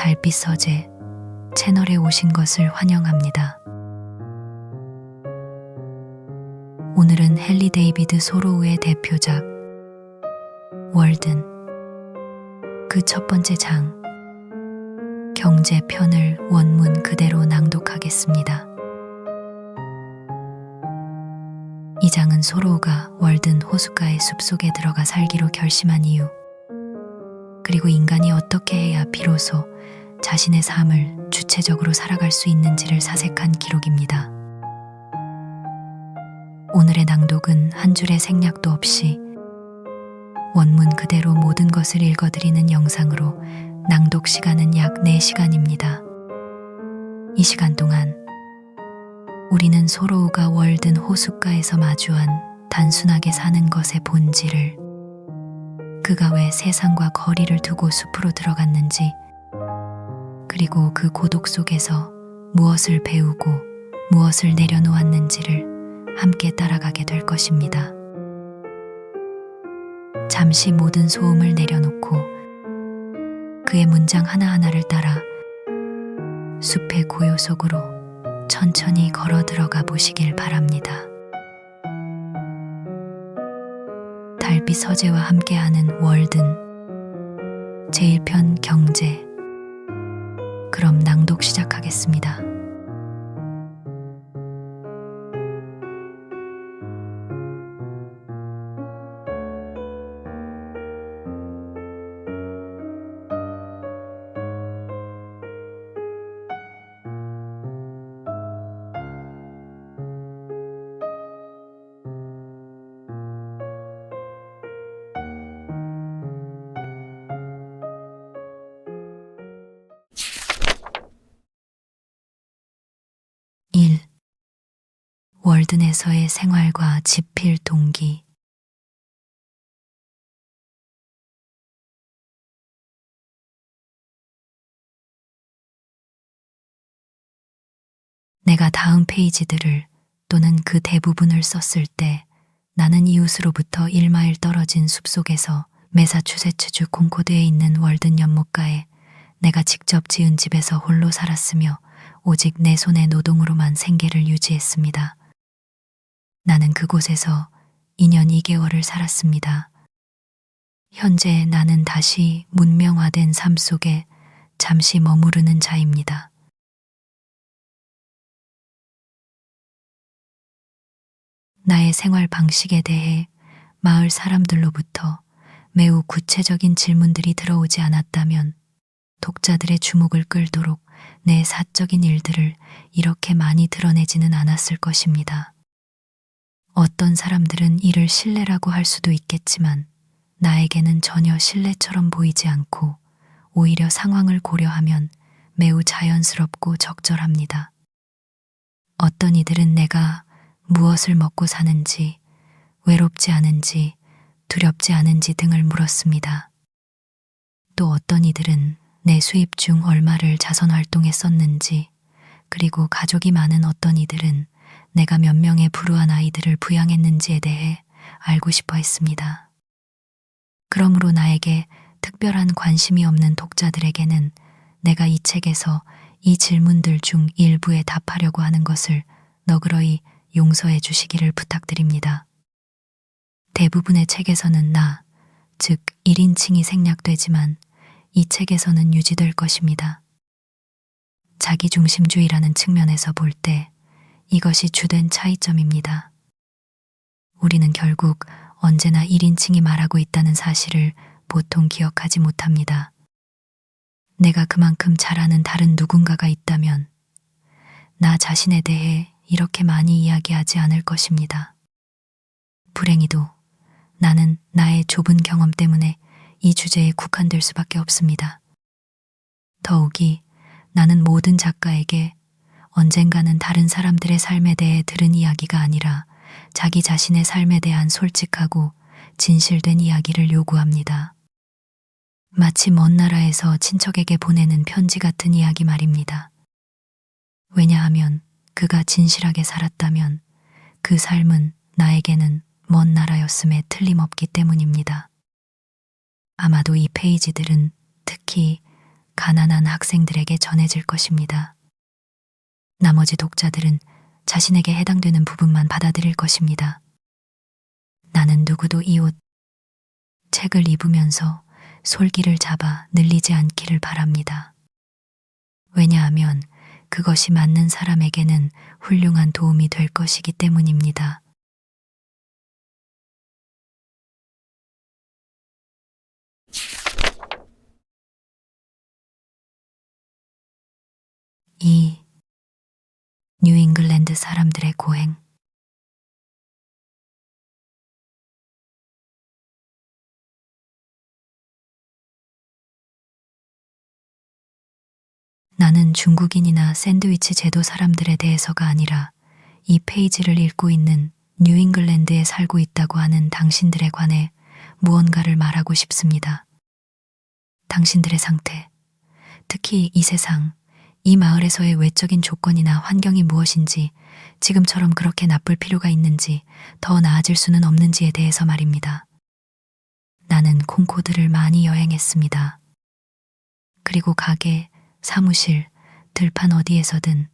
달빛 서재 채널에 오신 것을 환영합니다. 오늘은 헨리 데이비드 소로우의 대표작 월든 그 첫 번째 장 경제편을 원문 그대로 낭독하겠습니다. 이 장은 소로우가 월든 호숫가의 숲속에 들어가 살기로 결심한 이유, 그리고 인간이 어떻게 해야 비로소 자신의 삶을 주체적으로 살아갈 수 있는지를 사색한 기록입니다. 오늘의 낭독은 한 줄의 생략도 없이 원문 그대로 모든 것을 읽어드리는 영상으로 낭독 시간은 약 4시간입니다. 이 시간 동안 우리는 소로우가 월든 호숫가에서 마주한 단순하게 사는 것의 본질을, 그가 왜 세상과 거리를 두고 숲으로 들어갔는지, 그리고 그 고독 속에서 무엇을 배우고 무엇을 내려놓았는지를 함께 따라가게 될 것입니다. 잠시 모든 소음을 내려놓고 그의 문장 하나하나를 따라 숲의 고요 속으로 천천히 걸어 들어가 보시길 바랍니다. 달빛 서재와 함께하는 월든 제1편 경제. 그럼 낭독 시작하겠습니다. 월든에서의 생활과 집필 동기. 내가 다음 페이지들을 또는 그 대부분을 썼을 때 나는 이웃으로부터 1마일 떨어진 숲속에서 매사추세츠주 콘코드에 있는 월든 연못가에 내가 직접 지은 집에서 홀로 살았으며 오직 내 손의 노동으로만 생계를 유지했습니다. 나는 그곳에서 2년 2개월을 살았습니다. 현재 나는 다시 문명화된 삶 속에 잠시 머무르는 자입니다. 나의 생활 방식에 대해 마을 사람들로부터 매우 구체적인 질문들이 들어오지 않았다면 독자들의 주목을 끌도록 내 사적인 일들을 이렇게 많이 드러내지는 않았을 것입니다. 어떤 사람들은 이를 신뢰라고 할 수도 있겠지만 나에게는 전혀 신뢰처럼 보이지 않고 오히려 상황을 고려하면 매우 자연스럽고 적절합니다. 어떤 이들은 내가 무엇을 먹고 사는지, 외롭지 않은지, 두렵지 않은지 등을 물었습니다. 또 어떤 이들은 내 수입 중 얼마를 자선 활동에 썼는지, 그리고 가족이 많은 어떤 이들은 내가 몇 명의 불우한 아이들을 부양했는지에 대해 알고 싶어 했습니다. 그러므로 나에게 특별한 관심이 없는 독자들에게는 내가 이 책에서 이 질문들 중 일부에 답하려고 하는 것을 너그러이 용서해 주시기를 부탁드립니다. 대부분의 책에서는 나, 즉 1인칭이 생략되지만 이 책에서는 유지될 것입니다. 자기중심주의라는 측면에서 볼 때 이것이 주된 차이점입니다. 우리는 결국 언제나 1인칭이 말하고 있다는 사실을 보통 기억하지 못합니다. 내가 그만큼 잘 아는 다른 누군가가 있다면 나 자신에 대해 이렇게 많이 이야기하지 않을 것입니다. 불행히도 나는 나의 좁은 경험 때문에 이 주제에 국한될 수밖에 없습니다. 더욱이 나는 모든 작가에게 언젠가는 다른 사람들의 삶에 대해 들은 이야기가 아니라 자기 자신의 삶에 대한 솔직하고 진실된 이야기를 요구합니다. 마치 먼 나라에서 친척에게 보내는 편지 같은 이야기 말입니다. 왜냐하면 그가 진실하게 살았다면 그 삶은 나에게는 먼 나라였음에 틀림없기 때문입니다. 아마도 이 페이지들은 특히 가난한 학생들에게 전해질 것입니다. 나머지 독자들은 자신에게 해당되는 부분만 받아들일 것입니다. 나는 누구도 이 옷, 책을 입으면서 솔기를 잡아 늘리지 않기를 바랍니다. 왜냐하면 그것이 맞는 사람에게는 훌륭한 도움이 될 것이기 때문입니다. 이 뉴잉글랜드 사람들의 고행. 나는 중국인이나 샌드위치 제도 사람들에 대해서가 아니라 이 페이지를 읽고 있는 뉴잉글랜드에 살고 있다고 하는 당신들에 관해 무언가를 말하고 싶습니다. 당신들의 상태, 특히 이 세상, 이 마을에서의 외적인 조건이나 환경이 무엇인지, 지금처럼 그렇게 나쁠 필요가 있는지, 더 나아질 수는 없는지에 대해서 말입니다. 나는 콩코드를 많이 여행했습니다. 그리고 가게, 사무실, 들판 어디에서든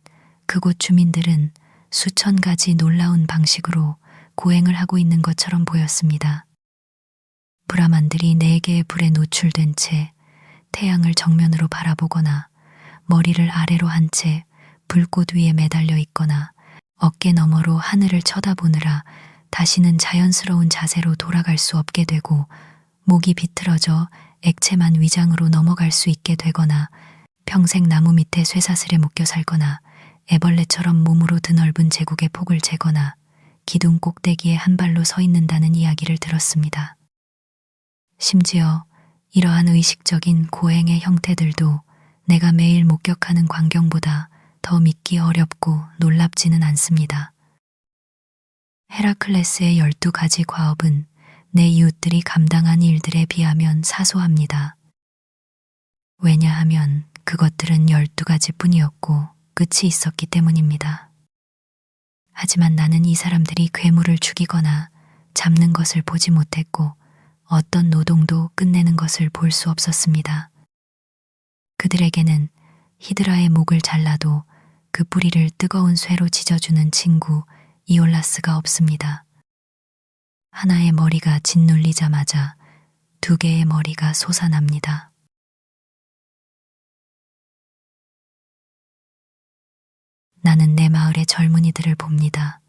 그곳 주민들은 수천 가지 놀라운 방식으로 고행을 하고 있는 것처럼 보였습니다. 브라만들이 4개의 불에 노출된 채 태양을 정면으로 바라보거나 머리를 아래로 한 채 불꽃 위에 매달려 있거나 어깨 너머로 하늘을 쳐다보느라 다시는 자연스러운 자세로 돌아갈 수 없게 되고 목이 비틀어져 액체만 위장으로 넘어갈 수 있게 되거나 평생 나무 밑에 쇠사슬에 묶여 살거나 애벌레처럼 몸으로 드넓은 제국의 폭을 재거나 기둥 꼭대기에 한 발로 서 있는다는 이야기를 들었습니다. 심지어 이러한 의식적인 고행의 형태들도 내가 매일 목격하는 광경보다 더 믿기 어렵고 놀랍지는 않습니다. 헤라클레스의 12가지 과업은 내 이웃들이 감당한 일들에 비하면 사소합니다. 왜냐하면 그것들은 12가지 뿐이었고 끝이 있었기 때문입니다. 하지만 나는 이 사람들이 괴물을 죽이거나 잡는 것을 보지 못했고 어떤 노동도 끝내는 것을 볼 수 없었습니다. 그들에게는 히드라의 목을 잘라도 그 뿌리를 뜨거운 쇠로 찢어주는 친구 이올라스가 없습니다. 하나의 머리가 짓눌리자마자 2개의 머리가 솟아납니다. 나는 내 마을의 젊은이들을 봅니다.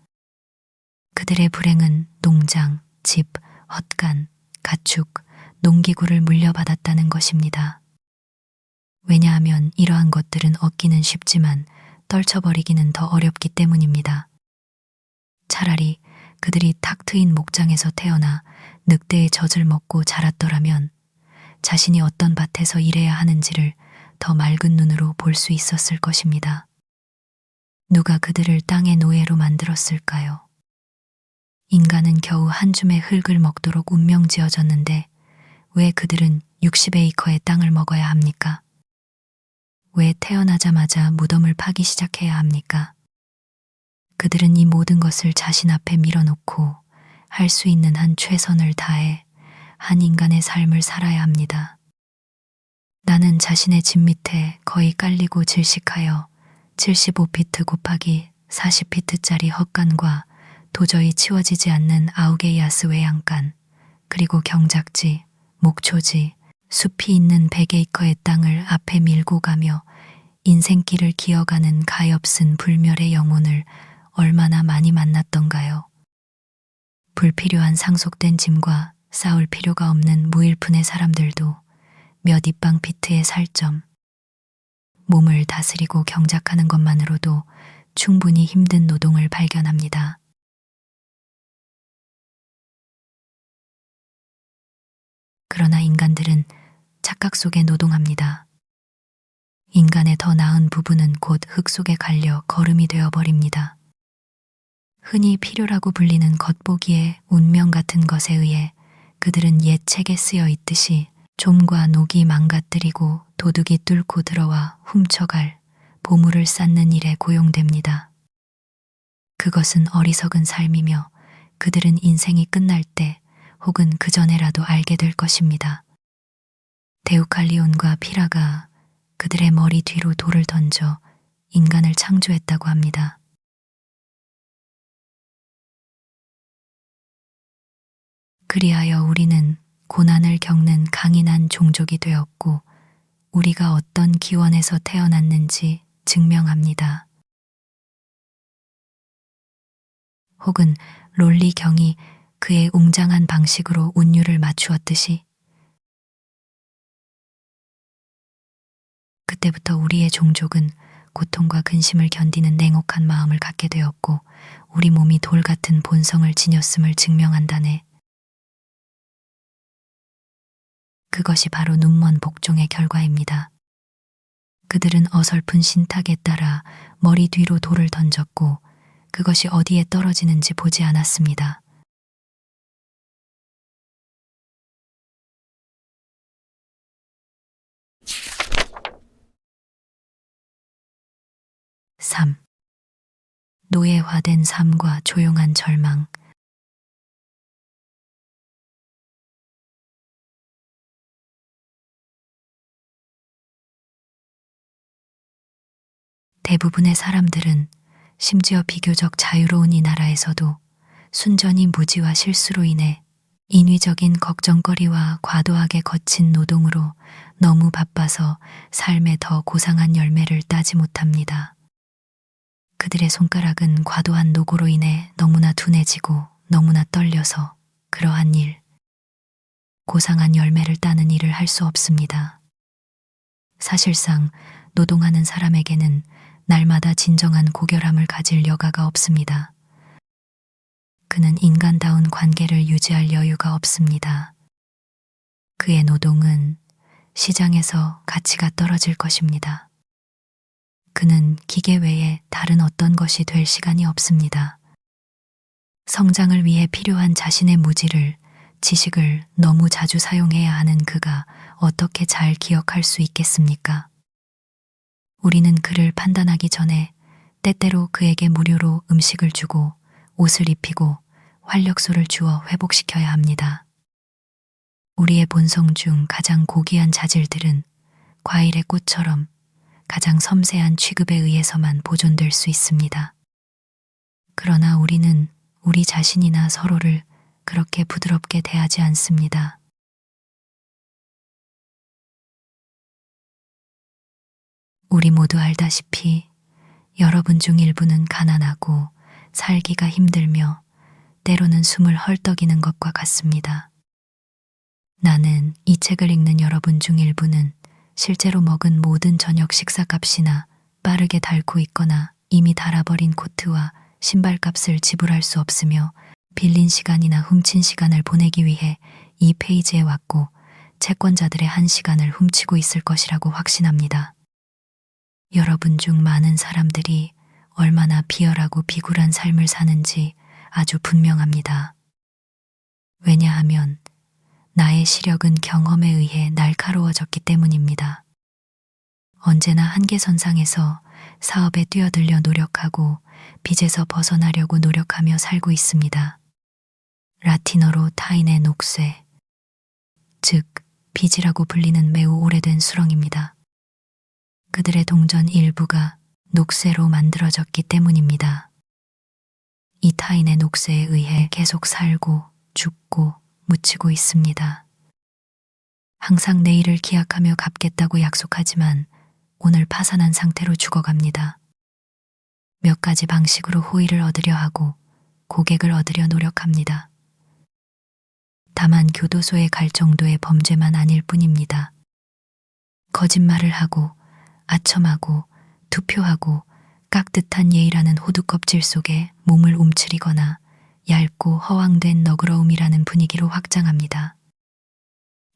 그들의 불행은 농장, 집, 헛간, 가축, 농기구를 물려받았다는 것입니다. 왜냐하면 이러한 것들은 얻기는 쉽지만 떨쳐버리기는 더 어렵기 때문입니다. 차라리 그들이 탁 트인 목장에서 태어나 늑대의 젖을 먹고 자랐더라면 자신이 어떤 밭에서 일해야 하는지를 더 맑은 눈으로 볼 수 있었을 것입니다. 누가 그들을 땅의 노예로 만들었을까요? 인간은 겨우 한 줌의 흙을 먹도록 운명 지어졌는데 왜 그들은 60에이커의 땅을 먹어야 합니까? 왜 태어나자마자 무덤을 파기 시작해야 합니까? 그들은 이 모든 것을 자신 앞에 밀어놓고 할 수 있는 한 최선을 다해 한 인간의 삶을 살아야 합니다. 나는 자신의 집 밑에 거의 깔리고 질식하여 75피트 곱하기 40피트짜리 헛간과 도저히 치워지지 않는 아우게이아스 외양간, 그리고 경작지, 목초지, 숲이 있는 100에이커의 땅을 앞에 밀고 가며 인생길을 기어가는 가엾은 불멸의 영혼을 얼마나 많이 만났던가요. 불필요한 상속된 짐과 싸울 필요가 없는 무일푼의 사람들도 몇 입방피트의 살점, 몸을 다스리고 경작하는 것만으로도 충분히 힘든 노동을 발견합니다. 그러나 인간들은 착각 속에 노동합니다. 인간의 더 나은 부분은 곧 흙 속에 갈려 거름이 되어버립니다. 흔히 필요라고 불리는 겉보기의 운명 같은 것에 의해 그들은 옛 책에 쓰여 있듯이 좀과 녹이 망가뜨리고 도둑이 뚫고 들어와 훔쳐갈 보물을 쌓는 일에 고용됩니다. 그것은 어리석은 삶이며 그들은 인생이 끝날 때 혹은 그 전에라도 알게 될 것입니다. 데우칼리온과 피라가 그들의 머리 뒤로 돌을 던져 인간을 창조했다고 합니다. 그리하여 우리는 고난을 겪는 강인한 종족이 되었고 우리가 어떤 기원에서 태어났는지 증명합니다. 혹은 롤리경이 그의 웅장한 방식으로 운율을 맞추었듯이 그때부터 우리의 종족은 고통과 근심을 견디는 냉혹한 마음을 갖게 되었고 우리 몸이 돌 같은 본성을 지녔음을 증명한다네. 그것이 바로 눈먼 복종의 결과입니다. 그들은 어설픈 신탁에 따라 머리 뒤로 돌을 던졌고 그것이 어디에 떨어지는지 보지 않았습니다. 3. 노예화된 삶과 조용한 절망. 대부분의 사람들은 심지어 비교적 자유로운 이 나라에서도 순전히 무지와 실수로 인해 인위적인 걱정거리와 과도하게 거친 노동으로 너무 바빠서 삶의 더 고상한 열매를 따지 못합니다. 그들의 손가락은 과도한 노고로 인해 너무나 둔해지고 너무나 떨려서 그러한 일, 고상한 열매를 따는 일을 할 수 없습니다. 사실상 노동하는 사람에게는 날마다 진정한 고결함을 가질 여가가 없습니다. 그는 인간다운 관계를 유지할 여유가 없습니다. 그의 노동은 시장에서 가치가 떨어질 것입니다. 그는 기계 외에 다른 어떤 것이 될 시간이 없습니다. 성장을 위해 필요한 자신의 무지를, 지식을 너무 자주 사용해야 하는 그가 어떻게 잘 기억할 수 있겠습니까? 우리는 그를 판단하기 전에 때때로 그에게 무료로 음식을 주고 옷을 입히고 활력소를 주어 회복시켜야 합니다. 우리의 본성 중 가장 고귀한 자질들은 과일의 꽃처럼 가장 섬세한 취급에 의해서만 보존될 수 있습니다. 그러나 우리는 우리 자신이나 서로를 그렇게 부드럽게 대하지 않습니다. 우리 모두 알다시피 여러분 중 일부는 가난하고 살기가 힘들며 때로는 숨을 헐떡이는 것과 같습니다. 나는 이 책을 읽는 여러분 중 일부는 실제로 먹은 모든 저녁 식사값이나 빠르게 닳고 있거나 이미 닳아버린 코트와 신발값을 지불할 수 없으며 빌린 시간이나 훔친 시간을 보내기 위해 이 페이지에 왔고 채권자들의 한 시간을 훔치고 있을 것이라고 확신합니다. 여러분 중 많은 사람들이 얼마나 비열하고 비굴한 삶을 사는지 아주 분명합니다. 왜냐하면 나의 시력은 경험에 의해 날카로워졌기 때문입니다. 언제나 한계선상에서 사업에 뛰어들려 노력하고 빚에서 벗어나려고 노력하며 살고 있습니다. 라틴어로 타인의 녹쇠, 즉 빚이라고 불리는 매우 오래된 수렁입니다. 그들의 동전 일부가 녹쇠로 만들어졌기 때문입니다. 이 타인의 녹쇠에 의해 계속 살고 죽고 묻히고 있습니다. 항상 내일을 기약하며 갚겠다고 약속하지만 오늘 파산한 상태로 죽어갑니다. 몇 가지 방식으로 호의를 얻으려 하고 고객을 얻으려 노력합니다. 다만 교도소에 갈 정도의 범죄만 아닐 뿐입니다. 거짓말을 하고 아첨하고 투표하고 깍듯한 예의라는 호두껍질 속에 몸을 움츠리거나 얇고 허황된 너그러움이라는 분위기로 확장합니다.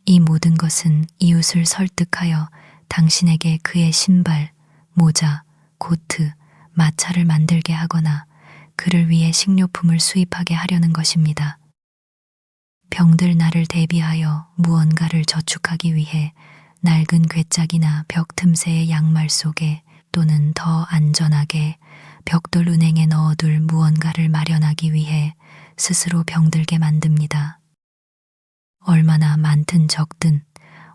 이 모든 것은 이웃을 설득하여 당신에게 그의 신발, 모자, 코트, 마차를 만들게 하거나 그를 위해 식료품을 수입하게 하려는 것입니다. 병들 날을 대비하여 무언가를 저축하기 위해 낡은 괴짝이나 벽 틈새의 양말 속에 또는 더 안전하게 벽돌 은행에 넣어둘 무언가를 마련하기 위해 스스로 병들게 만듭니다. 얼마나 많든 적든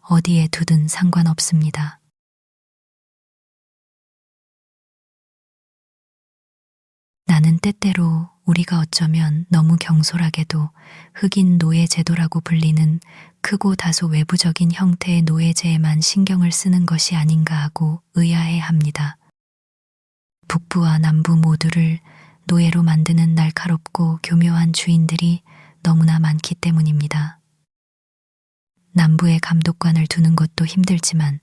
어디에 두든 상관없습니다. 나는 때때로 우리가 어쩌면 너무 경솔하게도 흑인 노예 제도라고 불리는 크고 다소 외부적인 형태의 노예제에만 신경을 쓰는 것이 아닌가 하고 의아해합니다. 북부와 남부 모두를 노예로 만드는 날카롭고 교묘한 주인들이 너무나 많기 때문입니다. 남부에 감독관을 두는 것도 힘들지만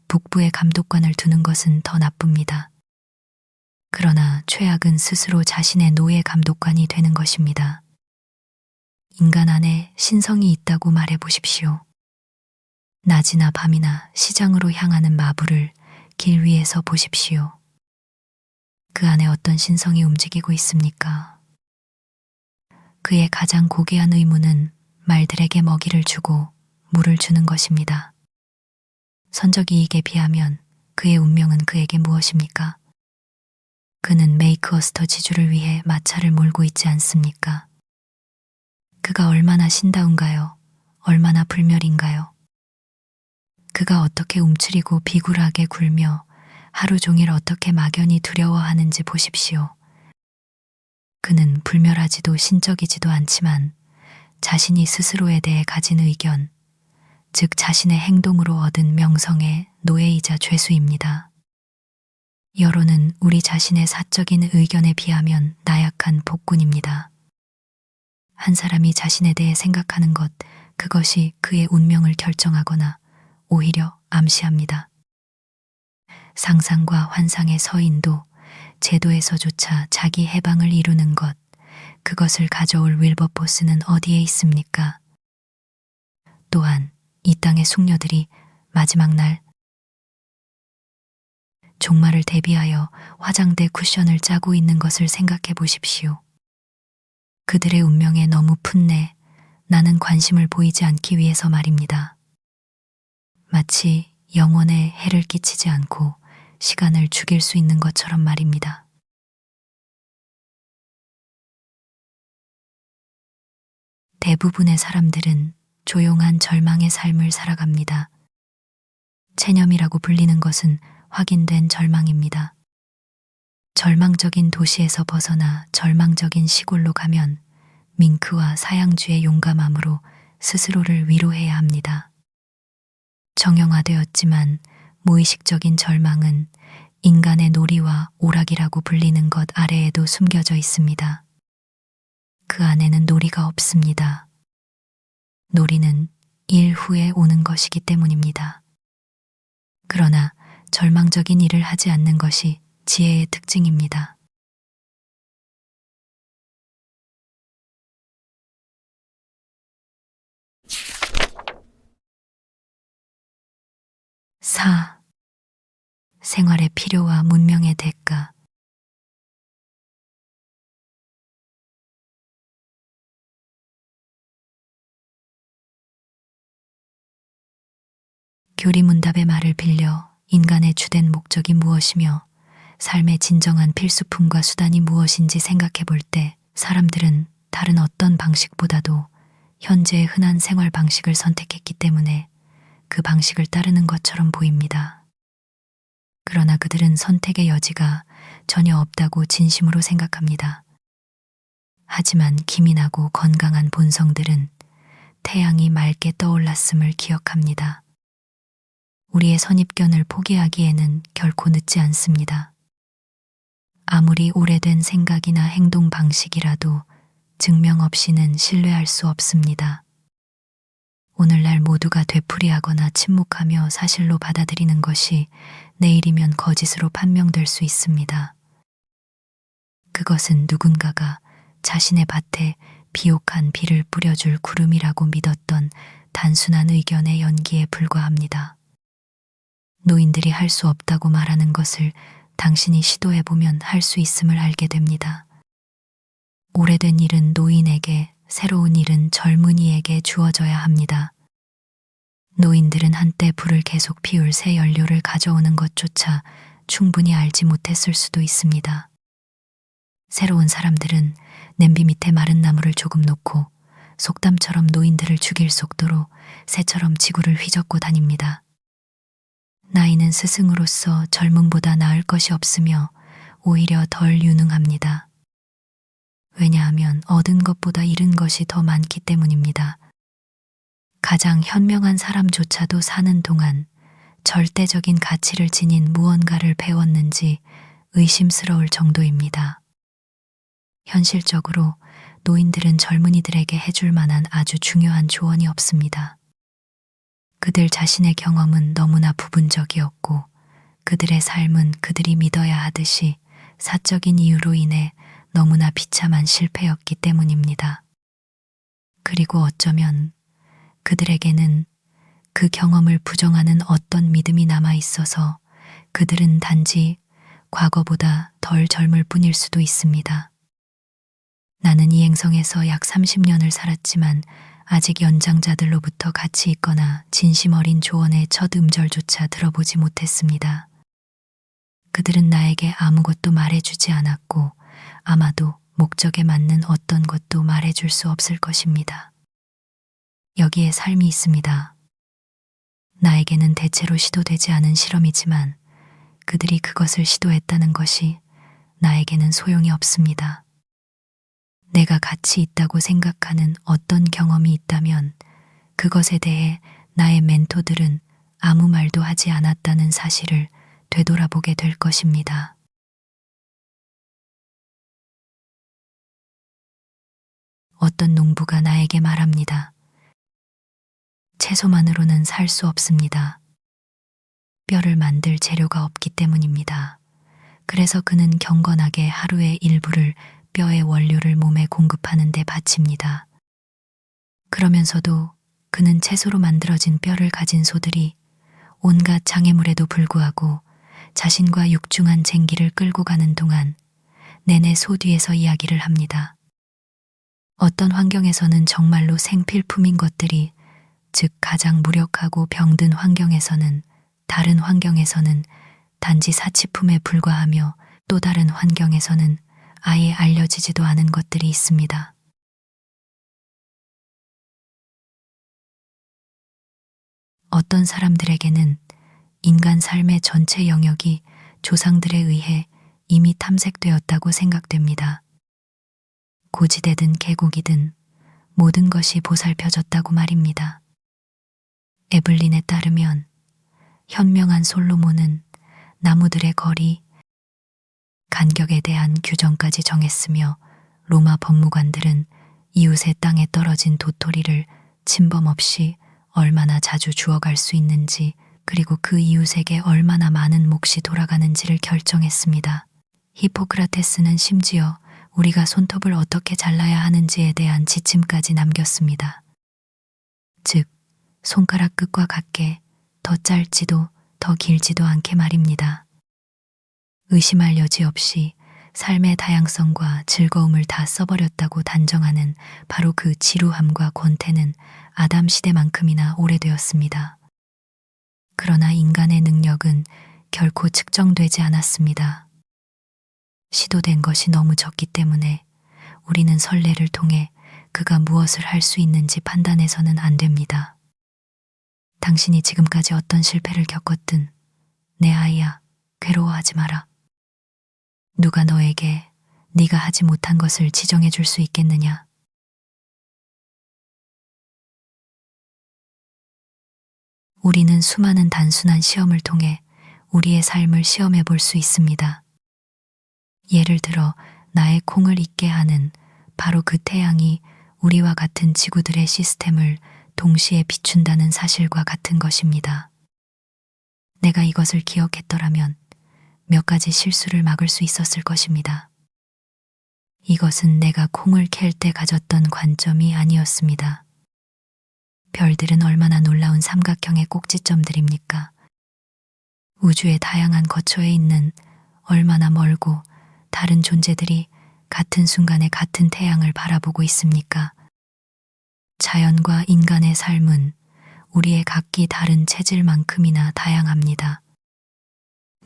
북부에 감독관을 두는 것은 더 나쁩니다. 그러나 최악은 스스로 자신의 노예 감독관이 되는 것입니다. 인간 안에 신성이 있다고 말해 보십시오. 낮이나 밤이나 시장으로 향하는 마부를 길 위에서 보십시오. 그 안에 어떤 신성이 움직이고 있습니까? 그의 가장 고귀한 의무는 말들에게 먹이를 주고 물을 주는 것입니다. 선적 이익에 비하면 그의 운명은 그에게 무엇입니까? 그는 메이크어스터 지주를 위해 마차를 몰고 있지 않습니까? 그가 얼마나 신다운가요? 얼마나 불멸인가요? 그가 어떻게 움츠리고 비굴하게 굴며 하루 종일 어떻게 막연히 두려워하는지 보십시오. 그는 불멸하지도 신적이지도 않지만 자신이 스스로에 대해 가진 의견, 즉 자신의 행동으로 얻은 명성의 노예이자 죄수입니다. 여론은 우리 자신의 사적인 의견에 비하면 나약한 폭군입니다. 한 사람이 자신에 대해 생각하는 것, 그것이 그의 운명을 결정하거나 오히려 암시합니다. 상상과 환상의 서인도 제도에서조차 자기 해방을 이루는 것, 그것을 가져올 윌버포스는 어디에 있습니까? 또한 이 땅의 숙녀들이 마지막 날 종말을 대비하여 화장대 쿠션을 짜고 있는 것을 생각해 보십시오. 그들의 운명에 너무 풋내 나는 관심을 보이지 않기 위해서 말입니다. 마치 영혼에 해를 끼치지 않고 시간을 죽일 수 있는 것처럼 말입니다. 대부분의 사람들은 조용한 절망의 삶을 살아갑니다. 체념이라고 불리는 것은 확인된 절망입니다. 절망적인 도시에서 벗어나 절망적인 시골로 가면 밍크와 사양주의 용감함으로 스스로를 위로해야 합니다. 정형화되었지만 무의식적인 절망은 인간의 놀이와 오락이라고 불리는 것 아래에도 숨겨져 있습니다. 그 안에는 놀이가 없습니다. 놀이는 일 후에 오는 것이기 때문입니다. 그러나 절망적인 일을 하지 않는 것이 지혜의 특징입니다. 사. 생활의 필요와 문명의 대가. 교리문답의 말을 빌려 인간의 주된 목적이 무엇이며 삶의 진정한 필수품과 수단이 무엇인지 생각해 볼 때 사람들은 다른 어떤 방식보다도 현재의 흔한 생활 방식을 선택했기 때문에 그 방식을 따르는 것처럼 보입니다. 그러나 그들은 선택의 여지가 전혀 없다고 진심으로 생각합니다. 하지만 기민하고 건강한 본성들은 태양이 맑게 떠올랐음을 기억합니다. 우리의 선입견을 포기하기에는 결코 늦지 않습니다. 아무리 오래된 생각이나 행동 방식이라도 증명 없이는 신뢰할 수 없습니다. 오늘날 모두가 되풀이하거나 침묵하며 사실로 받아들이는 것이 내일이면 거짓으로 판명될 수 있습니다. 그것은 누군가가 자신의 밭에 비옥한 비를 뿌려줄 구름이라고 믿었던 단순한 의견의 연기에 불과합니다. 노인들이 할 수 없다고 말하는 것을 당신이 시도해보면 할 수 있음을 알게 됩니다. 오래된 일은 노인에게, 새로운 일은 젊은이에게 주어져야 합니다. 노인들은 한때 불을 계속 피울 새 연료를 가져오는 것조차 충분히 알지 못했을 수도 있습니다. 새로운 사람들은 냄비 밑에 마른 나무를 조금 놓고 속담처럼 노인들을 죽일 속도로 새처럼 지구를 휘젓고 다닙니다. 나이는 스승으로서 젊음보다 나을 것이 없으며 오히려 덜 유능합니다. 왜냐하면 얻은 것보다 잃은 것이 더 많기 때문입니다. 가장 현명한 사람조차도 사는 동안 절대적인 가치를 지닌 무언가를 배웠는지 의심스러울 정도입니다. 현실적으로 노인들은 젊은이들에게 해줄 만한 아주 중요한 조언이 없습니다. 그들 자신의 경험은 너무나 부분적이었고 그들의 삶은 그들이 믿어야 하듯이 사적인 이유로 인해 너무나 비참한 실패였기 때문입니다. 그리고 어쩌면 그들에게는 그 경험을 부정하는 어떤 믿음이 남아 있어서 그들은 단지 과거보다 덜 젊을 뿐일 수도 있습니다. 나는 이 행성에서 약 30년을 살았지만 아직 연장자들로부터 가치 있거나 진심 어린 조언의 첫 음절조차 들어보지 못했습니다. 그들은 나에게 아무것도 말해주지 않았고 아마도 목적에 맞는 어떤 것도 말해줄 수 없을 것입니다. 여기에 삶이 있습니다. 나에게는 대체로 시도되지 않은 실험이지만 그들이 그것을 시도했다는 것이 나에게는 소용이 없습니다. 내가 가치 있다고 생각하는 어떤 경험이 있다면 그것에 대해 나의 멘토들은 아무 말도 하지 않았다는 사실을 되돌아보게 될 것입니다. 어떤 농부가 나에게 말합니다. 채소만으로는 살 수 없습니다. 뼈를 만들 재료가 없기 때문입니다. 그래서 그는 경건하게 하루의 일부를 뼈의 원료를 몸에 공급하는 데 바칩니다. 그러면서도 그는 채소로 만들어진 뼈를 가진 소들이 온갖 장애물에도 불구하고 자신과 육중한 쟁기를 끌고 가는 동안 내내 소 뒤에서 이야기를 합니다. 어떤 환경에서는 정말로 생필품인 것들이, 즉 가장 무력하고 병든 환경에서는, 다른 환경에서는 단지 사치품에 불과하며 또 다른 환경에서는 아예 알려지지도 않은 것들이 있습니다. 어떤 사람들에게는 인간 삶의 전체 영역이 조상들에 의해 이미 탐색되었다고 생각됩니다. 고지대든 계곡이든 모든 것이 보살펴졌다고 말입니다. 에블린에 따르면 현명한 솔로몬은 나무들의 거리, 간격에 대한 규정까지 정했으며 로마 법무관들은 이웃의 땅에 떨어진 도토리를 침범 없이 얼마나 자주 주워갈 수 있는지, 그리고 그 이웃에게 얼마나 많은 몫이 돌아가는지를 결정했습니다. 히포크라테스는 심지어 우리가 손톱을 어떻게 잘라야 하는지에 대한 지침까지 남겼습니다. 즉, 손가락 끝과 같게 더 짧지도 더 길지도 않게 말입니다. 의심할 여지 없이 삶의 다양성과 즐거움을 다 써버렸다고 단정하는 바로 그 지루함과 권태는 아담 시대만큼이나 오래되었습니다. 그러나 인간의 능력은 결코 측정되지 않았습니다. 시도된 것이 너무 적기 때문에 우리는 선례를 통해 그가 무엇을 할 수 있는지 판단해서는 안 됩니다. 당신이 지금까지 어떤 실패를 겪었든 내 아이야, 괴로워하지 마라. 누가 너에게 네가 하지 못한 것을 지정해 줄 수 있겠느냐? 우리는 수많은 단순한 시험을 통해 우리의 삶을 시험해 볼 수 있습니다. 예를 들어 나의 콩을 익게 하는 바로 그 태양이 우리와 같은 지구들의 시스템을 동시에 비춘다는 사실과 같은 것입니다. 내가 이것을 기억했더라면 몇 가지 실수를 막을 수 있었을 것입니다. 이것은 내가 콩을 캘 때 가졌던 관점이 아니었습니다. 별들은 얼마나 놀라운 삼각형의 꼭지점들입니까? 우주의 다양한 거처에 있는 얼마나 멀고 다른 존재들이 같은 순간에 같은 태양을 바라보고 있습니까? 자연과 인간의 삶은 우리의 각기 다른 체질만큼이나 다양합니다.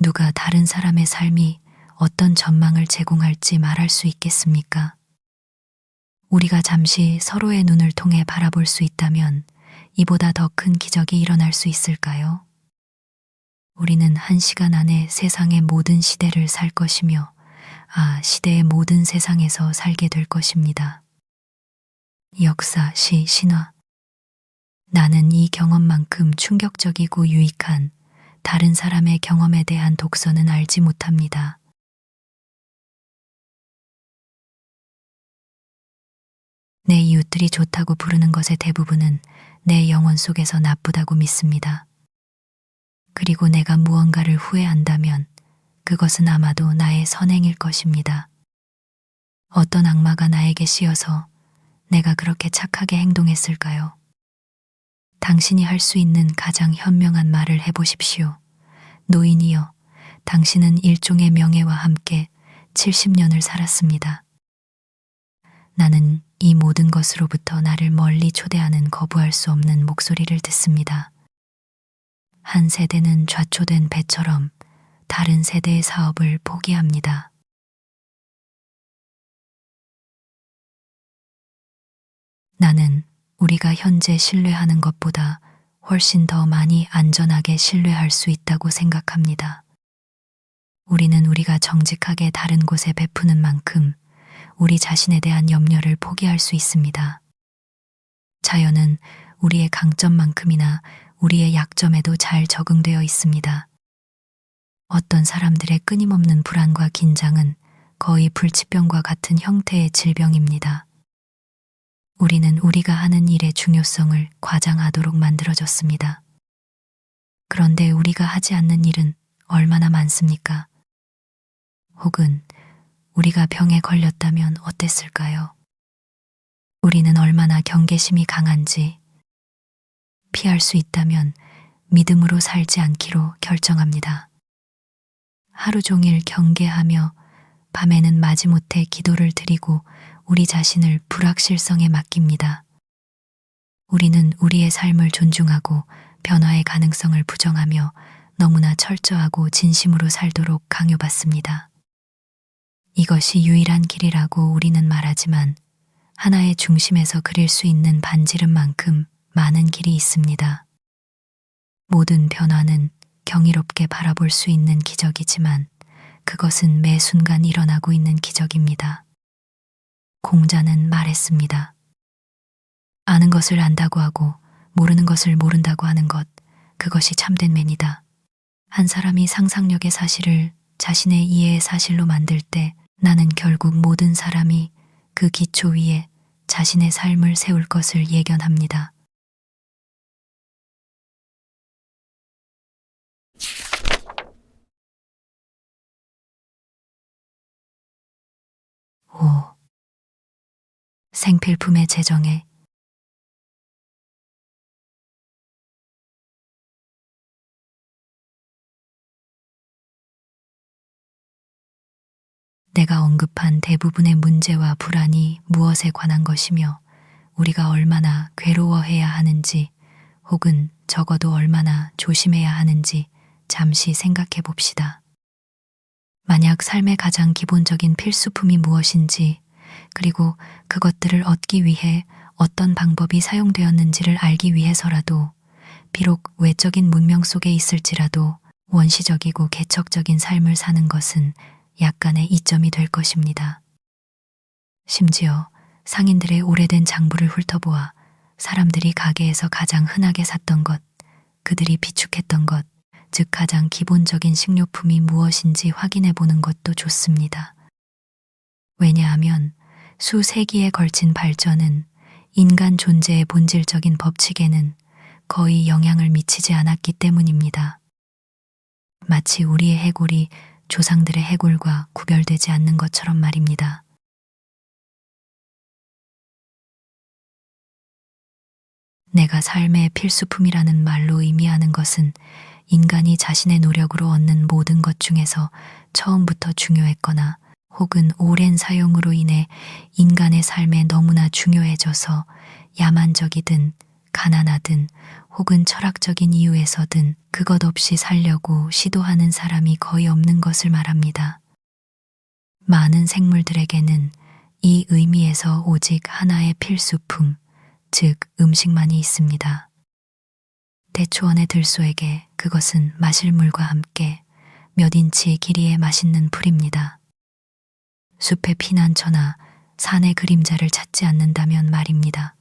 누가 다른 사람의 삶이 어떤 전망을 제공할지 말할 수 있겠습니까? 우리가 잠시 서로의 눈을 통해 바라볼 수 있다면 이보다 더 큰 기적이 일어날 수 있을까요? 우리는 1시간 안에 세상의 모든 시대를 살 것이며 시대의 모든 세상에서 살게 될 것입니다. 역사, 시, 신화. 나는 이 경험만큼 충격적이고 유익한 다른 사람의 경험에 대한 독서는 알지 못합니다. 내 이웃들이 좋다고 부르는 것의 대부분은 내 영혼 속에서 나쁘다고 믿습니다. 그리고 내가 무언가를 후회한다면 그것은 아마도 나의 선행일 것입니다. 어떤 악마가 나에게 씌어서 내가 그렇게 착하게 행동했을까요? 당신이 할 수 있는 가장 현명한 말을 해보십시오. 노인이여, 당신은 일종의 명예와 함께 70년을 살았습니다. 나는 이 모든 것으로부터 나를 멀리 초대하는 거부할 수 없는 목소리를 듣습니다. 한 세대는 좌초된 배처럼 다른 세대의 사업을 포기합니다. 나는 우리가 현재 신뢰하는 것보다 훨씬 더 많이 안전하게 신뢰할 수 있다고 생각합니다. 우리는 우리가 정직하게 다른 곳에 베푸는 만큼 우리 자신에 대한 염려를 포기할 수 있습니다. 자연은 우리의 강점만큼이나 우리의 약점에도 잘 적응되어 있습니다. 어떤 사람들의 끊임없는 불안과 긴장은 거의 불치병과 같은 형태의 질병입니다. 우리는 우리가 하는 일의 중요성을 과장하도록 만들어졌습니다. 그런데 우리가 하지 않는 일은 얼마나 많습니까? 혹은 우리가 병에 걸렸다면 어땠을까요? 우리는 얼마나 경계심이 강한지, 피할 수 있다면 믿음으로 살지 않기로 결정합니다. 하루 종일 경계하며 밤에는 마지못해 기도를 드리고 우리 자신을 불확실성에 맡깁니다. 우리는 우리의 삶을 존중하고 변화의 가능성을 부정하며 너무나 철저하고 진심으로 살도록 강요받습니다. 이것이 유일한 길이라고 우리는 말하지만 하나의 중심에서 그릴 수 있는 반지름만큼 많은 길이 있습니다. 모든 변화는 경이롭게 바라볼 수 있는 기적이지만 그것은 매 순간 일어나고 있는 기적입니다. 공자는 말했습니다. 아는 것을 안다고 하고 모르는 것을 모른다고 하는 것, 그것이 참된 매니다. 한 사람이 상상력의 사실을 자신의 이해의 사실로 만들 때 나는 결국 모든 사람이 그 기초 위에 자신의 삶을 세울 것을 예견합니다. 오. 생필품의 재정에 내가 언급한 대부분의 문제와 불안이 무엇에 관한 것이며 우리가 얼마나 괴로워해야 하는지 혹은 적어도 얼마나 조심해야 하는지 잠시 생각해 봅시다. 만약 삶의 가장 기본적인 필수품이 무엇인지 그리고 그것들을 얻기 위해 어떤 방법이 사용되었는지를 알기 위해서라도 비록 외적인 문명 속에 있을지라도 원시적이고 개척적인 삶을 사는 것은 약간의 이점이 될 것입니다. 심지어 상인들의 오래된 장부를 훑어보아 사람들이 가게에서 가장 흔하게 샀던 것, 그들이 비축했던 것, 즉 가장 기본적인 식료품이 무엇인지 확인해 보는 것도 좋습니다. 왜냐하면 수세기에 걸친 발전은 인간 존재의 본질적인 법칙에는 거의 영향을 미치지 않았기 때문입니다. 마치 우리의 해골이 조상들의 해골과 구별되지 않는 것처럼 말입니다. 내가 삶의 필수품이라는 말로 의미하는 것은 인간이 자신의 노력으로 얻는 모든 것 중에서 처음부터 중요했거나 혹은 오랜 사용으로 인해 인간의 삶에 너무나 중요해져서 야만적이든 가난하든 혹은 철학적인 이유에서든 그것 없이 살려고 시도하는 사람이 거의 없는 것을 말합니다. 많은 생물들에게는 이 의미에서 오직 하나의 필수품, 즉 음식만이 있습니다. 대초원의 들소에게 그것은 마실 물과 함께 몇 인치 길이의 맛있는 풀입니다. 숲의 피난처나 산의 그림자를 찾지 않는다면 말입니다.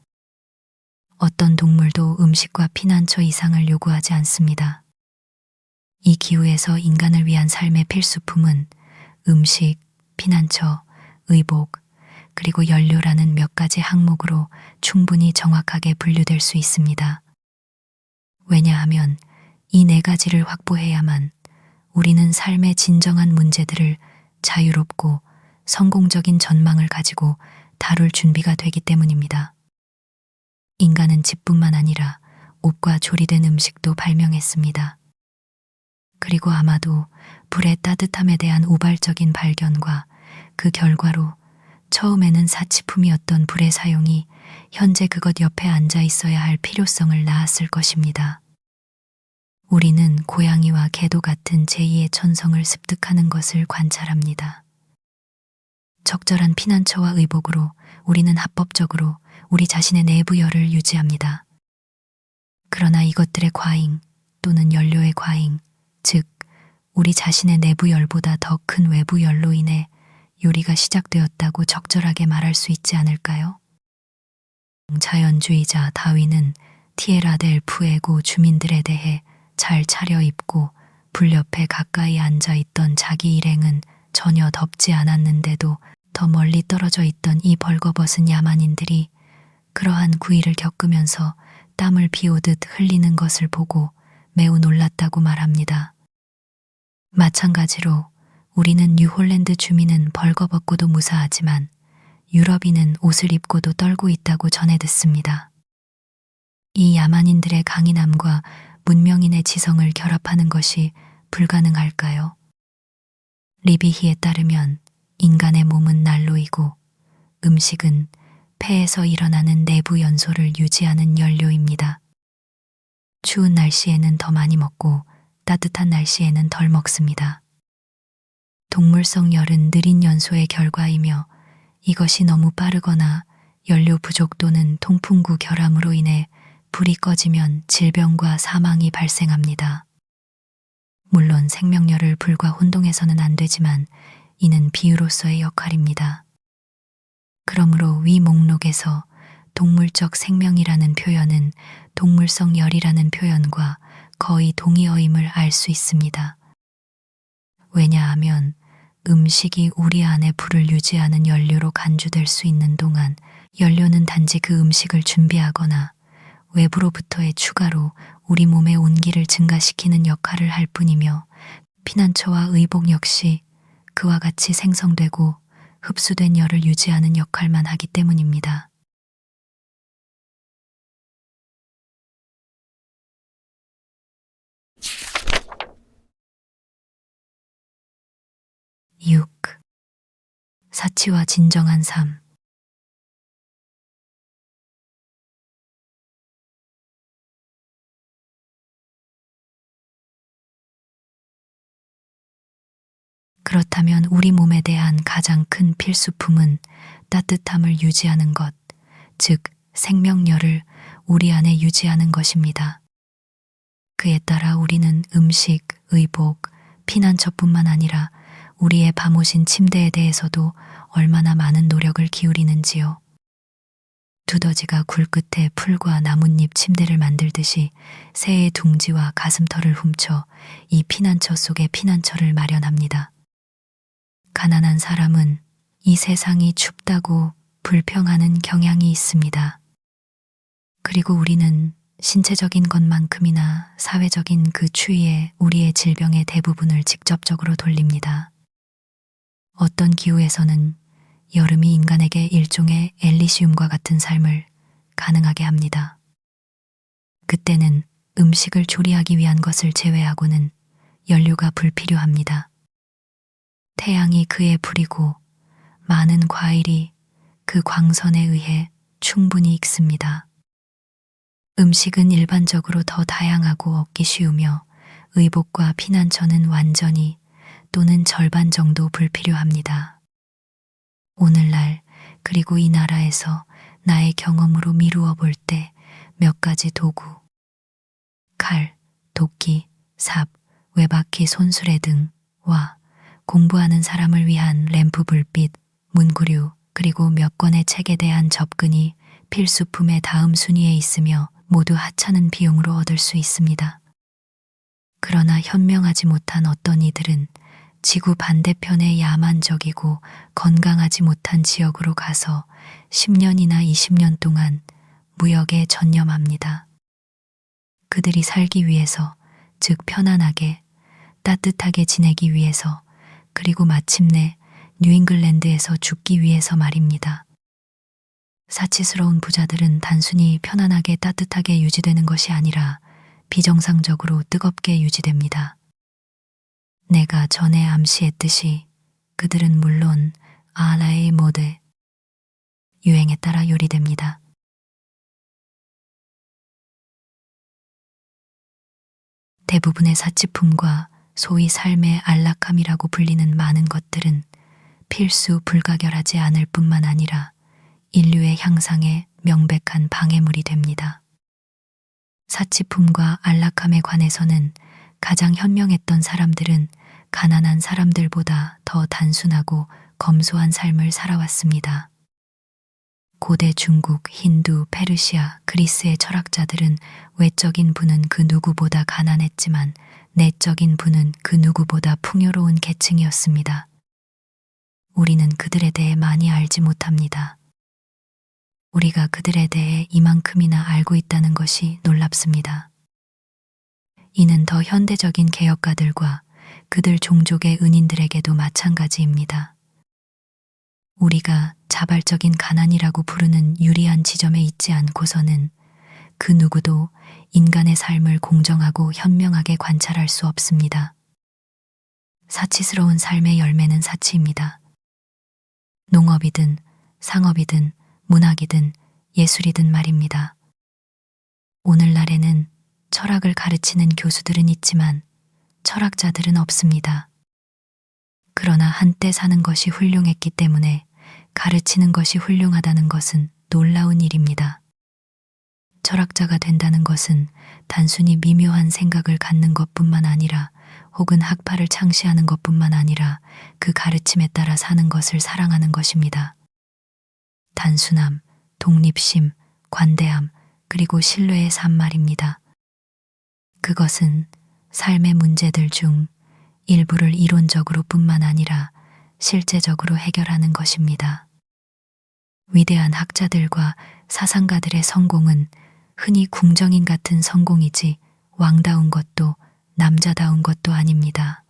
어떤 동물도 음식과 피난처 이상을 요구하지 않습니다. 이 기후에서 인간을 위한 삶의 필수품은 음식, 피난처, 의복, 그리고 연료라는 몇 가지 항목으로 충분히 정확하게 분류될 수 있습니다. 왜냐하면 이 네 가지를 확보해야만 우리는 삶의 진정한 문제들을 자유롭고 성공적인 전망을 가지고 다룰 준비가 되기 때문입니다. 인간은 집뿐만 아니라 옷과 조리된 음식도 발명했습니다. 그리고 아마도 불의 따뜻함에 대한 우발적인 발견과 그 결과로 처음에는 사치품이었던 불의 사용이 현재 그것 옆에 앉아 있어야 할 필요성을 낳았을 것입니다. 우리는 고양이와 개도 같은 제2의 천성을 습득하는 것을 관찰합니다. 적절한 피난처와 의복으로 우리는 합법적으로 우리 자신의 내부 열을 유지합니다. 그러나 이것들의 과잉 또는 연료의 과잉, 즉 우리 자신의 내부 열보다 더 큰 외부 열로 인해 요리가 시작되었다고 적절하게 말할 수 있지 않을까요? 자연주의자 다윈은 티에라 델 푸에고 주민들에 대해 잘 차려입고 불 옆에 가까이 앉아 있던 자기 일행은 전혀 덥지 않았는데도 더 멀리 떨어져 있던 이 벌거벗은 야만인들이 그러한 구의를 겪으면서 땀을 비오듯 흘리는 것을 보고 매우 놀랐다고 말합니다. 마찬가지로 우리는 뉴홀랜드 주민은 벌거벗고도 무사하지만 유럽인은 옷을 입고도 떨고 있다고 전해 듣습니다. 이 야만인들의 강인함과 문명인의 지성을 결합하는 것이 불가능할까요? 리비히에 따르면 인간의 몸은 난로이고 음식은 폐에서 일어나는 내부 연소를 유지하는 연료입니다. 추운 날씨에는 더 많이 먹고 따뜻한 날씨에는 덜 먹습니다. 동물성 열은 느린 연소의 결과이며 이것이 너무 빠르거나 연료 부족 또는 통풍구 결함으로 인해 불이 꺼지면 질병과 사망이 발생합니다. 물론 생명열을 불과 혼동해서는 안 되지만 이는 비유로서의 역할입니다. 그러므로 위 목록에서 동물적 생명이라는 표현은 동물성 열이라는 표현과 거의 동의어임을 알 수 있습니다. 왜냐하면 음식이 우리 안에 불을 유지하는 연료로 간주될 수 있는 동안 연료는 단지 그 음식을 준비하거나 외부로부터의 추가로 우리 몸의 온기를 증가시키는 역할을 할 뿐이며 피난처와 의복 역시 그와 같이 생성되고 흡수된 열을 유지하는 역할만 하기 때문입니다. (6) 사치와 진정한 삶. 그렇다면 우리 몸에 대한 가장 큰 필수품은 따뜻함을 유지하는 것, 즉 생명열을 우리 안에 유지하는 것입니다. 그에 따라 우리는 음식, 의복, 피난처뿐만 아니라 우리의 밤오신 침대에 대해서도 얼마나 많은 노력을 기울이는지요. 두더지가 굴 끝에 풀과 나뭇잎 침대를 만들듯이 새의 둥지와 가슴털을 훔쳐 이 피난처 속에 피난처를 마련합니다. 가난한 사람은 이 세상이 춥다고 불평하는 경향이 있습니다. 그리고 우리는 신체적인 것만큼이나 사회적인 그 추위에 우리의 질병의 대부분을 직접적으로 돌립니다. 어떤 기후에서는 여름이 인간에게 일종의 엘리시움과 같은 삶을 가능하게 합니다. 그때는 음식을 조리하기 위한 것을 제외하고는 연료가 불필요합니다. 태양이 그의 불이고 많은 과일이 그 광선에 의해 충분히 익습니다. 음식은 일반적으로 더 다양하고 얻기 쉬우며 의복과 피난처는 완전히 또는 절반 정도 불필요합니다. 오늘날 그리고 이 나라에서 나의 경험으로 미루어 볼 때 몇 가지 도구, 칼, 도끼, 삽, 외바퀴 손수레 등과 공부하는 사람을 위한 램프 불빛, 문구류, 그리고 몇 권의 책에 대한 접근이 필수품의 다음 순위에 있으며 모두 하찮은 비용으로 얻을 수 있습니다. 그러나 현명하지 못한 어떤 이들은 지구 반대편의 야만적이고 건강하지 못한 지역으로 가서 10년이나 20년 동안 무역에 전념합니다. 그들이 살기 위해서, 즉 편안하게, 따뜻하게 지내기 위해서, 그리고 마침내 뉴잉글랜드에서 죽기 위해서 말입니다. 사치스러운 부자들은 단순히 편안하게 따뜻하게 유지되는 것이 아니라 비정상적으로 뜨겁게 유지됩니다. 내가 전에 암시했듯이 그들은 물론 아라의 모드, 유행에 따라 요리됩니다. 대부분의 사치품과 소위 삶의 안락함이라고 불리는 많은 것들은 필수 불가결하지 않을 뿐만 아니라 인류의 향상에 명백한 방해물이 됩니다. 사치품과 안락함에 관해서는 가장 현명했던 사람들은 가난한 사람들보다 더 단순하고 검소한 삶을 살아왔습니다. 고대 중국, 힌두, 페르시아, 그리스의 철학자들은 외적인 부는 그 누구보다 가난했지만 내적인 부는 그 누구보다 풍요로운 계층이었습니다. 우리는 그들에 대해 많이 알지 못합니다. 우리가 그들에 대해 이만큼이나 알고 있다는 것이 놀랍습니다. 이는 더 현대적인 개혁가들과 그들 종족의 은인들에게도 마찬가지입니다. 우리가 자발적인 가난이라고 부르는 유리한 지점에 있지 않고서는 그 누구도 인간의 삶을 공정하고 현명하게 관찰할 수 없습니다. 사치스러운 삶의 열매는 사치입니다. 농업이든 상업이든 문학이든 예술이든 말입니다. 오늘날에는 철학을 가르치는 교수들은 있지만 철학자들은 없습니다. 그러나 한때 사는 것이 훌륭했기 때문에 가르치는 것이 훌륭하다는 것은 놀라운 일입니다. 철학자가 된다는 것은 단순히 미묘한 생각을 갖는 것뿐만 아니라 혹은 학파를 창시하는 것뿐만 아니라 그 가르침에 따라 사는 것을 사랑하는 것입니다. 단순함, 독립심, 관대함, 그리고 신뢰의 삶 말입니다. 그것은 삶의 문제들 중 일부를 이론적으로 뿐만 아니라 실제적으로 해결하는 것입니다. 위대한 학자들과 사상가들의 성공은 흔히 궁정인 같은 성공이지 왕다운 것도 남자다운 것도 아닙니다.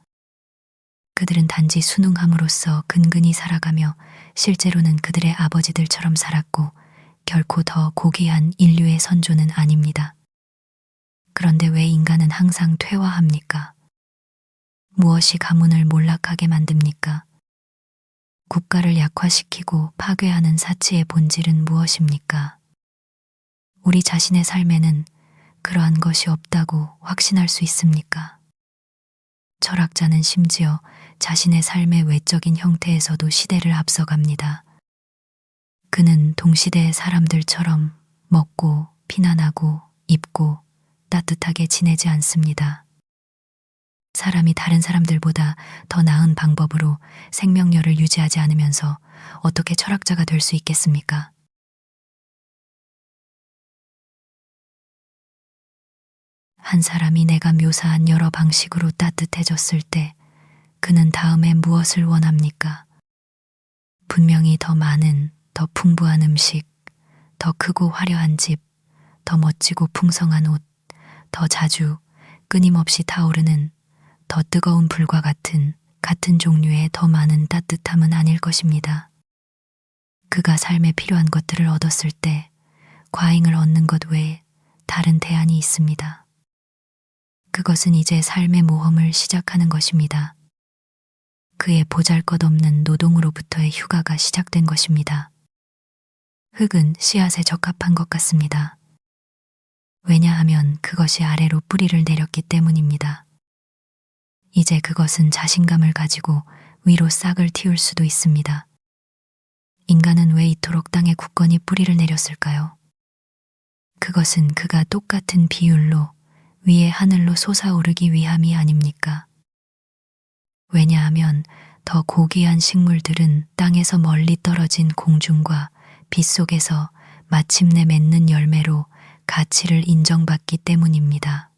그들은 단지 순응함으로써 근근히 살아가며 실제로는 그들의 아버지들처럼 살았고 결코 더 고귀한 인류의 선조는 아닙니다. 그런데 왜 인간은 항상 퇴화합니까? 무엇이 가문을 몰락하게 만듭니까? 국가를 약화시키고 파괴하는 사치의 본질은 무엇입니까? 우리 자신의 삶에는 그러한 것이 없다고 확신할 수 있습니까? 철학자는 심지어 자신의 삶의 외적인 형태에서도 시대를 앞서갑니다. 그는 동시대의 사람들처럼 먹고 피난하고 입고 따뜻하게 지내지 않습니다. 사람이 다른 사람들보다 더 나은 방법으로 생명력을 유지하지 않으면서 어떻게 철학자가 될 수 있겠습니까? 한 사람이 내가 묘사한 여러 방식으로 따뜻해졌을 때 그는 다음에 무엇을 원합니까? 분명히 더 많은, 더 풍부한 음식, 더 크고 화려한 집, 더 멋지고 풍성한 옷, 더 자주, 끊임없이 타오르는, 더 뜨거운 불과 같은 종류의 더 많은 따뜻함은 아닐 것입니다. 그가 삶에 필요한 것들을 얻었을 때 과잉을 얻는 것 외에 다른 대안이 있습니다. 그것은 이제 삶의 모험을 시작하는 것입니다. 그의 보잘것없는 노동으로부터의 휴가가 시작된 것입니다. 흙은 씨앗에 적합한 것 같습니다. 왜냐하면 그것이 아래로 뿌리를 내렸기 때문입니다. 이제 그것은 자신감을 가지고 위로 싹을 틔울 수도 있습니다. 인간은 왜 이토록 땅에 굳건히 뿌리를 내렸을까요? 그것은 그가 똑같은 비율로 위에 하늘로 솟아오르기 위함이 아닙니까? 왜냐하면 더 고귀한 식물들은 땅에서 멀리 떨어진 공중과 빛 속에서 마침내 맺는 열매로 가치를 인정받기 때문입니다.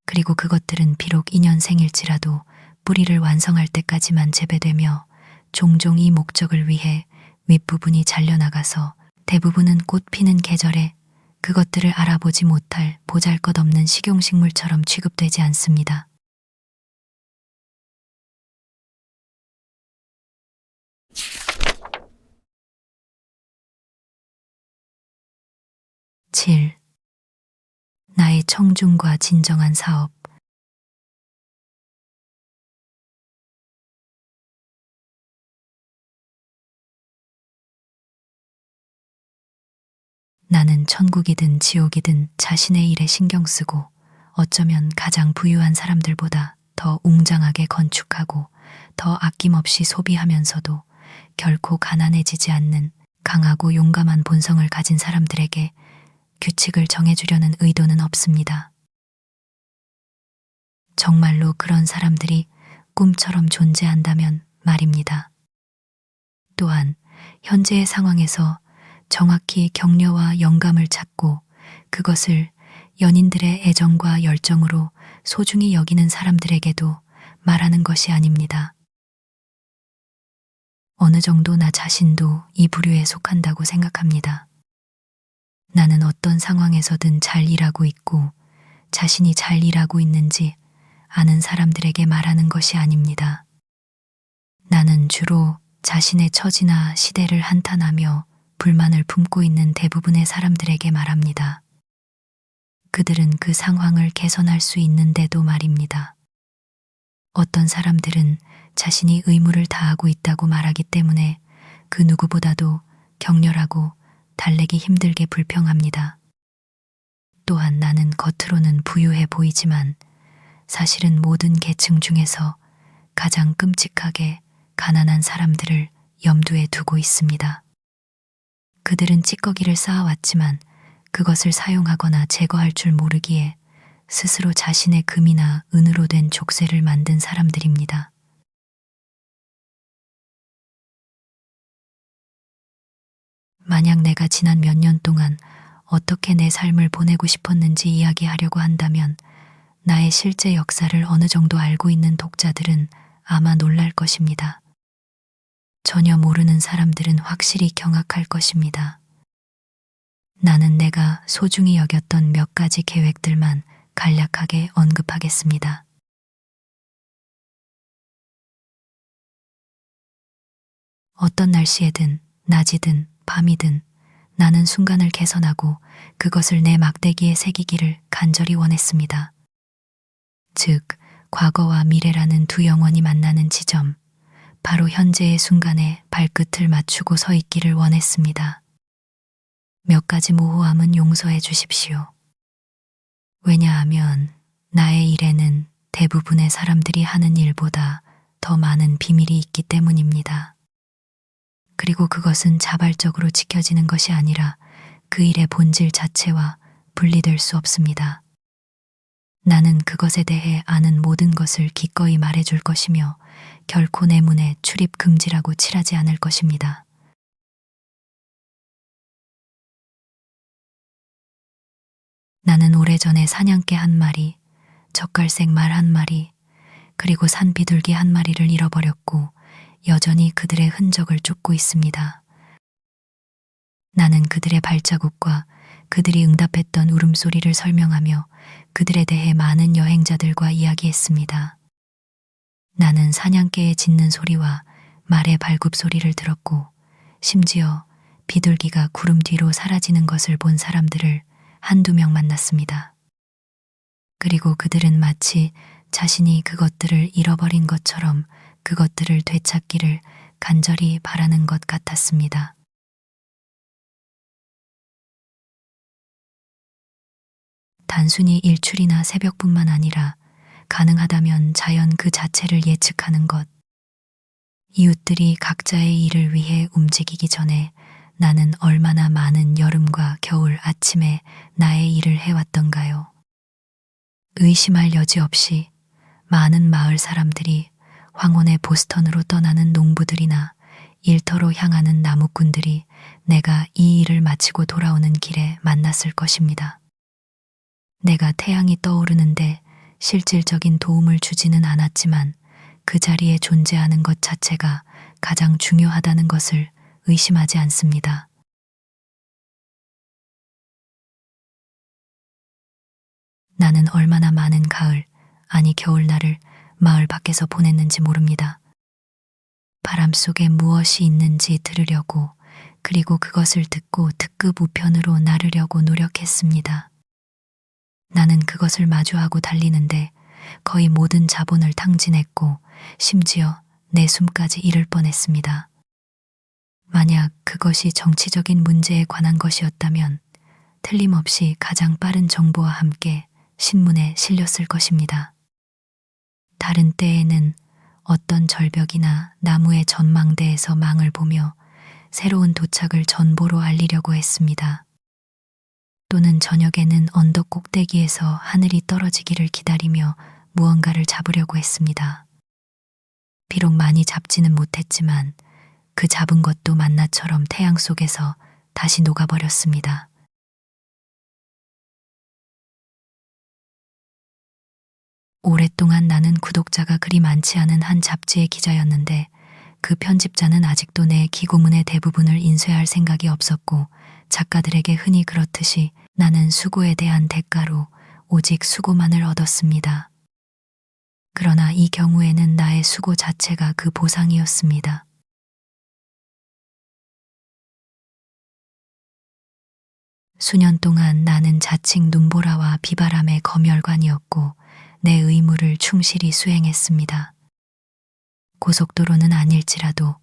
그리고 그것들은 비록 인연생일지라도 뿌리를 완성할 때까지만 재배되며 종종 이 목적을 위해 윗부분이 잘려나가서 대부분은 꽃 피는 계절에 그것들을 알아보지 못할 보잘것없는 식용식물처럼 취급되지 않습니다. 7. 나의 청중과 진정한 사업. 나는 천국이든 지옥이든 자신의 일에 신경 쓰고 어쩌면 가장 부유한 사람들보다 더 웅장하게 건축하고 더 아낌없이 소비하면서도 결코 가난해지지 않는 강하고 용감한 본성을 가진 사람들에게 규칙을 정해주려는 의도는 없습니다. 정말로 그런 사람들이 꿈처럼 존재한다면 말입니다. 또한 현재의 상황에서 정확히 격려와 영감을 찾고 그것을 연인들의 애정과 열정으로 소중히 여기는 사람들에게도 말하는 것이 아닙니다. 어느 정도 나 자신도 이 부류에 속한다고 생각합니다. 나는 어떤 상황에서든 잘 일하고 있고 자신이 잘 일하고 있는지 아는 사람들에게 말하는 것이 아닙니다. 나는 주로 자신의 처지나 시대를 한탄하며 불만을 품고 있는 대부분의 사람들에게 말합니다. 그들은 그 상황을 개선할 수 있는데도 말입니다. 어떤 사람들은 자신이 의무를 다하고 있다고 말하기 때문에 그 누구보다도 격렬하고 달래기 힘들게 불평합니다. 또한 나는 겉으로는 부유해 보이지만 사실은 모든 계층 중에서 가장 끔찍하게 가난한 사람들을 염두에 두고 있습니다. 그들은 찌꺼기를 쌓아왔지만 그것을 사용하거나 제거할 줄 모르기에 스스로 자신의 금이나 은으로 된 족쇄를 만든 사람들입니다. 만약 내가 지난 몇 년 동안 어떻게 내 삶을 보내고 싶었는지 이야기하려고 한다면 나의 실제 역사를 어느 정도 알고 있는 독자들은 아마 놀랄 것입니다. 전혀 모르는 사람들은 확실히 경악할 것입니다. 나는 내가 소중히 여겼던 몇 가지 계획들만 간략하게 언급하겠습니다. 어떤 날씨에든 낮이든 밤이든 나는 순간을 개선하고 그것을 내 막대기에 새기기를 간절히 원했습니다. 즉, 과거와 미래라는 두 영혼이 만나는 지점, 바로 현재의 순간에 발끝을 맞추고 서 있기를 원했습니다. 몇 가지 모호함은 용서해 주십시오. 왜냐하면 나의 일에는 대부분의 사람들이 하는 일보다 더 많은 비밀이 있기 때문입니다. 그리고 그것은 자발적으로 지켜지는 것이 아니라 그 일의 본질 자체와 분리될 수 없습니다. 나는 그것에 대해 아는 모든 것을 기꺼이 말해줄 것이며 결코 내 문에 출입 금지라고 칠하지 않을 것입니다. 나는 오래전에 사냥개 한 마리, 젓갈색 말 한 마리, 그리고 산비둘기 한 마리를 잃어버렸고 여전히 그들의 흔적을 쫓고 있습니다. 나는 그들의 발자국과 그들이 응답했던 울음소리를 설명하며 그들에 대해 많은 여행자들과 이야기했습니다. 나는 사냥개의 짖는 소리와 말의 발굽 소리를 들었고 심지어 비둘기가 구름 뒤로 사라지는 것을 본 사람들을 한두 명 만났습니다. 그리고 그들은 마치 자신이 그것들을 잃어버린 것처럼 그것들을 되찾기를 간절히 바라는 것 같았습니다. 단순히 일출이나 새벽뿐만 아니라 가능하다면 자연 그 자체를 예측하는 것. 이웃들이 각자의 일을 위해 움직이기 전에 나는 얼마나 많은 여름과 겨울 아침에 나의 일을 해왔던가요. 의심할 여지 없이 많은 마을 사람들이 황혼의 보스턴으로 떠나는 농부들이나 일터로 향하는 나무꾼들이 내가 이 일을 마치고 돌아오는 길에 만났을 것입니다. 내가 태양이 떠오르는데 실질적인 도움을 주지는 않았지만 그 자리에 존재하는 것 자체가 가장 중요하다는 것을 의심하지 않습니다. 나는 얼마나 많은 가을, 아니 겨울날을 마을 밖에서 보냈는지 모릅니다. 바람 속에 무엇이 있는지 들으려고, 그리고 그것을 듣고 특급 우편으로 나르려고 노력했습니다. 나는 그것을 마주하고 달리는데 거의 모든 자본을 탕진했고 심지어 내 숨까지 잃을 뻔했습니다. 만약 그것이 정치적인 문제에 관한 것이었다면 틀림없이 가장 빠른 정보와 함께 신문에 실렸을 것입니다. 다른 때에는 어떤 절벽이나 나무의 전망대에서 망을 보며 새로운 도착을 전보로 알리려고 했습니다. 또는 저녁에는 언덕 꼭대기에서 하늘이 떨어지기를 기다리며 무언가를 잡으려고 했습니다. 비록 많이 잡지는 못했지만 그 잡은 것도 만나처럼 태양 속에서 다시 녹아버렸습니다. 오랫동안 나는 구독자가 그리 많지 않은 한 잡지의 기자였는데 그 편집자는 아직도 내 기고문의 대부분을 인쇄할 생각이 없었고 작가들에게 흔히 그렇듯이 나는 수고에 대한 대가로 오직 수고만을 얻었습니다. 그러나 이 경우에는 나의 수고 자체가 그 보상이었습니다. 수년 동안 나는 자칭 눈보라와 비바람의 검열관이었고 내 의무를 충실히 수행했습니다. 고속도로는 아닐지라도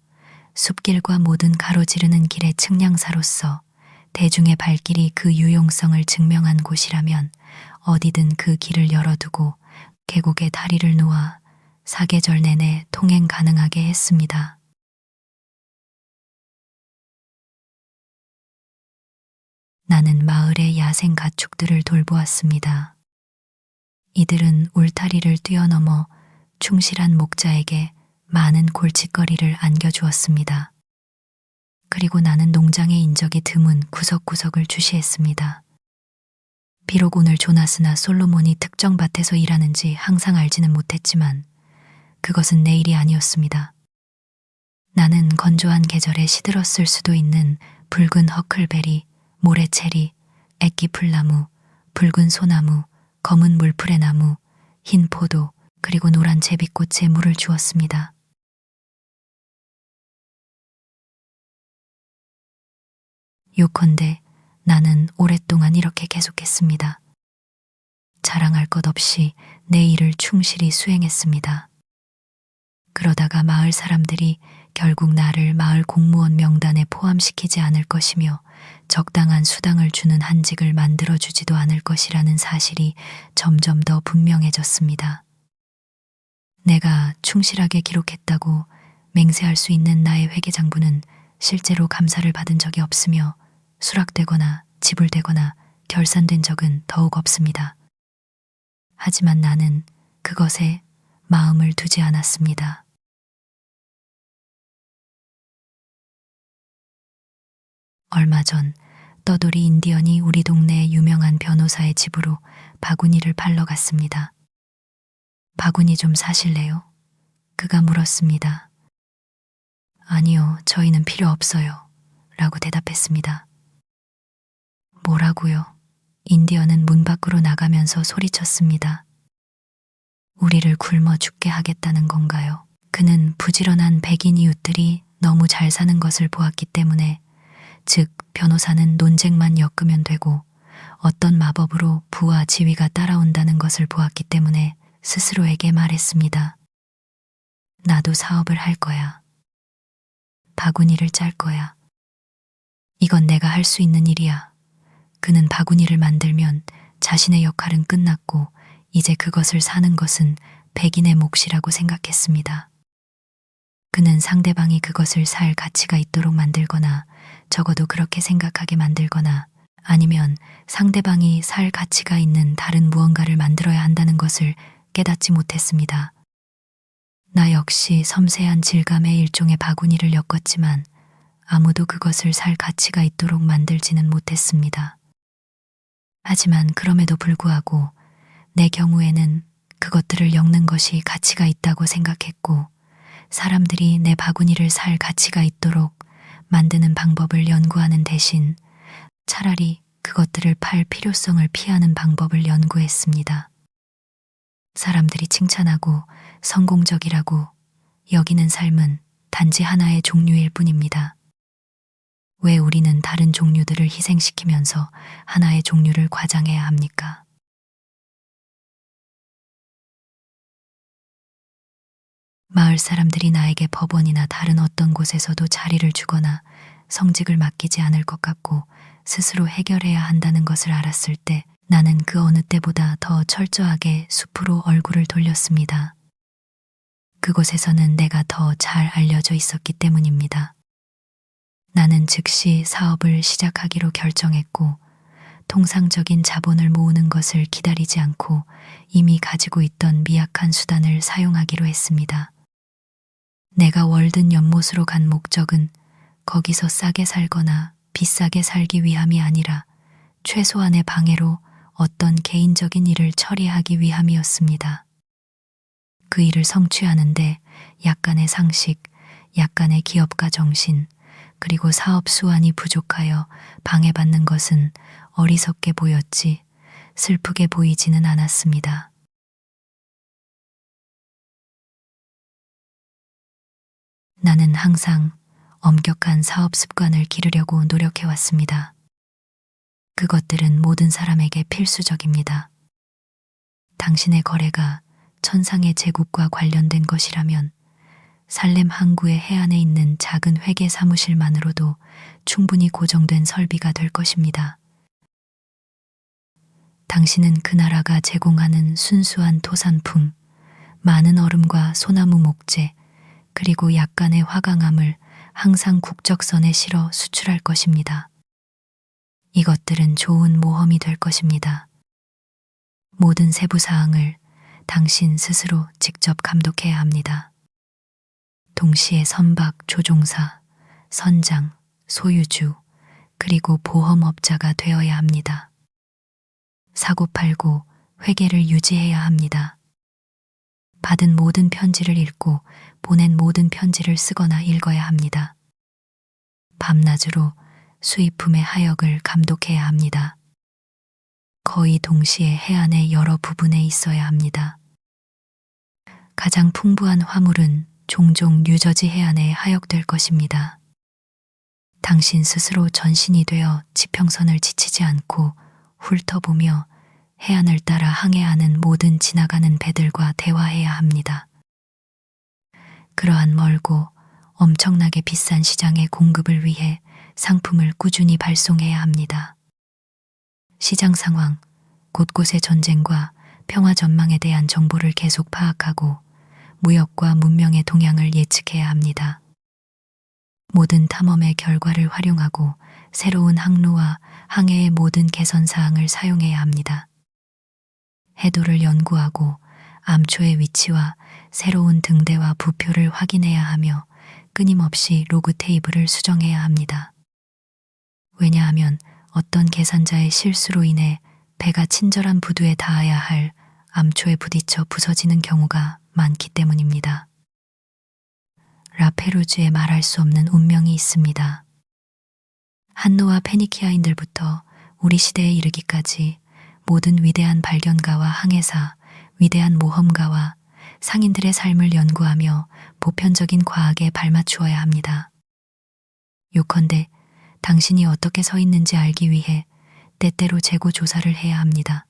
숲길과 모든 가로지르는 길의 측량사로서 대중의 발길이 그 유용성을 증명한 곳이라면 어디든 그 길을 열어두고 계곡에 다리를 놓아 사계절 내내 통행 가능하게 했습니다. 나는 마을의 야생 가축들을 돌보았습니다. 이들은 울타리를 뛰어넘어 충실한 목자에게 많은 골칫거리를 안겨주었습니다. 그리고 나는 농장의 인적이 드문 구석구석을 주시했습니다. 비록 오늘 조나스나 솔로몬이 특정 밭에서 일하는지 항상 알지는 못했지만 그것은 내 일이 아니었습니다. 나는 건조한 계절에 시들었을 수도 있는 붉은 허클베리, 모래체리, 액기풀나무, 붉은 소나무, 검은 물풀의나무, 흰 포도, 그리고 노란 제비꽃에 물을 주었습니다. 요컨대 나는 오랫동안 이렇게 계속했습니다. 자랑할 것 없이 내 일을 충실히 수행했습니다. 그러다가 마을 사람들이 결국 나를 마을 공무원 명단에 포함시키지 않을 것이며 적당한 수당을 주는 한직을 만들어주지도 않을 것이라는 사실이 점점 더 분명해졌습니다. 내가 충실하게 기록했다고 맹세할 수 있는 나의 회계장부는 실제로 감사를 받은 적이 없으며 수락되거나 지불되거나 결산된 적은 더욱 없습니다. 하지만 나는 그것에 마음을 두지 않았습니다. 얼마 전 떠돌이 인디언이 우리 동네의 유명한 변호사의 집으로 바구니를 팔러 갔습니다. 바구니 좀 사실래요? 그가 물었습니다. 아니요, 저희는 필요 없어요. 라고 대답했습니다. 뭐라고요? 인디언은 문 밖으로 나가면서 소리쳤습니다. 우리를 굶어 죽게 하겠다는 건가요? 그는 부지런한 백인 이웃들이 너무 잘 사는 것을 보았기 때문에, 즉 변호사는 논쟁만 엮으면 되고 어떤 마법으로 부와 지위가 따라온다는 것을 보았기 때문에 스스로에게 말했습니다. 나도 사업을 할 거야. 바구니를 짤 거야. 이건 내가 할 수 있는 일이야. 그는 바구니를 만들면 자신의 역할은 끝났고 이제 그것을 사는 것은 백인의 몫이라고 생각했습니다. 그는 상대방이 그것을 살 가치가 있도록 만들거나 적어도 그렇게 생각하게 만들거나 아니면 상대방이 살 가치가 있는 다른 무언가를 만들어야 한다는 것을 깨닫지 못했습니다. 나 역시 섬세한 질감의 일종의 바구니를 엮었지만 아무도 그것을 살 가치가 있도록 만들지는 못했습니다. 하지만 그럼에도 불구하고 내 경우에는 그것들을 엮는 것이 가치가 있다고 생각했고, 사람들이 내 바구니를 살 가치가 있도록 만드는 방법을 연구하는 대신 차라리 그것들을 팔 필요성을 피하는 방법을 연구했습니다. 사람들이 칭찬하고 성공적이라고 여기는 삶은 단지 하나의 종류일 뿐입니다. 왜 우리는 다른 종류들을 희생시키면서 하나의 종류를 과장해야 합니까? 마을 사람들이 나에게 법원이나 다른 어떤 곳에서도 자리를 주거나 성직을 맡기지 않을 것 같고 스스로 해결해야 한다는 것을 알았을 때 나는 그 어느 때보다 더 철저하게 숲으로 얼굴을 돌렸습니다. 그곳에서는 내가 더 잘 알려져 있었기 때문입니다. 나는 즉시 사업을 시작하기로 결정했고, 통상적인 자본을 모으는 것을 기다리지 않고 이미 가지고 있던 미약한 수단을 사용하기로 했습니다. 내가 월든 연못으로 간 목적은 거기서 싸게 살거나 비싸게 살기 위함이 아니라 최소한의 방해로 어떤 개인적인 일을 처리하기 위함이었습니다. 그 일을 성취하는데 약간의 상식, 약간의 기업가 정신, 그리고 사업 수완이 부족하여 방해받는 것은 어리석게 보였지 슬프게 보이지는 않았습니다. 나는 항상 엄격한 사업 습관을 기르려고 노력해왔습니다. 그것들은 모든 사람에게 필수적입니다. 당신의 거래가 천상의 제국과 관련된 것이라면 살렘 항구의 해안에 있는 작은 회계 사무실만으로도 충분히 고정된 설비가 될 것입니다. 당신은 그 나라가 제공하는 순수한 토산품, 많은 얼음과 소나무 목재, 그리고 약간의 화강암을 항상 국적선에 실어 수출할 것입니다. 이것들은 좋은 모험이 될 것입니다. 모든 세부 사항을 당신 스스로 직접 감독해야 합니다. 동시에 선박, 조종사, 선장, 소유주, 그리고 보험업자가 되어야 합니다. 사고팔고 회계를 유지해야 합니다. 받은 모든 편지를 읽고 보낸 모든 편지를 쓰거나 읽어야 합니다. 밤낮으로 수입품의 하역을 감독해야 합니다. 거의 동시에 해안의 여러 부분에 있어야 합니다. 가장 풍부한 화물은 종종 뉴저지 해안에 하역될 것입니다. 당신 스스로 전신이 되어 지평선을 지치지 않고 훑어보며 해안을 따라 항해하는 모든 지나가는 배들과 대화해야 합니다. 그러한 멀고 엄청나게 비싼 시장의 공급을 위해 상품을 꾸준히 발송해야 합니다. 시장 상황, 곳곳의 전쟁과 평화 전망에 대한 정보를 계속 파악하고 무역과 문명의 동향을 예측해야 합니다. 모든 탐험의 결과를 활용하고 새로운 항로와 항해의 모든 개선 사항을 사용해야 합니다. 해도를 연구하고 암초의 위치와 새로운 등대와 부표를 확인해야 하며 끊임없이 로그 테이블을 수정해야 합니다. 왜냐하면 어떤 계산자의 실수로 인해 배가 친절한 부두에 닿아야 할 암초에 부딪혀 부서지는 경우가 많기 때문입니다. 라페루즈에 말할 수 없는 운명이 있습니다. 한노와 페니키아인들부터 우리 시대에 이르기까지 모든 위대한 발견가와 항해사, 위대한 모험가와 상인들의 삶을 연구하며 보편적인 과학에 발맞추어야 합니다. 요컨대 당신이 어떻게 서 있는지 알기 위해 때때로 재고 조사를 해야 합니다.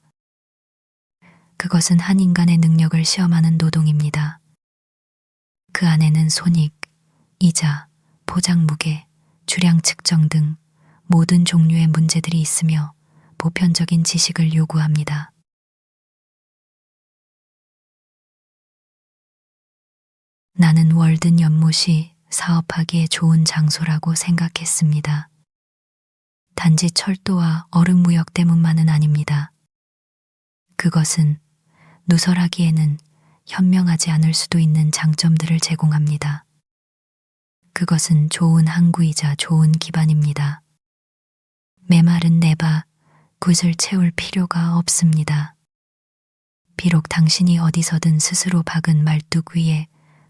그것은 한 인간의 능력을 시험하는 노동입니다. 그 안에는 손익, 이자, 포장 무게, 주량 측정 등 모든 종류의 문제들이 있으며 보편적인 지식을 요구합니다. 나는 월든 연못이 사업하기에 좋은 장소라고 생각했습니다. 단지 철도와 얼음 무역 때문만은 아닙니다. 그것은 누설하기에는 현명하지 않을 수도 있는 장점들을 제공합니다. 그것은 좋은 항구이자 좋은 기반입니다. 메마른 내바, 굿을 채울 필요가 없습니다. 비록 당신이 어디서든 스스로 박은 말뚝 위에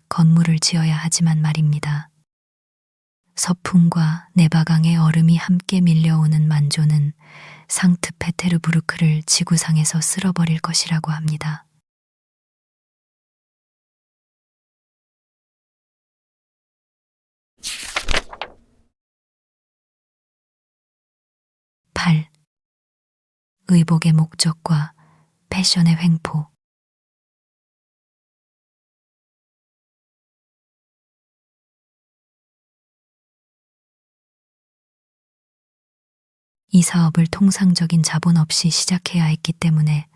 건물을 지어야 하지만 말입니다. 서풍과 네바강의 얼음이 함께 밀려오는 만조는 상트페테르부르크를 지구상에서 쓸어버릴 것이라고 합니다. 8. 의복의 목적과 패션의 횡포. 이 사업을 통상적인 자본 없이 시작해야 했기 때문에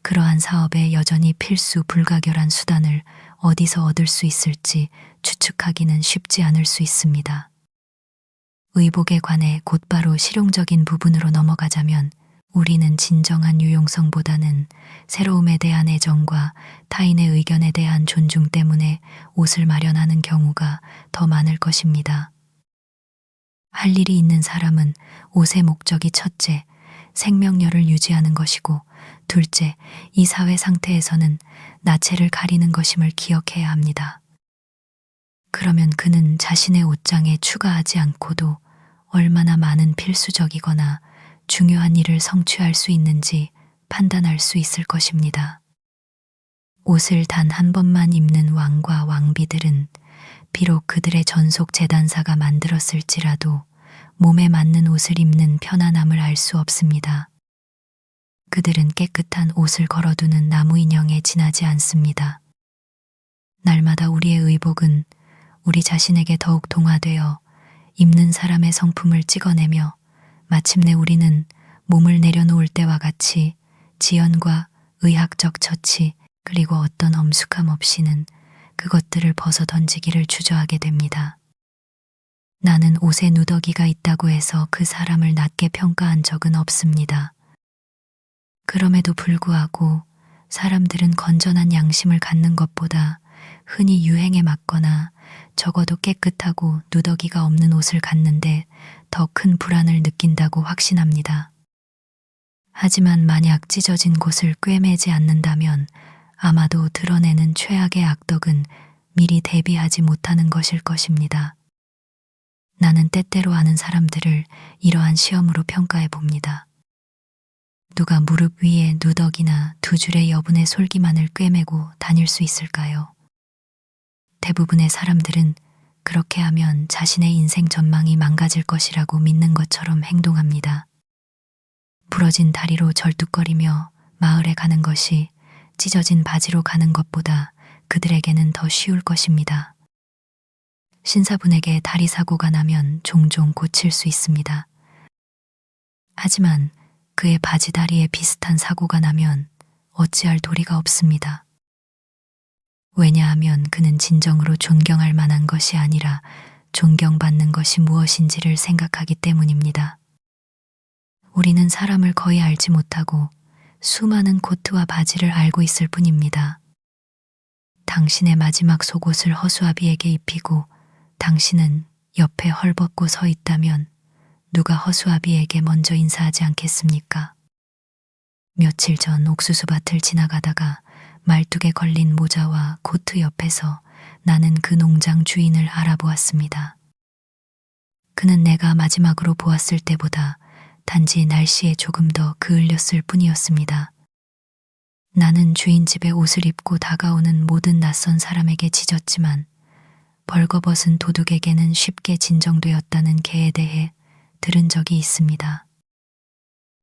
그러한 사업에 여전히 필수 불가결한 수단을 어디서 얻을 수 있을지 추측하기는 쉽지 않을 수 있습니다. 의복에 관해 곧바로 실용적인 부분으로 넘어가자면 우리는 진정한 유용성보다는 새로움에 대한 애정과 타인의 의견에 대한 존중 때문에 옷을 마련하는 경우가 더 많을 것입니다. 할 일이 있는 사람은 옷의 목적이 첫째, 생명력을 유지하는 것이고 둘째, 이 사회 상태에서는 나체를 가리는 것임을 기억해야 합니다. 그러면 그는 자신의 옷장에 추가하지 않고도 얼마나 많은 필수적이거나 중요한 일을 성취할 수 있는지 판단할 수 있을 것입니다. 옷을 단 한 번만 입는 왕과 왕비들은 비록 그들의 전속 재단사가 만들었을지라도 몸에 맞는 옷을 입는 편안함을 알 수 없습니다. 그들은 깨끗한 옷을 걸어두는 나무 인형에 지나지 않습니다. 날마다 우리의 의복은 우리 자신에게 더욱 동화되어 입는 사람의 성품을 찍어내며 마침내 우리는 몸을 내려놓을 때와 같이 지연과 의학적 처치 그리고 어떤 엄숙함 없이는 그것들을 벗어 던지기를 주저하게 됩니다. 나는 옷에 누더기가 있다고 해서 그 사람을 낮게 평가한 적은 없습니다. 그럼에도 불구하고 사람들은 건전한 양심을 갖는 것보다 흔히 유행에 맞거나 적어도 깨끗하고 누더기가 없는 옷을 갖는데 더 큰 불안을 느낀다고 확신합니다. 하지만 만약 찢어진 곳을 꿰매지 않는다면 아마도 드러내는 최악의 악덕은 미리 대비하지 못하는 것일 것입니다. 나는 때때로 아는 사람들을 이러한 시험으로 평가해 봅니다. 누가 무릎 위에 누더기나 두 줄의 여분의 솔기만을 꿰매고 다닐 수 있을까요? 대부분의 사람들은 그렇게 하면 자신의 인생 전망이 망가질 것이라고 믿는 것처럼 행동합니다. 부러진 다리로 절뚝거리며 마을에 가는 것이 찢어진 바지로 가는 것보다 그들에게는 더 쉬울 것입니다. 신사분에게 다리 사고가 나면 종종 고칠 수 있습니다. 하지만 그의 바지 다리에 비슷한 사고가 나면 어찌할 도리가 없습니다. 왜냐하면 그는 진정으로 존경할 만한 것이 아니라 존경받는 것이 무엇인지를 생각하기 때문입니다. 우리는 사람을 거의 알지 못하고 수많은 코트와 바지를 알고 있을 뿐입니다. 당신의 마지막 속옷을 허수아비에게 입히고 당신은 옆에 헐벗고 서 있다면 누가 허수아비에게 먼저 인사하지 않겠습니까? 며칠 전 옥수수밭을 지나가다가 말뚝에 걸린 모자와 코트 옆에서 나는 그 농장 주인을 알아보았습니다. 그는 내가 마지막으로 보았을 때보다 단지 날씨에 조금 더 그을렸을 뿐이었습니다. 나는 주인 집에 옷을 입고 다가오는 모든 낯선 사람에게 짖었지만 벌거벗은 도둑에게는 쉽게 진정되었다는 개에 대해 들은 적이 있습니다.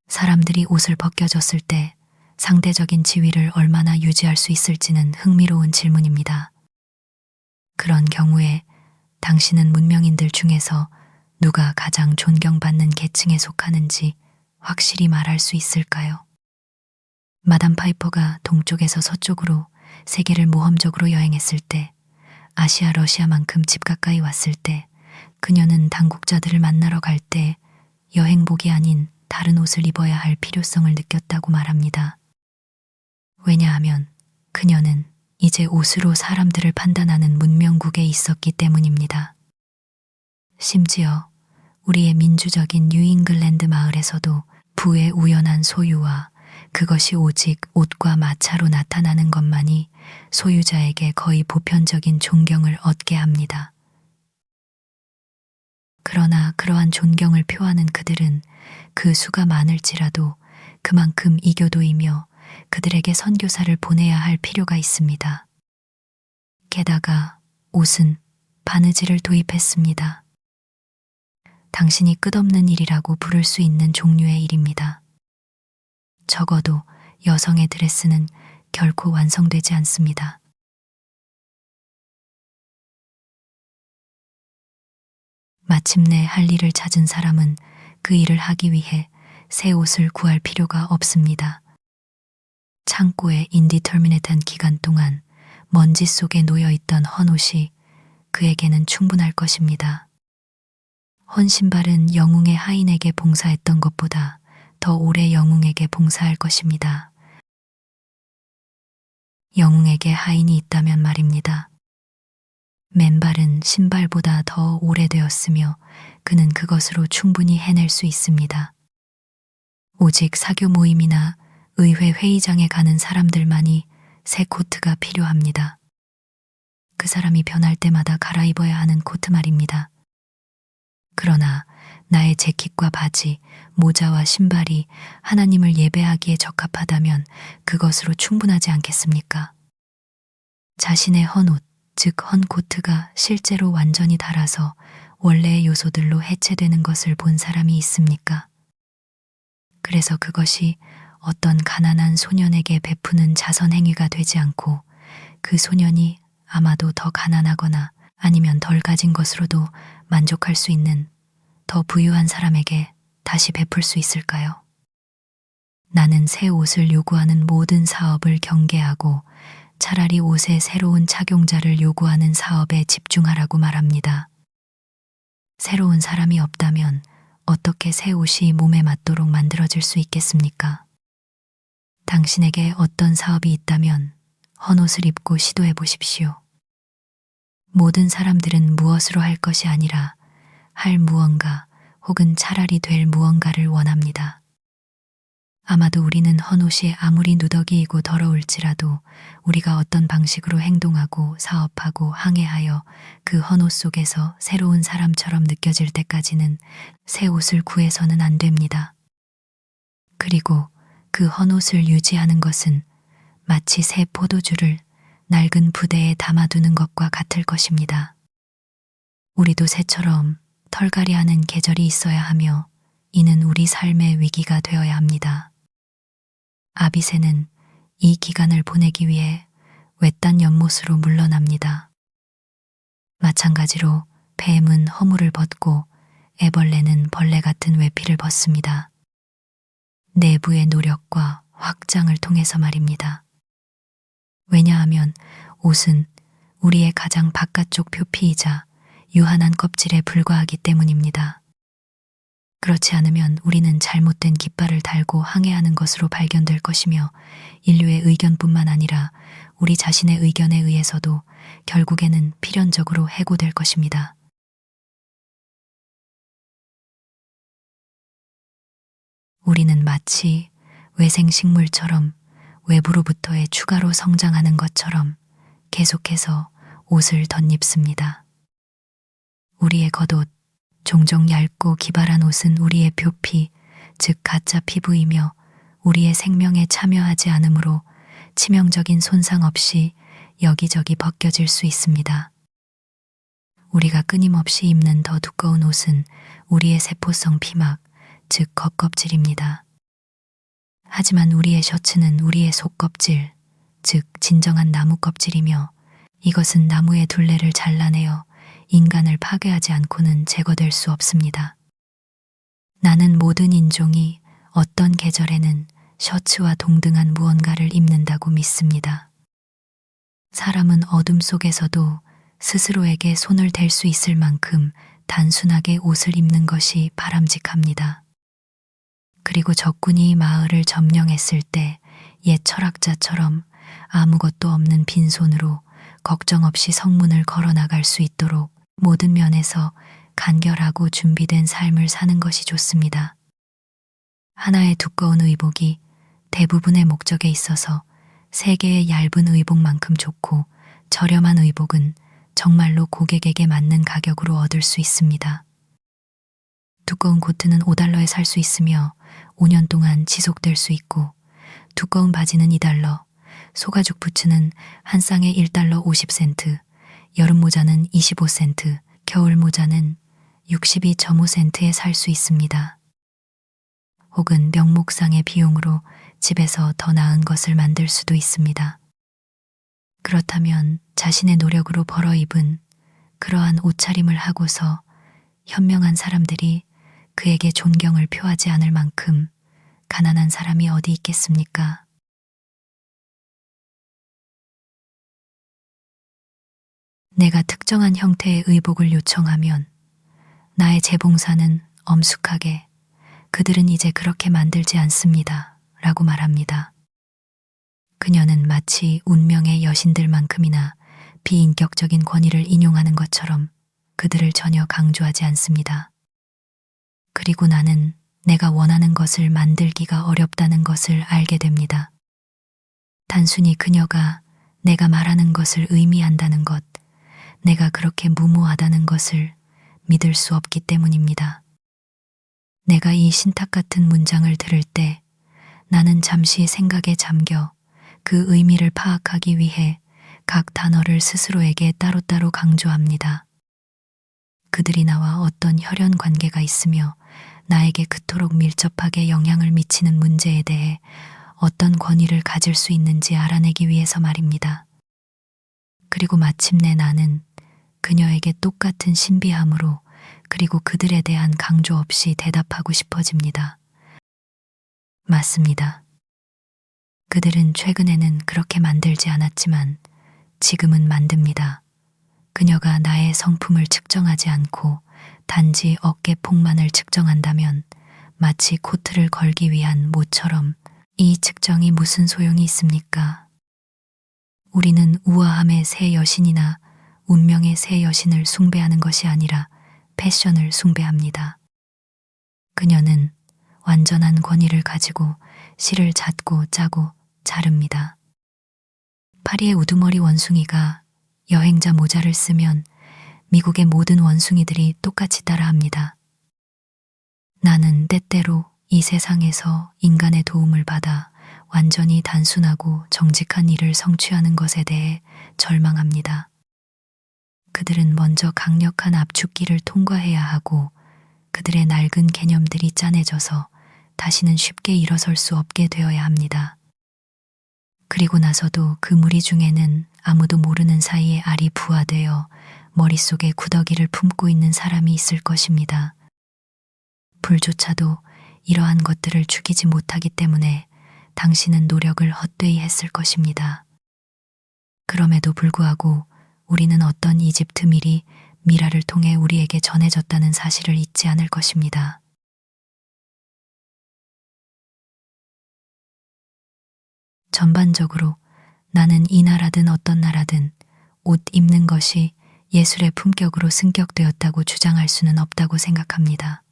사람들이 옷을 벗겨줬을 때 상대적인 지위를 얼마나 유지할 수 있을지는 흥미로운 질문입니다. 그런 경우에 당신은 문명인들 중에서 누가 가장 존경받는 계층에 속하는지 확실히 말할 수 있을까요? 마담 파이퍼가 동쪽에서 서쪽으로 세계를 모험적으로 여행했을 때, 아시아 러시아만큼 집 가까이 왔을 때, 그녀는 당국자들을 만나러 갈 때 여행복이 아닌 다른 옷을 입어야 할 필요성을 느꼈다고 말합니다. 왜냐하면 그녀는 이제 옷으로 사람들을 판단하는 문명국에 있었기 때문입니다. 심지어 우리의 민주적인 뉴잉글랜드 마을에서도 부의 우연한 소유와 그것이 오직 옷과 마차로 나타나는 것만이 소유자에게 거의 보편적인 존경을 얻게 합니다. 그러나 그러한 존경을 표하는 그들은 그 수가 많을지라도 그만큼 이교도이며 그들에게 선교사를 보내야 할 필요가 있습니다. 게다가 옷은 바느질을 도입했습니다. 당신이 끝없는 일이라고 부를 수 있는 종류의 일입니다. 적어도 여성의 드레스는 결코 완성되지 않습니다. 마침내 할 일을 찾은 사람은 그 일을 하기 위해 새 옷을 구할 필요가 없습니다. 창고에 인디터미네이트한 기간 동안 먼지 속에 놓여있던 헌옷이 그에게는 충분할 것입니다. 헌 신발은 영웅의 하인에게 봉사했던 것보다 더 오래 영웅에게 봉사할 것입니다. 영웅에게 하인이 있다면 말입니다. 맨발은 신발보다 더 오래되었으며 그는 그것으로 충분히 해낼 수 있습니다. 오직 사교 모임이나 의회 회의장에 가는 사람들만이 새 코트가 필요합니다. 그 사람이 변할 때마다 갈아입어야 하는 코트 말입니다. 그러나 나의 재킷과 바지, 모자와 신발이 하나님을 예배하기에 적합하다면 그것으로 충분하지 않겠습니까? 자신의 헌옷, 즉 헌코트가 실제로 완전히 닳아서 원래의 요소들로 해체되는 것을 본 사람이 있습니까? 그래서 그것이 어떤 가난한 소년에게 베푸는 자선행위가 되지 않고 그 소년이 아마도 더 가난하거나 아니면 덜 가진 것으로도 만족할 수 있는 더 부유한 사람에게 다시 베풀 수 있을까요? 나는 새 옷을 요구하는 모든 사업을 경계하고 차라리 옷의 새로운 착용자를 요구하는 사업에 집중하라고 말합니다. 새로운 사람이 없다면 어떻게 새 옷이 몸에 맞도록 만들어질 수 있겠습니까? 당신에게 어떤 사업이 있다면 헌옷을 입고 시도해 보십시오. 모든 사람들은 무엇으로 할 것이 아니라 할 무언가 혹은 차라리 될 무언가를 원합니다. 아마도 우리는 헌옷이 아무리 누더기이고 더러울지라도 우리가 어떤 방식으로 행동하고 사업하고 항해하여 그 헌옷 속에서 새로운 사람처럼 느껴질 때까지는 새 옷을 구해서는 안 됩니다. 그리고 그 헌옷을 유지하는 것은 마치 새 포도주를 낡은 부대에 담아두는 것과 같을 것입니다. 우리도 새처럼 털갈이하는 계절이 있어야 하며 이는 우리 삶의 위기가 되어야 합니다. 아비새는 이 기간을 보내기 위해 외딴 연못으로 물러납니다. 마찬가지로 뱀은 허물을 벗고 애벌레는 벌레 같은 외피를 벗습니다. 내부의 노력과 확장을 통해서 말입니다. 왜냐하면 옷은 우리의 가장 바깥쪽 표피이자 유한한 껍질에 불과하기 때문입니다. 그렇지 않으면 우리는 잘못된 깃발을 달고 항해하는 것으로 발견될 것이며 인류의 의견뿐만 아니라 우리 자신의 의견에 의해서도 결국에는 필연적으로 해고될 것입니다. 우리는 마치 외생식물처럼 외부로부터의 추가로 성장하는 것처럼 계속해서 옷을 덧입습니다. 우리의 겉옷, 종종 얇고 기발한 옷은 우리의 표피, 즉 가짜 피부이며 우리의 생명에 참여하지 않으므로 치명적인 손상 없이 여기저기 벗겨질 수 있습니다. 우리가 끊임없이 입는 더 두꺼운 옷은 우리의 세포성 피막, 즉 겉껍질입니다. 하지만 우리의 셔츠는 우리의 속껍질, 즉 진정한 나무 껍질이며 이것은 나무의 둘레를 잘라내어 인간을 파괴하지 않고는 제거될 수 없습니다. 나는 모든 인종이 어떤 계절에는 셔츠와 동등한 무언가를 입는다고 믿습니다. 사람은 어둠 속에서도 스스로에게 손을 댈 수 있을 만큼 단순하게 옷을 입는 것이 바람직합니다. 그리고 적군이 마을을 점령했을 때 옛 철학자처럼 아무것도 없는 빈손으로 걱정 없이 성문을 걸어 나갈 수 있도록 모든 면에서 간결하고 준비된 삶을 사는 것이 좋습니다. 하나의 두꺼운 의복이 대부분의 목적에 있어서 3개의 얇은 의복만큼 좋고, 저렴한 의복은 정말로 고객에게 맞는 가격으로 얻을 수 있습니다. 두꺼운 코트는 $5에 살 수 있으며 5년 동안 지속될 수 있고, 두꺼운 바지는 $2, 소가죽 부츠는 한 쌍에 $1.50, 여름 모자는 25센트, 겨울 모자는 62.5센트에 살 수 있습니다. 혹은 명목상의 비용으로 집에서 더 나은 것을 만들 수도 있습니다. 그렇다면 자신의 노력으로 벌어 입은 그러한 옷차림을 하고서 현명한 사람들이 그에게 존경을 표하지 않을 만큼 가난한 사람이 어디 있겠습니까? 내가 특정한 형태의 의복을 요청하면 나의 재봉사는 엄숙하게 "그들은 이제 그렇게 만들지 않습니다" 라고 말합니다. 그녀는 마치 운명의 여신들만큼이나 비인격적인 권위를 인용하는 것처럼 그들을 전혀 강조하지 않습니다. 그리고 나는 내가 원하는 것을 만들기가 어렵다는 것을 알게 됩니다. 단순히 그녀가 내가 말하는 것을 의미한다는 것, 내가 그렇게 무모하다는 것을 믿을 수 없기 때문입니다. 내가 이 신탁 같은 문장을 들을 때 나는 잠시 생각에 잠겨 그 의미를 파악하기 위해 각 단어를 스스로에게 따로따로 강조합니다. 그들이 나와 어떤 혈연 관계가 있으며 나에게 그토록 밀접하게 영향을 미치는 문제에 대해 어떤 권위를 가질 수 있는지 알아내기 위해서 말입니다. 그리고 마침내 나는 그녀에게 똑같은 신비함으로, 그리고 그들에 대한 강조 없이 대답하고 싶어집니다. 맞습니다. 그들은 최근에는 그렇게 만들지 않았지만 지금은 만듭니다. 그녀가 나의 성품을 측정하지 않고 단지 어깨폭만을 측정한다면 마치 코트를 걸기 위한 모처럼 이 측정이 무슨 소용이 있습니까? 우리는 우아함의 새 여신이나 운명의 새 여신을 숭배하는 것이 아니라 패션을 숭배합니다. 그녀는 완전한 권위를 가지고 실을 잣고 짜고 자릅니다. 파리의 우두머리 원숭이가 여행자 모자를 쓰면 미국의 모든 원숭이들이 똑같이 따라합니다. 나는 때때로 이 세상에서 인간의 도움을 받아 완전히 단순하고 정직한 일을 성취하는 것에 대해 절망합니다. 그들은 먼저 강력한 압축기를 통과해야 하고 그들의 낡은 개념들이 짠해져서 다시는 쉽게 일어설 수 없게 되어야 합니다. 그리고 나서도 그 무리 중에는 아무도 모르는 사이에 알이 부화되어 머릿속에 구더기를 품고 있는 사람이 있을 것입니다. 불조차도 이러한 것들을 죽이지 못하기 때문에 당신은 노력을 헛되이 했을 것입니다. 그럼에도 불구하고 우리는 어떤 이집트 밀이 미라를 통해 우리에게 전해졌다는 사실을 잊지 않을 것입니다. 전반적으로 나는 이 나라든 어떤 나라든 옷 입는 것이 예술의 품격으로 승격되었다고 주장할 수는 없다고 생각합니다.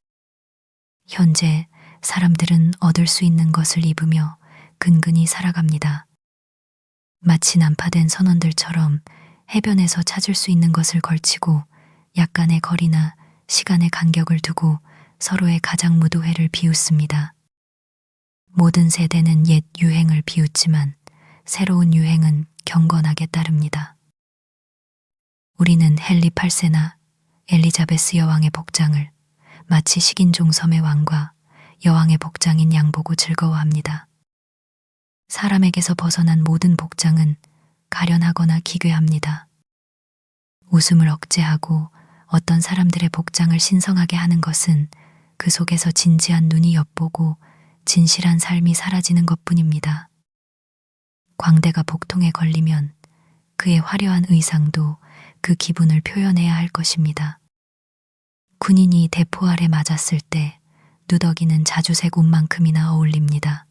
현재 사람들은 얻을 수 있는 것을 입으며 근근히 살아갑니다. 마치 난파된 선원들처럼 해변에서 찾을 수 있는 것을 걸치고 약간의 거리나 시간의 간격을 두고 서로의 가장 무도회를 비웃습니다. 모든 세대는 옛 유행을 비웃지만 새로운 유행은 경건하게 따릅니다. 우리는 헨리 8세나 엘리자베스 여왕의 복장을 마치 식인종 섬의 왕과 여왕의 복장인 양 보고 즐거워합니다. 사람에게서 벗어난 모든 복장은 가련하거나 기괴합니다. 웃음을 억제하고 어떤 사람들의 복장을 신성하게 하는 것은 그 속에서 진지한 눈이 엿보고 진실한 삶이 사라지는 것뿐입니다. 광대가 복통에 걸리면 그의 화려한 의상도 그 기분을 표현해야 할 것입니다. 군인이 대포알에 맞았을 때 누더기는 자주색 옷만큼이나 어울립니다.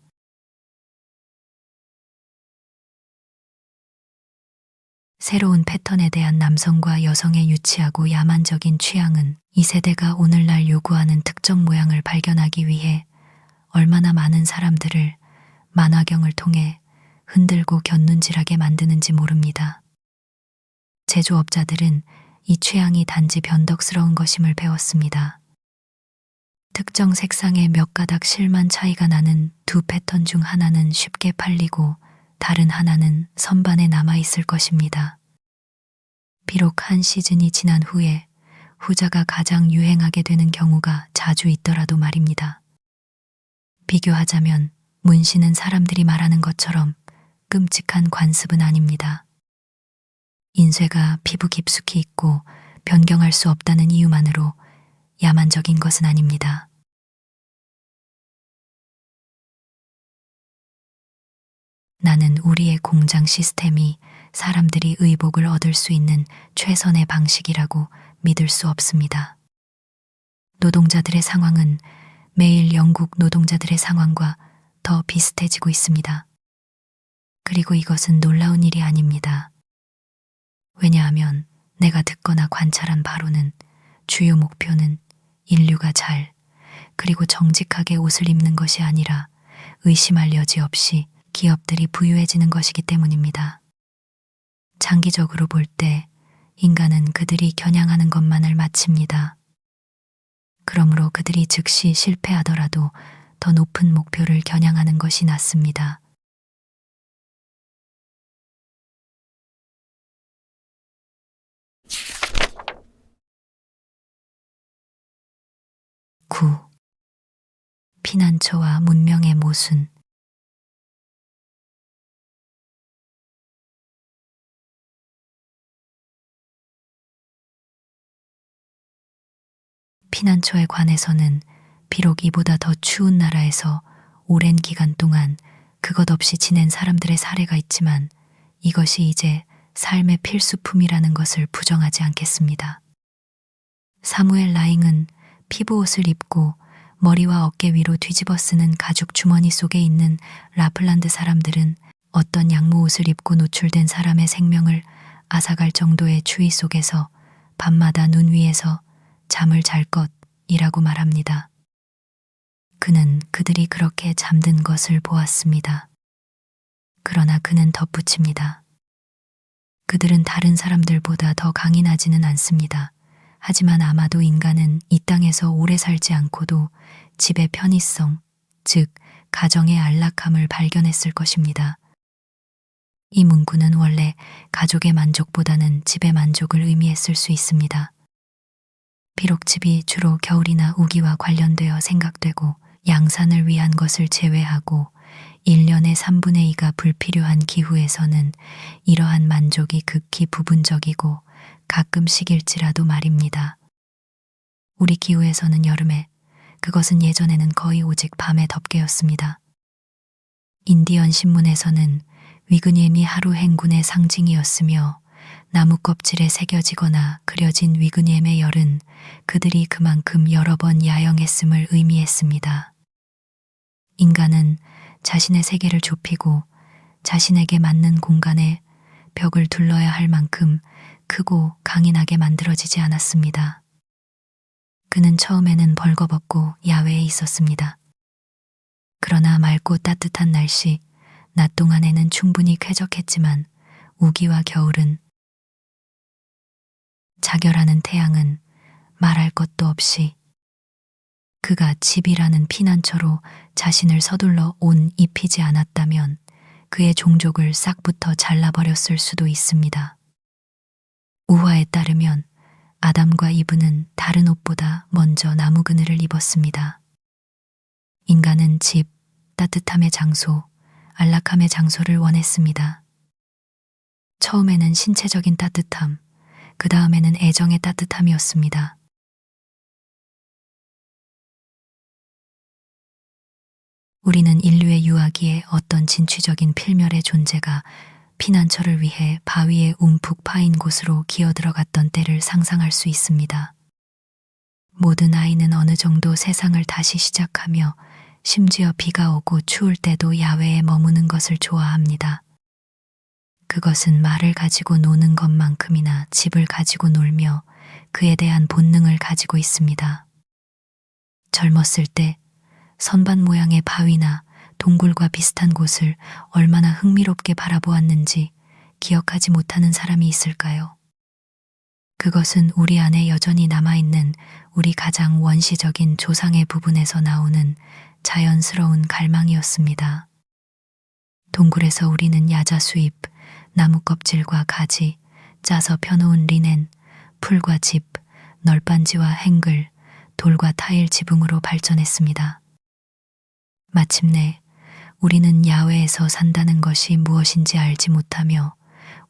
새로운 패턴에 대한 남성과 여성의 유치하고 야만적인 취향은 이 세대가 오늘날 요구하는 특정 모양을 발견하기 위해 얼마나 많은 사람들을 만화경을 통해 흔들고 곁눈질하게 만드는지 모릅니다. 제조업자들은 이 취향이 단지 변덕스러운 것임을 배웠습니다. 특정 색상의 몇 가닥 실만 차이가 나는 두 패턴 중 하나는 쉽게 팔리고 다른 하나는 선반에 남아있을 것입니다. 비록 한 시즌이 지난 후에 후자가 가장 유행하게 되는 경우가 자주 있더라도 말입니다. 비교하자면 문신은 사람들이 말하는 것처럼 끔찍한 관습은 아닙니다. 인쇄가 피부 깊숙이 있고 변경할 수 없다는 이유만으로 야만적인 것은 아닙니다. 나는 우리의 공장 시스템이 사람들이 의복을 얻을 수 있는 최선의 방식이라고 믿을 수 없습니다. 노동자들의 상황은 매일 영국 노동자들의 상황과 더 비슷해지고 있습니다. 그리고 이것은 놀라운 일이 아닙니다. 왜냐하면 내가 듣거나 관찰한 바로는 주요 목표는 인류가 잘, 그리고 정직하게 옷을 입는 것이 아니라 의심할 여지 없이 기업들이 부유해지는 것이기 때문입니다. 장기적으로 볼 때 인간은 그들이 겨냥하는 것만을 마칩니다. 그러므로 그들이 즉시 실패하더라도 더 높은 목표를 겨냥하는 것이 낫습니다. 9. 피난처와 문명의 모순. 피난처에 관해서는 비록 이보다 더 추운 나라에서 오랜 기간 동안 그것 없이 지낸 사람들의 사례가 있지만 이것이 이제 삶의 필수품이라는 것을 부정하지 않겠습니다. 사무엘 라잉은 피부옷을 입고 머리와 어깨 위로 뒤집어 쓰는 가죽 주머니 속에 있는 라플란드 사람들은 어떤 양모옷을 입고 노출된 사람의 생명을 앗아갈 정도의 추위 속에서 밤마다 눈 위에서 잠을 잘 것이라고 말합니다. 그는 그들이 그렇게 잠든 것을 보았습니다. 그러나 그는 덧붙입니다. 그들은 다른 사람들보다 더 강인하지는 않습니다. 하지만 아마도 인간은 이 땅에서 오래 살지 않고도 집의 편의성, 즉 가정의 안락함을 발견했을 것입니다. 이 문구는 원래 가족의 만족보다는 집의 만족을 의미했을 수 있습니다. 비록 집이 주로 겨울이나 우기와 관련되어 생각되고 양산을 위한 것을 제외하고 1년의 3분의 2가 불필요한 기후에서는 이러한 만족이 극히 부분적이고 가끔씩일지라도 말입니다. 우리 기후에서는 여름에 그것은 예전에는 거의 오직 밤의 덮개였습니다. 인디언 신문에서는 위그니엠이 하루 행군의 상징이었으며 나무 껍질에 새겨지거나 그려진 위그니엠의 열은 그들이 그만큼 여러 번 야영했음을 의미했습니다. 인간은 자신의 세계를 좁히고 자신에게 맞는 공간에 벽을 둘러야 할 만큼 크고 강인하게 만들어지지 않았습니다. 그는 처음에는 벌거벗고 야외에 있었습니다. 그러나 맑고 따뜻한 날씨, 낮 동안에는 충분히 쾌적했지만 우기와 겨울은 자결하는 태양은 말할 것도 없이 그가 집이라는 피난처로 자신을 서둘러 옷 입히지 않았다면 그의 종족을 싹부터 잘라버렸을 수도 있습니다. 우화에 따르면 아담과 이브는 다른 옷보다 먼저 나무 그늘을 입었습니다. 인간은 집, 따뜻함의 장소, 안락함의 장소를 원했습니다. 처음에는 신체적인 따뜻함, 그 다음에는 애정의 따뜻함이었습니다. 우리는 인류의 유아기에 어떤 진취적인 필멸의 존재가 피난처를 위해 바위에 움푹 파인 곳으로 기어들어갔던 때를 상상할 수 있습니다. 모든 아이는 어느 정도 세상을 다시 시작하며 심지어 비가 오고 추울 때도 야외에 머무는 것을 좋아합니다. 그것은 말을 가지고 노는 것만큼이나 집을 가지고 놀며 그에 대한 본능을 가지고 있습니다. 젊었을 때 선반 모양의 바위나 동굴과 비슷한 곳을 얼마나 흥미롭게 바라보았는지 기억하지 못하는 사람이 있을까요? 그것은 우리 안에 여전히 남아있는 우리 가장 원시적인 조상의 부분에서 나오는 자연스러운 갈망이었습니다. 동굴에서 우리는 야자수잎, 나무 껍질과 가지, 짜서 펴놓은 리넨, 풀과 집, 널빤지와 행글, 돌과 타일 지붕으로 발전했습니다. 마침내 우리는 야외에서 산다는 것이 무엇인지 알지 못하며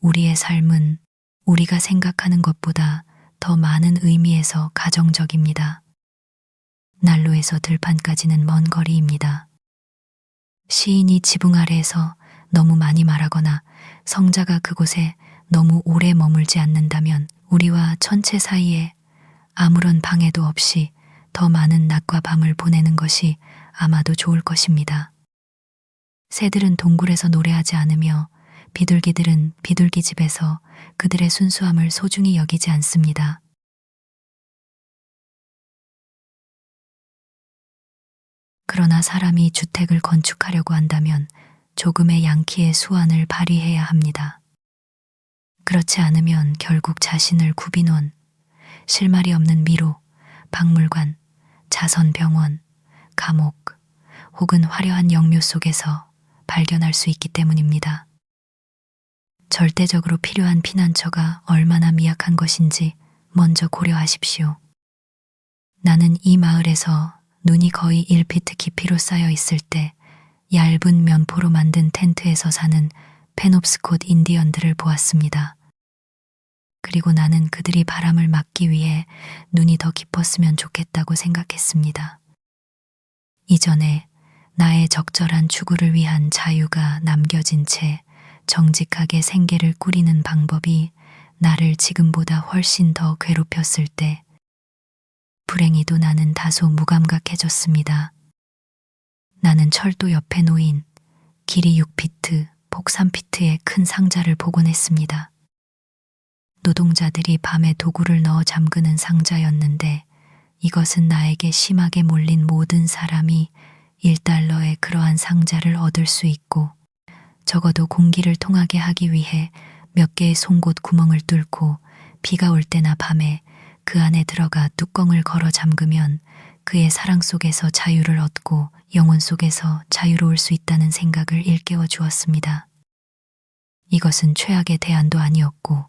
우리의 삶은 우리가 생각하는 것보다 더 많은 의미에서 가정적입니다. 난로에서 들판까지는 먼 거리입니다. 시인이 지붕 아래에서 너무 많이 말하거나 성자가 그곳에 너무 오래 머물지 않는다면 우리와 천체 사이에 아무런 방해도 없이 더 많은 낮과 밤을 보내는 것이 아마도 좋을 것입니다. 새들은 동굴에서 노래하지 않으며 비둘기들은 비둘기집에서 그들의 순수함을 소중히 여기지 않습니다. 그러나 사람이 주택을 건축하려고 한다면 조금의 양키의 수완을 발휘해야 합니다. 그렇지 않으면 결국 자신을 굽이놓은 실마리 없는 미로, 박물관, 자선병원, 감옥 혹은 화려한 영묘 속에서 발견할 수 있기 때문입니다. 절대적으로 필요한 피난처가 얼마나 미약한 것인지 먼저 고려하십시오. 나는 이 마을에서 눈이 거의 1피트 깊이로 쌓여 있을 때 얇은 면포로 만든 텐트에서 사는 페놉스콧 인디언들을 보았습니다. 그리고 나는 그들이 바람을 막기 위해 눈이 더 깊었으면 좋겠다고 생각했습니다. 이전에 나의 적절한 추구를 위한 자유가 남겨진 채 정직하게 생계를 꾸리는 방법이 나를 지금보다 훨씬 더 괴롭혔을 때 불행히도 나는 다소 무감각해졌습니다. 나는 철도 옆에 놓인 길이 6피트, 폭 3피트의 큰 상자를 보곤 했습니다. 노동자들이 밤에 도구를 넣어 잠그는 상자였는데 이것은 나에게 심하게 몰린 모든 사람이 $1에 그러한 상자를 얻을 수 있고 적어도 공기를 통하게 하기 위해 몇 개의 송곳 구멍을 뚫고 비가 올 때나 밤에 그 안에 들어가 뚜껑을 걸어 잠그면 그의 사랑 속에서 자유를 얻고 영혼 속에서 자유로울 수 있다는 생각을 일깨워 주었습니다. 이것은 최악의 대안도 아니었고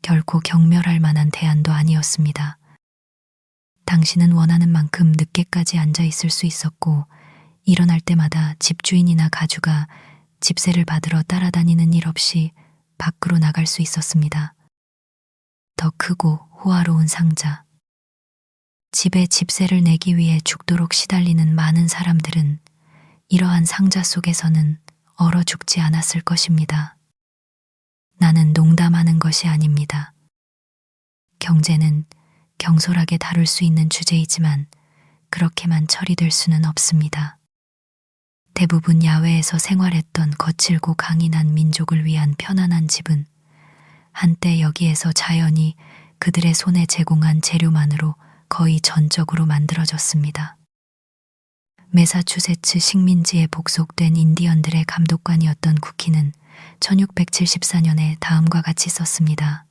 결코 경멸할 만한 대안도 아니었습니다. 당신은 원하는 만큼 늦게까지 앉아 있을 수 있었고 일어날 때마다 집주인이나 가주가 집세를 받으러 따라다니는 일 없이 밖으로 나갈 수 있었습니다. 더 크고 호화로운 상자. 집에 집세를 내기 위해 죽도록 시달리는 많은 사람들은 이러한 상자 속에서는 얼어 죽지 않았을 것입니다. 나는 농담하는 것이 아닙니다. 경제는 경솔하게 다룰 수 있는 주제이지만 그렇게만 처리될 수는 없습니다. 대부분 야외에서 생활했던 거칠고 강인한 민족을 위한 편안한 집은 한때 여기에서 자연이 그들의 손에 제공한 재료만으로 거의 전적으로 만들어졌습니다. 매사추세츠 식민지에 복속된 인디언들의 감독관이었던 쿠키는 1674년에 다음과 같이 썼습니다.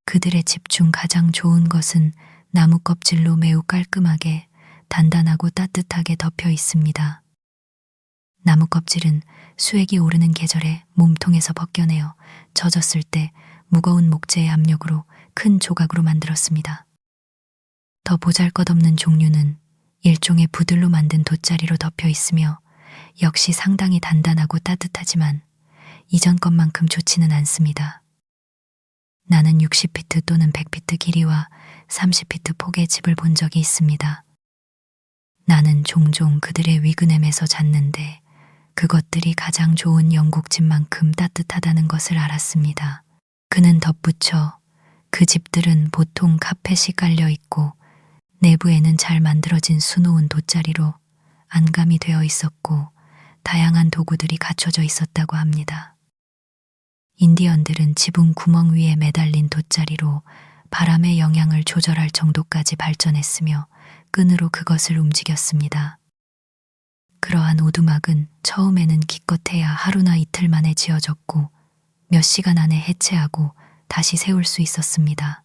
그들의 집 중 가장 좋은 것은 나무 껍질로 매우 깔끔하게 단단하고 따뜻하게 덮여 있습니다. 나무 껍질은 수액이 오르는 계절에 몸통에서 벗겨내어 젖었을 때 무거운 목재의 압력으로 큰 조각으로 만들었습니다. 더 보잘것없는 종류는 일종의 부들로 만든 돗자리로 덮여 있으며 역시 상당히 단단하고 따뜻하지만 이전 것만큼 좋지는 않습니다. 나는 60피트 또는 100피트 길이와 30피트 폭의 집을 본 적이 있습니다. 나는 종종 그들의 위그넴에서 잤는데 그것들이 가장 좋은 영국 집만큼 따뜻하다는 것을 알았습니다. 그는 덧붙여 그 집들은 보통 카펫이 깔려 있고 내부에는 잘 만들어진 수놓은 돗자리로 안감이 되어 있었고 다양한 도구들이 갖춰져 있었다고 합니다. 인디언들은 지붕 구멍 위에 매달린 돗자리로 바람의 영향을 조절할 정도까지 발전했으며 끈으로 그것을 움직였습니다. 그러한 오두막은 처음에는 기껏해야 하루나 이틀 만에 지어졌고 몇 시간 안에 해체하고 다시 세울 수 있었습니다.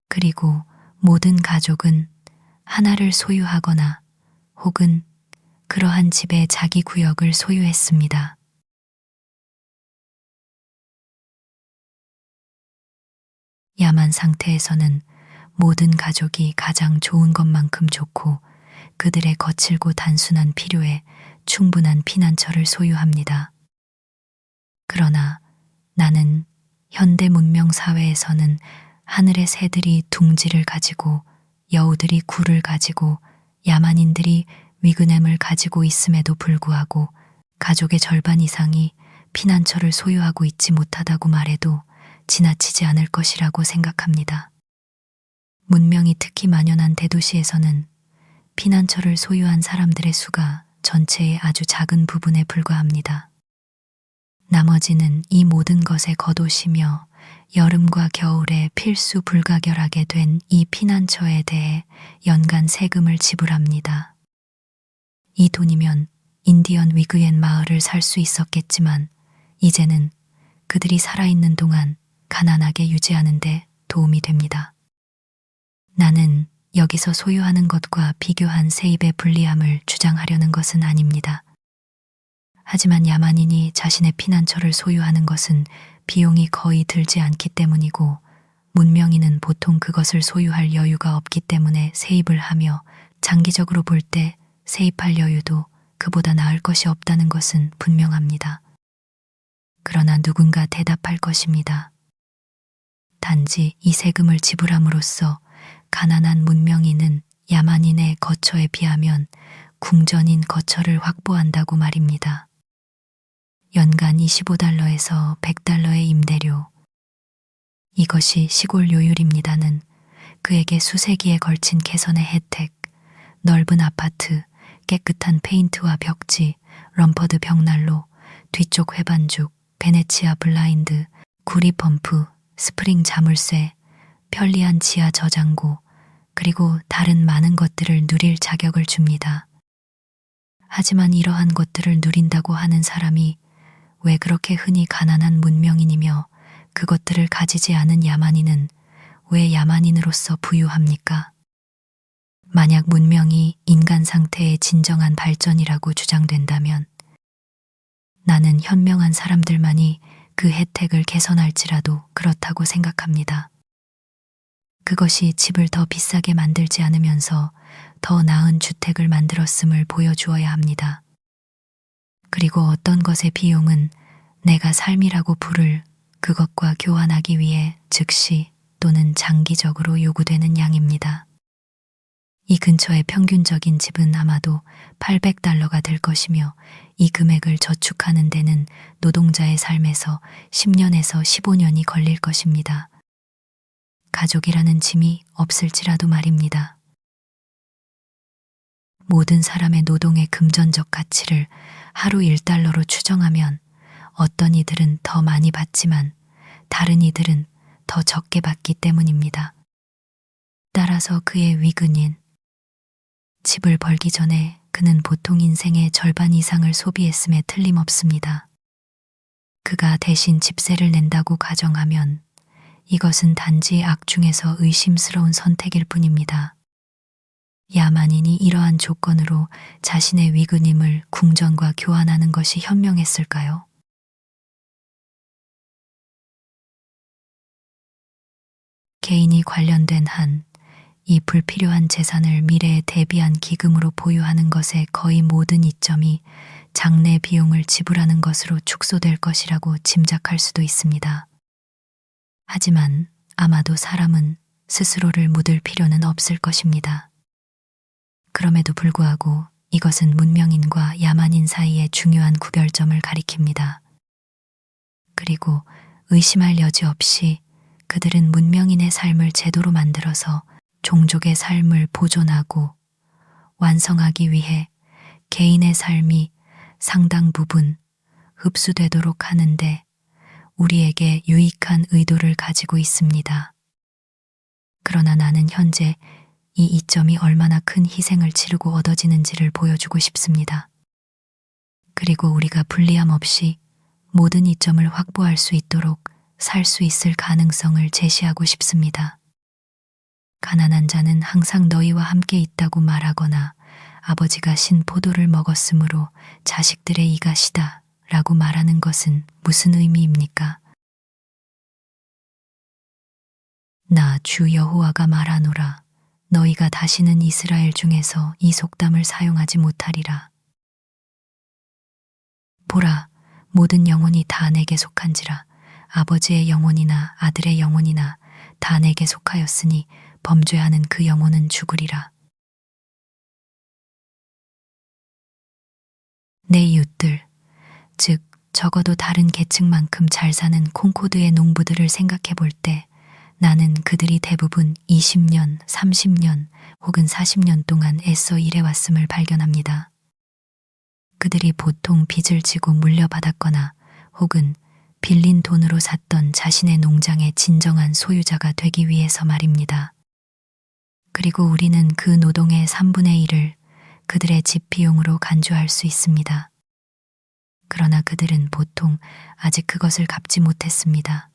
그리고 모든 가족은 하나를 소유하거나 혹은 그러한 집의 자기 구역을 소유했습니다. 야만 상태에서는 모든 가족이 가장 좋은 것만큼 좋고 그들의 거칠고 단순한 필요에 충분한 피난처를 소유합니다. 그러나 나는 현대 문명 사회에서는 하늘의 새들이 둥지를 가지고 여우들이 굴을 가지고 야만인들이 위그넴을 가지고 있음에도 불구하고 가족의 절반 이상이 피난처를 소유하고 있지 못하다고 말해도 지나치지 않을 것이라고 생각합니다. 문명이 특히 만연한 대도시에서는 피난처를 소유한 사람들의 수가 전체의 아주 작은 부분에 불과합니다. 나머지는 이 모든 것에 겉옷이며 여름과 겨울에 필수 불가결하게 된 이 피난처에 대해 연간 세금을 지불합니다. 이 돈이면 인디언 위그옌 마을을 살 수 있었겠지만 이제는 그들이 살아있는 동안 가난하게 유지하는 데 도움이 됩니다. 나는 여기서 소유하는 것과 비교한 세입의 불리함을 주장하려는 것은 아닙니다. 하지만 야만인이 자신의 피난처를 소유하는 것은 비용이 거의 들지 않기 때문이고 문명인은 보통 그것을 소유할 여유가 없기 때문에 세입을 하며 장기적으로 볼 때 세입할 여유도 그보다 나을 것이 없다는 것은 분명합니다. 그러나 누군가 대답할 것입니다. 단지 이 세금을 지불함으로써 가난한 문명인은 야만인의 거처에 비하면 궁전인 거처를 확보한다고 말입니다. 연간 25달러에서 100달러의 임대료. 이것이 시골 요율입니다는 그에게 수세기에 걸친 개선의 혜택, 넓은 아파트, 깨끗한 페인트와 벽지, 럼퍼드 벽난로, 뒤쪽 회반죽, 베네치아 블라인드, 구리 펌프, 스프링 자물쇠, 편리한 지하 저장고, 그리고 다른 많은 것들을 누릴 자격을 줍니다. 하지만 이러한 것들을 누린다고 하는 사람이 왜 그렇게 흔히 가난한 문명인이며 그것들을 가지지 않은 야만인은 왜 야만인으로서 부유합니까? 만약 문명이 인간 상태의 진정한 발전이라고 주장된다면 나는 현명한 사람들만이 그 혜택을 개선할지라도 그렇다고 생각합니다. 그것이 집을 더 비싸게 만들지 않으면서 더 나은 주택을 만들었음을 보여주어야 합니다. 그리고 어떤 것의 비용은 내가 삶이라고 부를 그것과 교환하기 위해 즉시 또는 장기적으로 요구되는 양입니다. 이 근처의 평균적인 집은 아마도 800달러가 될 것이며 이 금액을 저축하는 데는 노동자의 삶에서 10년에서 15년이 걸릴 것입니다. 가족이라는 짐이 없을지라도 말입니다. 모든 사람의 노동의 금전적 가치를 하루 1달러로 추정하면 어떤 이들은 더 많이 받지만 다른 이들은 더 적게 받기 때문입니다. 따라서 그의 위근인 집을 벌기 전에 그는 보통 인생의 절반 이상을 소비했음에 틀림없습니다. 그가 대신 집세를 낸다고 가정하면 이것은 단지 악 중에서 의심스러운 선택일 뿐입니다. 야만인이 이러한 조건으로 자신의 위근임을 궁전과 교환하는 것이 현명했을까요? 개인이 관련된 한 이 불필요한 재산을 미래에 대비한 기금으로 보유하는 것의 거의 모든 이점이 장래 비용을 지불하는 것으로 축소될 것이라고 짐작할 수도 있습니다. 하지만 아마도 사람은 스스로를 묻을 필요는 없을 것입니다. 그럼에도 불구하고 이것은 문명인과 야만인 사이의 중요한 구별점을 가리킵니다. 그리고 의심할 여지 없이 그들은 문명인의 삶을 제도로 만들어서 종족의 삶을 보존하고 완성하기 위해 개인의 삶이 상당 부분 흡수되도록 하는데 우리에게 유익한 의도를 가지고 있습니다. 그러나 나는 현재 이 이점이 얼마나 큰 희생을 치르고 얻어지는지를 보여주고 싶습니다. 그리고 우리가 불리함 없이 모든 이점을 확보할 수 있도록 살 수 있을 가능성을 제시하고 싶습니다. 가난한 자는 항상 너희와 함께 있다고 말하거나 아버지가 신 포도를 먹었으므로 자식들의 이가 시다 라고 말하는 것은 무슨 의미입니까? 나 주 여호와가 말하노라. 너희가 다시는 이스라엘 중에서 이 속담을 사용하지 못하리라. 보라, 모든 영혼이 다 내게 속한지라. 아버지의 영혼이나 아들의 영혼이나 다 내게 속하였으니 범죄하는 그 영혼은 죽으리라. 내 이웃들, 즉 적어도 다른 계층만큼 잘 사는 콩코드의 농부들을 생각해 볼 때 나는 그들이 대부분 20년, 30년 혹은 40년 동안 애써 일해왔음을 발견합니다. 그들이 보통 빚을 지고 물려받았거나 혹은 빌린 돈으로 샀던 자신의 농장의 진정한 소유자가 되기 위해서 말입니다. 그리고 우리는 그 노동의 3분의 1을 그들의 집 비용으로 간주할 수 있습니다. 그러나 그들은 보통 아직 그것을 갚지 못했습니다.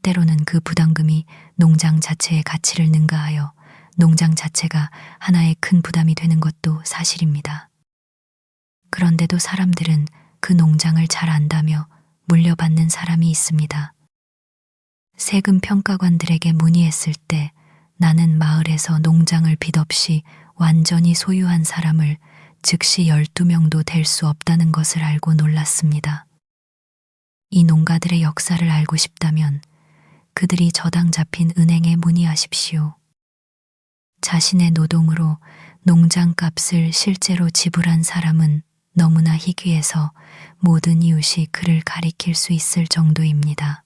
때로는 그 부담금이 농장 자체의 가치를 능가하여 농장 자체가 하나의 큰 부담이 되는 것도 사실입니다. 그런데도 사람들은 그 농장을 잘 안다며 물려받는 사람이 있습니다. 세금 평가관들에게 문의했을 때 나는 마을에서 농장을 빚 없이 완전히 소유한 사람을 즉시 12명도 될 수 없다는 것을 알고 놀랐습니다. 이 농가들의 역사를 알고 싶다면 그들이 저당 잡힌 은행에 문의하십시오. 자신의 노동으로 농장 값을 실제로 지불한 사람은 너무나 희귀해서 모든 이웃이 그를 가리킬 수 있을 정도입니다.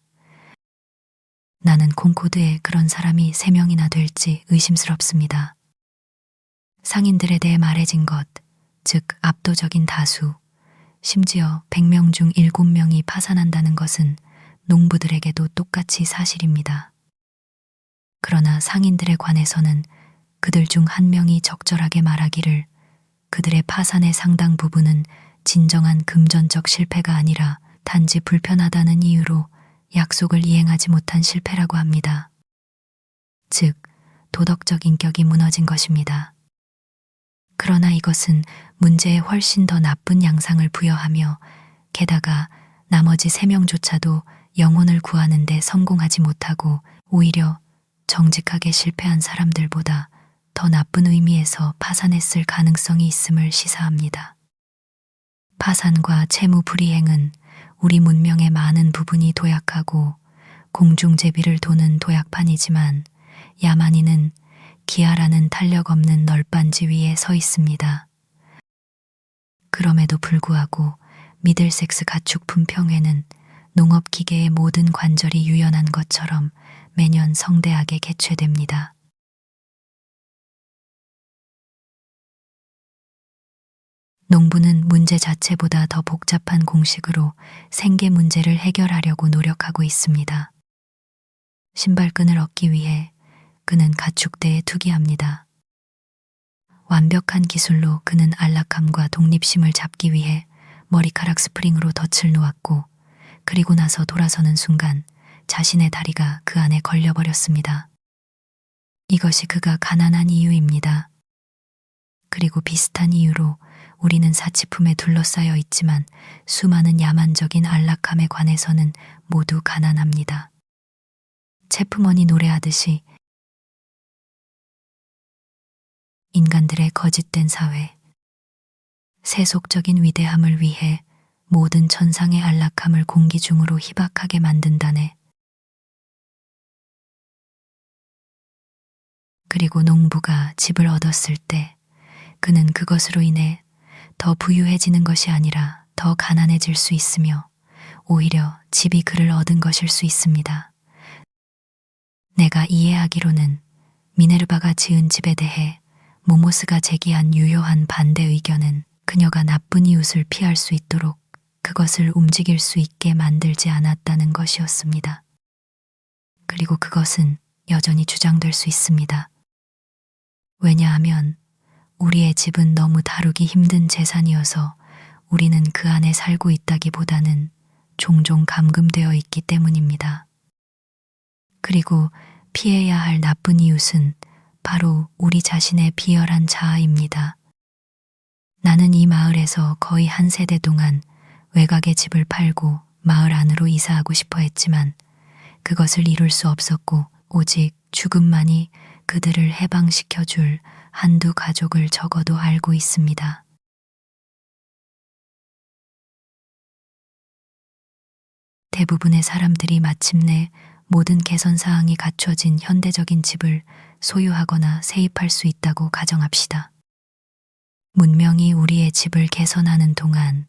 나는 콩코드에 그런 사람이 3명이나 될지 의심스럽습니다. 상인들에 대해 말해진 것, 즉 압도적인 다수, 심지어 100명 중 7명이 파산한다는 것은 농부들에게도 똑같이 사실입니다. 그러나 상인들에 관해서는 그들 중 1명이 적절하게 말하기를 그들의 파산의 상당 부분은 진정한 금전적 실패가 아니라 단지 불편하다는 이유로 약속을 이행하지 못한 실패라고 합니다. 즉, 도덕적 인격이 무너진 것입니다. 그러나 이것은 문제에 훨씬 더 나쁜 양상을 부여하며 게다가 나머지 3명조차도 영혼을 구하는 데 성공하지 못하고 오히려 정직하게 실패한 사람들보다 더 나쁜 의미에서 파산했을 가능성이 있음을 시사합니다. 파산과 채무 불이행은 우리 문명의 많은 부분이 도약하고 공중제비를 도는 도약판이지만 야만인은 기아라는 탄력 없는 널빤지 위에 서 있습니다. 그럼에도 불구하고 미들섹스 가축품 평회는 농업기계의 모든 관절이 유연한 것처럼 매년 성대하게 개최됩니다. 농부는 문제 자체보다 더 복잡한 공식으로 생계 문제를 해결하려고 노력하고 있습니다. 신발끈을 얻기 위해 그는 가축대에 투기합니다. 완벽한 기술로 그는 안락함과 독립심을 잡기 위해 머리카락 스프링으로 덫을 놓았고 그리고 나서 돌아서는 순간 자신의 다리가 그 안에 걸려버렸습니다. 이것이 그가 가난한 이유입니다. 그리고 비슷한 이유로 우리는 사치품에 둘러싸여 있지만 수많은 야만적인 안락함에 관해서는 모두 가난합니다. 체프먼이 노래하듯이 인간들의 거짓된 사회, 세속적인 위대함을 위해 모든 천상의 안락함을 공기 중으로 희박하게 만든다네. 그리고 농부가 집을 얻었을 때 그는 그것으로 인해 더 부유해지는 것이 아니라 더 가난해질 수 있으며 오히려 집이 그를 얻은 것일 수 있습니다. 내가 이해하기로는 미네르바가 지은 집에 대해 모모스가 제기한 유효한 반대 의견은 그녀가 나쁜 이웃을 피할 수 있도록 그것을 움직일 수 있게 만들지 않았다는 것이었습니다. 그리고 그것은 여전히 주장될 수 있습니다. 왜냐하면 우리의 집은 너무 다루기 힘든 재산이어서 우리는 그 안에 살고 있다기보다는 종종 감금되어 있기 때문입니다. 그리고 피해야 할 나쁜 이웃은 바로 우리 자신의 비열한 자아입니다. 나는 이 마을에서 거의 한 세대 동안 외곽의 집을 팔고 마을 안으로 이사하고 싶어 했지만 그것을 이룰 수 없었고 오직 죽음만이 그들을 해방시켜줄 한두 가족을 적어도 알고 있습니다. 대부분의 사람들이 마침내 모든 개선 사항이 갖춰진 현대적인 집을 소유하거나 세입할 수 있다고 가정합시다. 문명이 우리의 집을 개선하는 동안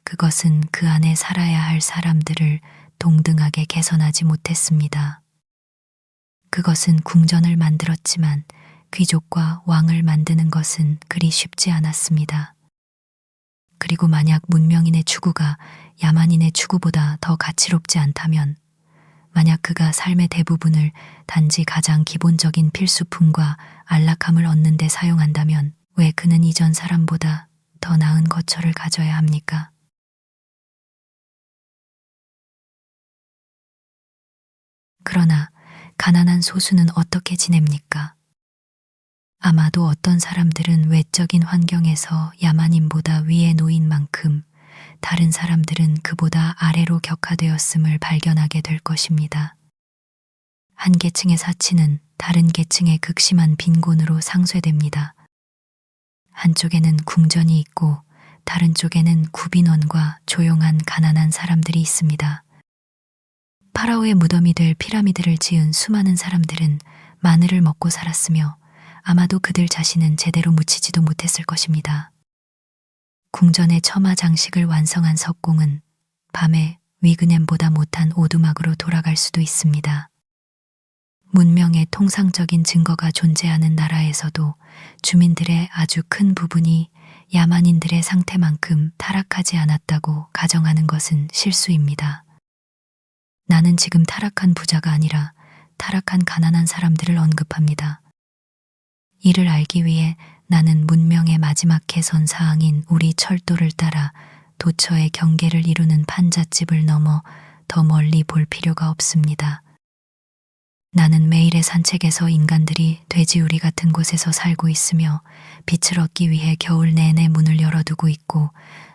그것은 그 안에 살아야 할 사람들을 동등하게 개선하지 못했습니다. 그것은 궁전을 만들었지만 귀족과 왕을 만드는 것은 그리 쉽지 않았습니다. 그리고 만약 문명인의 추구가 야만인의 추구보다 더 가치롭지 않다면, 만약 그가 삶의 대부분을 단지 가장 기본적인 필수품과 안락함을 얻는 데 사용한다면 왜 그는 이전 사람보다 더 나은 거처를 가져야 합니까? 그러나 가난한 소수는 어떻게 지냅니까? 아마도 어떤 사람들은 외적인 환경에서 야만인보다 위에 놓인 만큼 다른 사람들은 그보다 아래로 격하되었음을 발견하게 될 것입니다. 한 계층의 사치는 다른 계층의 극심한 빈곤으로 상쇄됩니다. 한쪽에는 궁전이 있고 다른 쪽에는 구빈원과 조용한 가난한 사람들이 있습니다. 파라오의 무덤이 될 피라미드를 지은 수많은 사람들은 마늘을 먹고 살았으며 아마도 그들 자신은 제대로 묻히지도 못했을 것입니다. 궁전의 처마 장식을 완성한 석공은 밤에 위그넴보다 못한 오두막으로 돌아갈 수도 있습니다. 문명의 통상적인 증거가 존재하는 나라에서도 주민들의 아주 큰 부분이 야만인들의 상태만큼 타락하지 않았다고 가정하는 것은 실수입니다. 나는 지금 타락한 부자가 아니라 타락한 가난한 사람들을 언급합니다. 이를 알기 위해 나는 문명의 마지막 개선 사항인 우리 철도를 따라 도처의 경계를 이루는 판잣집을 넘어 더 멀리 볼 필요가 없습니다. 나는 매일의 산책에서 인간들이 돼지우리 같은 곳에서 살고 있으며 빛을 얻기 위해 겨울 내내 문을 열어두고 있고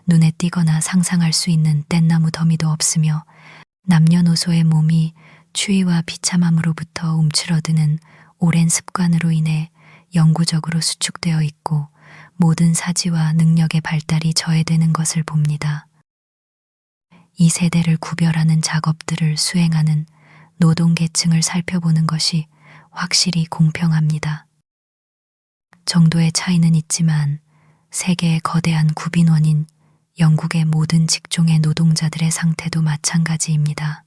눈에 띄거나 상상할 수 있는 뗏나무 더미도 없으며 남녀노소의 몸이 추위와 비참함으로부터 움츠러드는 오랜 습관으로 인해 영구적으로 수축되어 있고 모든 사지와 능력의 발달이 저해되는 것을 봅니다. 이 세대를 구별하는 작업들을 수행하는 노동계층을 살펴보는 것이 확실히 공평합니다. 정도의 차이는 있지만 세계의 거대한 구빈원인 영국의 모든 직종의 노동자들의 상태도 마찬가지입니다.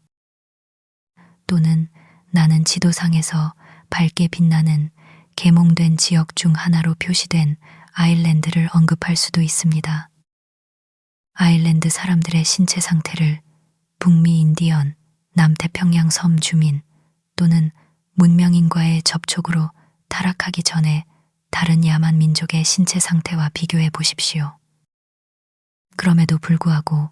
또는 나는 지도상에서 밝게 빛나는 계몽된 지역 중 하나로 표시된 아일랜드를 언급할 수도 있습니다. 아일랜드 사람들의 신체 상태를 북미 인디언, 남태평양 섬 주민 또는 문명인과의 접촉으로 타락하기 전에 다른 야만 민족의 신체 상태와 비교해 보십시오. 그럼에도 불구하고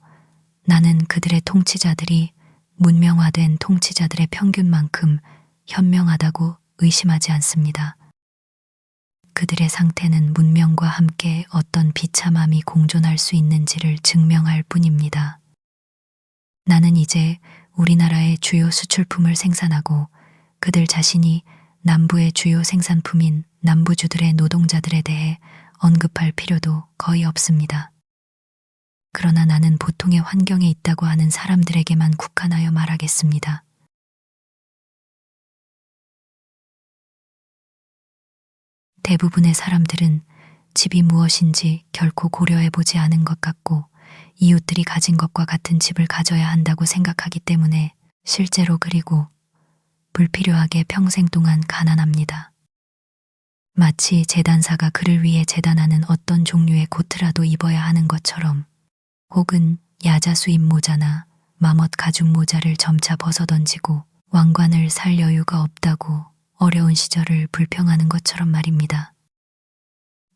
나는 그들의 통치자들이 문명화된 통치자들의 평균만큼 현명하다고 의심하지 않습니다. 그들의 상태는 문명과 함께 어떤 비참함이 공존할 수 있는지를 증명할 뿐입니다. 나는 이제 우리나라의 주요 수출품을 생산하고 그들 자신이 남부의 주요 생산품인 남부주들의 노동자들에 대해 언급할 필요도 거의 없습니다. 그러나 나는 보통의 환경에 있다고 하는 사람들에게만 국한하여 말하겠습니다. 대부분의 사람들은 집이 무엇인지 결코 고려해보지 않은 것 같고 이웃들이 가진 것과 같은 집을 가져야 한다고 생각하기 때문에 실제로 그리고 불필요하게 평생 동안 가난합니다. 마치 제단사가 그를 위해 제단하는 어떤 종류의 코트라도 입어야 하는 것처럼, 혹은 야자수입 모자나 마멋 가죽 모자를 점차 벗어던지고 왕관을 살 여유가 없다고 어려운 시절을 불평하는 것처럼 말입니다.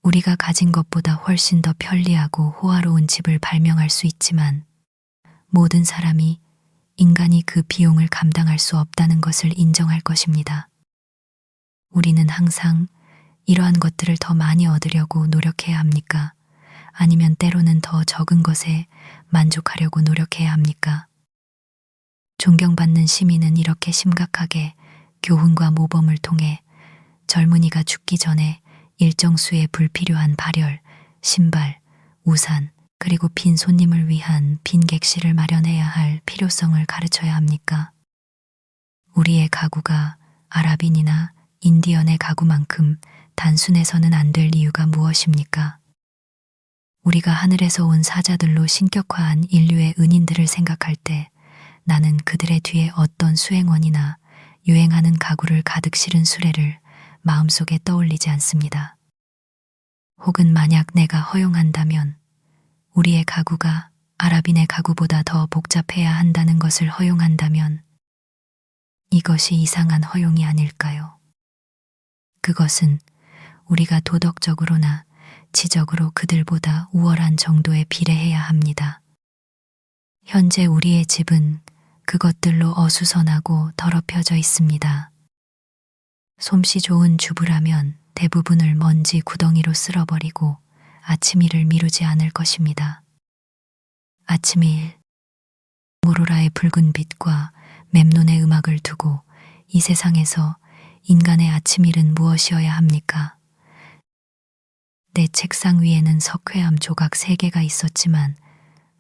우리가 가진 것보다 훨씬 더 편리하고 호화로운 집을 발명할 수 있지만 모든 사람이 인간이 그 비용을 감당할 수 없다는 것을 인정할 것입니다. 우리는 항상 이러한 것들을 더 많이 얻으려고 노력해야 합니까? 아니면 때로는 더 적은 것에 만족하려고 노력해야 합니까? 존경받는 시민은 이렇게 심각하게 교훈과 모범을 통해 젊은이가 죽기 전에 일정 수의 불필요한 발열, 신발, 우산, 그리고 빈 손님을 위한 빈 객실을 마련해야 할 필요성을 가르쳐야 합니까? 우리의 가구가 아랍인이나 인디언의 가구만큼 단순해서는 안 될 이유가 무엇입니까? 우리가 하늘에서 온 사자들로 신격화한 인류의 은인들을 생각할 때 나는 그들의 뒤에 어떤 수행원이나 유행하는 가구를 가득 실은 수레를 마음속에 떠올리지 않습니다. 혹은 만약 내가 허용한다면 우리의 가구가 아랍인의 가구보다 더 복잡해야 한다는 것을 허용한다면 이것이 이상한 허용이 아닐까요? 그것은 우리가 도덕적으로나 지적으로 그들보다 우월한 정도에 비례해야 합니다. 현재 우리의 집은 그것들로 어수선하고 더럽혀져 있습니다. 솜씨 좋은 주부라면 대부분을 먼지 구덩이로 쓸어버리고 아침일을 미루지 않을 것입니다. 아침일, 오로라의 붉은 빛과 맵논의 음악을 두고 이 세상에서 인간의 아침일은 무엇이어야 합니까? 내 책상 위에는 석회암 조각 3개가 있었지만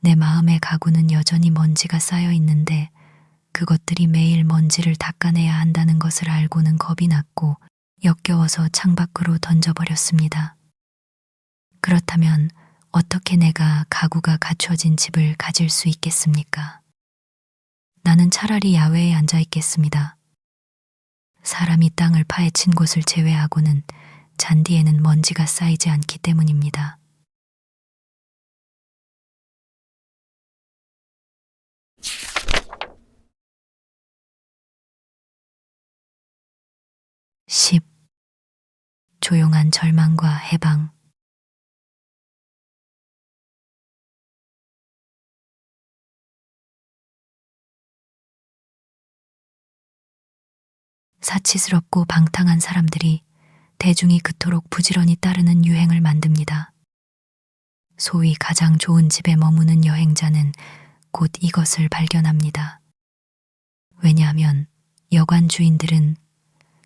내 마음의 가구는 여전히 먼지가 쌓여 있는데 그것들이 매일 먼지를 닦아내야 한다는 것을 알고는 겁이 났고 역겨워서 창밖으로 던져버렸습니다. 그렇다면 어떻게 내가 가구가 갖춰진 집을 가질 수 있겠습니까? 나는 차라리 야외에 앉아 있겠습니다. 사람이 땅을 파헤친 곳을 제외하고는 잔디에는 먼지가 쌓이지 않기 때문입니다. (10) 조용한 절망과 해방. 사치스럽고 방탕한 사람들이 대중이 그토록 부지런히 따르는 유행을 만듭니다. 소위 가장 좋은 집에 머무는 여행자는 곧 이것을 발견합니다. 왜냐하면 여관 주인들은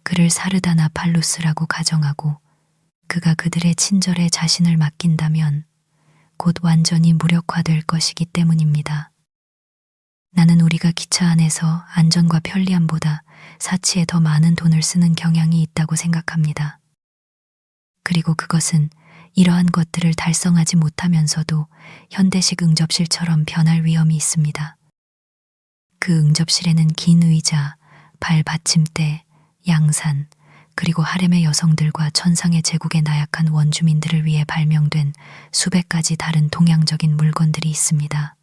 그를 사르다나 팔루스라고 가정하고 그가 그들의 친절에 자신을 맡긴다면 곧 완전히 무력화될 것이기 때문입니다. 나는 우리가 기차 안에서 안전과 편리함보다 사치에 더 많은 돈을 쓰는 경향이 있다고 생각합니다. 그리고 그것은 이러한 것들을 달성하지 못하면서도 현대식 응접실처럼 변할 위험이 있습니다. 그 응접실에는 긴 의자, 발 받침대, 양산, 그리고 하렘의 여성들과 천상의 제국의 나약한 원주민들을 위해 발명된 수백 가지 다른 동양적인 물건들이 있습니다.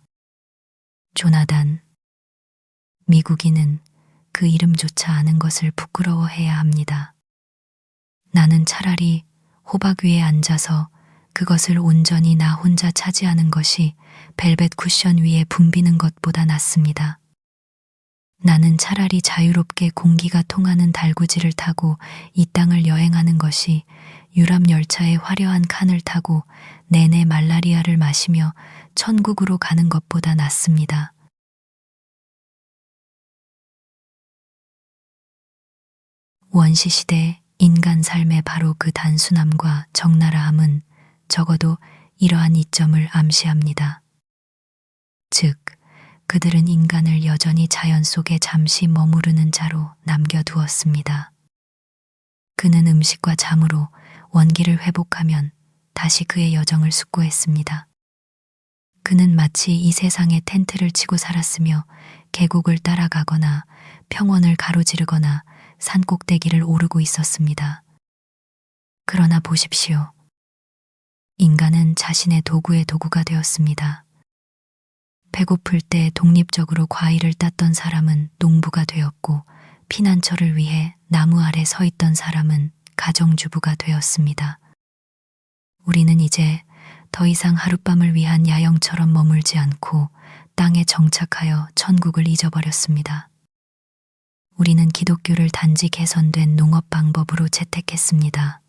조나단, 미국인은 그 이름조차 아는 것을 부끄러워해야 합니다. 나는 차라리 호박 위에 앉아서 그것을 온전히 나 혼자 차지하는 것이 벨벳 쿠션 위에 붐비는 것보다 낫습니다. 나는 차라리 자유롭게 공기가 통하는 달구지를 타고 이 땅을 여행하는 것이 유람 열차의 화려한 칸을 타고 내내 말라리아를 마시며 천국으로 가는 것보다 낫습니다. 원시시대 인간 삶의 바로 그 단순함과 적나라함은 적어도 이러한 이점을 암시합니다. 즉, 그들은 인간을 여전히 자연 속에 잠시 머무르는 자로 남겨두었습니다. 그는 음식과 잠으로 원기를 회복하면 다시 그의 여정을 숙고했습니다. 그는 마치 이 세상에 텐트를 치고 살았으며 계곡을 따라가거나 평원을 가로지르거나 산꼭대기를 오르고 있었습니다. 그러나 보십시오. 인간은 자신의 도구의 도구가 되었습니다. 배고플 때 독립적으로 과일을 땄던 사람은 농부가 되었고 피난처를 위해 나무 아래 서 있던 사람은 가정주부가 되었습니다. 우리는 이제 더 이상 하룻밤을 위한 야영처럼 머물지 않고 땅에 정착하여 천국을 잊어버렸습니다. 우리는 기독교를 단지 개선된 농업 방법으로 채택했습니다.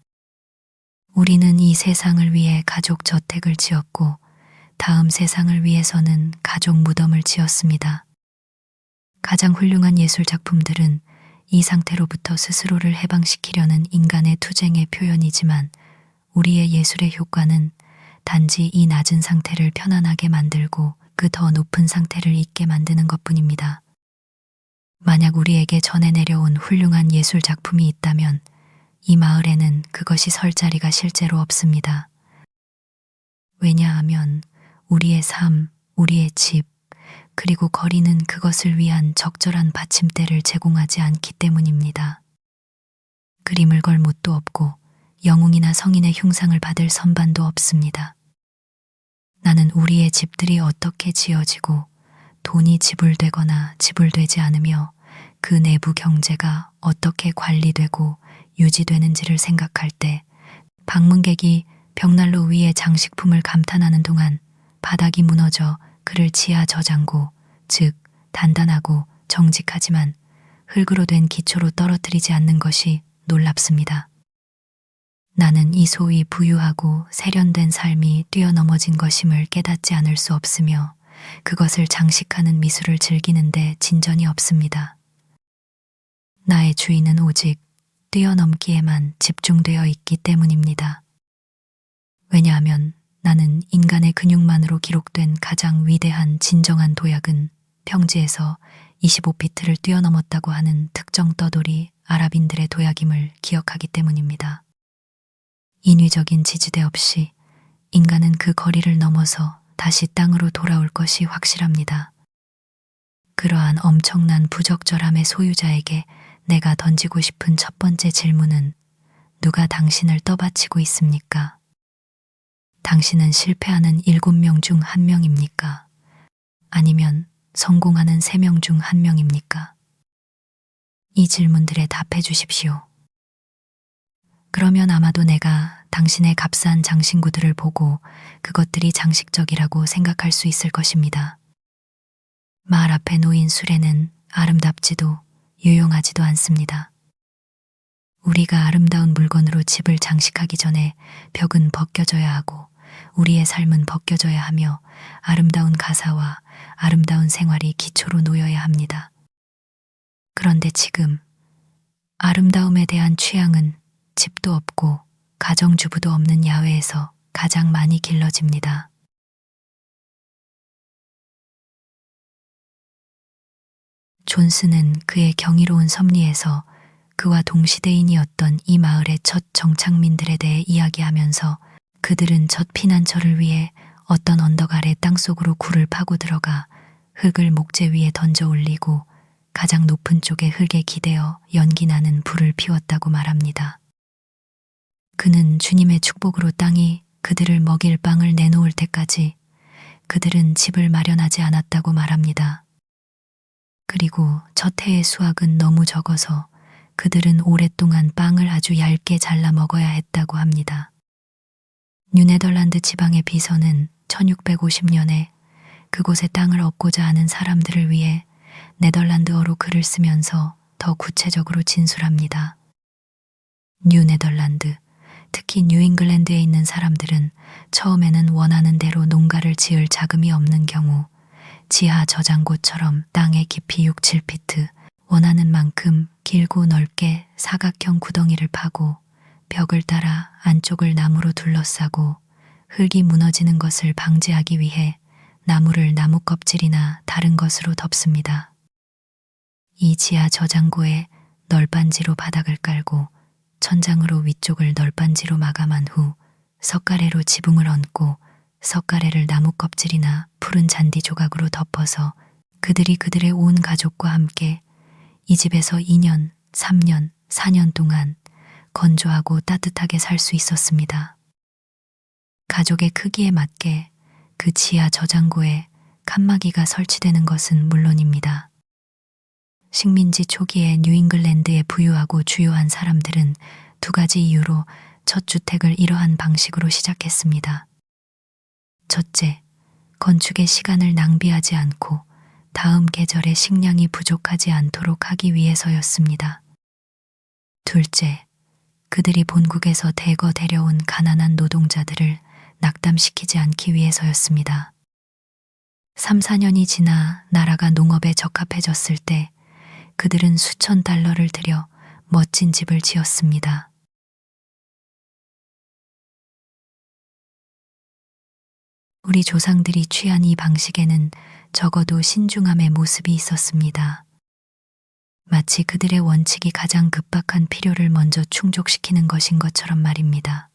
우리는 이 세상을 위해 가족 저택을 지었고 다음 세상을 위해서는 가족 무덤을 지었습니다. 가장 훌륭한 예술 작품들은 이 상태로부터 스스로를 해방시키려는 인간의 투쟁의 표현이지만 우리의 예술의 효과는 단지 이 낮은 상태를 편안하게 만들고 그 더 높은 상태를 잊게 만드는 것뿐입니다. 만약 우리에게 전해 내려온 훌륭한 예술 작품이 있다면 이 마을에는 그것이 설 자리가 실제로 없습니다. 왜냐하면 우리의 삶, 우리의 집, 그리고 거리는 그것을 위한 적절한 받침대를 제공하지 않기 때문입니다. 그림을 걸 못도 없고 영웅이나 성인의 흉상을 받을 선반도 없습니다. 나는 우리의 집들이 어떻게 지어지고 돈이 지불되거나 지불되지 않으며 그 내부 경제가 어떻게 관리되고 유지되는지를 생각할 때 방문객이 벽난로 위에 장식품을 감탄하는 동안 바닥이 무너져 그를 지하 저장고, 즉 단단하고 정직하지만 흙으로 된 기초로 떨어뜨리지 않는 것이 놀랍습니다. 나는 이 소위 부유하고 세련된 삶이 뛰어넘어진 것임을 깨닫지 않을 수 없으며 그것을 장식하는 미술을 즐기는데 진전이 없습니다. 나의 주인은 오직 뛰어넘기에만 집중되어 있기 때문입니다. 왜냐하면 나는 인간의 근육만으로 기록된 가장 위대한 진정한 도약은 평지에서 25피트를 뛰어넘었다고 하는 특정 떠돌이 아랍인들의 도약임을 기억하기 때문입니다. 인위적인 지지대 없이 인간은 그 거리를 넘어서 다시 땅으로 돌아올 것이 확실합니다. 그러한 엄청난 부적절함의 소유자에게 내가 던지고 싶은 첫 번째 질문은 누가 당신을 떠받치고 있습니까? 당신은 실패하는 7명 중 1명입니까? 아니면 성공하는 3명 중 1명입니까? 이 질문들에 답해 주십시오. 그러면 아마도 내가 당신의 값싼 장신구들을 보고 그것들이 장식적이라고 생각할 수 있을 것입니다. 마을 앞에 놓인 수레는 아름답지도 유용하지도 않습니다. 우리가 아름다운 물건으로 집을 장식하기 전에 벽은 벗겨져야 하고 우리의 삶은 벗겨져야 하며 아름다운 가사와 아름다운 생활이 기초로 놓여야 합니다. 그런데 지금 아름다움에 대한 취향은 집도 없고 가정주부도 없는 야외에서 가장 많이 길러집니다. 존스는 그의 경이로운 섭리에서 그와 동시대인이었던 이 마을의 첫 정착민들에 대해 이야기하면서 그들은 첫 피난처를 위해 어떤 언덕 아래 땅속으로 굴을 파고 들어가 흙을 목재 위에 던져 올리고 가장 높은 쪽의 흙에 기대어 연기 나는 불을 피웠다고 말합니다. 그는 주님의 축복으로 땅이 그들을 먹일 빵을 내놓을 때까지 그들은 집을 마련하지 않았다고 말합니다. 그리고 첫 해의 수확은 너무 적어서 그들은 오랫동안 빵을 아주 얇게 잘라 먹어야 했다고 합니다. 뉴네덜란드 지방의 비서는 1650년에 그곳에 땅을 얻고자 하는 사람들을 위해 네덜란드어로 글을 쓰면서 더 구체적으로 진술합니다. 뉴네덜란드, 특히 뉴잉글랜드에 있는 사람들은 처음에는 원하는 대로 농가를 지을 자금이 없는 경우 지하 저장고처럼 땅의 깊이 6, 7피트, 원하는 만큼 길고 넓게 사각형 구덩이를 파고 벽을 따라 안쪽을 나무로 둘러싸고 흙이 무너지는 것을 방지하기 위해 나무를 나무 껍질이나 다른 것으로 덮습니다. 이 지하 저장고에 널빤지로 바닥을 깔고 천장으로 위쪽을 널빤지로 마감한 후 석가래로 지붕을 얹고 석가래를 나무 껍질이나 푸른 잔디 조각으로 덮어서 그들이 그들의 온 가족과 함께 이 집에서 2년, 3년, 4년 동안 건조하고 따뜻하게 살 수 있었습니다. 가족의 크기에 맞게 그 지하 저장고에 칸막이가 설치되는 것은 물론입니다. 식민지 초기에 뉴잉글랜드의 부유하고 주요한 사람들은 두 가지 이유로 첫 주택을 이러한 방식으로 시작했습니다. 첫째, 건축의 시간을 낭비하지 않고 다음 계절에 식량이 부족하지 않도록 하기 위해서였습니다. 둘째, 그들이 본국에서 대거 데려온 가난한 노동자들을 낙담시키지 않기 위해서였습니다. 3, 4년이 지나 나라가 농업에 적합해졌을 때 그들은 수천 달러를 들여 멋진 집을 지었습니다. 우리 조상들이 취한 이 방식에는 적어도 신중함의 모습이 있었습니다. 마치 그들의 원칙이 가장 급박한 필요를 먼저 충족시키는 것인 것처럼 말입니다.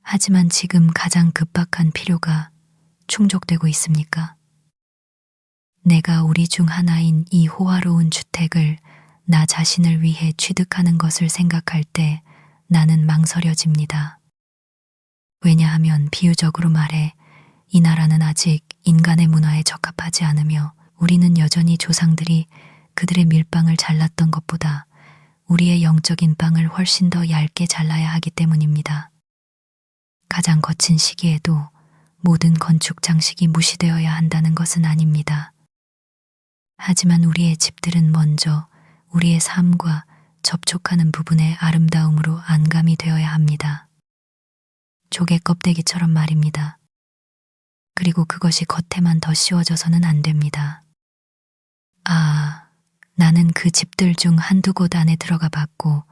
하지만 지금 가장 급박한 필요가 충족되고 있습니까? 내가 우리 중 하나인 이 호화로운 주택을 나 자신을 위해 취득하는 것을 생각할 때 나는 망설여집니다. 왜냐하면 비유적으로 말해 이 나라는 아직 인간의 문화에 적합하지 않으며 우리는 여전히 조상들이 그들의 밀빵을 잘랐던 것보다 우리의 영적인 빵을 훨씬 더 얇게 잘라야 하기 때문입니다. 가장 거친 시기에도 모든 건축 장식이 무시되어야 한다는 것은 아닙니다. 하지만 우리의 집들은 먼저 우리의 삶과 접촉하는 부분의 아름다움으로 안감이 되어야 합니다. 조개 껍데기처럼 말입니다. 그리고 그것이 겉에만 더 씌워져서는 안 됩니다. 나는 그 집들 중 한두 곳 안에 들어가 봤고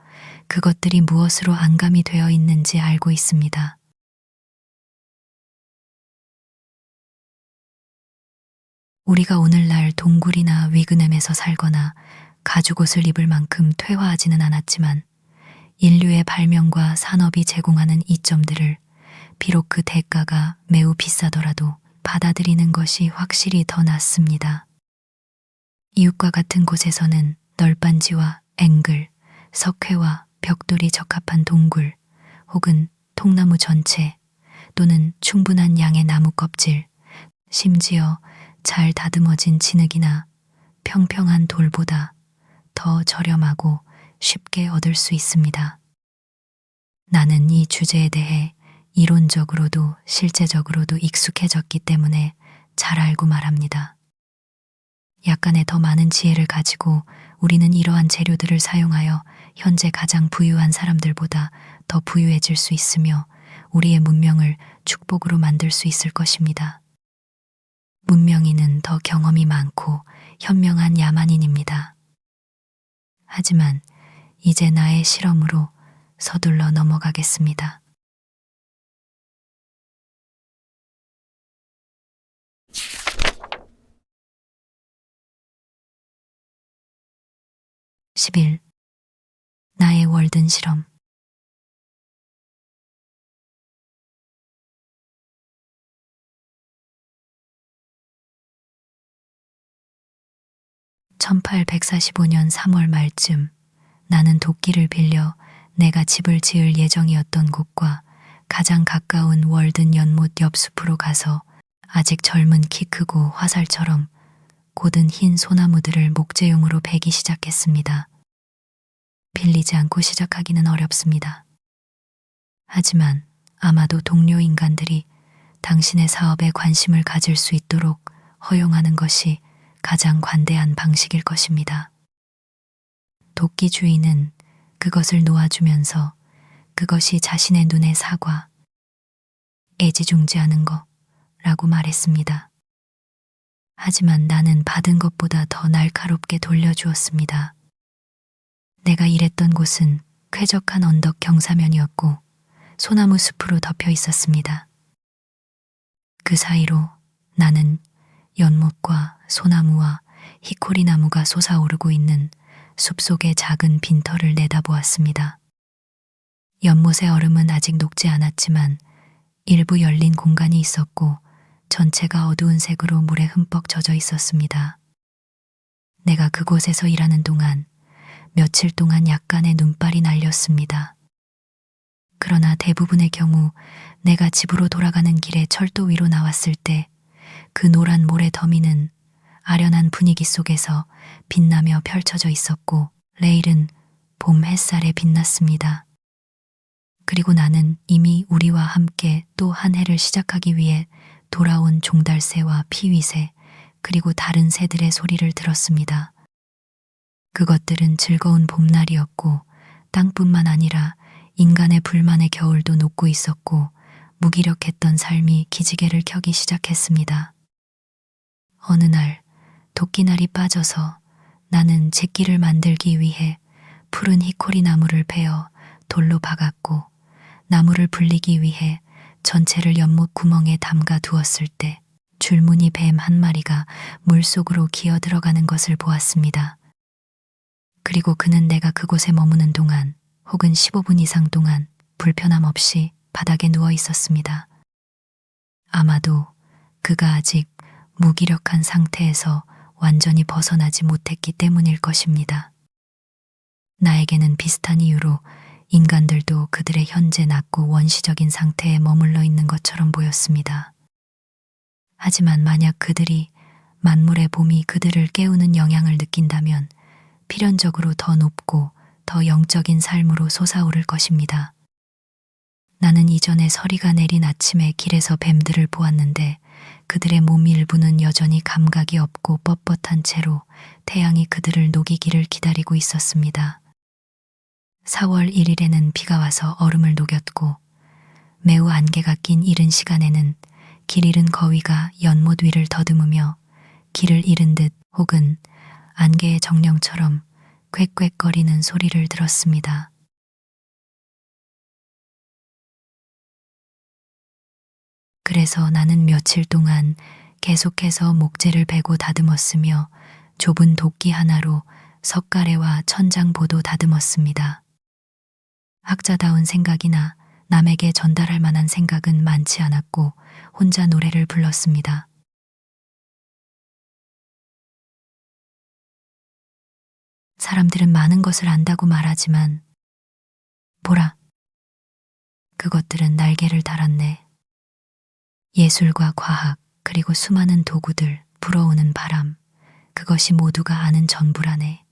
그것들이 무엇으로 안감이 되어 있는지 알고 있습니다. 우리가 오늘날 동굴이나 위그넴에서 살거나 가죽옷을 입을 만큼 퇴화하지는 않았지만 인류의 발명과 산업이 제공하는 이점들을 비록 그 대가가 매우 비싸더라도 받아들이는 것이 확실히 더 낫습니다. 이웃과 같은 곳에서는 널빤지와 앵글, 석회와 벽돌이 적합한 동굴 혹은 통나무 전체 또는 충분한 양의 나무 껍질, 심지어 잘 다듬어진 진흙이나 평평한 돌보다 더 저렴하고 쉽게 얻을 수 있습니다. 나는 이 주제에 대해 이론적으로도 실제적으로도 익숙해졌기 때문에 잘 알고 말합니다. 약간의 더 많은 지혜를 가지고 우리는 이러한 재료들을 사용하여 현재 가장 부유한 사람들보다 더 부유해질 수 있으며 우리의 문명을 축복으로 만들 수 있을 것입니다. 문명인은 더 경험이 많고 현명한 야만인입니다. 하지만 이제 나의 실험으로 서둘러 넘어가겠습니다. (10일) 나의 월든 실험. (1845년 3월) 말쯤 나는 도끼를 빌려 내가 집을 지을 예정이었던 곳과 가장 가까운 월든 연못 옆 숲으로 가서 아직 젊은 키 크고 화살처럼 곧은 흰 소나무들을 목재용으로 베기 시작했습니다. 빌리지 않고 시작하기는 어렵습니다. 하지만 아마도 동료 인간들이 당신의 사업에 관심을 가질 수 있도록 허용하는 것이 가장 관대한 방식일 것입니다. 도끼 주인은 그것을 놓아주면서 그것이 자신의 눈에 사과, 애지중지하는 거라고 말했습니다. 하지만 나는 받은 것보다 더 날카롭게 돌려주었습니다. 내가 일했던 곳은 쾌적한 언덕 경사면이었고 소나무 숲으로 덮여 있었습니다. 그 사이로 나는 연못과 소나무와 히코리 나무가 솟아오르고 있는 숲속의 작은 빈터를 내다보았습니다. 연못의 얼음은 아직 녹지 않았지만 일부 열린 공간이 있었고 전체가 어두운 색으로 물에 흠뻑 젖어 있었습니다. 내가 그곳에서 일하는 동안 며칠 동안 약간의 눈발이 날렸습니다. 그러나 대부분의 경우 내가 집으로 돌아가는 길에 철도 위로 나왔을 때 그 노란 모래 더미는 아련한 분위기 속에서 빛나며 펼쳐져 있었고 레일은 봄 햇살에 빛났습니다. 그리고 나는 이미 우리와 함께 또 한 해를 시작하기 위해 돌아온 종달새와 피위새 그리고 다른 새들의 소리를 들었습니다. 그것들은 즐거운 봄날이었고 땅뿐만 아니라 인간의 불만의 겨울도 녹고 있었고 무기력했던 삶이 기지개를 켜기 시작했습니다. 어느 날 도끼날이 빠져서 나는 제끼를 만들기 위해 푸른 히코리 나무를 베어 돌로 박았고 나무를 불리기 위해 전체를 연못 구멍에 담가 두었을 때 줄무늬 뱀 한 마리가 물속으로 기어 들어가는 것을 보았습니다. 그리고 그는 내가 그곳에 머무는 동안 혹은 15분 이상 동안 불편함 없이 바닥에 누워 있었습니다. 아마도 그가 아직 무기력한 상태에서 완전히 벗어나지 못했기 때문일 것입니다. 나에게는 비슷한 이유로 인간들도 그들의 현재 낮고 원시적인 상태에 머물러 있는 것처럼 보였습니다. 하지만 만약 그들이 만물의 봄이 그들을 깨우는 영향을 느낀다면 필연적으로 더 높고 더 영적인 삶으로 솟아오를 것입니다. 나는 이전에 서리가 내린 아침에 길에서 뱀들을 보았는데 그들의 몸 일부는 여전히 감각이 없고 뻣뻣한 채로 태양이 그들을 녹이기를 기다리고 있었습니다. 4월 1일에는 비가 와서 얼음을 녹였고 매우 안개가 낀 이른 시간에는 길 잃은 거위가 연못 위를 더듬으며 길을 잃은 듯 혹은 안개의 정령처럼 꽥꽥거리는 소리를 들었습니다. 그래서 나는 며칠 동안 계속해서 목재를 베고 다듬었으며 좁은 도끼 하나로 석가래와 천장보도 다듬었습니다. 학자다운 생각이나 남에게 전달할 만한 생각은 많지 않았고 혼자 노래를 불렀습니다. 사람들은 많은 것을 안다고 말하지만 보라, 그것들은 날개를 달았네. 예술과 과학 그리고 수많은 도구들, 불어오는 바람, 그것이 모두가 아는 전부라네.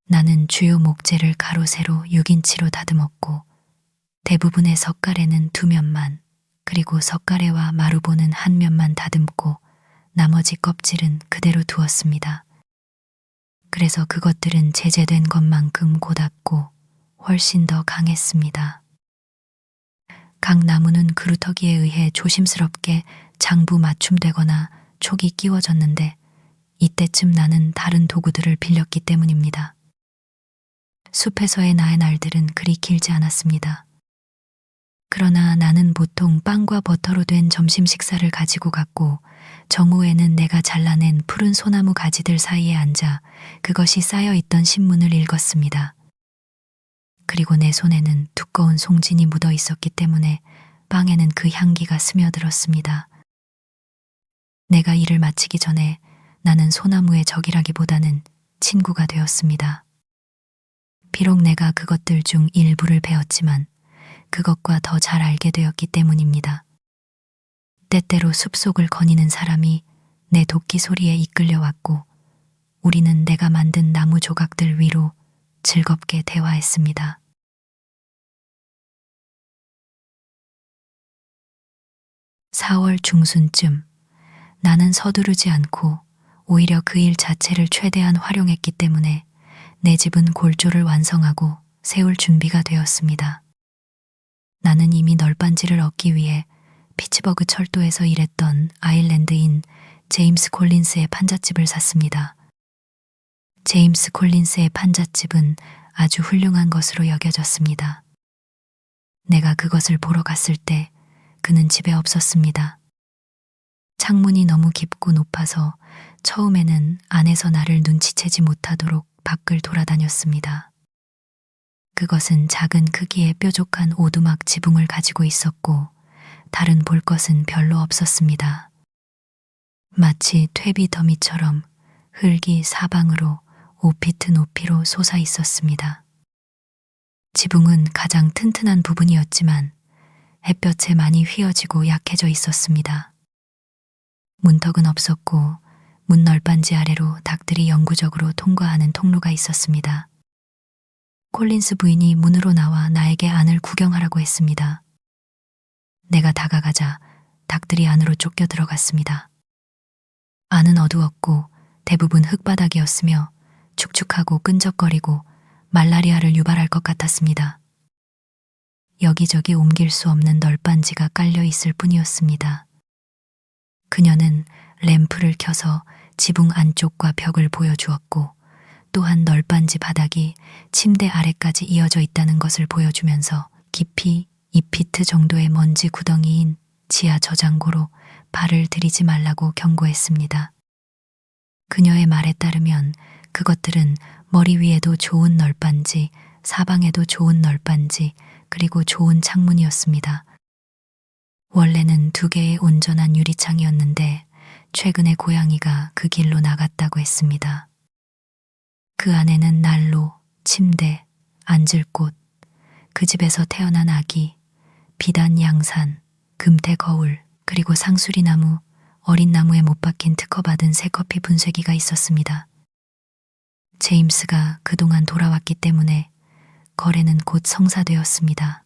나는 주요 목재를 가로 세로 6인치로 다듬었고 대부분의 석가래는 2면만 그리고 석가래와 마루보는 1면만 다듬고 나머지 껍질은 그대로 두었습니다. 그래서 그것들은 제재된 것만큼 고닫고 훨씬 더 강했습니다. 각 나무는 그루터기에 의해 조심스럽게 장부 맞춤되거나 촉이 끼워졌는데 이때쯤 나는 다른 도구들을 빌렸기 때문입니다. 숲에서의 나의 날들은 그리 길지 않았습니다. 그러나 나는 보통 빵과 버터로 된 점심 식사를 가지고 갔고 정오에는 내가 잘라낸 푸른 소나무 가지들 사이에 앉아 그것이 쌓여있던 신문을 읽었습니다. 그리고 내 손에는 두꺼운 송진이 묻어 있었기 때문에 빵에는 그 향기가 스며들었습니다. 내가 일을 마치기 전에 나는 소나무의 적이라기보다는 친구가 되었습니다. 비록 내가 그것들 중 일부를 배웠지만 그것과 더 잘 알게 되었기 때문입니다. 때때로 숲속을 거니는 사람이 내 도끼 소리에 이끌려왔고 우리는 내가 만든 나무 조각들 위로 즐겁게 대화했습니다. (4월) 중순쯤 나는 서두르지 않고 오히려 그 일 자체를 최대한 활용했기 때문에 내 집은 골조를 완성하고 세울 준비가 되었습니다. 나는 이미 널빤지를 얻기 위해 피츠버그 철도에서 일했던 아일랜드인 제임스 콜린스의 판잣집을 샀습니다. 제임스 콜린스의 판잣집은 아주 훌륭한 것으로 여겨졌습니다. 내가 그것을 보러 갔을 때 그는 집에 없었습니다. 창문이 너무 깊고 높아서 처음에는 안에서 나를 눈치채지 못하도록 밖을 돌아다녔습니다. 그것은 작은 크기의 뾰족한 오두막 지붕을 가지고 있었고 다른 볼 것은 별로 없었습니다. 마치 퇴비 더미처럼 흙이 사방으로 5피트 높이로 솟아 있었습니다. 지붕은 가장 튼튼한 부분이었지만 햇볕에 많이 휘어지고 약해져 있었습니다. 문턱은 없었고 문 널빤지 아래로 닭들이 영구적으로 통과하는 통로가 있었습니다. 콜린스 부인이 문으로 나와 나에게 안을 구경하라고 했습니다. 내가 다가가자 닭들이 안으로 쫓겨 들어갔습니다. 안은 어두웠고 대부분 흙바닥이었으며 축축하고 끈적거리고 말라리아를 유발할 것 같았습니다. 여기저기 옮길 수 없는 널빤지가 깔려 있을 뿐이었습니다. 그녀는 램프를 켜서 지붕 안쪽과 벽을 보여주었고 또한 널빤지 바닥이 침대 아래까지 이어져 있다는 것을 보여주면서 깊이 2피트 정도의 먼지 구덩이인 지하 저장고로 발을 들이지 말라고 경고했습니다. 그녀의 말에 따르면 그것들은 머리 위에도 좋은 널빤지, 사방에도 좋은 널빤지, 그리고 좋은 창문이었습니다. 원래는 2개의 온전한 유리창이었는데 최근에 고양이가 그 길로 나갔다고 했습니다. 그 안에는 난로, 침대, 앉을 곳, 그 집에서 태어난 아기, 비단 양산, 금태 거울, 그리고 상수리나무, 어린 나무에 못 박힌 특허받은 새커피 분쇄기가 있었습니다. 제임스가 그동안 돌아왔기 때문에 거래는 곧 성사되었습니다.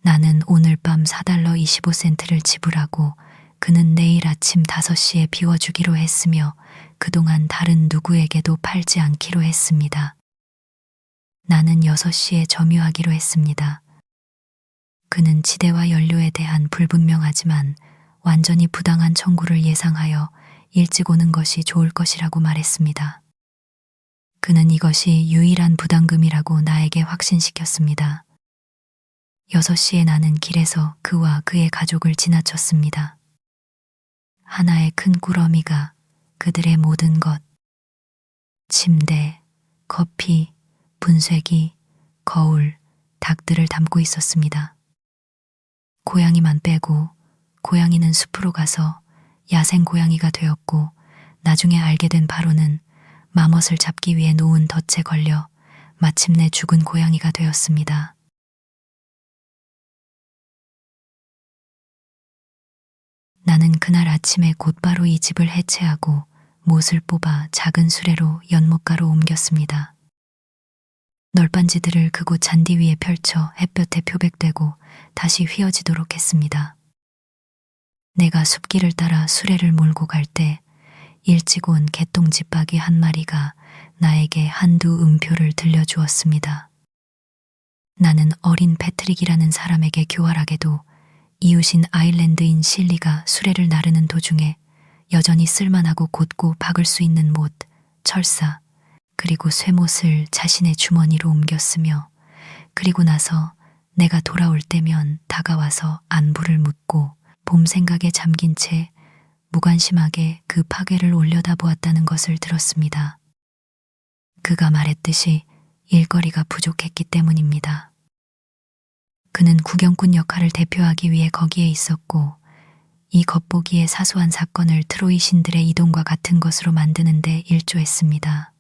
나는 오늘 밤 $4.25를 지불하고 그는 내일 아침 5시에 비워주기로 했으며 그동안 다른 누구에게도 팔지 않기로 했습니다. 나는 6시에 점유하기로 했습니다. 그는 지대와 연료에 대한 불분명하지만 완전히 부당한 청구를 예상하여 일찍 오는 것이 좋을 것이라고 말했습니다. 그는 이것이 유일한 부담금이라고 나에게 확신시켰습니다. 6시에 나는 길에서 그와 그의 가족을 지나쳤습니다. 하나의 큰 꾸러미가 그들의 모든 것, 침대, 커피, 분쇄기, 거울, 닭들을 담고 있었습니다. 고양이만 빼고 고양이는 숲으로 가서 야생 고양이가 되었고 나중에 알게 된 바로는 마멋을 잡기 위해 놓은 덫에 걸려 마침내 죽은 고양이가 되었습니다. 나는 그날 아침에 곧바로 이 집을 해체하고 못을 뽑아 작은 수레로 연못가로 옮겼습니다. 널빤지들을 그곳 잔디 위에 펼쳐 햇볕에 표백되고 다시 휘어지도록 했습니다. 내가 숲길을 따라 수레를 몰고 갈 때 일찍 온 개똥집박이 한 마리가 나에게 한두 음표를 들려주었습니다. 나는 어린 패트릭이라는 사람에게 교활하게도 이웃인 아일랜드인 실리가 수레를 나르는 도중에 여전히 쓸만하고 곧고 박을 수 있는 못, 철사, 그리고 쇠못을 자신의 주머니로 옮겼으며 그리고 나서 내가 돌아올 때면 다가와서 안부를 묻고 봄 생각에 잠긴 채 무관심하게 그 파괴를 올려다보았다는 것을 들었습니다. 그가 말했듯이 일거리가 부족했기 때문입니다. 그는 구경꾼 역할을 대표하기 위해 거기에 있었고 이 겉보기에 사소한 사건을 트로이 신들의 이동과 같은 것으로 만드는 데 일조했습니다.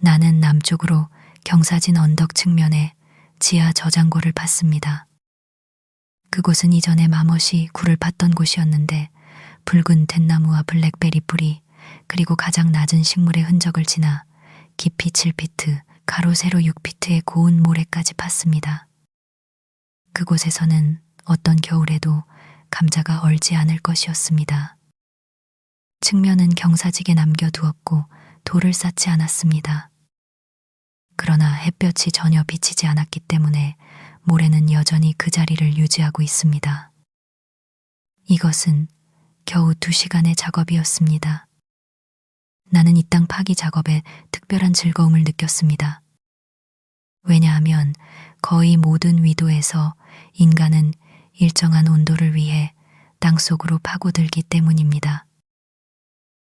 나는 남쪽으로 경사진 언덕 측면에 지하 저장고를 봤습니다. 그곳은 이전에 마멋이 굴을 팠던 곳이었는데 붉은 툇나무와 블랙베리 뿌리 그리고 가장 낮은 식물의 흔적을 지나 깊이 7피트, 가로 세로 6피트의 고운 모래까지 팠습니다. 그곳에서는 어떤 겨울에도 감자가 얼지 않을 것이었습니다. 측면은 경사지게 남겨두었고 돌을 쌓지 않았습니다. 그러나 햇볕이 전혀 비치지 않았기 때문에 모래는 여전히 그 자리를 유지하고 있습니다. 이것은 겨우 2시간의 작업이었습니다. 나는 이 땅 파기 작업에 특별한 즐거움을 느꼈습니다. 왜냐하면 거의 모든 위도에서 인간은 일정한 온도를 위해 땅속으로 파고들기 때문입니다.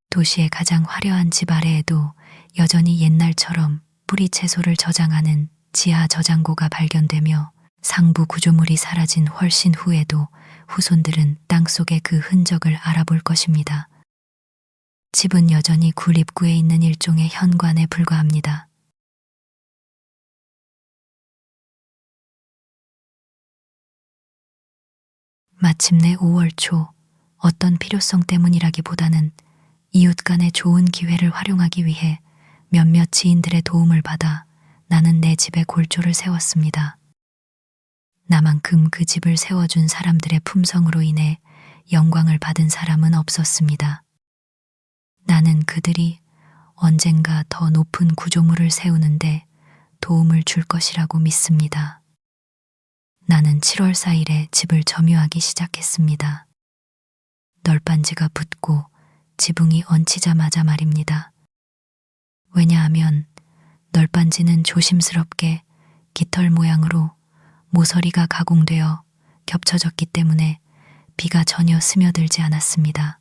도시의 가장 화려한 집 아래에도 여전히 옛날처럼 뿌리 채소를 저장하는 지하 저장고가 발견되며 상부 구조물이 사라진 훨씬 후에도 후손들은 땅속의 그 흔적을 알아볼 것입니다. 집은 여전히 굴 입구에 있는 일종의 현관에 불과합니다. 마침내 5월 초 어떤 필요성 때문이라기보다는 이웃 간의 좋은 기회를 활용하기 위해 몇몇 지인들의 도움을 받아 나는 내 집에 골조를 세웠습니다. 나만큼 그 집을 세워준 사람들의 품성으로 인해 영광을 받은 사람은 없었습니다. 나는 그들이 언젠가 더 높은 구조물을 세우는데 도움을 줄 것이라고 믿습니다. 나는 7월 4일에 집을 점유하기 시작했습니다. 널빤지가 붙고 지붕이 얹히자마자 말입니다. 왜냐하면 널빤지는 조심스럽게 깃털 모양으로 모서리가 가공되어 겹쳐졌기 때문에 비가 전혀 스며들지 않았습니다.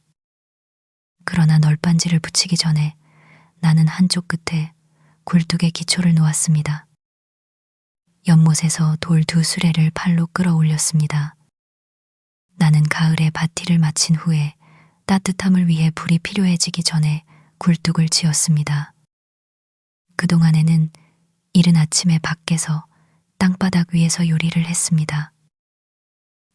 그러나 널빤지를 붙이기 전에 나는 한쪽 끝에 굴뚝의 기초를 놓았습니다. 연못에서 돌 2수레를 팔로 끌어올렸습니다. 나는 가을에 밭일을 마친 후에 따뜻함을 위해 불이 필요해지기 전에 굴뚝을 지었습니다. 그동안에는 이른 아침에 밖에서 땅바닥 위에서 요리를 했습니다.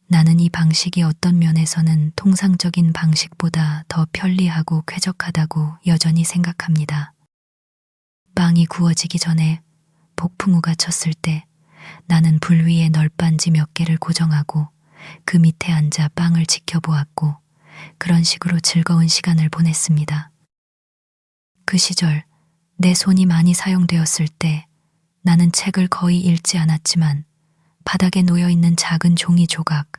나는 이 방식이 어떤 면에서는 통상적인 방식보다 더 편리하고 쾌적하다고 여전히 생각합니다. 빵이 구워지기 전에 폭풍우가 쳤을 때 나는 불 위에 널빤지 몇 개를 고정하고 그 밑에 앉아 빵을 지켜보았고 그런 식으로 즐거운 시간을 보냈습니다. 그 시절 내 손이 많이 사용되었을 때 나는 책을 거의 읽지 않았지만 바닥에 놓여있는 작은 종이 조각,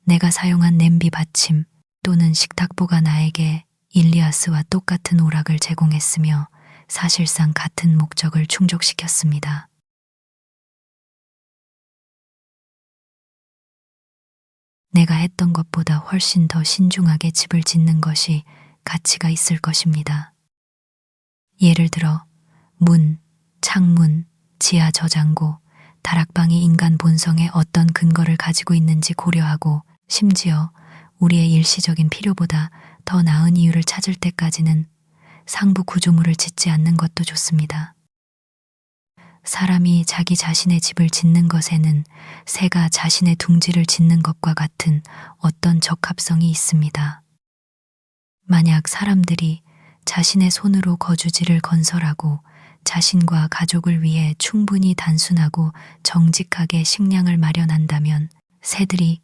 내가 사용한 냄비 받침 또는 식탁보가 나에게 일리아스와 똑같은 오락을 제공했으며 사실상 같은 목적을 충족시켰습니다. 내가 했던 것보다 훨씬 더 신중하게 집을 짓는 것이 가치가 있을 것입니다. 예를 들어 문, 창문, 지하 저장고, 다락방이 인간 본성에 어떤 근거를 가지고 있는지 고려하고 심지어 우리의 일시적인 필요보다 더 나은 이유를 찾을 때까지는 상부 구조물을 짓지 않는 것도 좋습니다. 사람이 자기 자신의 집을 짓는 것에는 새가 자신의 둥지를 짓는 것과 같은 어떤 적합성이 있습니다. 만약 사람들이 자신의 손으로 거주지를 건설하고 자신과 가족을 위해 충분히 단순하고 정직하게 식량을 마련한다면 새들이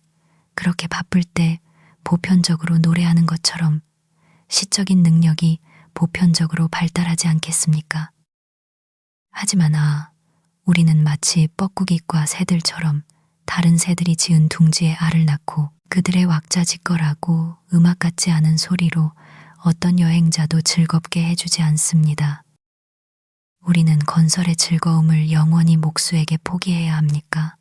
그렇게 바쁠 때 보편적으로 노래하는 것처럼 시적인 능력이 보편적으로 발달하지 않겠습니까? 하지만 우리는 마치 뻐꾸기과 새들처럼 다른 새들이 지은 둥지에 알을 낳고 그들의 왁자지껄하고 음악 같지 않은 소리로 어떤 여행자도 즐겁게 해주지 않습니다. 우리는 건설의 즐거움을 영원히 목수에게 포기해야 합니까?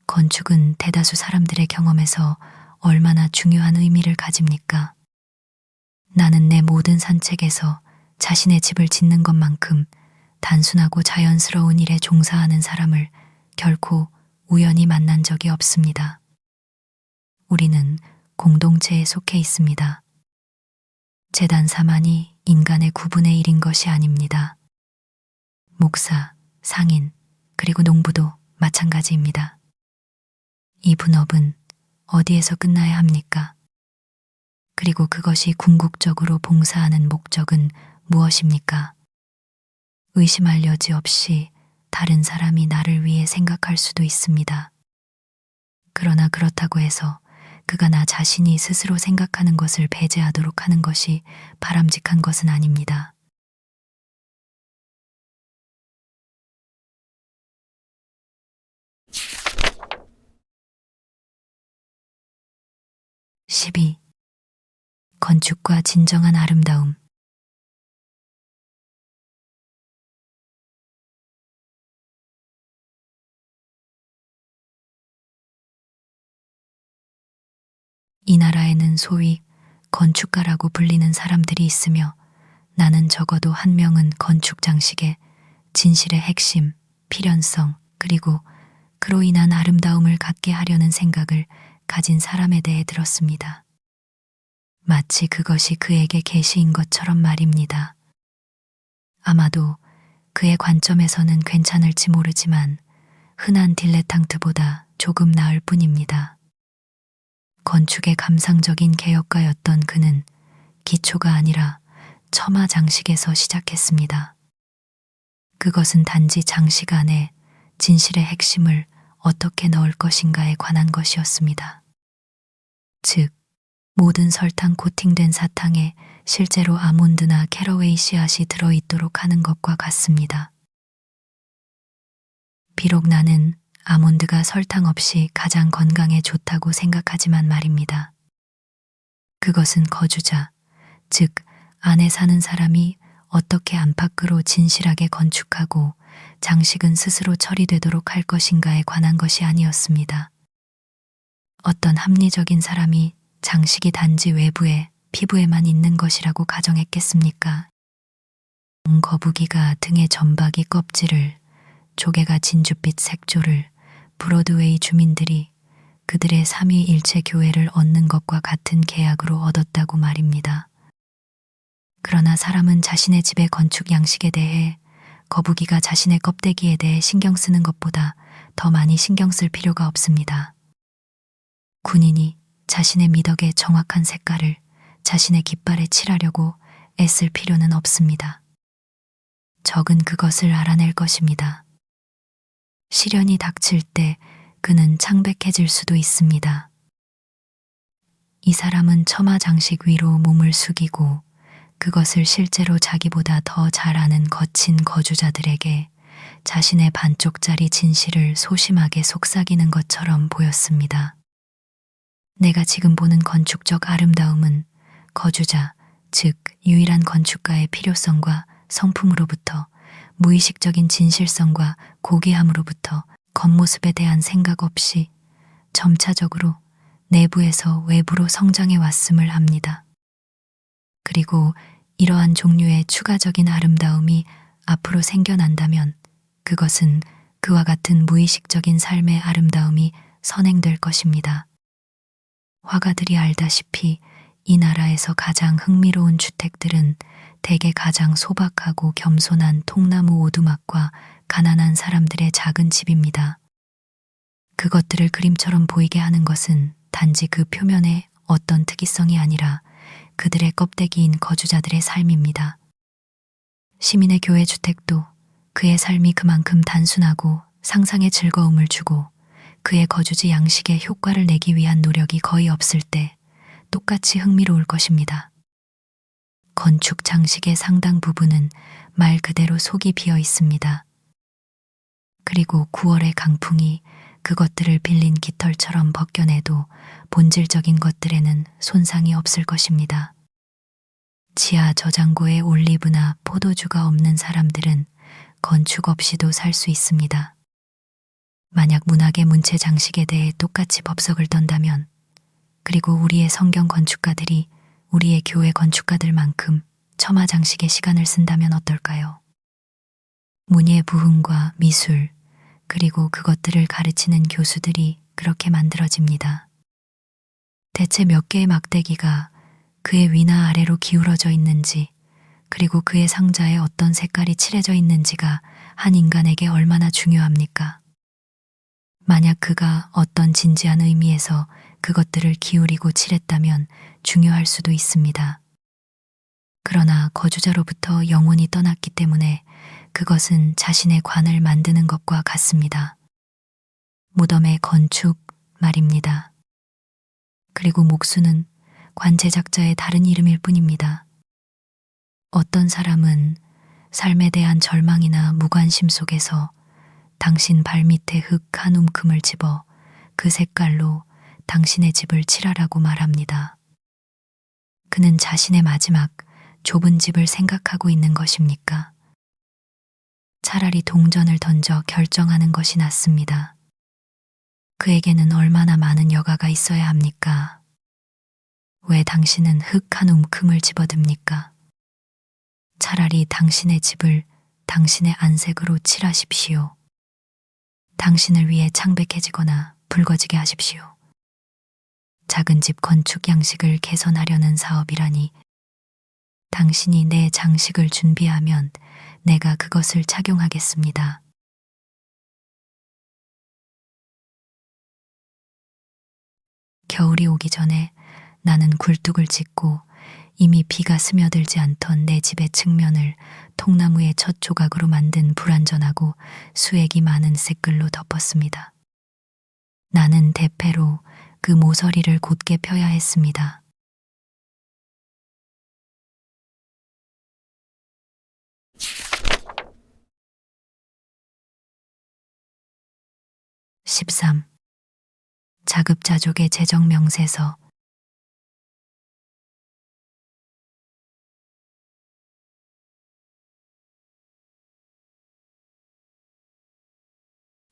건축은 대다수 사람들의 경험에서 얼마나 중요한 의미를 가집니까? 나는 내 모든 산책에서 자신의 집을 짓는 것만큼 단순하고 자연스러운 일에 종사하는 사람을 결코 우연히 만난 적이 없습니다. 우리는 공동체에 속해 있습니다. 재단사만이 인간의 9분의 1인 것이 아닙니다. 목사, 상인, 그리고 농부도 마찬가지입니다. 이 분업은 어디에서 끝나야 합니까? 그리고 그것이 궁극적으로 봉사하는 목적은 무엇입니까? 의심할 여지 없이 다른 사람이 나를 위해 생각할 수도 있습니다. 그러나 그렇다고 해서 그가 나 자신이 스스로 생각하는 것을 배제하도록 하는 것이 바람직한 것은 아닙니다. (12) 건축과 진정한 아름다움. 이 나라에는 소위 건축가라고 불리는 사람들이 있으며 나는 적어도 한 명은 건축 장식의 진실의 핵심, 필연성, 그리고 그로 인한 아름다움을 갖게 하려는 생각을 가진 사람에 대해 들었습니다. 마치 그것이 그에게 계시인 것처럼 말입니다. 아마도 그의 관점에서는 괜찮을지 모르지만 흔한 딜레탕트보다 조금 나을 뿐입니다. 건축의 감상적인 개혁가였던 그는 기초가 아니라 처마 장식에서 시작했습니다. 그것은 단지 장식 안에 진실의 핵심을 어떻게 넣을 것인가에 관한 것이었습니다. 즉, 모든 설탕 코팅된 사탕에 실제로 아몬드나 캐러웨이 씨앗이 들어있도록 하는 것과 같습니다. 비록 나는 아몬드가 설탕 없이 가장 건강에 좋다고 생각하지만 말입니다. 그것은 거주자, 즉 안에 사는 사람이 어떻게 안팎으로 진실하게 건축하고 장식은 스스로 처리되도록 할 것인가에 관한 것이 아니었습니다. 어떤 합리적인 사람이 장식이 단지 외부에, 피부에만 있는 것이라고 가정했겠습니까? 거북이가 등의 점박이 껍질을, 조개가 진주빛 색조를 브로드웨이 주민들이 그들의 삼위일체 교회를 얻는 것과 같은 계약으로 얻었다고 말입니다. 그러나 사람은 자신의 집의 건축 양식에 대해 거북이가 자신의 껍데기에 대해 신경 쓰는 것보다 더 많이 신경 쓸 필요가 없습니다. 군인이 자신의 미덕의 정확한 색깔을 자신의 깃발에 칠하려고 애쓸 필요는 없습니다. 적은 그것을 알아낼 것입니다. 시련이 닥칠 때 그는 창백해질 수도 있습니다. 이 사람은 처마 장식 위로 몸을 숙이고 그것을 실제로 자기보다 더 잘 아는 거친 거주자들에게 자신의 반쪽짜리 진실을 소심하게 속삭이는 것처럼 보였습니다. 내가 지금 보는 건축적 아름다움은 거주자, 즉 유일한 건축가의 필요성과 성품으로부터 무의식적인 진실성과 고귀함으로부터 겉모습에 대한 생각 없이 점차적으로 내부에서 외부로 성장해 왔음을 압니다. 그리고 이러한 종류의 추가적인 아름다움이 앞으로 생겨난다면 그것은 그와 같은 무의식적인 삶의 아름다움이 선행될 것입니다. 화가들이 알다시피 이 나라에서 가장 흥미로운 주택들은 대개 가장 소박하고 겸손한 통나무 오두막과 가난한 사람들의 작은 집입니다. 그것들을 그림처럼 보이게 하는 것은 단지 그 표면의 어떤 특이성이 아니라 그들의 껍데기인 거주자들의 삶입니다. 시민의 교회 주택도 그의 삶이 그만큼 단순하고 상상의 즐거움을 주고 그의 거주지 양식에 효과를 내기 위한 노력이 거의 없을 때 똑같이 흥미로울 것입니다. 건축 장식의 상당 부분은 말 그대로 속이 비어 있습니다. 그리고 9월의 강풍이 그것들을 빌린 깃털처럼 벗겨내도 본질적인 것들에는 손상이 없을 것입니다. 지하 저장고에 올리브나 포도주가 없는 사람들은 건축 없이도 살 수 있습니다. 만약 문학의 문체 장식에 대해 똑같이 법석을 떤다면, 그리고 우리의 성경 건축가들이 우리의 교회 건축가들만큼 처마 장식에 시간을 쓴다면 어떨까요? 문예 부흥과 미술, 그리고 그것들을 가르치는 교수들이 그렇게 만들어집니다. 대체 몇 개의 막대기가 그의 위나 아래로 기울어져 있는지, 그리고 그의 상자에 어떤 색깔이 칠해져 있는지가 한 인간에게 얼마나 중요합니까? 만약 그가 어떤 진지한 의미에서 그것들을 기울이고 칠했다면 중요할 수도 있습니다. 그러나 거주자로부터 영혼이 떠났기 때문에 그것은 자신의 관을 만드는 것과 같습니다. 무덤의 건축 말입니다. 그리고 목수는 관 제작자의 다른 이름일 뿐입니다. 어떤 사람은 삶에 대한 절망이나 무관심 속에서 당신 발밑에 흙 한 움큼을 집어 그 색깔로 당신의 집을 칠하라고 말합니다. 그는 자신의 마지막 좁은 집을 생각하고 있는 것입니까? 차라리 동전을 던져 결정하는 것이 낫습니다. 그에게는 얼마나 많은 여가가 있어야 합니까? 왜 당신은 흙 한 움큼을 집어듭니까? 차라리 당신의 집을 당신의 안색으로 칠하십시오. 당신을 위해 창백해지거나 붉어지게 하십시오. 작은 집 건축 양식을 개선하려는 사업이라니, 당신이 내 장식을 준비하면 내가 그것을 착용하겠습니다. 겨울이 오기 전에 나는 굴뚝을 짓고 이미 비가 스며들지 않던 내 집의 측면을 통나무의 첫 조각으로 만든 불완전하고 수액이 많은 새글로 덮었습니다. 나는 대패로 그 모서리를 곧게 펴야 했습니다. 13. 자급자족의 재정 명세서.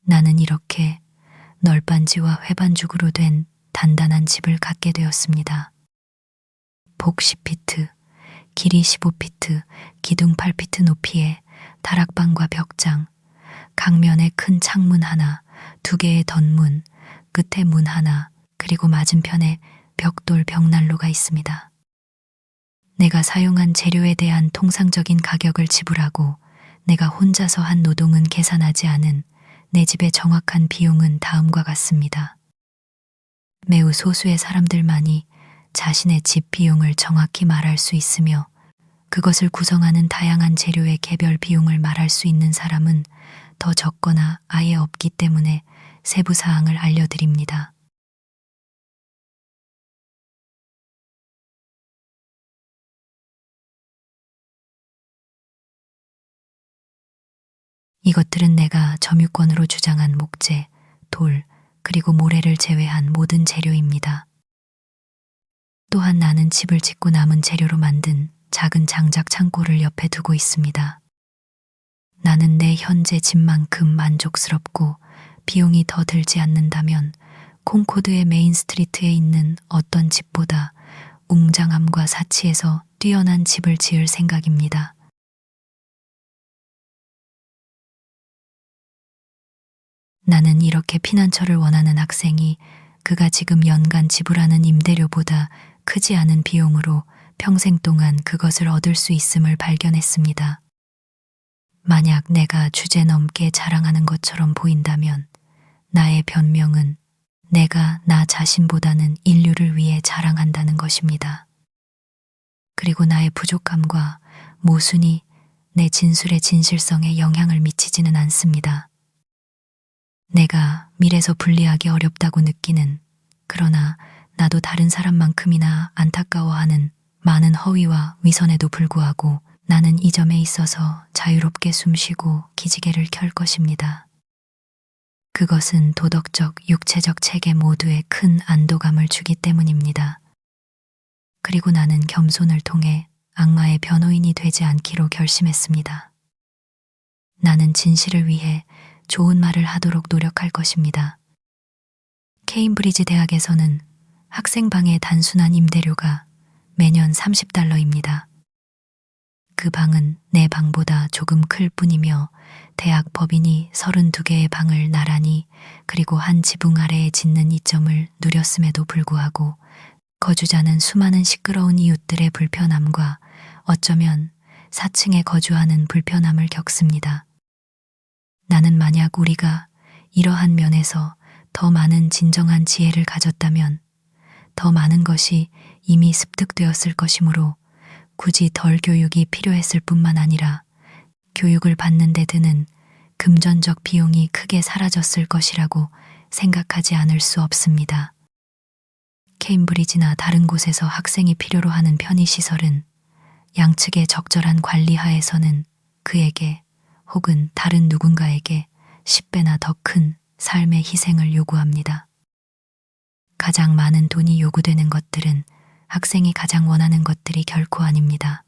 나는 이렇게 널빤지와 회반죽으로 된 단단한 집을 갖게 되었습니다. 폭 10피트, 길이 15피트, 기둥 8피트 높이의 다락방과 벽장, 각면에 큰 창문 하나, 2개의 덧문, 끝에 문 하나, 그리고 맞은편에 벽돌 벽난로가 있습니다. 내가 사용한 재료에 대한 통상적인 가격을 지불하고 내가 혼자서 한 노동은 계산하지 않은 내 집의 정확한 비용은 다음과 같습니다. 매우 소수의 사람들만이 자신의 집 비용을 정확히 말할 수 있으며 그것을 구성하는 다양한 재료의 개별 비용을 말할 수 있는 사람은 더 적거나 아예 없기 때문에 세부 사항을 알려드립니다. 이것들은 내가 점유권으로 주장한 목재, 돌, 그리고 모래를 제외한 모든 재료입니다. 또한 나는 집을 짓고 남은 재료로 만든 작은 장작 창고를 옆에 두고 있습니다. 나는 내 현재 집만큼 만족스럽고 비용이 더 들지 않는다면 콩코드의 메인 스트리트에 있는 어떤 집보다 웅장함과 사치에서 뛰어난 집을 지을 생각입니다. 나는 이렇게 피난처를 원하는 학생이 그가 지금 연간 지불하는 임대료보다 크지 않은 비용으로 평생 동안 그것을 얻을 수 있음을 발견했습니다. 만약 내가 주제넘게 자랑하는 것처럼 보인다면 나의 변명은 내가 나 자신보다는 인류를 위해 자랑한다는 것입니다. 그리고 나의 부족함과 모순이 내 진술의 진실성에 영향을 미치지는 않습니다. 내가 밀에서 분리하기 어렵다고 느끼는, 그러나 나도 다른 사람만큼이나 안타까워하는 많은 허위와 위선에도 불구하고 나는 이 점에 있어서 자유롭게 숨쉬고 기지개를 켤 것입니다. 그것은 도덕적, 육체적 체계 모두에 큰 안도감을 주기 때문입니다. 그리고 나는 겸손을 통해 악마의 변호인이 되지 않기로 결심했습니다. 나는 진실을 위해 좋은 말을 하도록 노력할 것입니다. 케임브리지 대학에서는 학생방의 단순한 임대료가 매년 $30입니다. 그 방은 내 방보다 조금 클 뿐이며 대학 법인이 32개의 방을 나란히 그리고 한 지붕 아래에 짓는 이점을 누렸음에도 불구하고 거주자는 수많은 시끄러운 이웃들의 불편함과 어쩌면 4층에 거주하는 불편함을 겪습니다. 나는 만약 우리가 이러한 면에서 더 많은 진정한 지혜를 가졌다면 더 많은 것이 이미 습득되었을 것이므로 굳이 덜 교육이 필요했을 뿐만 아니라 교육을 받는 데 드는 금전적 비용이 크게 사라졌을 것이라고 생각하지 않을 수 없습니다. 케임브리지나 다른 곳에서 학생이 필요로 하는 편의시설은 양측의 적절한 관리 하에서는 그에게 혹은 다른 누군가에게 10배나 더 큰 삶의 희생을 요구합니다. 가장 많은 돈이 요구되는 것들은 학생이 가장 원하는 것들이 결코 아닙니다.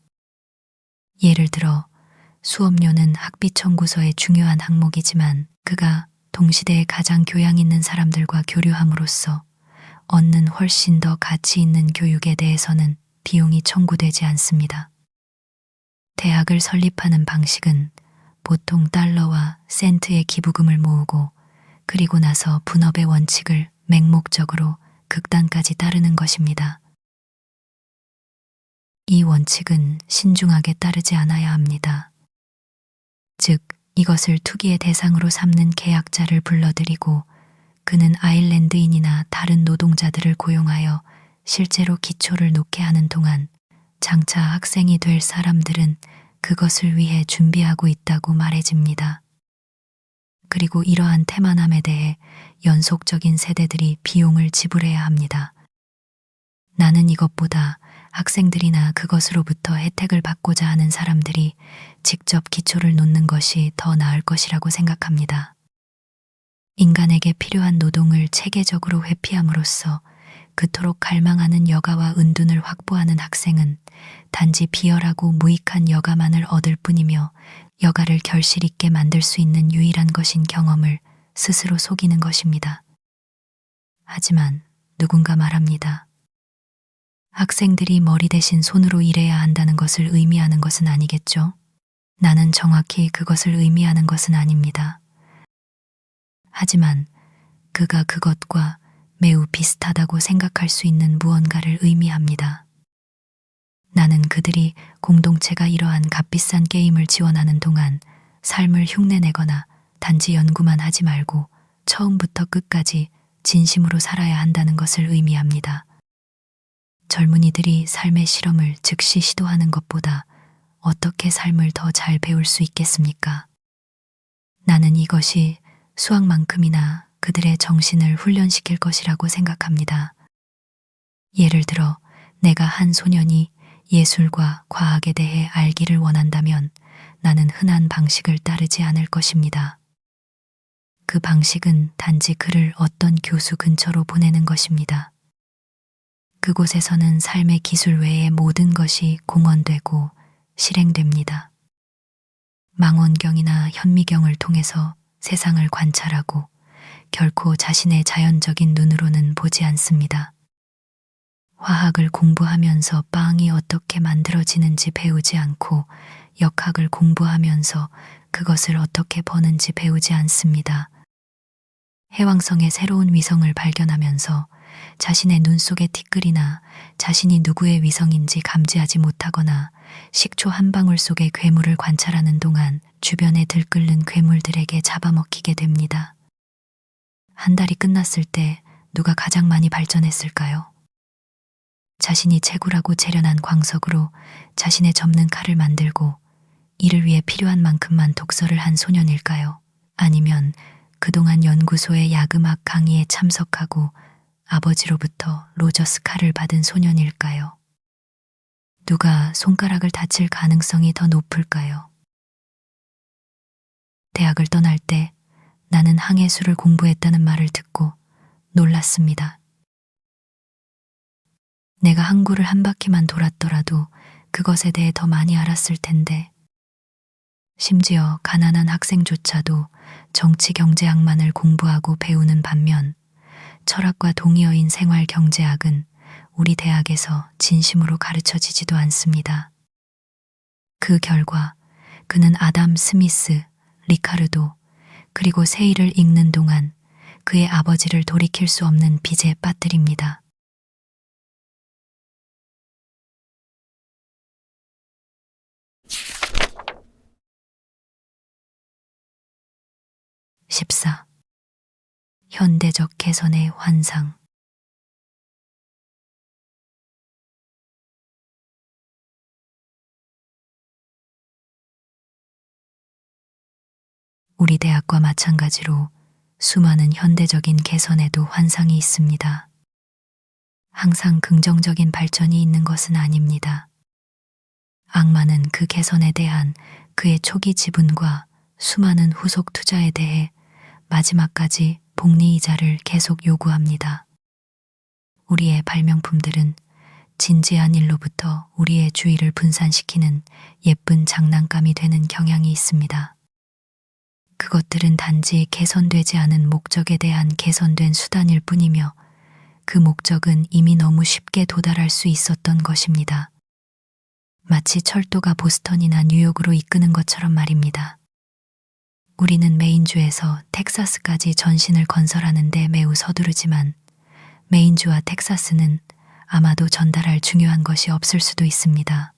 예를 들어 수업료는 학비 청구서의 중요한 항목이지만 그가 동시대에 가장 교양 있는 사람들과 교류함으로써 얻는 훨씬 더 가치 있는 교육에 대해서는 비용이 청구되지 않습니다. 대학을 설립하는 방식은 보통 달러와 센트의 기부금을 모으고 그리고 나서 분업의 원칙을 맹목적으로 극단까지 따르는 것입니다. 이 원칙은 신중하게 따르지 않아야 합니다. 즉, 이것을 투기의 대상으로 삼는 계약자를 불러들이고 그는 아일랜드인이나 다른 노동자들을 고용하여 실제로 기초를 놓게 하는 동안 장차 학생이 될 사람들은 그것을 위해 준비하고 있다고 말해집니다. 그리고 이러한 태만함에 대해 연속적인 세대들이 비용을 지불해야 합니다. 나는 이것보다 학생들이나 그것으로부터 혜택을 받고자 하는 사람들이 직접 기초를 놓는 것이 더 나을 것이라고 생각합니다. 인간에게 필요한 노동을 체계적으로 회피함으로써 그토록 갈망하는 여가와 은둔을 확보하는 학생은 단지 비열하고 무익한 여가만을 얻을 뿐이며 여가를 결실 있게 만들 수 있는 유일한 것인 경험을 스스로 속이는 것입니다. 하지만 누군가 말합니다. 학생들이 머리 대신 손으로 일해야 한다는 것을 의미하는 것은 아니겠죠? 나는 정확히 그것을 의미하는 것은 아닙니다. 하지만 그가 그것과 매우 비슷하다고 생각할 수 있는 무언가를 의미합니다. 나는 그들이 공동체가 이러한 값비싼 게임을 지원하는 동안 삶을 흉내내거나 단지 연구만 하지 말고 처음부터 끝까지 진심으로 살아야 한다는 것을 의미합니다. 젊은이들이 삶의 실험을 즉시 시도하는 것보다 어떻게 삶을 더 잘 배울 수 있겠습니까? 나는 이것이 수학만큼이나 그들의 정신을 훈련시킬 것이라고 생각합니다. 예를 들어 내가 한 소년이 예술과 과학에 대해 알기를 원한다면 나는 흔한 방식을 따르지 않을 것입니다. 그 방식은 단지 그를 어떤 교수 근처로 보내는 것입니다. 그곳에서는 삶의 기술 외의 모든 것이 공언되고 실행됩니다. 망원경이나 현미경을 통해서 세상을 관찰하고 결코 자신의 자연적인 눈으로는 보지 않습니다. 화학을 공부하면서 빵이 어떻게 만들어지는지 배우지 않고 역학을 공부하면서 그것을 어떻게 버는지 배우지 않습니다. 해왕성의 새로운 위성을 발견하면서 자신의 눈 속의 티끌이나 자신이 누구의 위성인지 감지하지 못하거나 식초 한 방울 속의 괴물을 관찰하는 동안 주변에 들끓는 괴물들에게 잡아먹히게 됩니다. 한 달이 끝났을 때 누가 가장 많이 발전했을까요? 자신이 채굴하고 재련한 광석으로 자신의 접는 칼을 만들고 이를 위해 필요한 만큼만 독서를 한 소년일까요? 아니면 그동안 연구소의 야금학 강의에 참석하고 아버지로부터 로저스 칼을 받은 소년일까요? 누가 손가락을 다칠 가능성이 더 높을까요? 대학을 떠날 때 나는 항해술을 공부했다는 말을 듣고 놀랐습니다. 내가 항구를 한 바퀴만 돌았더라도 그것에 대해 더 많이 알았을 텐데, 심지어 가난한 학생조차도 정치 경제학만을 공부하고 배우는 반면 철학과 동의어인 생활 경제학은 우리 대학에서 진심으로 가르쳐지지도 않습니다. 그 결과 그는 아담 스미스, 리카르도, 그리고 세일을 읽는 동안 그의 아버지를 돌이킬 수 없는 빚에 빠뜨립니다. (14) 현대적 개선의 환상. 우리 대학과 마찬가지로 수많은 현대적인 개선에도 환상이 있습니다. 항상 긍정적인 발전이 있는 것은 아닙니다. 악마는 그 개선에 대한 그의 초기 지분과 수많은 후속 투자에 대해 마지막까지 복리이자를 계속 요구합니다. 우리의 발명품들은 진지한 일로부터 우리의 주의를 분산시키는 예쁜 장난감이 되는 경향이 있습니다. 그것들은 단지 개선되지 않은 목적에 대한 개선된 수단일 뿐이며 그 목적은 이미 너무 쉽게 도달할 수 있었던 것입니다. 마치 철도가 보스턴이나 뉴욕으로 이끄는 것처럼 말입니다. 우리는 메인주에서 텍사스까지 전신을 건설하는 데 매우 서두르지만 메인주와 텍사스는 아마도 전달할 중요한 것이 없을 수도 있습니다.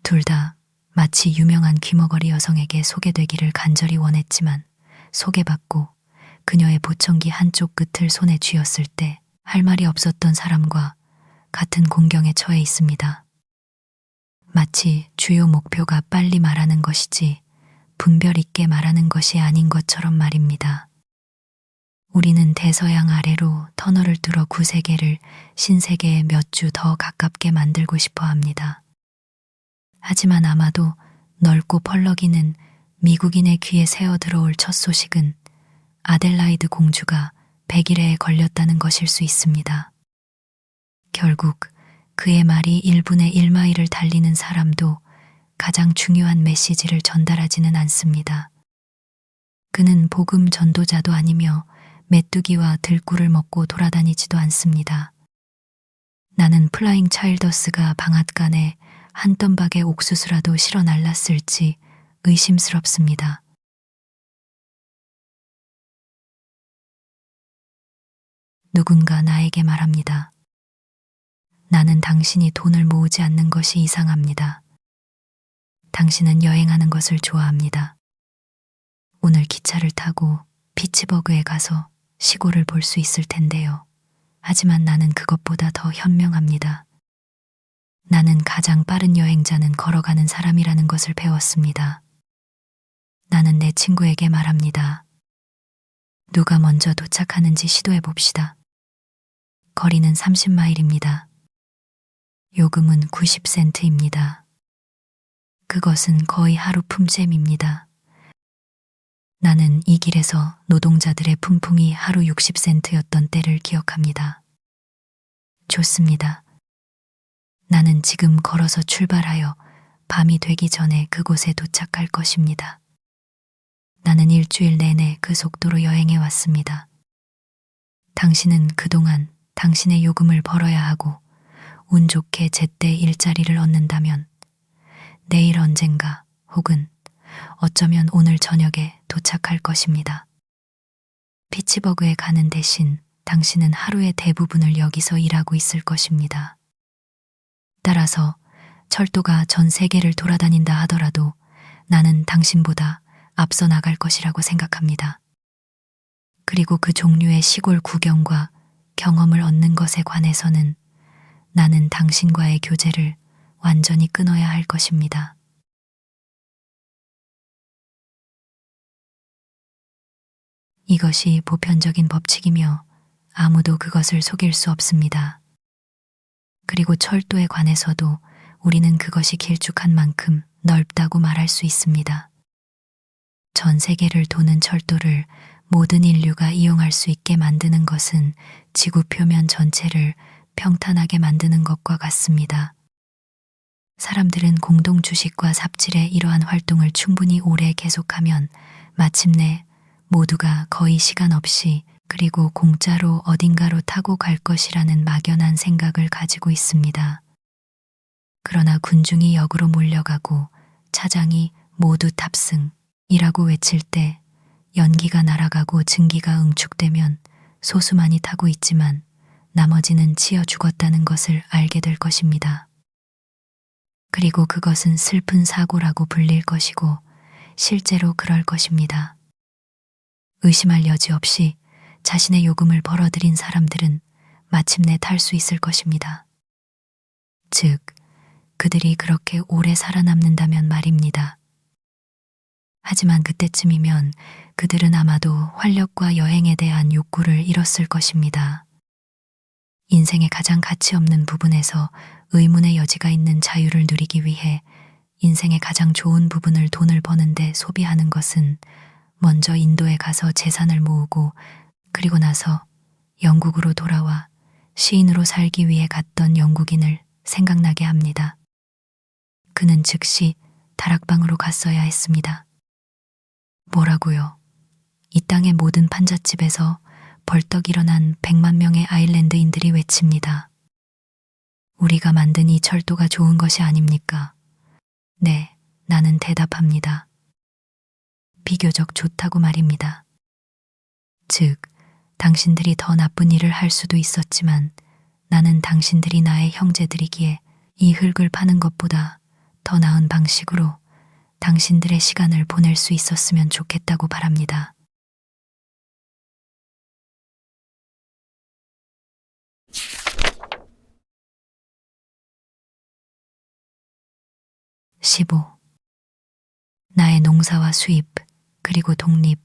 둘 다 마치 유명한 귀머거리 여성에게 소개되기를 간절히 원했지만 소개받고 그녀의 보청기 한쪽 끝을 손에 쥐었을 때 할 말이 없었던 사람과 같은 공경에 처해 있습니다. 마치 주요 목표가 빨리 말하는 것이지 분별 있게 말하는 것이 아닌 것처럼 말입니다. 우리는 대서양 아래로 터널을 뚫어 구세계를 신세계에 몇 주 더 가깝게 만들고 싶어 합니다. 하지만 아마도 넓고 펄럭이는 미국인의 귀에 새어 들어올 첫 소식은 아델라이드 공주가 100일에 걸렸다는 것일 수 있습니다. 결국 그의 말이 1분의 1마일을 달리는 사람도 가장 중요한 메시지를 전달하지는 않습니다. 그는 복음 전도자도 아니며 메뚜기와 들꿀을 먹고 돌아다니지도 않습니다. 나는 플라잉 차일더스가 방앗간에 한 덤박의 옥수수라도 실어 날랐을지 의심스럽습니다. 누군가 나에게 말합니다. 나는 당신이 돈을 모으지 않는 것이 이상합니다. 당신은 여행하는 것을 좋아합니다. 오늘 기차를 타고 피츠버그에 가서 시골을 볼 수 있을 텐데요. 하지만 나는 그것보다 더 현명합니다. 나는 가장 빠른 여행자는 걸어가는 사람이라는 것을 배웠습니다. 나는 내 친구에게 말합니다. 누가 먼저 도착하는지 시도해 봅시다. 거리는 30마일입니다. 요금은 90센트입니다. 그것은 거의 하루 품셈입니다. 나는 이 길에서 노동자들의 품풍이 하루 60센트였던 때를 기억합니다. 좋습니다. 나는 지금 걸어서 출발하여 밤이 되기 전에 그곳에 도착할 것입니다. 나는 일주일 내내 그 속도로 여행해 왔습니다. 당신은 그동안 당신의 요금을 벌어야 하고 운 좋게 제때 일자리를 얻는다면 내일 언젠가 혹은 어쩌면 오늘 저녁에 도착할 것입니다. 피츠버그에 가는 대신 당신은 하루의 대부분을 여기서 일하고 있을 것입니다. 따라서 철도가 전 세계를 돌아다닌다 하더라도 나는 당신보다 앞서 나갈 것이라고 생각합니다. 그리고 그 종류의 시골 구경과 경험을 얻는 것에 관해서는 나는 당신과의 교제를 완전히 끊어야 할 것입니다. 이것이 보편적인 법칙이며 아무도 그것을 속일 수 없습니다. 그리고 철도에 관해서도 우리는 그것이 길쭉한 만큼 넓다고 말할 수 있습니다. 전 세계를 도는 철도를 모든 인류가 이용할 수 있게 만드는 것은 지구 표면 전체를 평탄하게 만드는 것과 같습니다. 사람들은 공동 주식과 삽질의 이러한 활동을 충분히 오래 계속하면 마침내 모두가 거의 시간 없이 그리고 공짜로 어딘가로 타고 갈 것이라는 막연한 생각을 가지고 있습니다. 그러나 군중이 역으로 몰려가고 차장이 모두 탑승이라고 외칠 때 연기가 날아가고 증기가 응축되면 소수만이 타고 있지만 나머지는 치여 죽었다는 것을 알게 될 것입니다. 그리고 그것은 슬픈 사고라고 불릴 것이고 실제로 그럴 것입니다. 의심할 여지 없이 자신의 요금을 벌어들인 사람들은 마침내 탈 수 있을 것입니다. 즉, 그들이 그렇게 오래 살아남는다면 말입니다. 하지만 그때쯤이면 그들은 아마도 활력과 여행에 대한 욕구를 잃었을 것입니다. 인생의 가장 가치 없는 부분에서 의문의 여지가 있는 자유를 누리기 위해 인생의 가장 좋은 부분을 돈을 버는데 소비하는 것은 먼저 인도에 가서 재산을 모으고 그리고 나서 영국으로 돌아와 시인으로 살기 위해 갔던 영국인을 생각나게 합니다. 그는 즉시 다락방으로 갔어야 했습니다. 뭐라고요? 이 땅의 모든 판잣집에서 벌떡 일어난 100만 명의 아일랜드인들이 외칩니다. 우리가 만든 이 철도가 좋은 것이 아닙니까? 네, 나는 대답합니다. 비교적 좋다고 말입니다. 즉, 당신들이 더 나쁜 일을 할 수도 있었지만 나는 당신들이 나의 형제들이기에 이 흙을 파는 것보다 더 나은 방식으로 당신들의 시간을 보낼 수 있었으면 좋겠다고 바랍니다. 15. 나의 농사와 수입, 그리고 독립.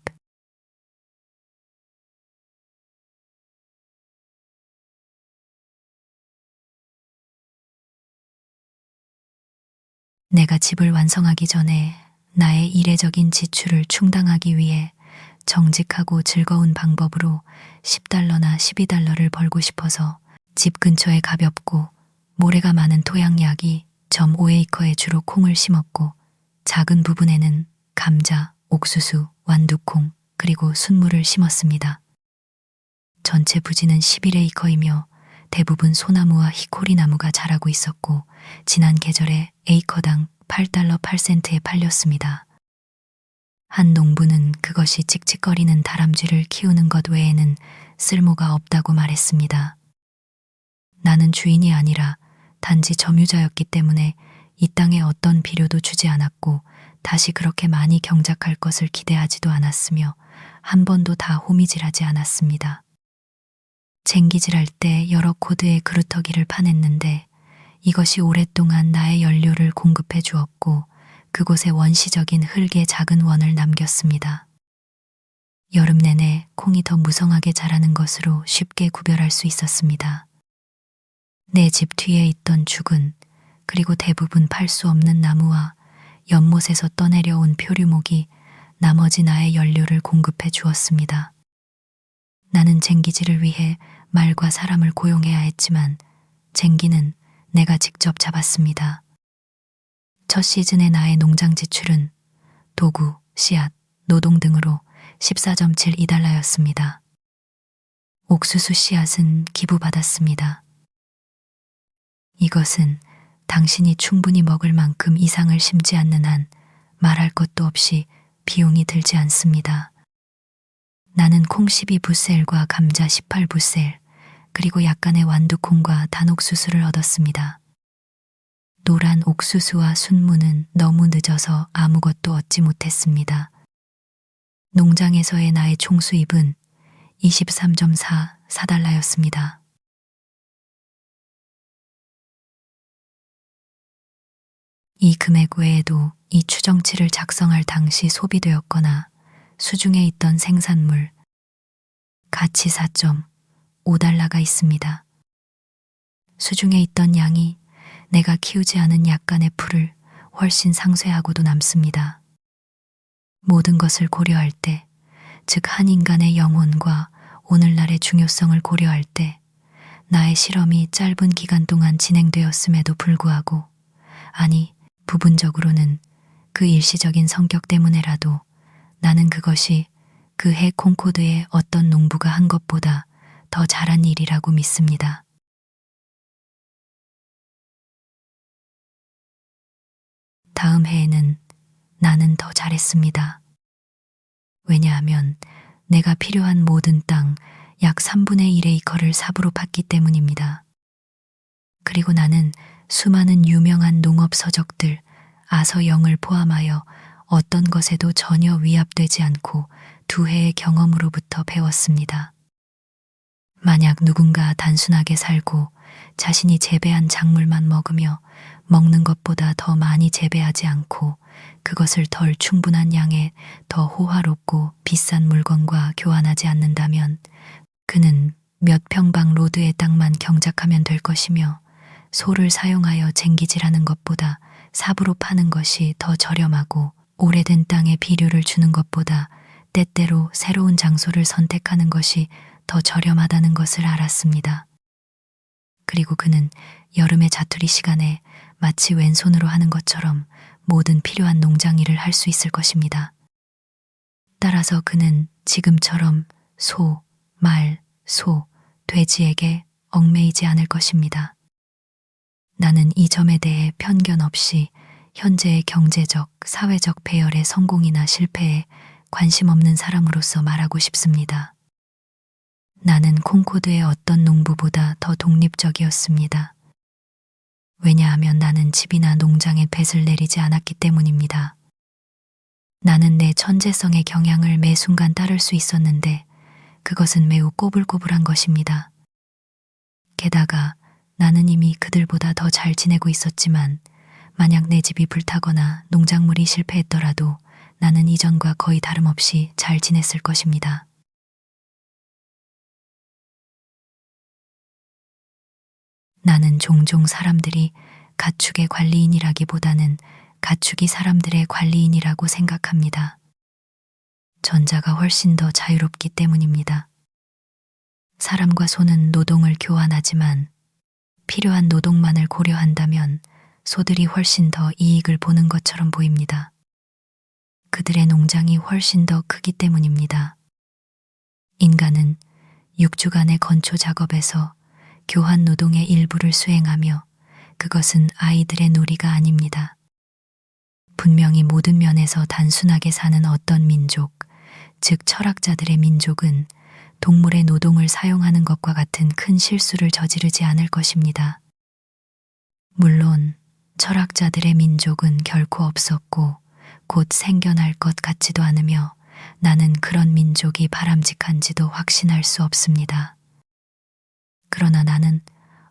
내가 집을 완성하기 전에 나의 이례적인 지출을 충당하기 위해 정직하고 즐거운 방법으로 $10나 $12를 벌고 싶어서 집 근처에 가볍고 모래가 많은 토양야기 0.5에이커에 주로 콩을 심었고 작은 부분에는 감자, 옥수수, 완두콩, 그리고 순무를 심었습니다. 전체 부지는 11에이커이며 대부분 소나무와 히코리 나무가 자라고 있었고 지난 계절에 에이커당 $8 8센트에 팔렸습니다. 한 농부는 그것이 찍찍거리는 다람쥐를 키우는 것 외에는 쓸모가 없다고 말했습니다. 나는 주인이 아니라 단지 점유자였기 때문에 이 땅에 어떤 비료도 주지 않았고 다시 그렇게 많이 경작할 것을 기대하지도 않았으며 한 번도 다 호미질하지 않았습니다. 쟁기질할 때 여러 코드의 그루터기를 파냈는데 이것이 오랫동안 나의 연료를 공급해 주었고 그곳에 원시적인 흙의 작은 원을 남겼습니다. 여름 내내 콩이 더 무성하게 자라는 것으로 쉽게 구별할 수 있었습니다. 내 집 뒤에 있던 죽은 그리고 대부분 팔 수 없는 나무와 연못에서 떠내려온 표류목이 나머지 나의 연료를 공급해 주었습니다. 나는 쟁기질을 위해 말과 사람을 고용해야 했지만 쟁기는 내가 직접 잡았습니다. 첫 시즌의 나의 농장 지출은 도구, 씨앗, 노동 등으로 $14.72였습니다. 옥수수 씨앗은 기부받았습니다. 이것은 당신이 충분히 먹을 만큼 이상을 심지 않는 한 말할 것도 없이 비용이 들지 않습니다. 나는 콩 12부셀과 감자 18부셀, 그리고 약간의 완두콩과 단옥수수를 얻었습니다. 노란 옥수수와 순무는 너무 늦어서 아무것도 얻지 못했습니다. 농장에서의 나의 총수입은 $23.44였습니다. 이 금액 외에도 이 추정치를 작성할 당시 소비되었거나 수중에 있던 생산물, 가치 $4.5가 있습니다. 수중에 있던 양이 내가 키우지 않은 약간의 풀을 훨씬 상쇄하고도 남습니다. 모든 것을 고려할 때, 즉 한 인간의 영혼과 오늘날의 중요성을 고려할 때, 나의 실험이 짧은 기간 동안 진행되었음에도 불구하고, 아니, 부분적으로는 그 일시적인 성격 때문에라도 나는 그것이 그 해 콩코드의 어떤 농부가 한 것보다 더 잘한 일이라고 믿습니다. 다음 해에는 나는 더 잘했습니다. 왜냐하면 내가 필요한 모든 땅 약 3분의 1에이커를 삽으로 팠기 때문입니다. 그리고 나는 수많은 유명한 농업 서적들, 아서영을 포함하여 어떤 것에도 전혀 위압되지 않고 2해의 경험으로부터 배웠습니다. 만약 누군가 단순하게 살고 자신이 재배한 작물만 먹으며 먹는 것보다 더 많이 재배하지 않고 그것을 덜 충분한 양의 더 호화롭고 비싼 물건과 교환하지 않는다면 그는 몇 평방 로드의 땅만 경작하면 될 것이며 소를 사용하여 쟁기질하는 것보다 삽으로 파는 것이 더 저렴하고 오래된 땅에 비료를 주는 것보다 때때로 새로운 장소를 선택하는 것이 더 저렴하다는 것을 알았습니다. 그리고 그는 여름의 자투리 시간에 마치 왼손으로 하는 것처럼 모든 필요한 농장 일을 할 수 있을 것입니다. 따라서 그는 지금처럼 소, 말, 소, 돼지에게 얽매이지 않을 것입니다. 나는 이 점에 대해 편견 없이 현재의 경제적, 사회적 배열의 성공이나 실패에 관심 없는 사람으로서 말하고 싶습니다. 나는 콩코드의 어떤 농부보다 더 독립적이었습니다. 왜냐하면 나는 집이나 농장에 뱃을 내리지 않았기 때문입니다. 나는 내 천재성의 경향을 매 순간 따를 수 있었는데 그것은 매우 꼬불꼬불한 것입니다. 게다가 나는 이미 그들보다 더 잘 지내고 있었지만 만약 내 집이 불타거나 농작물이 실패했더라도 나는 이전과 거의 다름없이 잘 지냈을 것입니다. 나는 종종 사람들이 가축의 관리인이라기보다는 가축이 사람들의 관리인이라고 생각합니다. 전자가 훨씬 더 자유롭기 때문입니다. 사람과 소는 노동을 교환하지만 필요한 노동만을 고려한다면 소들이 훨씬 더 이익을 보는 것처럼 보입니다. 그들의 농장이 훨씬 더 크기 때문입니다. 인간은 6주간의 건초 작업에서 교환 노동의 일부를 수행하며 그것은 아이들의 놀이가 아닙니다. 분명히 모든 면에서 단순하게 사는 어떤 민족, 즉 철학자들의 민족은 동물의 노동을 사용하는 것과 같은 큰 실수를 저지르지 않을 것입니다. 물론 철학자들의 민족은 결코 없었고 곧 생겨날 것 같지도 않으며 나는 그런 민족이 바람직한지도 확신할 수 없습니다. 그러나 나는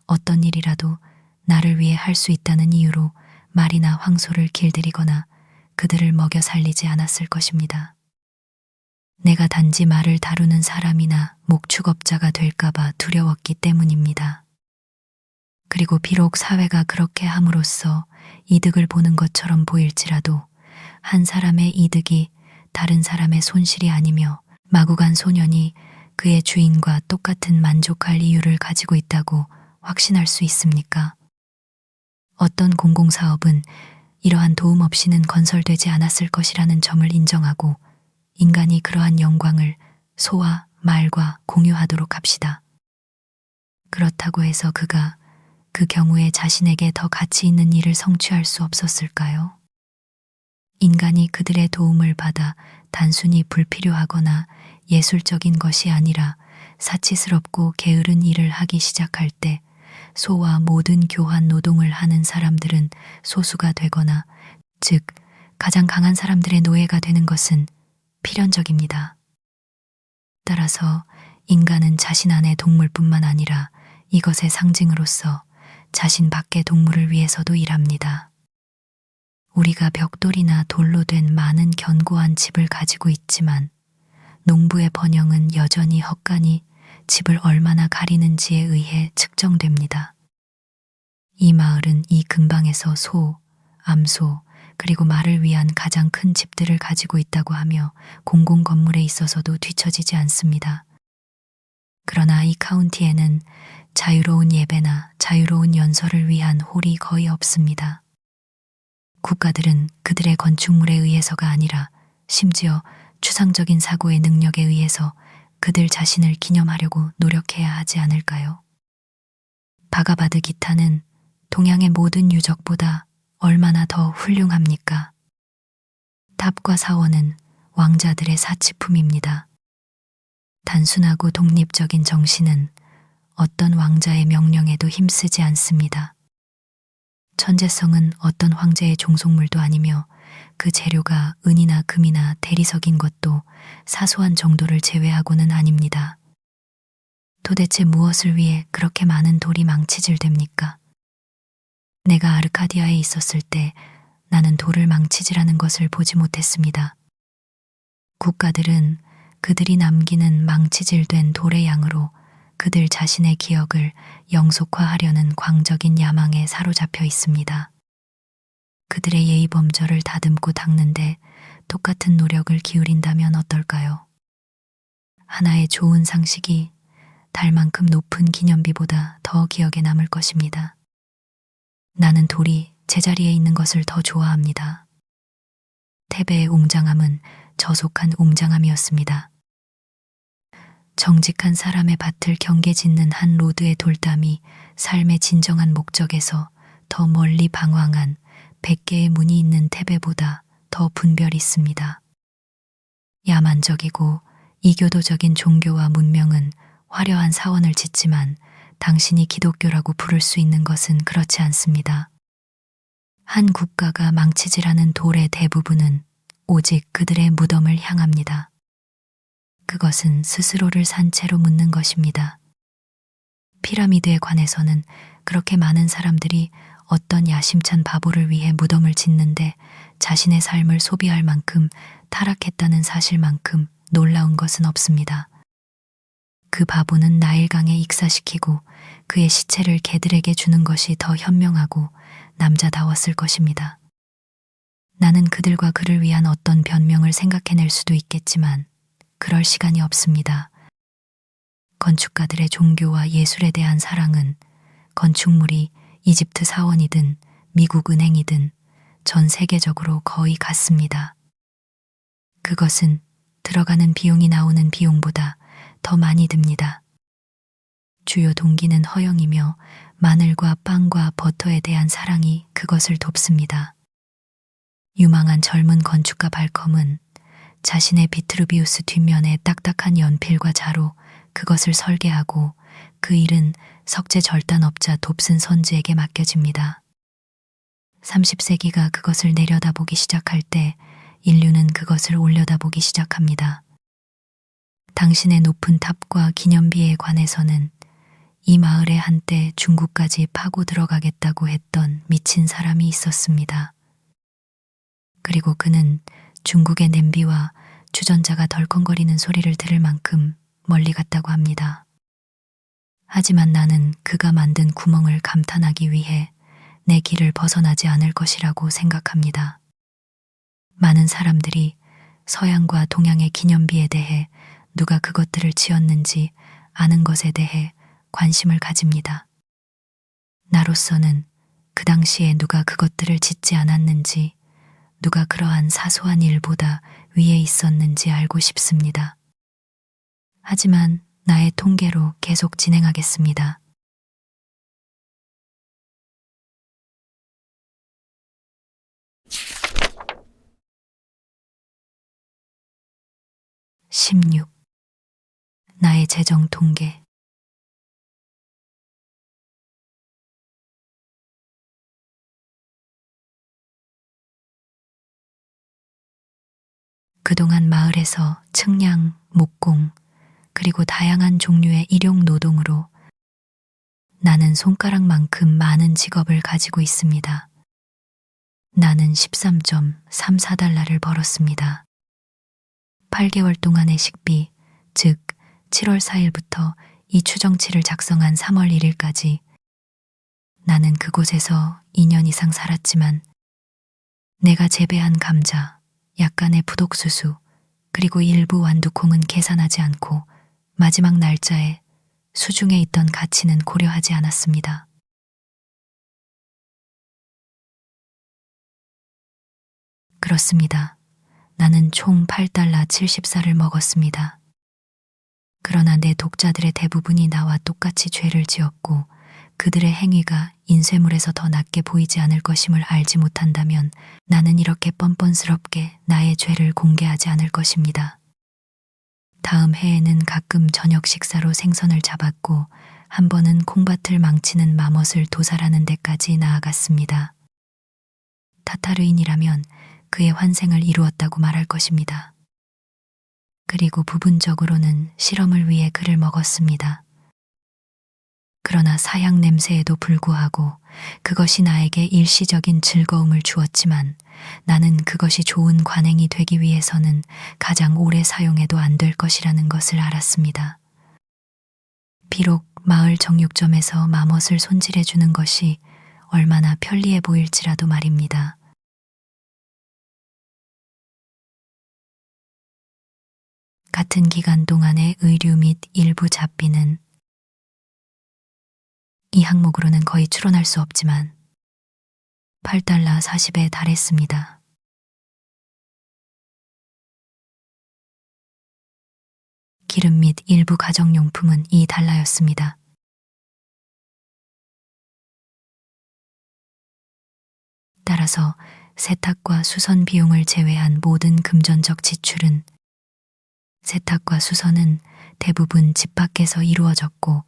어떤 일이라도 나를 위해 할 수 있다는 이유로 말이나 황소를 길들이거나 그들을 먹여 살리지 않았을 것입니다. 내가 단지 말을 다루는 사람이나 목축업자가 될까봐 두려웠기 때문입니다. 그리고 비록 사회가 그렇게 함으로써 이득을 보는 것처럼 보일지라도 한 사람의 이득이 다른 사람의 손실이 아니며 마구간 소년이 그의 주인과 똑같은 만족할 이유를 가지고 있다고 확신할 수 있습니까? 어떤 공공사업은 이러한 도움 없이는 건설되지 않았을 것이라는 점을 인정하고 인간이 그러한 영광을 소와 말과 공유하도록 합시다. 그렇다고 해서 그가 그 경우에 자신에게 더 가치 있는 일을 성취할 수 없었을까요? 인간이 그들의 도움을 받아 단순히 불필요하거나 예술적인 것이 아니라 사치스럽고 게으른 일을 하기 시작할 때 소와 모든 교환 노동을 하는 사람들은 소수가 되거나 즉 가장 강한 사람들의 노예가 되는 것은 필연적입니다. 따라서 인간은 자신 안의 동물뿐만 아니라 이것의 상징으로서 자신 밖의 동물을 위해서도 일합니다. 우리가 벽돌이나 돌로 된 많은 견고한 집을 가지고 있지만 농부의 번영은 여전히 헛간이 집을 얼마나 가리는지에 의해 측정됩니다. 이 마을은 이 근방에서 소, 암소, 그리고 말을 위한 가장 큰 집들을 가지고 있다고 하며 공공 건물에 있어서도 뒤처지지 않습니다. 그러나 이 카운티에는 자유로운 예배나 자유로운 연설을 위한 홀이 거의 없습니다. 국가들은 그들의 건축물에 의해서가 아니라 심지어 추상적인 사고의 능력에 의해서 그들 자신을 기념하려고 노력해야 하지 않을까요? 바가바드 기타는 동양의 모든 유적보다 얼마나 더 훌륭합니까? 탑과 사원은 왕자들의 사치품입니다. 단순하고 독립적인 정신은 어떤 왕자의 명령에도 힘쓰지 않습니다. 천재성은 어떤 황제의 종속물도 아니며 그 재료가 은이나 금이나 대리석인 것도 사소한 정도를 제외하고는 아닙니다. 도대체 무엇을 위해 그렇게 많은 돌이 망치질됩니까? 내가 아르카디아에 있었을 때 나는 돌을 망치질하는 것을 보지 못했습니다. 국가들은 그들이 남기는 망치질된 돌의 양으로 그들 자신의 기억을 영속화하려는 광적인 야망에 사로잡혀 있습니다. 그들의 예의 범절을 다듬고 닦는데 똑같은 노력을 기울인다면 어떨까요? 하나의 좋은 상식이 달만큼 높은 기념비보다 더 기억에 남을 것입니다. 나는 돌이 제자리에 있는 것을 더 좋아합니다. 테베의 웅장함은 저속한 웅장함이었습니다. 정직한 사람의 밭을 경계짓는 한 로드의 돌담이 삶의 진정한 목적에서 더 멀리 방황한 100개의 문이 있는 테베보다 더 분별이 있습니다. 야만적이고 이교도적인 종교와 문명은 화려한 사원을 짓지만 당신이 기독교라고 부를 수 있는 것은 그렇지 않습니다. 한 국가가 망치질하는 돌의 대부분은 오직 그들의 무덤을 향합니다. 그것은 스스로를 산 채로 묻는 것입니다. 피라미드에 관해서는 그렇게 많은 사람들이 어떤 야심찬 바보를 위해 무덤을 짓는데 자신의 삶을 소비할 만큼 타락했다는 사실만큼 놀라운 것은 없습니다. 그 바보는 나일강에 익사시키고 그의 시체를 개들에게 주는 것이 더 현명하고 남자다웠을 것입니다. 나는 그들과 그를 위한 어떤 변명을 생각해낼 수도 있겠지만 그럴 시간이 없습니다. 건축가들의 종교와 예술에 대한 사랑은 건축물이 이집트 사원이든 미국 은행이든 전 세계적으로 거의 같습니다. 그것은 들어가는 비용이 나오는 비용보다 더 많이 듭니다. 주요 동기는 허영이며 마늘과 빵과 버터에 대한 사랑이 그것을 돕습니다. 유망한 젊은 건축가 발컴은 자신의 비트루비우스 뒷면에 딱딱한 연필과 자로 그것을 설계하고 그 일은 석재 절단업자 돕슨 선즈에게 맡겨집니다. 30세기가 그것을 내려다보기 시작할 때 인류는 그것을 올려다보기 시작합니다. 당신의 높은 탑과 기념비에 관해서는 이 마을에 한때 중국까지 파고 들어가겠다고 했던 미친 사람이 있었습니다. 그리고 그는 중국의 냄비와 주전자가 덜컹거리는 소리를 들을 만큼 멀리 갔다고 합니다. 하지만 나는 그가 만든 구멍을 감탄하기 위해 내 길을 벗어나지 않을 것이라고 생각합니다. 많은 사람들이 서양과 동양의 기념비에 대해 누가 그것들을 지었는지 아는 것에 대해 관심을 가집니다. 나로서는 그 당시에 누가 그것들을 짓지 않았는지, 누가 그러한 사소한 일보다 위에 있었는지 알고 싶습니다. 하지만 나의 통계로 계속 진행하겠습니다. (16) 나의 재정 통계. 그동안 마을에서 측량, 목공, 그리고 다양한 종류의 일용 노동으로 나는 손가락만큼 많은 직업을 가지고 있습니다. 나는 13.34달러를 벌었습니다. 8개월 동안의 식비, 즉 7월 4일부터 이 추정치를 작성한 3월 1일까지 나는 그곳에서 2년 이상 살았지만 내가 재배한 감자, 약간의 부독수수, 그리고 일부 완두콩은 계산하지 않고 마지막 날짜에 수중에 있던 가치는 고려하지 않았습니다. 그렇습니다. 나는 총 8달러 70살을 먹었습니다. 그러나 내 독자들의 대부분이 나와 똑같이 죄를 지었고 그들의 행위가 인쇄물에서 더 낮게 보이지 않을 것임을 알지 못한다면 나는 이렇게 뻔뻔스럽게 나의 죄를 공개하지 않을 것입니다. 다음 해에는 가끔 저녁 식사로 생선을 잡았고 한 번은 콩밭을 망치는 마멋을 도살하는 데까지 나아갔습니다. 타타르인이라면 그의 환생을 이루었다고 말할 것입니다. 그리고 부분적으로는 실험을 위해 그를 먹었습니다. 그러나 사양 냄새에도 불구하고 그것이 나에게 일시적인 즐거움을 주었지만 나는 그것이 좋은 관행이 되기 위해서는 가장 오래 사용해도 안 될 것이라는 것을 알았습니다. 비록 마을 정육점에서 마멋을 손질해 주는 것이 얼마나 편리해 보일지라도 말입니다. 같은 기간 동안의 의류 및 일부 잡비는 이 항목으로는 거의 추론할 수 없지만 8달러 40에 달했습니다. 기름 및 일부 가정용품은 2달러였습니다. 따라서 세탁과 수선 비용을 제외한 모든 금전적 지출은 세탁과 수선은 대부분 집 밖에서 이루어졌고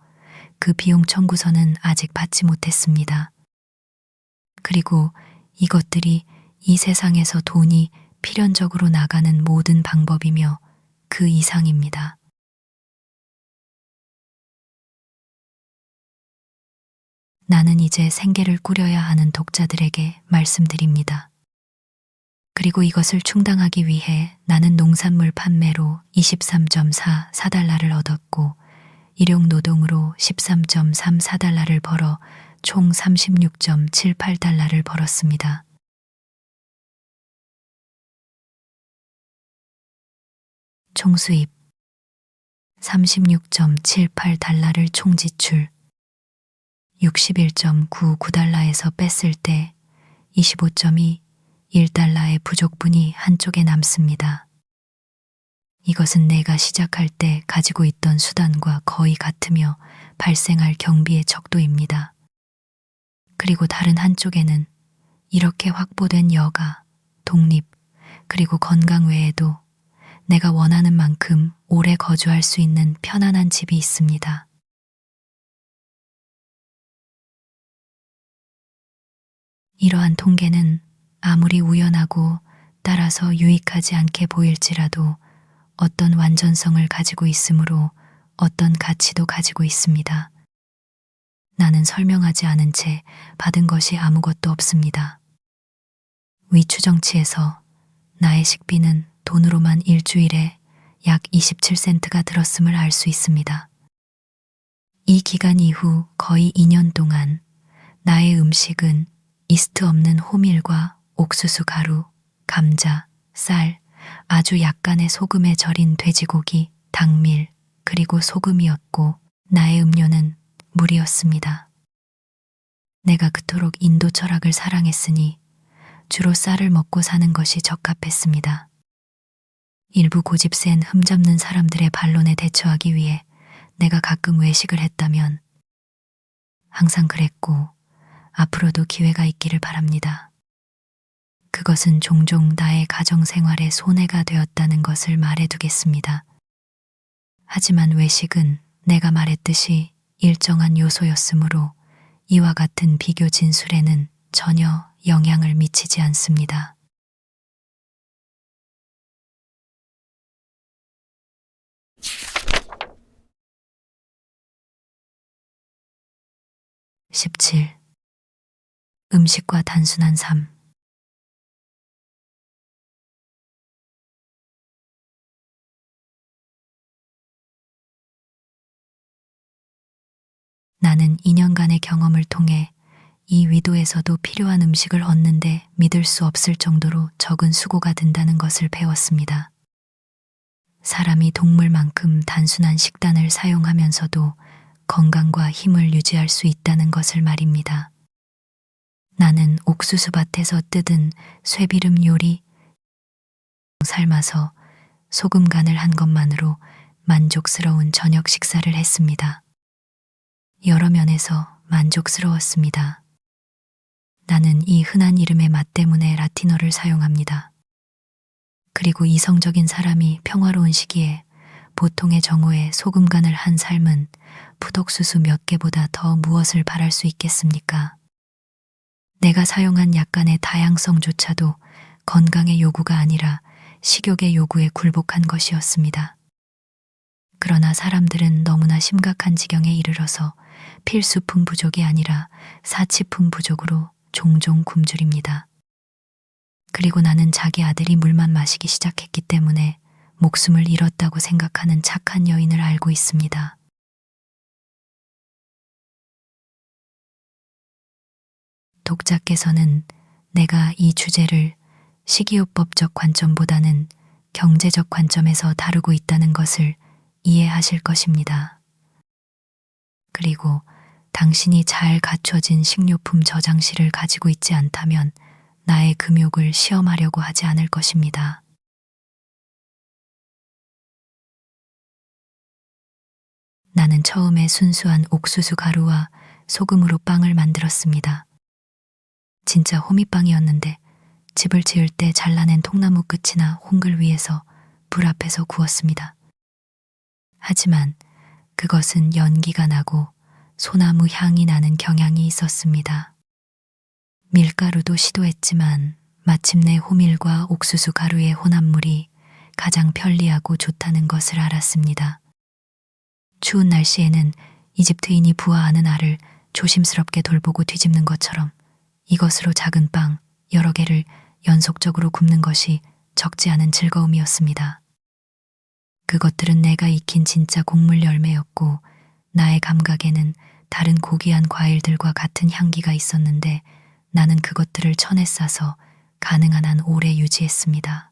그 비용 청구서는 아직 받지 못했습니다. 그리고 이것들이 이 세상에서 돈이 필연적으로 나가는 모든 방법이며 그 이상입니다. 나는 이제 생계를 꾸려야 하는 독자들에게 말씀드립니다. 그리고 이것을 충당하기 위해 나는 농산물 판매로 23.44달러를 얻었고 일용 노동으로 13.34달러를 벌어 총 36.78달러를 벌었습니다. 총 수입 36.78달러를 총 지출 61.99달러에서 뺐을 때 25.21달러의 부족분이 한쪽에 남습니다. 이것은 내가 시작할 때 가지고 있던 수단과 거의 같으며 발생할 경비의 적도입니다. 그리고 다른 한쪽에는 이렇게 확보된 여가, 독립, 그리고 건강 외에도 내가 원하는 만큼 오래 거주할 수 있는 편안한 집이 있습니다. 이러한 통계는 아무리 우연하고 따라서 유익하지 않게 보일지라도 어떤 완전성을 가지고 있으므로 어떤 가치도 가지고 있습니다. 나는 설명하지 않은 채 받은 것이 아무것도 없습니다. 위 추정치에서 나의 식비는 돈으로만 일주일에 약 27센트가 들었음을 알 수 있습니다. 이 기간 이후 거의 2년 동안 나의 음식은 이스트 없는 호밀과 옥수수 가루, 감자, 쌀, 아주 약간의 소금에 절인 돼지고기, 닭밀, 그리고 소금이었고 나의 음료는 물이었습니다. 내가 그토록 인도 철학을 사랑했으니 주로 쌀을 먹고 사는 것이 적합했습니다. 일부 고집 센 흠잡는 사람들의 반론에 대처하기 위해 내가 가끔 외식을 했다면 항상 그랬고 앞으로도 기회가 있기를 바랍니다. 그것은 종종 나의 가정생활에 손해가 되었다는 것을 말해두겠습니다. 하지만 외식은 내가 말했듯이 일정한 요소였으므로 이와 같은 비교 진술에는 전혀 영향을 미치지 않습니다. (17) 음식과 단순한 삶. 나는 2년간의 경험을 통해 이 위도에서도 필요한 음식을 얻는데 믿을 수 없을 정도로 적은 수고가 든다는 것을 배웠습니다. 사람이 동물만큼 단순한 식단을 사용하면서도 건강과 힘을 유지할 수 있다는 것을 말입니다. 나는 옥수수밭에서 뜯은 쇠비름 요리 삶아서 소금 간을 한 것만으로 만족스러운 저녁 식사를 했습니다. 여러 면에서 만족스러웠습니다. 나는 이 흔한 이름의 맛 때문에 라틴어를 사용합니다. 그리고 이성적인 사람이 평화로운 시기에 보통의 정오에 소금 간을 한 삶은 풋옥수수 몇 개보다 더 무엇을 바랄 수 있겠습니까? 내가 사용한 약간의 다양성조차도 건강의 요구가 아니라 식욕의 요구에 굴복한 것이었습니다. 그러나 사람들은 너무나 심각한 지경에 이르러서 필수품 부족이 아니라 사치품 부족으로 종종 굶주립니다. 그리고 나는 자기 아들이 물만 마시기 시작했기 때문에 목숨을 잃었다고 생각하는 착한 여인을 알고 있습니다. 독자께서는 내가 이 주제를 식이요법적 관점보다는 경제적 관점에서 다루고 있다는 것을 이해하실 것입니다. 그리고 당신이 잘 갖춰진 식료품 저장실을 가지고 있지 않다면 나의 금욕을 시험하려고 하지 않을 것입니다. 나는 처음에 순수한 옥수수 가루와 소금으로 빵을 만들었습니다. 진짜 호미빵이었는데 집을 지을 때 잘라낸 통나무 끝이나 홍글 위에서 불 앞에서 구웠습니다. 하지만 그것은 연기가 나고 소나무 향이 나는 경향이 있었습니다. 밀가루도 시도했지만 마침내 호밀과 옥수수 가루의 혼합물이 가장 편리하고 좋다는 것을 알았습니다. 추운 날씨에는 이집트인이 부화하는 알을 조심스럽게 돌보고 뒤집는 것처럼 이것으로 작은 빵 여러 개를 연속적으로 굽는 것이 적지 않은 즐거움이었습니다. 그것들은 내가 익힌 진짜 곡물 열매였고 나의 감각에는 다른 고귀한 과일들과 같은 향기가 있었는데 나는 그것들을 천에 싸서 가능한 한 오래 유지했습니다.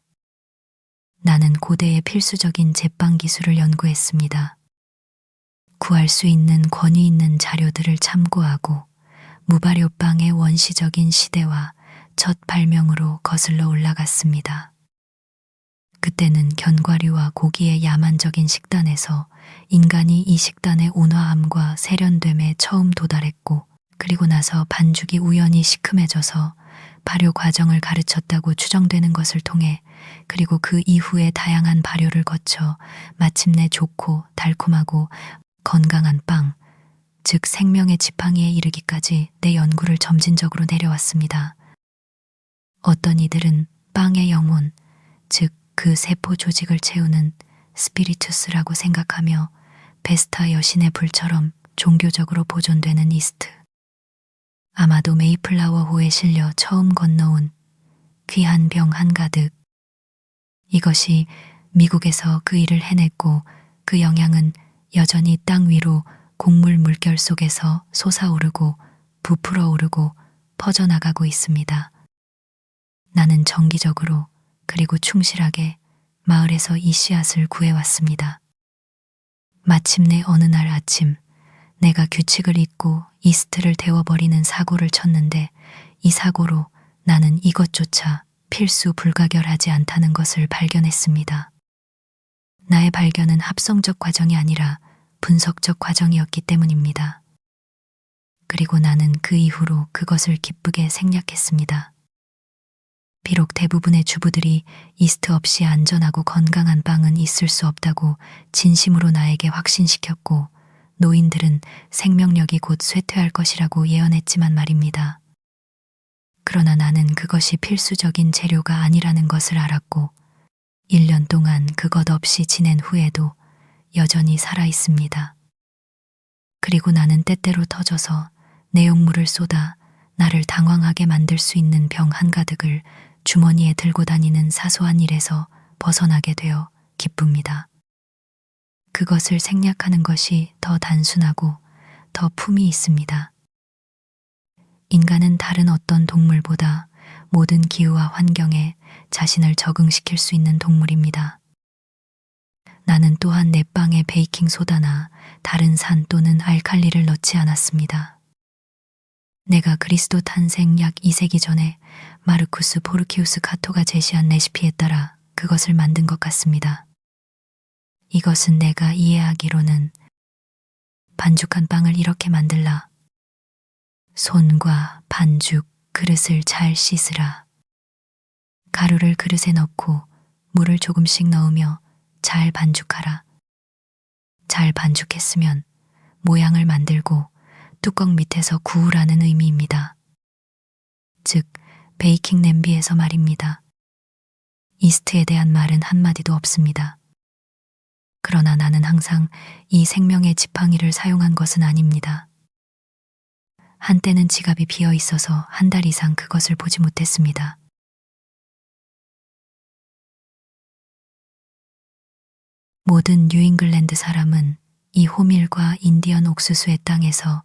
나는 고대의 필수적인 제빵 기술을 연구했습니다. 구할 수 있는 권위 있는 자료들을 참고하고 무발효빵의 원시적인 시대와 첫 발명으로 거슬러 올라갔습니다. 그때는 견과류와 고기의 야만적인 식단에서 인간이 이 식단의 온화함과 세련됨에 처음 도달했고 그리고 나서 반죽이 우연히 시큼해져서 발효 과정을 가르쳤다고 추정되는 것을 통해 그리고 그 이후에 다양한 발효를 거쳐 마침내 좋고 달콤하고 건강한 빵, 즉 생명의 지팡이에 이르기까지 내 연구를 점진적으로 내려왔습니다. 어떤 이들은 빵의 영혼, 즉 그 세포 조직을 채우는 스피리투스라고 생각하며 베스타 여신의 불처럼 종교적으로 보존되는 이스트. 아마도 메이플라워호에 실려 처음 건너온 귀한 병 한가득. 이것이 미국에서 그 일을 해냈고 그 영향은 여전히 땅 위로 곡물 물결 속에서 솟아오르고 부풀어 오르고 퍼져나가고 있습니다. 나는 정기적으로 그리고 충실하게 마을에서 이 씨앗을 구해왔습니다. 마침내 어느 날 아침 내가 규칙을 잊고 이스트를 데워버리는 사고를 쳤는데 이 사고로 나는 이것조차 필수 불가결하지 않다는 것을 발견했습니다. 나의 발견은 합성적 과정이 아니라 분석적 과정이었기 때문입니다. 그리고 나는 그 이후로 그것을 기쁘게 생략했습니다. 비록 대부분의 주부들이 이스트 없이 안전하고 건강한 빵은 있을 수 없다고 진심으로 나에게 확신시켰고 노인들은 생명력이 곧 쇠퇴할 것이라고 예언했지만 말입니다. 그러나 나는 그것이 필수적인 재료가 아니라는 것을 알았고 1년 동안 그것 없이 지낸 후에도 여전히 살아 있습니다. 그리고 나는 때때로 터져서 내용물을 쏟아 나를 당황하게 만들 수 있는 병 한가득을 주머니에 들고 다니는 사소한 일에서 벗어나게 되어 기쁩니다. 그것을 생략하는 것이 더 단순하고 더 품이 있습니다. 인간은 다른 어떤 동물보다 모든 기후와 환경에 자신을 적응시킬 수 있는 동물입니다. 나는 또한 내 빵에 베이킹 소다나 다른 산 또는 알칼리를 넣지 않았습니다. 내가 그리스도 탄생 약 2세기 전에 마르쿠스 포르키우스 카토가 제시한 레시피에 따라 그것을 만든 것 같습니다. 이것은 내가 이해하기로는 반죽한 빵을 이렇게 만들라. 손과 반죽 그릇을 잘 씻으라. 가루를 그릇에 넣고 물을 조금씩 넣으며 잘 반죽하라. 잘 반죽했으면 모양을 만들고 뚜껑 밑에서 구우라는 의미입니다. 즉, 베이킹 냄비에서 말입니다. 이스트에 대한 말은 한마디도 없습니다. 그러나 나는 항상 이 생명의 지팡이를 사용한 것은 아닙니다. 한때는 지갑이 비어 있어서 한 달 이상 그것을 보지 못했습니다. 모든 뉴잉글랜드 사람은 이 호밀과 인디언 옥수수의 땅에서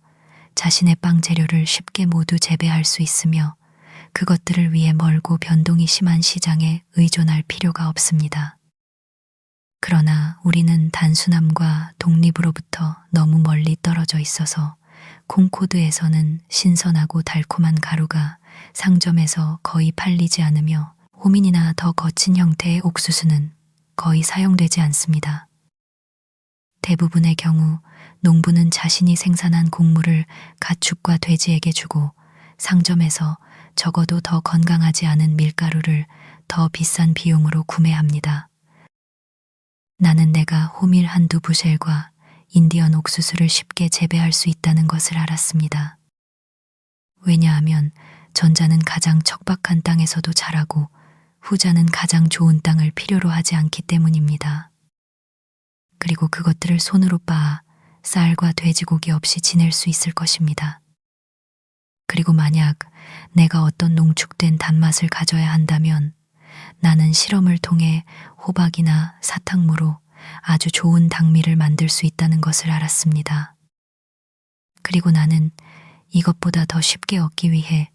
자신의 빵 재료를 쉽게 모두 재배할 수 있으며 그것들을 위해 멀고 변동이 심한 시장에 의존할 필요가 없습니다. 그러나 우리는 단순함과 독립으로부터 너무 멀리 떨어져 있어서 콩코드에서는 신선하고 달콤한 가루가 상점에서 거의 팔리지 않으며 호민이나 더 거친 형태의 옥수수는 거의 사용되지 않습니다. 대부분의 경우 농부는 자신이 생산한 곡물을 가축과 돼지에게 주고 상점에서 적어도 더 건강하지 않은 밀가루를 더 비싼 비용으로 구매합니다. 나는 내가 호밀 한두 부셸과 인디언 옥수수를 쉽게 재배할 수 있다는 것을 알았습니다. 왜냐하면 전자는 가장 척박한 땅에서도 자라고 후자는 가장 좋은 땅을 필요로 하지 않기 때문입니다. 그리고 그것들을 손으로 빻아 쌀과 돼지고기 없이 지낼 수 있을 것입니다. 그리고 만약 내가 어떤 농축된 단맛을 가져야 한다면 나는 실험을 통해 호박이나 사탕무로 아주 좋은 당미를 만들 수 있다는 것을 알았습니다. 그리고 나는 이것보다 더 쉽게 얻기 위해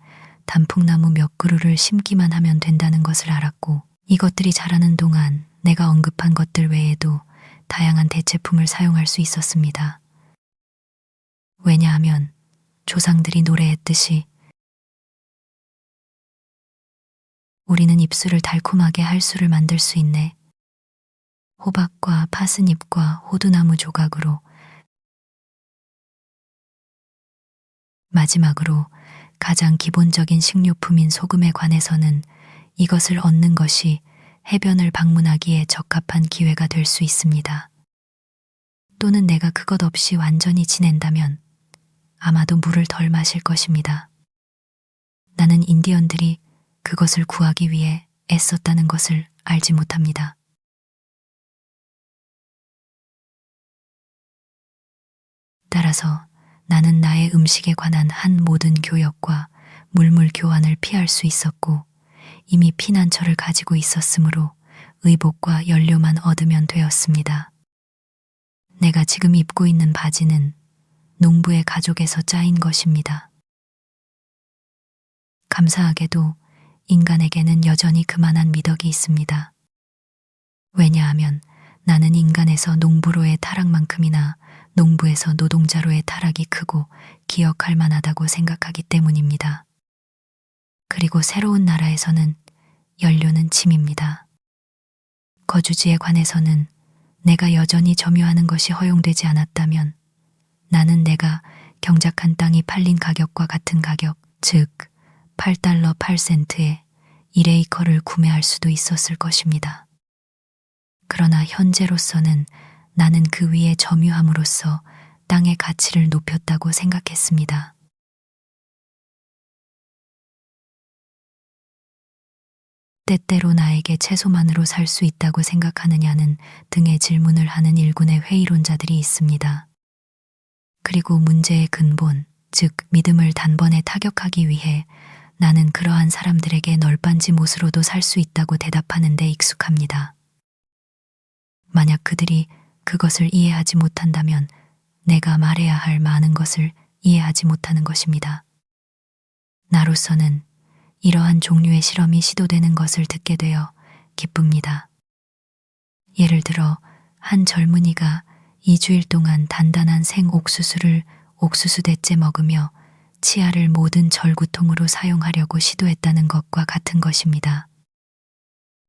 단풍나무 몇 그루를 심기만 하면 된다는 것을 알았고, 이것들이 자라는 동안 내가 언급한 것들 외에도 다양한 대체품을 사용할 수 있었습니다. 왜냐하면 조상들이 노래했듯이 우리는 입술을 달콤하게 할 수를 만들 수 있네. 호박과 파스잎과 호두나무 조각으로. 마지막으로 가장 기본적인 식료품인 소금에 관해서는 이것을 얻는 것이 해변을 방문하기에 적합한 기회가 될 수 있습니다. 또는 내가 그것 없이 완전히 지낸다면 아마도 물을 덜 마실 것입니다. 나는 인디언들이 그것을 구하기 위해 애썼다는 것을 알지 못합니다. 따라서 나는 나의 음식에 관한 한 모든 교역과 물물 교환을 피할 수 있었고, 이미 피난처를 가지고 있었으므로 의복과 연료만 얻으면 되었습니다. 내가 지금 입고 있는 바지는 농부의 가족에서 짜인 것입니다. 감사하게도 인간에게는 여전히 그만한 미덕이 있습니다. 왜냐하면 나는 인간에서 농부로의 타락만큼이나 농부에서 노동자로의 타락이 크고 기억할 만하다고 생각하기 때문입니다. 그리고 새로운 나라에서는 연료는 짐입니다. 거주지에 관해서는 내가 여전히 점유하는 것이 허용되지 않았다면 나는 내가 경작한 땅이 팔린 가격과 같은 가격, 즉 $8 8센트에 1에이커를 구매할 수도 있었을 것입니다. 그러나 현재로서는 나는 그 위에 점유함으로써 땅의 가치를 높였다고 생각했습니다. 때때로 나에게 채소만으로 살 수 있다고 생각하느냐는 등의 질문을 하는 일군의 회의론자들이 있습니다. 그리고 문제의 근본, 즉 믿음을 단번에 타격하기 위해 나는 그러한 사람들에게 널빤지 못으로도 살 수 있다고 대답하는 데 익숙합니다. 만약 그들이 그것을 이해하지 못한다면 내가 말해야 할 많은 것을 이해하지 못하는 것입니다. 나로서는 이러한 종류의 실험이 시도되는 것을 듣게 되어 기쁩니다. 예를 들어 한 젊은이가 2주일 동안 단단한 생옥수수를 옥수수대째 먹으며 치아를 모든 절구통으로 사용하려고 시도했다는 것과 같은 것입니다.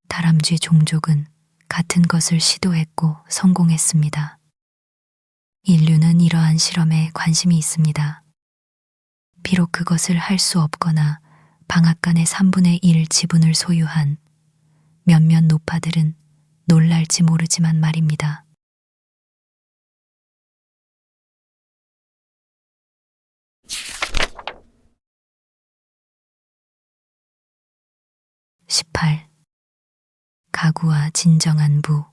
다람쥐 종족은 같은 것을 시도했고 성공했습니다. 인류는 이러한 실험에 관심이 있습니다. 비록 그것을 할 수 없거나 방앗간의 3분의 1 지분을 소유한 몇몇 노파들은 놀랄지 모르지만 말입니다. (18) 가구와 진정한 부.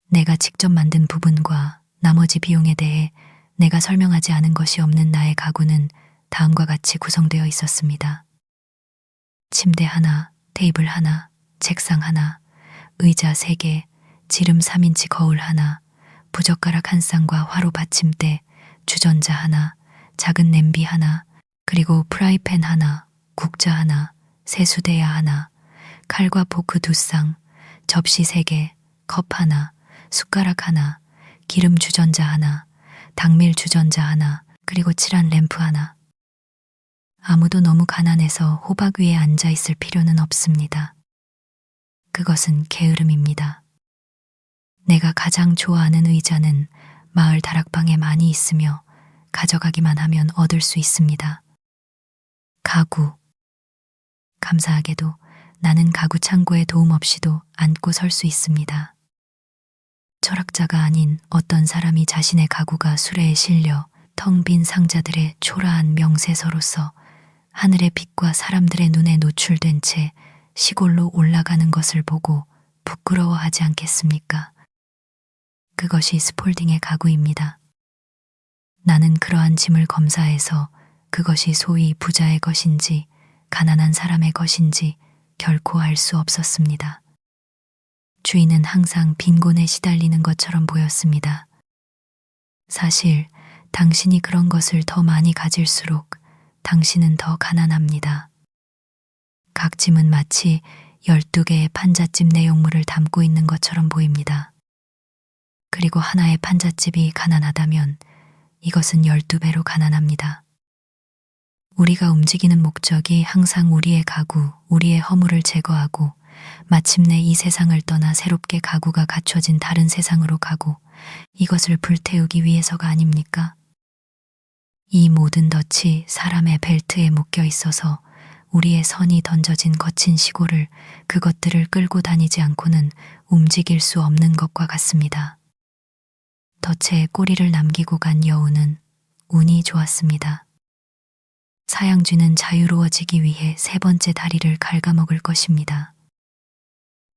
내가 직접 만든 부분과 나머지 비용에 대해 내가 설명하지 않은 것이 없는 나의 가구는 다음과 같이 구성되어 있었습니다. 침대 하나, 테이블 하나, 책상 하나, 의자 3개, 지름 3인치 거울 하나, 부젓가락 한 쌍과 화로 받침대, 주전자 하나, 작은 냄비 하나, 그리고 프라이팬 하나, 국자 하나, 세수대야 하나, 칼과 포크 2쌍, 접시 3개, 컵 하나, 숟가락 하나, 기름 주전자 하나, 당밀 주전자 하나, 그리고 칠한 램프 하나. 아무도 너무 가난해서 호박 위에 앉아 있을 필요는 없습니다. 그것은 게으름입니다. 내가 가장 좋아하는 의자는 마을 다락방에 많이 있으며 가져가기만 하면 얻을 수 있습니다. 가구. 감사하게도 나는 가구 창고의 도움 없이도 앉고 설 수 있습니다. 철학자가 아닌 어떤 사람이 자신의 가구가 수레에 실려 텅 빈 상자들의 초라한 명세서로서 하늘의 빛과 사람들의 눈에 노출된 채 시골로 올라가는 것을 보고 부끄러워하지 않겠습니까? 그것이 스폴딩의 가구입니다. 나는 그러한 짐을 검사해서 그것이 소위 부자의 것인지 가난한 사람의 것인지 결코 알 수 없었습니다. 주인은 항상 빈곤에 시달리는 것처럼 보였습니다. 사실 당신이 그런 것을 더 많이 가질수록 당신은 더 가난합니다. 각 짐은 마치 12개의 판잣집 내용물을 담고 있는 것처럼 보입니다. 그리고 하나의 판잣집이 가난하다면 이것은 12배로 가난합니다. 우리가 움직이는 목적이 항상 우리의 가구, 우리의 허물을 제거하고 마침내 이 세상을 떠나 새롭게 가구가 갖춰진 다른 세상으로 가고 이것을 불태우기 위해서가 아닙니까? 이 모든 덫이 사람의 벨트에 묶여 있어서 우리의 선이 던져진 거친 시골을 그것들을 끌고 다니지 않고는 움직일 수 없는 것과 같습니다. 덫에 꼬리를 남기고 간 여우는 운이 좋았습니다. 사양쥐는 자유로워지기 위해 세 번째 다리를 갉아먹을 것입니다.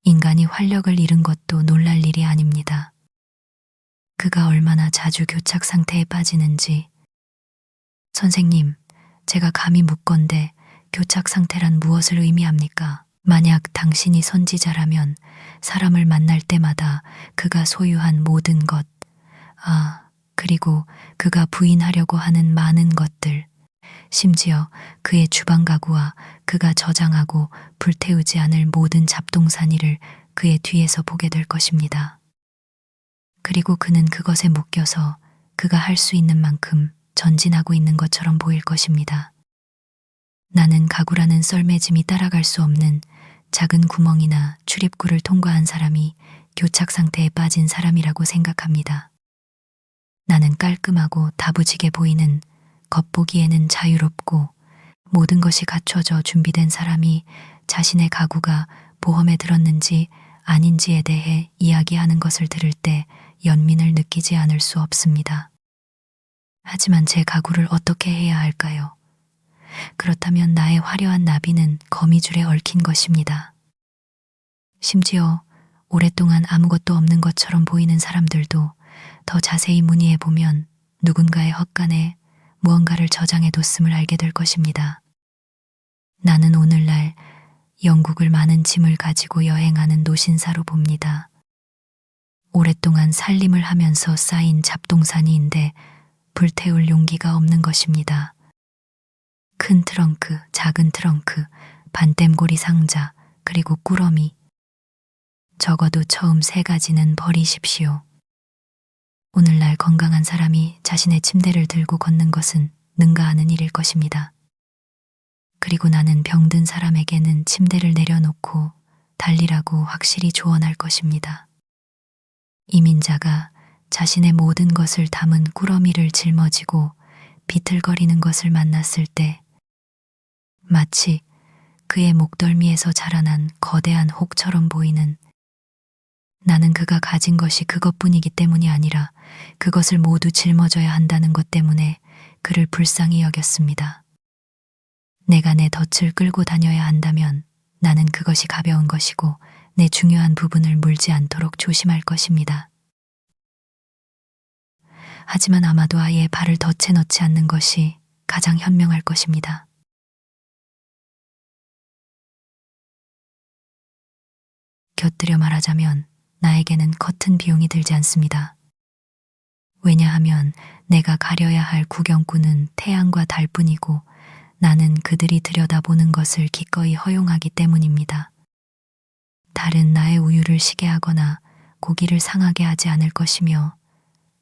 인간이 활력을 잃은 것도 놀랄 일이 아닙니다. 그가 얼마나 자주 교착 상태에 빠지는지. 선생님, 제가 감히 묻건대 교착 상태란 무엇을 의미합니까? 만약 당신이 선지자라면 사람을 만날 때마다 그가 소유한 모든 것, 그리고 그가 부인하려고 하는 많은 것들, 심지어 그의 주방 가구와 그가 저장하고 불태우지 않을 모든 잡동사니를 그의 뒤에서 보게 될 것입니다. 그리고 그는 그것에 묶여서 그가 할 수 있는 만큼 전진하고 있는 것처럼 보일 것입니다. 나는 가구라는 썰매짐이 따라갈 수 없는 작은 구멍이나 출입구를 통과한 사람이 교착 상태에 빠진 사람이라고 생각합니다. 나는 깔끔하고 다부지게 보이는 겉보기에는 자유롭고 모든 것이 갖춰져 준비된 사람이 자신의 가구가 보험에 들었는지 아닌지에 대해 이야기하는 것을 들을 때 연민을 느끼지 않을 수 없습니다. 하지만 제 가구를 어떻게 해야 할까요? 그렇다면 나의 화려한 나비는 거미줄에 얽힌 것입니다. 심지어 오랫동안 아무것도 없는 것처럼 보이는 사람들도 더 자세히 문의해보면 누군가의 헛간에 무언가를 저장해뒀음을 알게 될 것입니다. 나는 오늘날 영국을 많은 짐을 가지고 여행하는 노신사로 봅니다. 오랫동안 살림을 하면서 쌓인 잡동사니인데 불태울 용기가 없는 것입니다. 큰 트렁크, 작은 트렁크, 반땜고리 상자, 그리고 꾸러미. 적어도 처음 3가지는 버리십시오. 오늘날 건강한 사람이 자신의 침대를 들고 걷는 것은 능가하는 일일 것입니다. 그리고 나는 병든 사람에게는 침대를 내려놓고 달리라고 확실히 조언할 것입니다. 이민자가 자신의 모든 것을 담은 꾸러미를 짊어지고 비틀거리는 것을 만났을 때 마치 그의 목덜미에서 자라난 거대한 혹처럼 보이는, 나는 그가 가진 것이 그것뿐이기 때문이 아니라 그것을 모두 짊어져야 한다는 것 때문에 그를 불쌍히 여겼습니다. 내가 내 덫을 끌고 다녀야 한다면 나는 그것이 가벼운 것이고 내 중요한 부분을 물지 않도록 조심할 것입니다. 하지만 아마도 아예 발을 덫에 넣지 않는 것이 가장 현명할 것입니다. 곁들여 말하자면 나에게는 커튼 비용이 들지 않습니다. 왜냐하면 내가 가려야 할 구경꾼은 태양과 달뿐이고 나는 그들이 들여다보는 것을 기꺼이 허용하기 때문입니다. 달은 나의 우유를 시게 하거나 고기를 상하게 하지 않을 것이며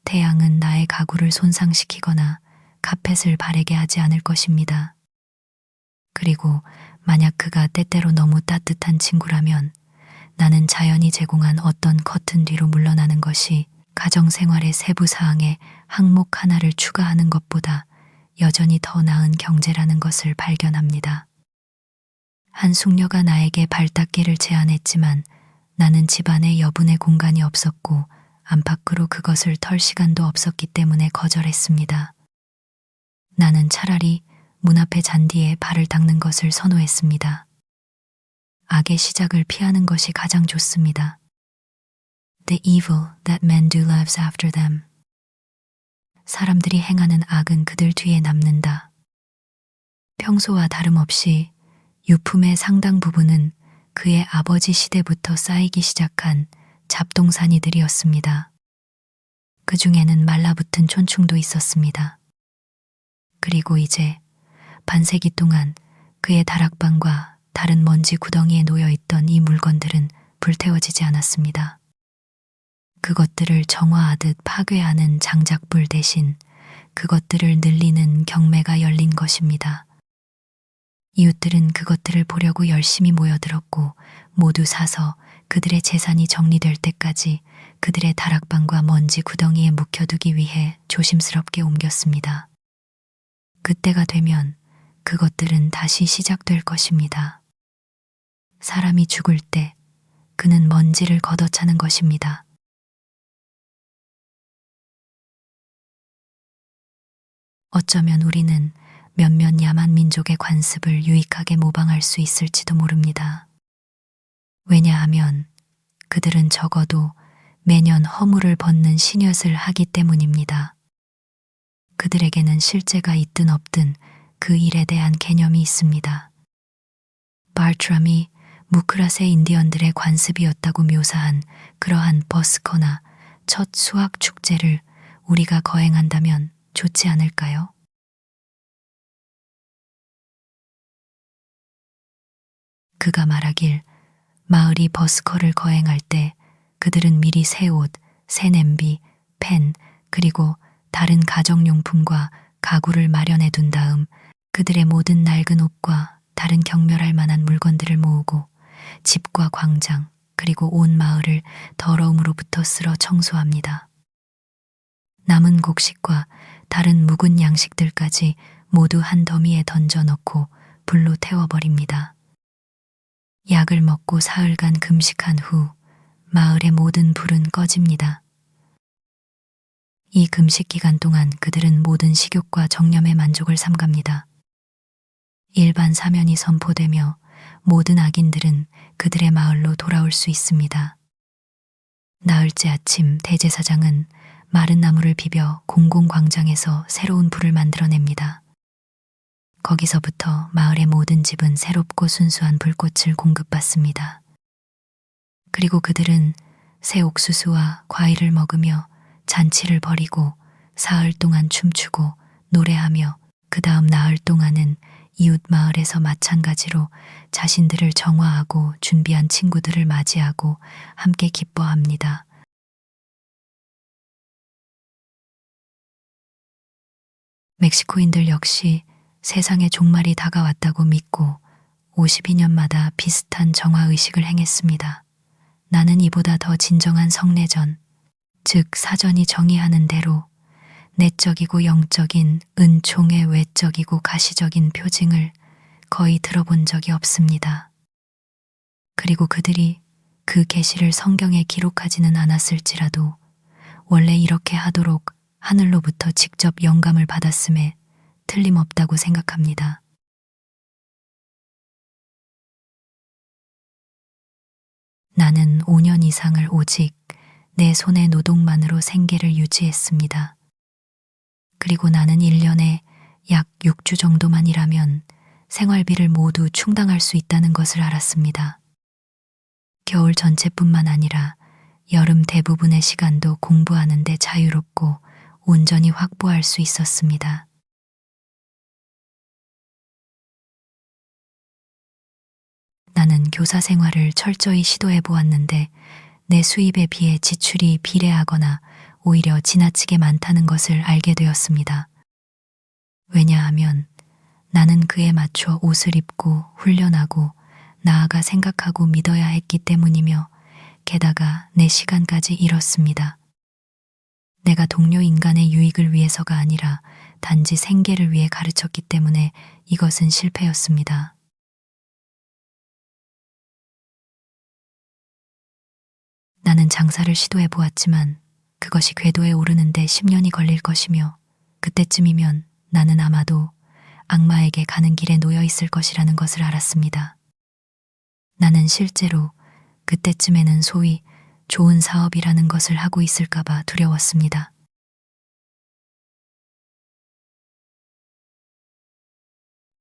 태양은 나의 가구를 손상시키거나 카펫을 바래게 하지 않을 것입니다. 그리고 만약 그가 때때로 너무 따뜻한 친구라면 나는 자연이 제공한 어떤 커튼 뒤로 물러나는 것이 가정생활의 세부 사항에 항목 하나를 추가하는 것보다 여전히 더 나은 경제라는 것을 발견합니다. 한 숙녀가 나에게 발닦기를 제안했지만 나는 집안에 여분의 공간이 없었고 안팎으로 그것을 털 시간도 없었기 때문에 거절했습니다. 나는 차라리 문 앞의 잔디에 발을 닦는 것을 선호했습니다. 악의 시작을 피하는 것이 가장 좋습니다. The evil that men do lives after them. 사람들이 행하는 악은 그들 뒤에 남는다. 평소와 다름없이 유품의 상당 부분은 그의 아버지 시대부터 쌓이기 시작한 잡동사니들이었습니다. 그 중에는 말라붙은 촌충도 있었습니다. 그리고 이제 반세기 동안 그의 다락방과 다른 먼지 구덩이에 놓여있던 이 물건들은 불태워지지 않았습니다. 그것들을 정화하듯 파괴하는 장작불 대신 그것들을 늘리는 경매가 열린 것입니다. 이웃들은 그것들을 보려고 열심히 모여들었고 모두 사서 그들의 재산이 정리될 때까지 그들의 다락방과 먼지 구덩이에 묵혀두기 위해 조심스럽게 옮겼습니다. 그때가 되면 그것들은 다시 시작될 것입니다. 사람이 죽을 때 그는 먼지를 걷어차는 것입니다. 어쩌면 우리는 몇몇 야만 민족의 관습을 유익하게 모방할 수 있을지도 모릅니다. 왜냐하면 그들은 적어도 매년 허물을 벗는 신엿을 하기 때문입니다. 그들에게는 실제가 있든 없든 그 일에 대한 개념이 있습니다. 바트람이 무크라세 인디언들의 관습이었다고 묘사한 그러한 버스커나 첫 수학 축제를 우리가 거행한다면 좋지 않을까요? 그가 말하길 마을이 버스커를 거행할 때 그들은 미리 새 옷, 새 냄비, 펜, 그리고 다른 가정용품과 가구를 마련해 둔 다음 그들의 모든 낡은 옷과 다른 경멸할 만한 물건들을 모으고 집과 광장, 그리고 온 마을을 더러움으로부터 쓸어 청소합니다. 남은 곡식과 다른 묵은 양식들까지 모두 한 더미에 던져 넣고 불로 태워버립니다. 약을 먹고 사흘간 금식한 후 마을의 모든 불은 꺼집니다. 이 금식 기간 동안 그들은 모든 식욕과 정념의 만족을 삼갑니다. 일반 사면이 선포되며 모든 악인들은 그들의 마을로 돌아올 수 있습니다. 나흘째 아침 대제사장은 마른 나무를 비벼 공공광장에서 새로운 불을 만들어냅니다. 거기서부터 마을의 모든 집은 새롭고 순수한 불꽃을 공급받습니다. 그리고 그들은 새 옥수수와 과일을 먹으며 잔치를 벌이고 사흘 동안 춤추고 노래하며 그 다음 나흘 동안은 이웃 마을에서 마찬가지로 자신들을 정화하고 준비한 친구들을 맞이하고 함께 기뻐합니다. 멕시코인들 역시 세상의 종말이 다가왔다고 믿고 52년마다 비슷한 정화의식을 행했습니다. 나는 이보다 더 진정한 성례전, 즉 사전이 정의하는 대로 내적이고 영적인 은총의 외적이고 가시적인 표징을 거의 들어본 적이 없습니다. 그리고 그들이 그 계시를 성경에 기록하지는 않았을지라도 원래 이렇게 하도록 하늘로부터 직접 영감을 받았음에 틀림없다고 생각합니다. 나는 5년 이상을 오직 내 손의 노동만으로 생계를 유지했습니다. 그리고 나는 1년에 약 6주 정도만 일하면 생활비를 모두 충당할 수 있다는 것을 알았습니다. 겨울 전체뿐만 아니라 여름 대부분의 시간도 공부하는 데 자유롭고 온전히 확보할 수 있었습니다. 나는 교사 생활을 철저히 시도해 보았는데 내 수입에 비해 지출이 비례하거나 오히려 지나치게 많다는 것을 알게 되었습니다. 왜냐하면 나는 그에 맞춰 옷을 입고 훈련하고 나아가 생각하고 믿어야 했기 때문이며 게다가 내 시간까지 잃었습니다. 내가 동료 인간의 유익을 위해서가 아니라 단지 생계를 위해 가르쳤기 때문에 이것은 실패였습니다. 나는 장사를 시도해 보았지만 그것이 궤도에 오르는데 10년이 걸릴 것이며 그때쯤이면 나는 아마도 악마에게 가는 길에 놓여 있을 것이라는 것을 알았습니다. 나는 실제로 그때쯤에는 소위 좋은 사업이라는 것을 하고 있을까봐 두려웠습니다.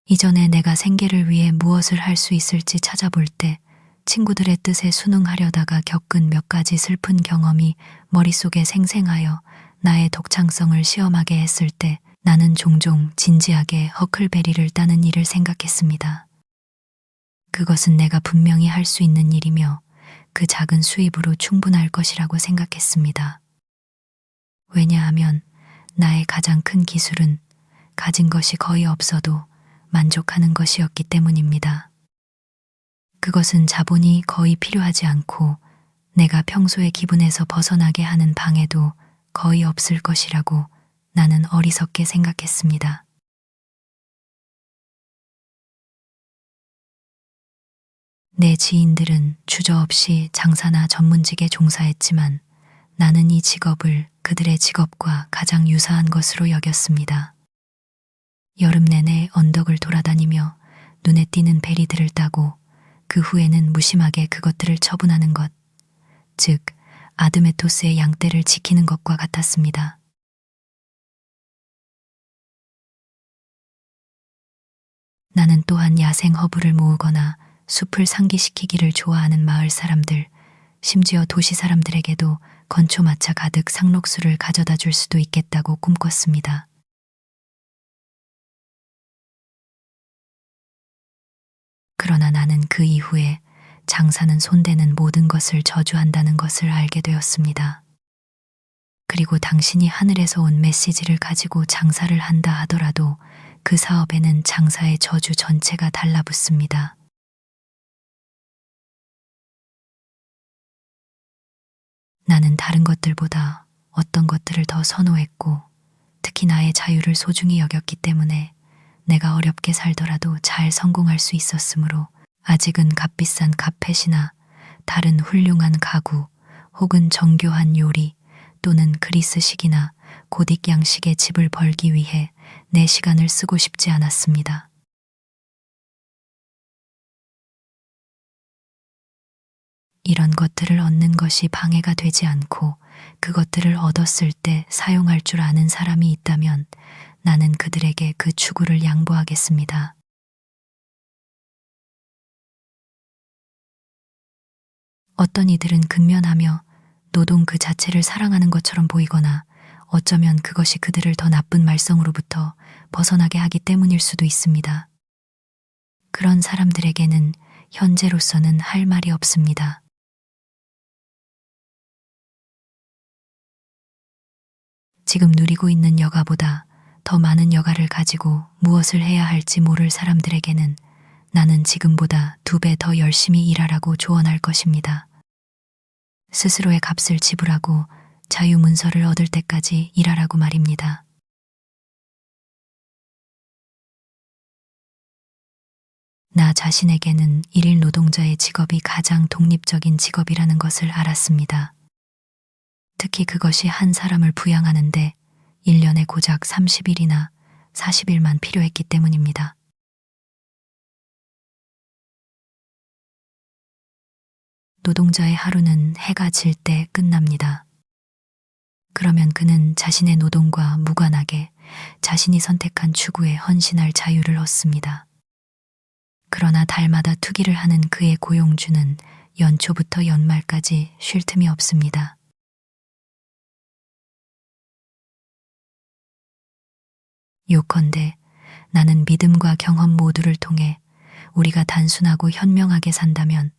이전에 내가 생계를 위해 무엇을 할 수 있을지 찾아볼 때 친구들의 뜻에 순응하려다가 겪은 몇 가지 슬픈 경험이 머릿속에 생생하여 나의 독창성을 시험하게 했을 때 나는 종종 진지하게 허클베리를 따는 일을 생각했습니다. 그것은 내가 분명히 할 수 있는 일이며 그 작은 수입으로 충분할 것이라고 생각했습니다. 왜냐하면 나의 가장 큰 기술은 가진 것이 거의 없어도 만족하는 것이었기 때문입니다. 그것은 자본이 거의 필요하지 않고 내가 평소의 기분에서 벗어나게 하는 방해도 거의 없을 것이라고 나는 어리석게 생각했습니다. 내 지인들은 주저없이 장사나 전문직에 종사했지만 나는 이 직업을 그들의 직업과 가장 유사한 것으로 여겼습니다. 여름 내내 언덕을 돌아다니며 눈에 띄는 베리들을 따고 그 후에는 무심하게 그것들을 처분하는 것, 즉 아드메토스의 양떼를 지키는 것과 같았습니다. 나는 또한 야생 허브를 모으거나 숲을 상기시키기를 좋아하는 마을 사람들, 심지어 도시 사람들에게도 건초마차 가득 상록수를 가져다 줄 수도 있겠다고 꿈꿨습니다. 그러나 나는 그 이후에 장사는 손대는 모든 것을 저주한다는 것을 알게 되었습니다. 그리고 당신이 하늘에서 온 메시지를 가지고 장사를 한다 하더라도 그 사업에는 장사의 저주 전체가 달라붙습니다. 나는 다른 것들보다 어떤 것들을 더 선호했고 특히 나의 자유를 소중히 여겼기 때문에 내가 어렵게 살더라도 잘 성공할 수 있었으므로 아직은 값비싼 카펫이나 다른 훌륭한 가구 혹은 정교한 요리 또는 그리스식이나 고딕 양식의 집을 벌기 위해 내 시간을 쓰고 싶지 않았습니다. 이런 것들을 얻는 것이 방해가 되지 않고 그것들을 얻었을 때 사용할 줄 아는 사람이 있다면 나는 그들에게 그 추구를 양보하겠습니다. 어떤 이들은 근면하며 노동 그 자체를 사랑하는 것처럼 보이거나 어쩌면 그것이 그들을 더 나쁜 말썽으로부터 벗어나게 하기 때문일 수도 있습니다. 그런 사람들에게는 현재로서는 할 말이 없습니다. 지금 누리고 있는 여가보다 더 많은 여가를 가지고 무엇을 해야 할지 모를 사람들에게는 나는 지금보다 2배 더 열심히 일하라고 조언할 것입니다. 스스로의 값을 지불하고 자유문서를 얻을 때까지 일하라고 말입니다. 나 자신에게는 일일 노동자의 직업이 가장 독립적인 직업이라는 것을 알았습니다. 특히 그것이 한 사람을 부양하는데 1년에 고작 30일이나 40일만 필요했기 때문입니다. 노동자의 하루는 해가 질 때 끝납니다. 그러면 그는 자신의 노동과 무관하게 자신이 선택한 추구에 헌신할 자유를 얻습니다. 그러나 달마다 투기를 하는 그의 고용주는 연초부터 연말까지 쉴 틈이 없습니다. 요컨대 나는 믿음과 경험 모두를 통해 우리가 단순하고 현명하게 산다면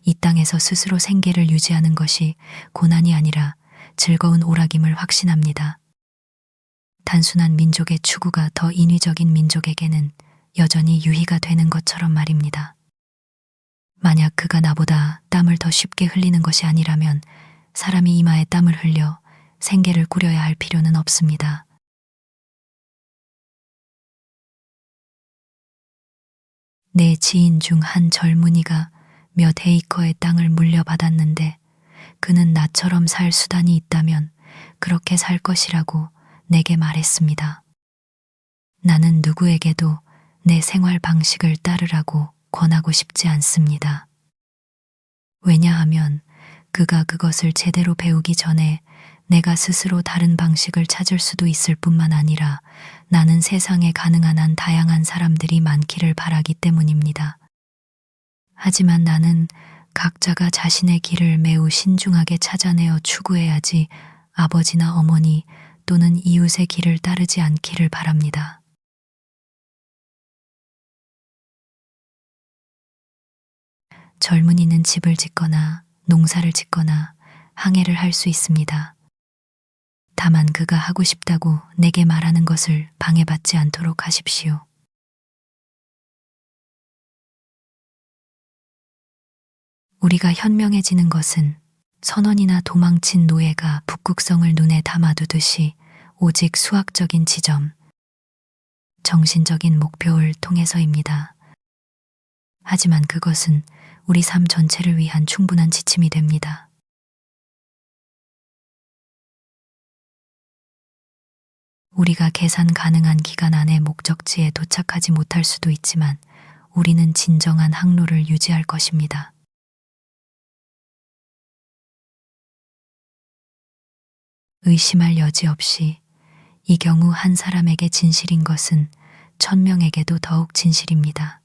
이 땅에서 스스로 생계를 유지하는 것이 고난이 아니라 즐거운 오락임을 확신합니다. 단순한 민족의 추구가 더 인위적인 민족에게는 여전히 유희가 되는 것처럼 말입니다. 만약 그가 나보다 땀을 더 쉽게 흘리는 것이 아니라면 사람이 이마에 땀을 흘려 생계를 꾸려야 할 필요는 없습니다. 내 지인 중 한 젊은이가 몇 에이커의 땅을 물려받았는데 그는 나처럼 살 수단이 있다면 그렇게 살 것이라고 내게 말했습니다. 나는 누구에게도 내 생활 방식을 따르라고 권하고 싶지 않습니다. 왜냐하면 그가 그것을 제대로 배우기 전에 내가 스스로 다른 방식을 찾을 수도 있을 뿐만 아니라 나는 세상에 가능한 한 다양한 사람들이 많기를 바라기 때문입니다. 하지만 나는 각자가 자신의 길을 매우 신중하게 찾아내어 추구해야지 아버지나 어머니 또는 이웃의 길을 따르지 않기를 바랍니다. 젊은이는 집을 짓거나 농사를 짓거나 항해를 할 수 있습니다. 다만 그가 하고 싶다고 내게 말하는 것을 방해받지 않도록 하십시오. 우리가 현명해지는 것은 선원이나 도망친 노예가 북극성을 눈에 담아두듯이 오직 수학적인 지점, 정신적인 목표를 통해서입니다. 하지만 그것은 우리 삶 전체를 위한 충분한 지침이 됩니다. 우리가 계산 가능한 기간 안에 목적지에 도착하지 못할 수도 있지만 우리는 진정한 항로를 유지할 것입니다. 의심할 여지 없이 이 경우 한 사람에게 진실인 것은 1000명에게도 더욱 진실입니다.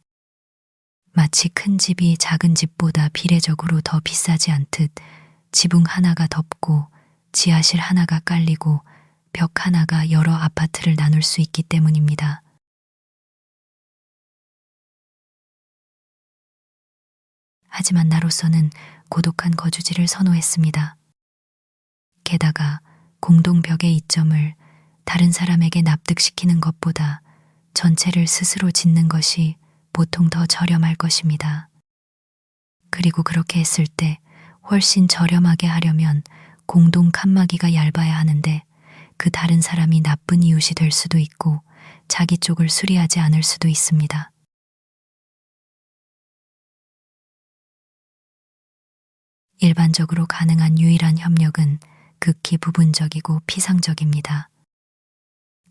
마치 큰 집이 작은 집보다 비례적으로 더 비싸지 않듯 지붕 하나가 덮고 지하실 하나가 깔리고 벽 하나가 여러 아파트를 나눌 수 있기 때문입니다. 하지만 나로서는 고독한 거주지를 선호했습니다. 게다가 공동벽의 이점을 다른 사람에게 납득시키는 것보다 전체를 스스로 짓는 것이 보통 더 저렴할 것입니다. 그리고 그렇게 했을 때 훨씬 저렴하게 하려면 공동 칸막이가 얇아야 하는데 그 다른 사람이 나쁜 이웃이 될 수도 있고 자기 쪽을 수리하지 않을 수도 있습니다. 일반적으로 가능한 유일한 협력은 극히 부분적이고 피상적입니다.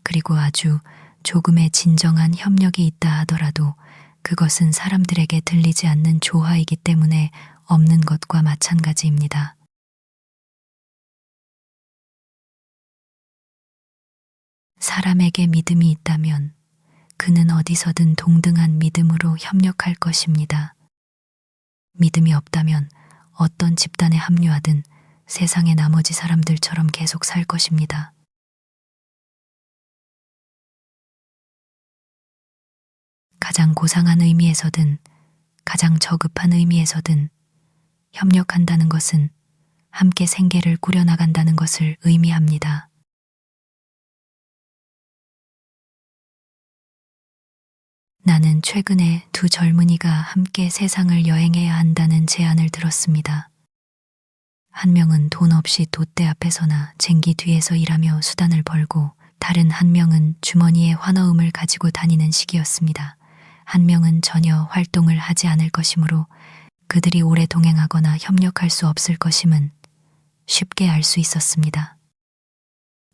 그리고 아주 조금의 진정한 협력이 있다 하더라도 그것은 사람들에게 들리지 않는 조화이기 때문에 없는 것과 마찬가지입니다. 사람에게 믿음이 있다면 그는 어디서든 동등한 믿음으로 협력할 것입니다. 믿음이 없다면 어떤 집단에 합류하든 세상의 나머지 사람들처럼 계속 살 것입니다. 가장 고상한 의미에서든 가장 저급한 의미에서든 협력한다는 것은 함께 생계를 꾸려나간다는 것을 의미합니다. 나는 최근에 두 젊은이가 함께 세상을 여행해야 한다는 제안을 들었습니다. 한 명은 돈 없이 돛대 앞에서나 쟁기 뒤에서 일하며 수단을 벌고 다른 한 명은 주머니에 환어음을 가지고 다니는 시기였습니다. 한 명은 전혀 활동을 하지 않을 것이므로 그들이 오래 동행하거나 협력할 수 없을 것임은 쉽게 알 수 있었습니다.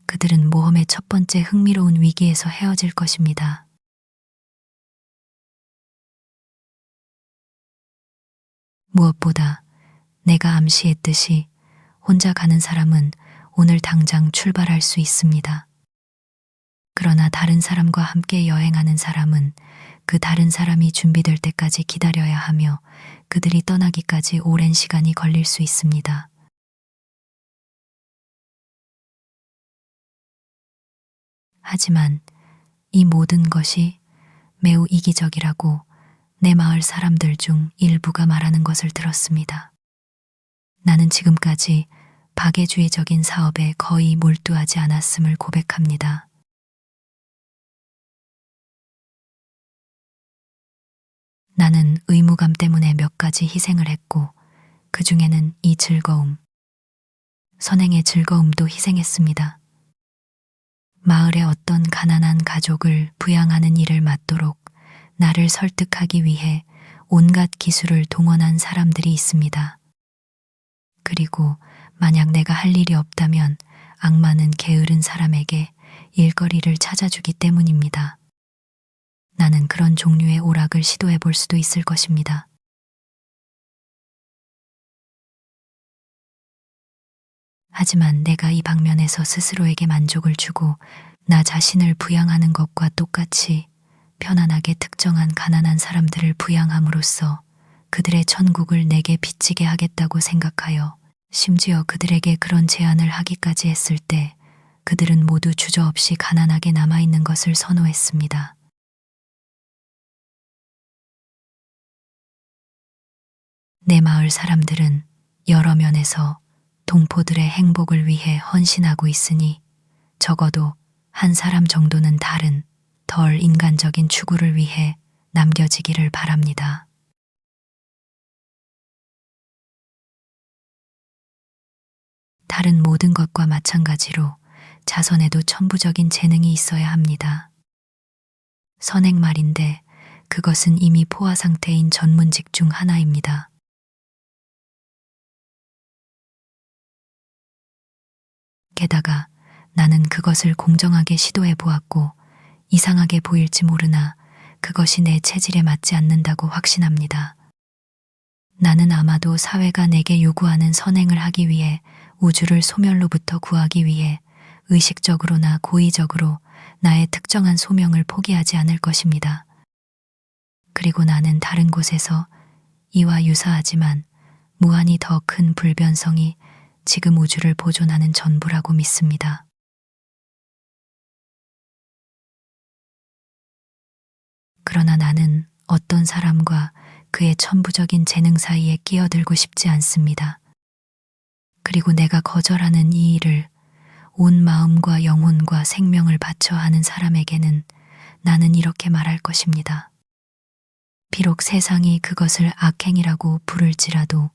그들은 모험의 첫 번째 흥미로운 위기에서 헤어질 것입니다. 무엇보다 내가 암시했듯이 혼자 가는 사람은 오늘 당장 출발할 수 있습니다. 그러나 다른 사람과 함께 여행하는 사람은 그 다른 사람이 준비될 때까지 기다려야 하며 그들이 떠나기까지 오랜 시간이 걸릴 수 있습니다. 하지만 이 모든 것이 매우 이기적이라고 내 마을 사람들 중 일부가 말하는 것을 들었습니다. 나는 지금까지 박애주의적인 사업에 거의 몰두하지 않았음을 고백합니다. 나는 의무감 때문에 몇 가지 희생을 했고 그 중에는 이 즐거움, 선행의 즐거움도 희생했습니다. 마을의 어떤 가난한 가족을 부양하는 일을 맡도록 나를 설득하기 위해 온갖 기술을 동원한 사람들이 있습니다. 그리고 만약 내가 할 일이 없다면 악마는 게으른 사람에게 일거리를 찾아주기 때문입니다. 나는 그런 종류의 오락을 시도해 볼 수도 있을 것입니다. 하지만 내가 이 방면에서 스스로에게 만족을 주고 나 자신을 부양하는 것과 똑같이 편안하게 특정한 가난한 사람들을 부양함으로써 그들의 천국을 내게 비치게 하겠다고 생각하여 심지어 그들에게 그런 제안을 하기까지 했을 때 그들은 모두 주저없이 가난하게 남아있는 것을 선호했습니다. 내 마을 사람들은 여러 면에서 동포들의 행복을 위해 헌신하고 있으니 적어도 한 사람 정도는 다른 덜 인간적인 추구를 위해 남겨지기를 바랍니다. 다른 모든 것과 마찬가지로 자선에도 천부적인 재능이 있어야 합니다. 선행 말인데 그것은 이미 포화 상태인 전문직 중 하나입니다. 게다가 나는 그것을 공정하게 시도해 보았고 이상하게 보일지 모르나 그것이 내 체질에 맞지 않는다고 확신합니다. 나는 아마도 사회가 내게 요구하는 선행을 하기 위해 우주를 소멸로부터 구하기 위해 의식적으로나 고의적으로 나의 특정한 소명을 포기하지 않을 것입니다. 그리고 나는 다른 곳에서 이와 유사하지만 무한히 더 큰 불변성이 지금 우주를 보존하는 전부라고 믿습니다. 그러나 나는 어떤 사람과 그의 천부적인 재능 사이에 끼어들고 싶지 않습니다. 그리고 내가 거절하는 이 일을 온 마음과 영혼과 생명을 바쳐 하는 사람에게는 나는 이렇게 말할 것입니다. 비록 세상이 그것을 악행이라고 부를지라도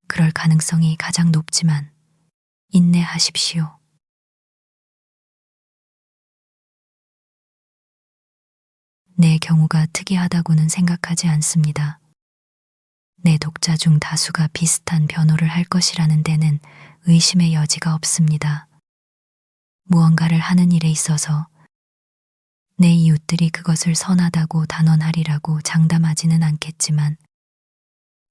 그럴 가능성이 가장 높지만 인내하십시오. 내 경우가 특이하다고는 생각하지 않습니다. 내 독자 중 다수가 비슷한 변호를 할 것이라는 데는 의심의 여지가 없습니다. 무언가를 하는 일에 있어서 내 이웃들이 그것을 선하다고 단언하리라고 장담하지는 않겠지만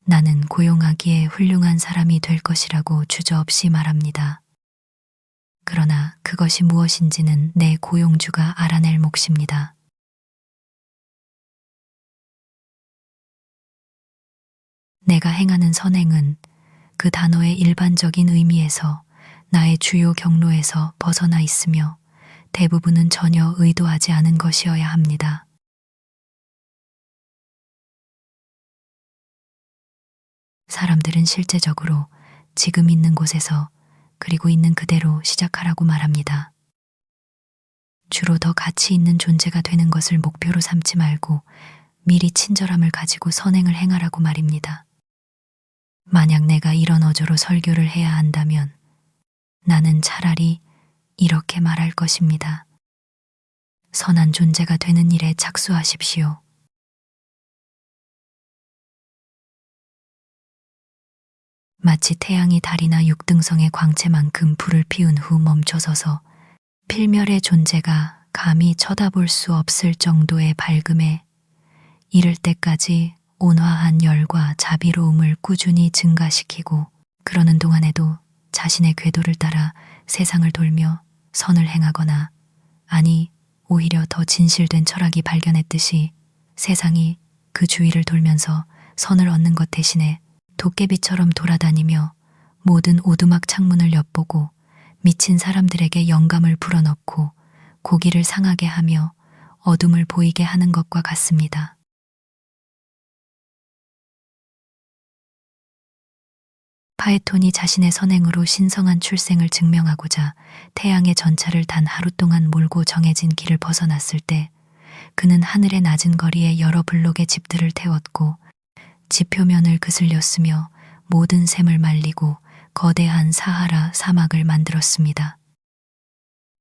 나는 고용하기에 훌륭한 사람이 될 것이라고 주저없이 말합니다. 그러나 그것이 무엇인지는 내 고용주가 알아낼 몫입니다. 내가 행하는 선행은 그 단어의 일반적인 의미에서 나의 주요 경로에서 벗어나 있으며 대부분은 전혀 의도하지 않은 것이어야 합니다. 사람들은 실제적으로 지금 있는 곳에서 그리고 있는 그대로 시작하라고 말합니다. 주로 더 가치 있는 존재가 되는 것을 목표로 삼지 말고 미리 친절함을 가지고 선행을 행하라고 말입니다. 만약 내가 이런 어조로 설교를 해야 한다면 나는 차라리 이렇게 말할 것입니다. 선한 존재가 되는 일에 착수하십시오. 마치 태양이 달이나 육등성의 광채만큼 불을 피운 후 멈춰서서 필멸의 존재가 감히 쳐다볼 수 없을 정도의 밝음에 이를 때까지 온화한 열과 자비로움을 꾸준히 증가시키고 그러는 동안에도 자신의 궤도를 따라 세상을 돌며 선을 행하거나 아니 오히려 더 진실된 철학이 발견했듯이 세상이 그 주위를 돌면서 선을 얻는 것 대신에 도깨비처럼 돌아다니며 모든 오두막 창문을 엿보고 미친 사람들에게 영감을 불어넣고 고기를 상하게 하며 어둠을 보이게 하는 것과 같습니다. 파에톤이 자신의 선행으로 신성한 출생을 증명하고자 태양의 전차를 단 하루 동안 몰고 정해진 길을 벗어났을 때 그는 하늘의 낮은 거리에 여러 블록의 집들을 태웠고 집 표면을 그슬렸으며 모든 샘을 말리고 거대한 사하라 사막을 만들었습니다.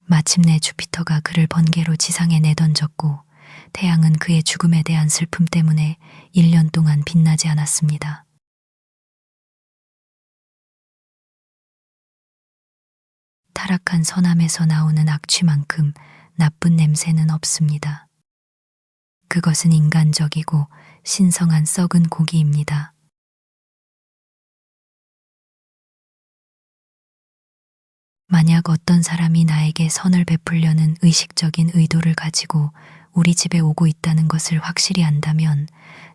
마침내 주피터가 그를 번개로 지상에 내던졌고 태양은 그의 죽음에 대한 슬픔 때문에 1년 동안 빛나지 않았습니다. 타락한 선함에서 나오는 악취만큼 나쁜 냄새는 없습니다. 그것은 인간적이고 신성한 썩은 고기입니다. 만약 어떤 사람이 나에게 선을 베풀려는 의식적인 의도를 가지고 우리 집에 오고 있다는 것을 확실히 안다면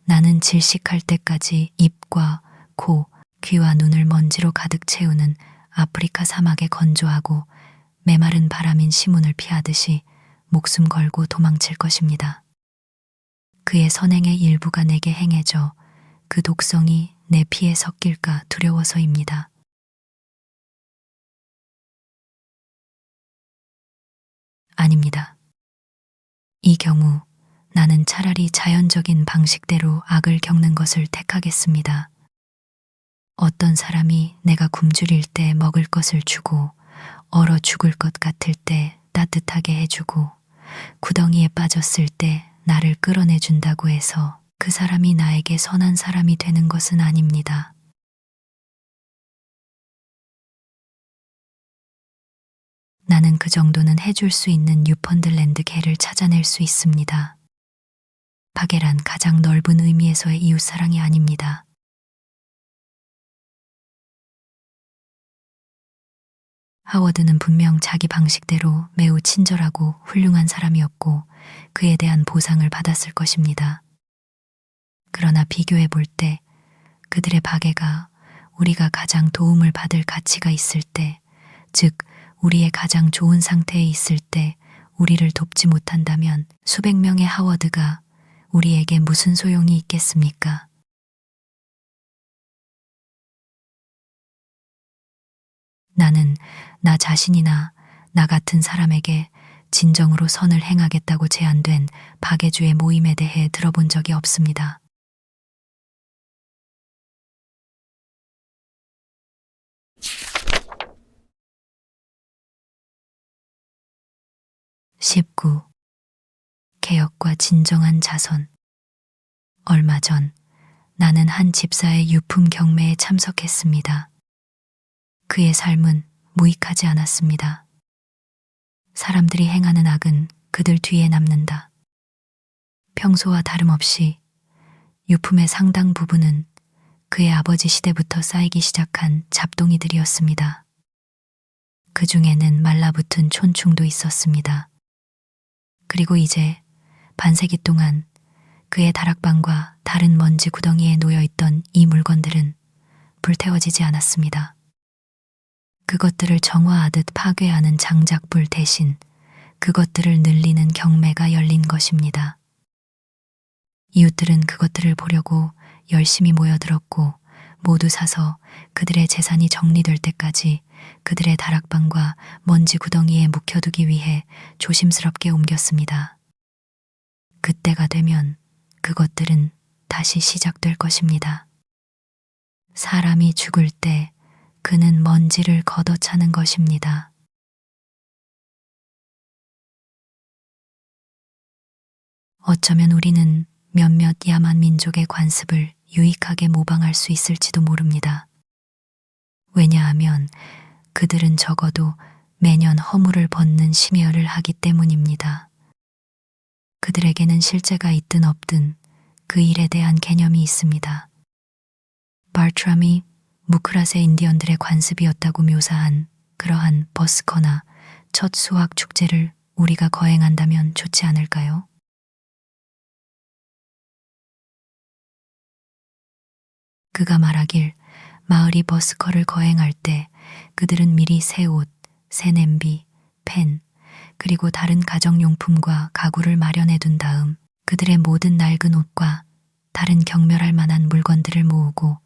나는 질식할 때까지 입과 코, 귀와 눈을 먼지로 가득 채우는 아프리카 사막의 건조하고 메마른 바람인 시문을 피하듯이 목숨 걸고 도망칠 것입니다. 그의 선행의 일부가 내게 행해져 그 독성이 내 피에 섞일까 두려워서입니다. 아닙니다. 이 경우 나는 차라리 자연적인 방식대로 악을 겪는 것을 택하겠습니다. 어떤 사람이 내가 굶주릴 때 먹을 것을 주고 얼어 죽을 것 같을 때 따뜻하게 해주고 구덩이에 빠졌을 때 나를 끌어내준다고 해서 그 사람이 나에게 선한 사람이 되는 것은 아닙니다. 나는 그 정도는 해줄 수 있는 뉴펀들랜드 개를 찾아낼 수 있습니다. 박애란 가장 넓은 의미에서의 이웃사랑이 아닙니다. 하워드는 분명 자기 방식대로 매우 친절하고 훌륭한 사람이었고 그에 대한 보상을 받았을 것입니다. 그러나 비교해 볼 때 그들의 박애가 우리가 가장 도움을 받을 가치가 있을 때, 즉 우리의 가장 좋은 상태에 있을 때 우리를 돕지 못한다면 수백 명의 하워드가 우리에게 무슨 소용이 있겠습니까? 나는 나 자신이나 나 같은 사람에게 진정으로 선을 행하겠다고 제안된 박애주의 모임에 대해 들어본 적이 없습니다. (19) 개혁과 진정한 자선. 얼마 전 나는 한 집사의 유품 경매에 참석했습니다. 그의 삶은 무익하지 않았습니다. 사람들이 행하는 악은 그들 뒤에 남는다. 평소와 다름없이 유품의 상당 부분은 그의 아버지 시대부터 쌓이기 시작한 잡동이들이었습니다. 그 중에는 말라붙은 촌충도 있었습니다. 그리고 이제 반세기 동안 그의 다락방과 다른 먼지 구덩이에 놓여있던 이 물건들은 불태워지지 않았습니다. 그것들을 정화하듯 파괴하는 장작불 대신 그것들을 늘리는 경매가 열린 것입니다. 이웃들은 그것들을 보려고 열심히 모여들었고 모두 사서 그들의 재산이 정리될 때까지 그들의 다락방과 먼지 구덩이에 묵혀두기 위해 조심스럽게 옮겼습니다. 그때가 되면 그것들은 다시 시작될 것입니다. 사람이 죽을 때 그는 먼지를 걷어차는 것입니다. 어쩌면 우리는 몇몇 야만 민족의 관습을 유익하게 모방할 수 있을지도 모릅니다. 왜냐하면 그들은 적어도 매년 허물을 벗는 심혈을 하기 때문입니다. 그들에게는 실제가 있든 없든 그 일에 대한 개념이 있습니다. 바트람이 무크라세 인디언들의 관습이었다고 묘사한 그러한 버스커나 첫 수확 축제를 우리가 거행한다면 좋지 않을까요? 그가 말하길 마을이 버스커를 거행할 때 그들은 미리 새 옷, 새 냄비, 펜, 그리고 다른 가정용품과 가구를 마련해 둔 다음 그들의 모든 낡은 옷과 다른 경멸할 만한 물건들을 모으고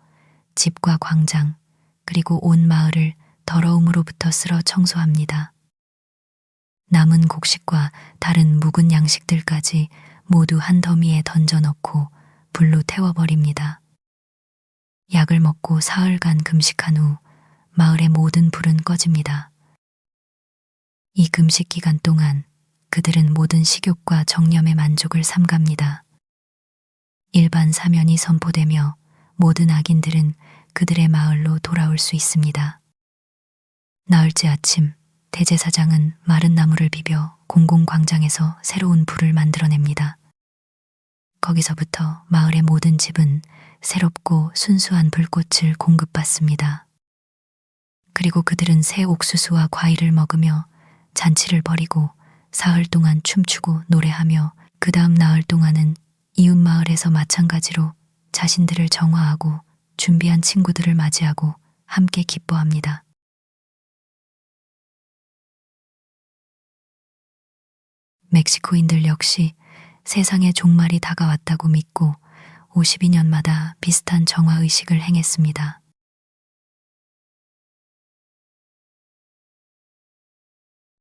집과 광장, 그리고 온 마을을 더러움으로부터 쓸어 청소합니다. 남은 곡식과 다른 묵은 양식들까지 모두 한 더미에 던져 넣고 불로 태워버립니다. 약을 먹고 사흘간 금식한 후 마을의 모든 불은 꺼집니다. 이 금식 기간 동안 그들은 모든 식욕과 정념의 만족을 삼갑니다. 일반 사면이 선포되며 모든 악인들은 그들의 마을로 돌아올 수 있습니다. 나흘째 아침, 대제사장은 마른 나무를 비벼 공공광장에서 새로운 불을 만들어냅니다. 거기서부터 마을의 모든 집은 새롭고 순수한 불꽃을 공급받습니다. 그리고 그들은 새 옥수수와 과일을 먹으며 잔치를 벌이고 사흘 동안 춤추고 노래하며 그 다음 나흘 동안은 이웃 마을에서 마찬가지로 자신들을 정화하고 준비한 친구들을 맞이하고 함께 기뻐합니다. 멕시코인들 역시 세상의 종말이 다가왔다고 믿고 52년마다 비슷한 정화의식을 행했습니다.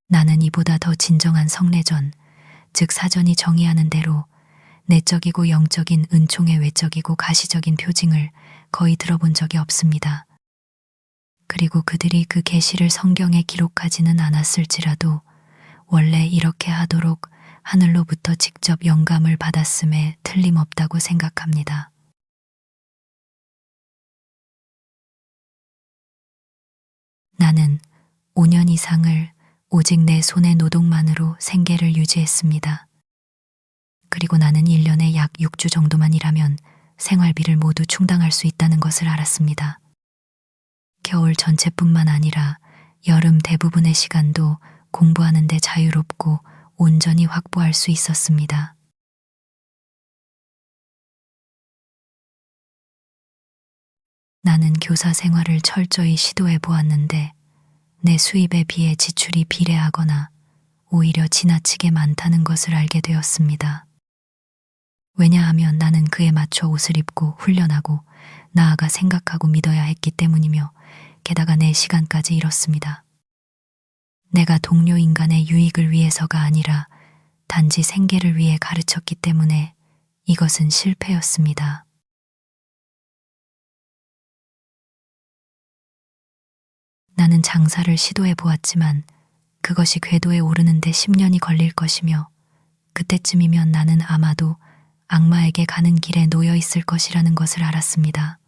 나는 이보다 더 진정한 성례전, 즉 사전이 정의하는 대로 내적이고 영적인 은총의 외적이고 가시적인 표징을 거의 들어본 적이 없습니다. 그리고 그들이 그 계시를 성경에 기록하지는 않았을지라도 원래 이렇게 하도록 하늘로부터 직접 영감을 받았음에 틀림없다고 생각합니다. 나는 5년 이상을 오직 내 손의 노동만으로 생계를 유지했습니다. 그리고 나는 1년에 약 6주 정도만 일하면 생활비를 모두 충당할 수 있다는 것을 알았습니다. 겨울 전체뿐만 아니라 여름 대부분의 시간도 공부하는 데 자유롭고 온전히 확보할 수 있었습니다. 나는 교사 생활을 철저히 시도해 보았는데 내 수입에 비해 지출이 비례하거나 오히려 지나치게 많다는 것을 알게 되었습니다. 왜냐하면 나는 그에 맞춰 옷을 입고 훈련하고 나아가 생각하고 믿어야 했기 때문이며 게다가 내 시간까지 잃었습니다. 내가 동료 인간의 유익을 위해서가 아니라 단지 생계를 위해 가르쳤기 때문에 이것은 실패였습니다. 나는 장사를 시도해 보았지만 그것이 궤도에 오르는데 10년이 걸릴 것이며 그때쯤이면 나는 아마도 악마에게 가는 길에 놓여 있을 것이라는 것을 알았습니다.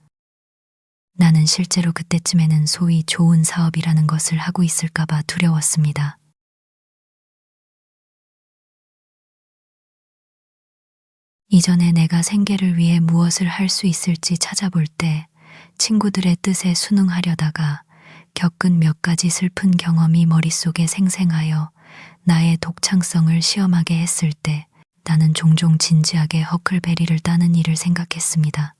나는 실제로 그때쯤에는 소위 좋은 사업이라는 것을 하고 있을까봐 두려웠습니다. 이전에 내가 생계를 위해 무엇을 할 수 있을지 찾아볼 때 친구들의 뜻에 순응하려다가 겪은 몇 가지 슬픈 경험이 머릿속에 생생하여 나의 독창성을 시험하게 했을 때 나는 종종 진지하게 허클베리를 따는 일을 생각했습니다.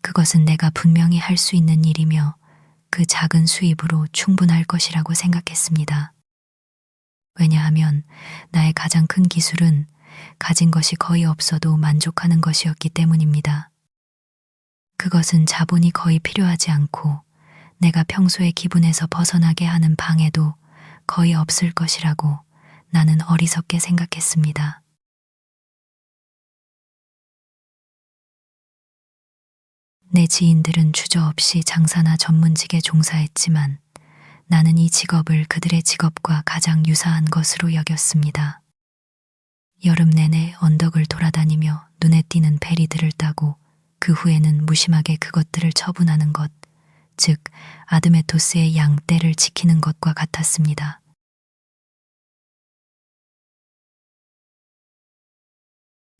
그것은 내가 분명히 할 수 있는 일이며 그 작은 수입으로 충분할 것이라고 생각했습니다. 왜냐하면 나의 가장 큰 기술은 가진 것이 거의 없어도 만족하는 것이었기 때문입니다. 그것은 자본이 거의 필요하지 않고 내가 평소의 기분에서 벗어나게 하는 방해도 거의 없을 것이라고 나는 어리석게 생각했습니다. 내 지인들은 주저없이 장사나 전문직에 종사했지만 나는 이 직업을 그들의 직업과 가장 유사한 것으로 여겼습니다. 여름 내내 언덕을 돌아다니며 눈에 띄는 베리들을 따고 그 후에는 무심하게 그것들을 처분하는 것, 즉 아드메토스의 양떼를 지키는 것과 같았습니다.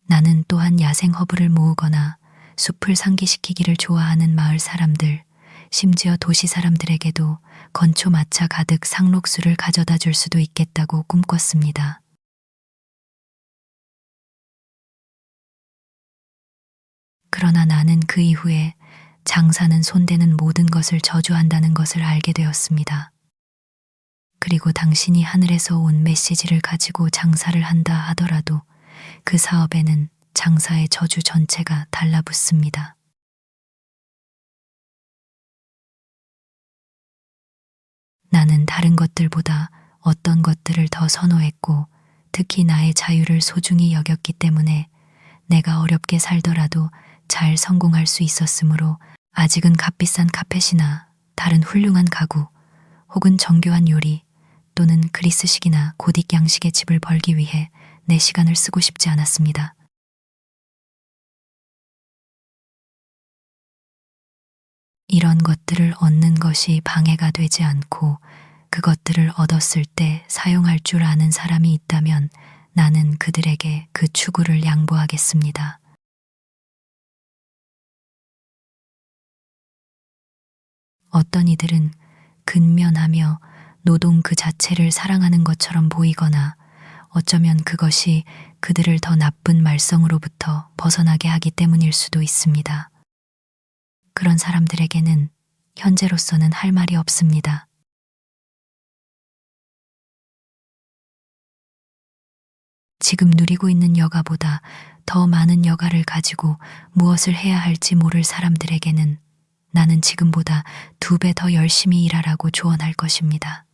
나는 또한 야생 허브를 모으거나 숲을 상기시키기를 좋아하는 마을 사람들, 심지어 도시 사람들에게도 건초 마차 가득 상록수를 가져다 줄 수도 있겠다고 꿈꿨습니다. 그러나 나는 그 이후에 장사는 손대는 모든 것을 저주한다는 것을 알게 되었습니다. 그리고 당신이 하늘에서 온 메시지를 가지고 장사를 한다 하더라도 그 사업에는 장사의 저주 전체가 달라붙습니다. 나는 다른 것들보다 어떤 것들을 더 선호했고 특히 나의 자유를 소중히 여겼기 때문에 내가 어렵게 살더라도 잘 성공할 수 있었으므로 아직은 값비싼 카펫이나 다른 훌륭한 가구 혹은 정교한 요리 또는 그리스식이나 고딕 양식의 집을 벌기 위해 내 시간을 쓰고 싶지 않았습니다. 이런 것들을 얻는 것이 방해가 되지 않고 그것들을 얻었을 때 사용할 줄 아는 사람이 있다면 나는 그들에게 그 추구를 양보하겠습니다. 어떤 이들은 근면하며 노동 그 자체를 사랑하는 것처럼 보이거나 어쩌면 그것이 그들을 더 나쁜 말썽으로부터 벗어나게 하기 때문일 수도 있습니다. 그런 사람들에게는 현재로서는 할 말이 없습니다. 지금 누리고 있는 여가보다 더 많은 여가를 가지고 무엇을 해야 할지 모를 사람들에게는 나는 지금보다 2배 더 열심히 일하라고 조언할 것입니다.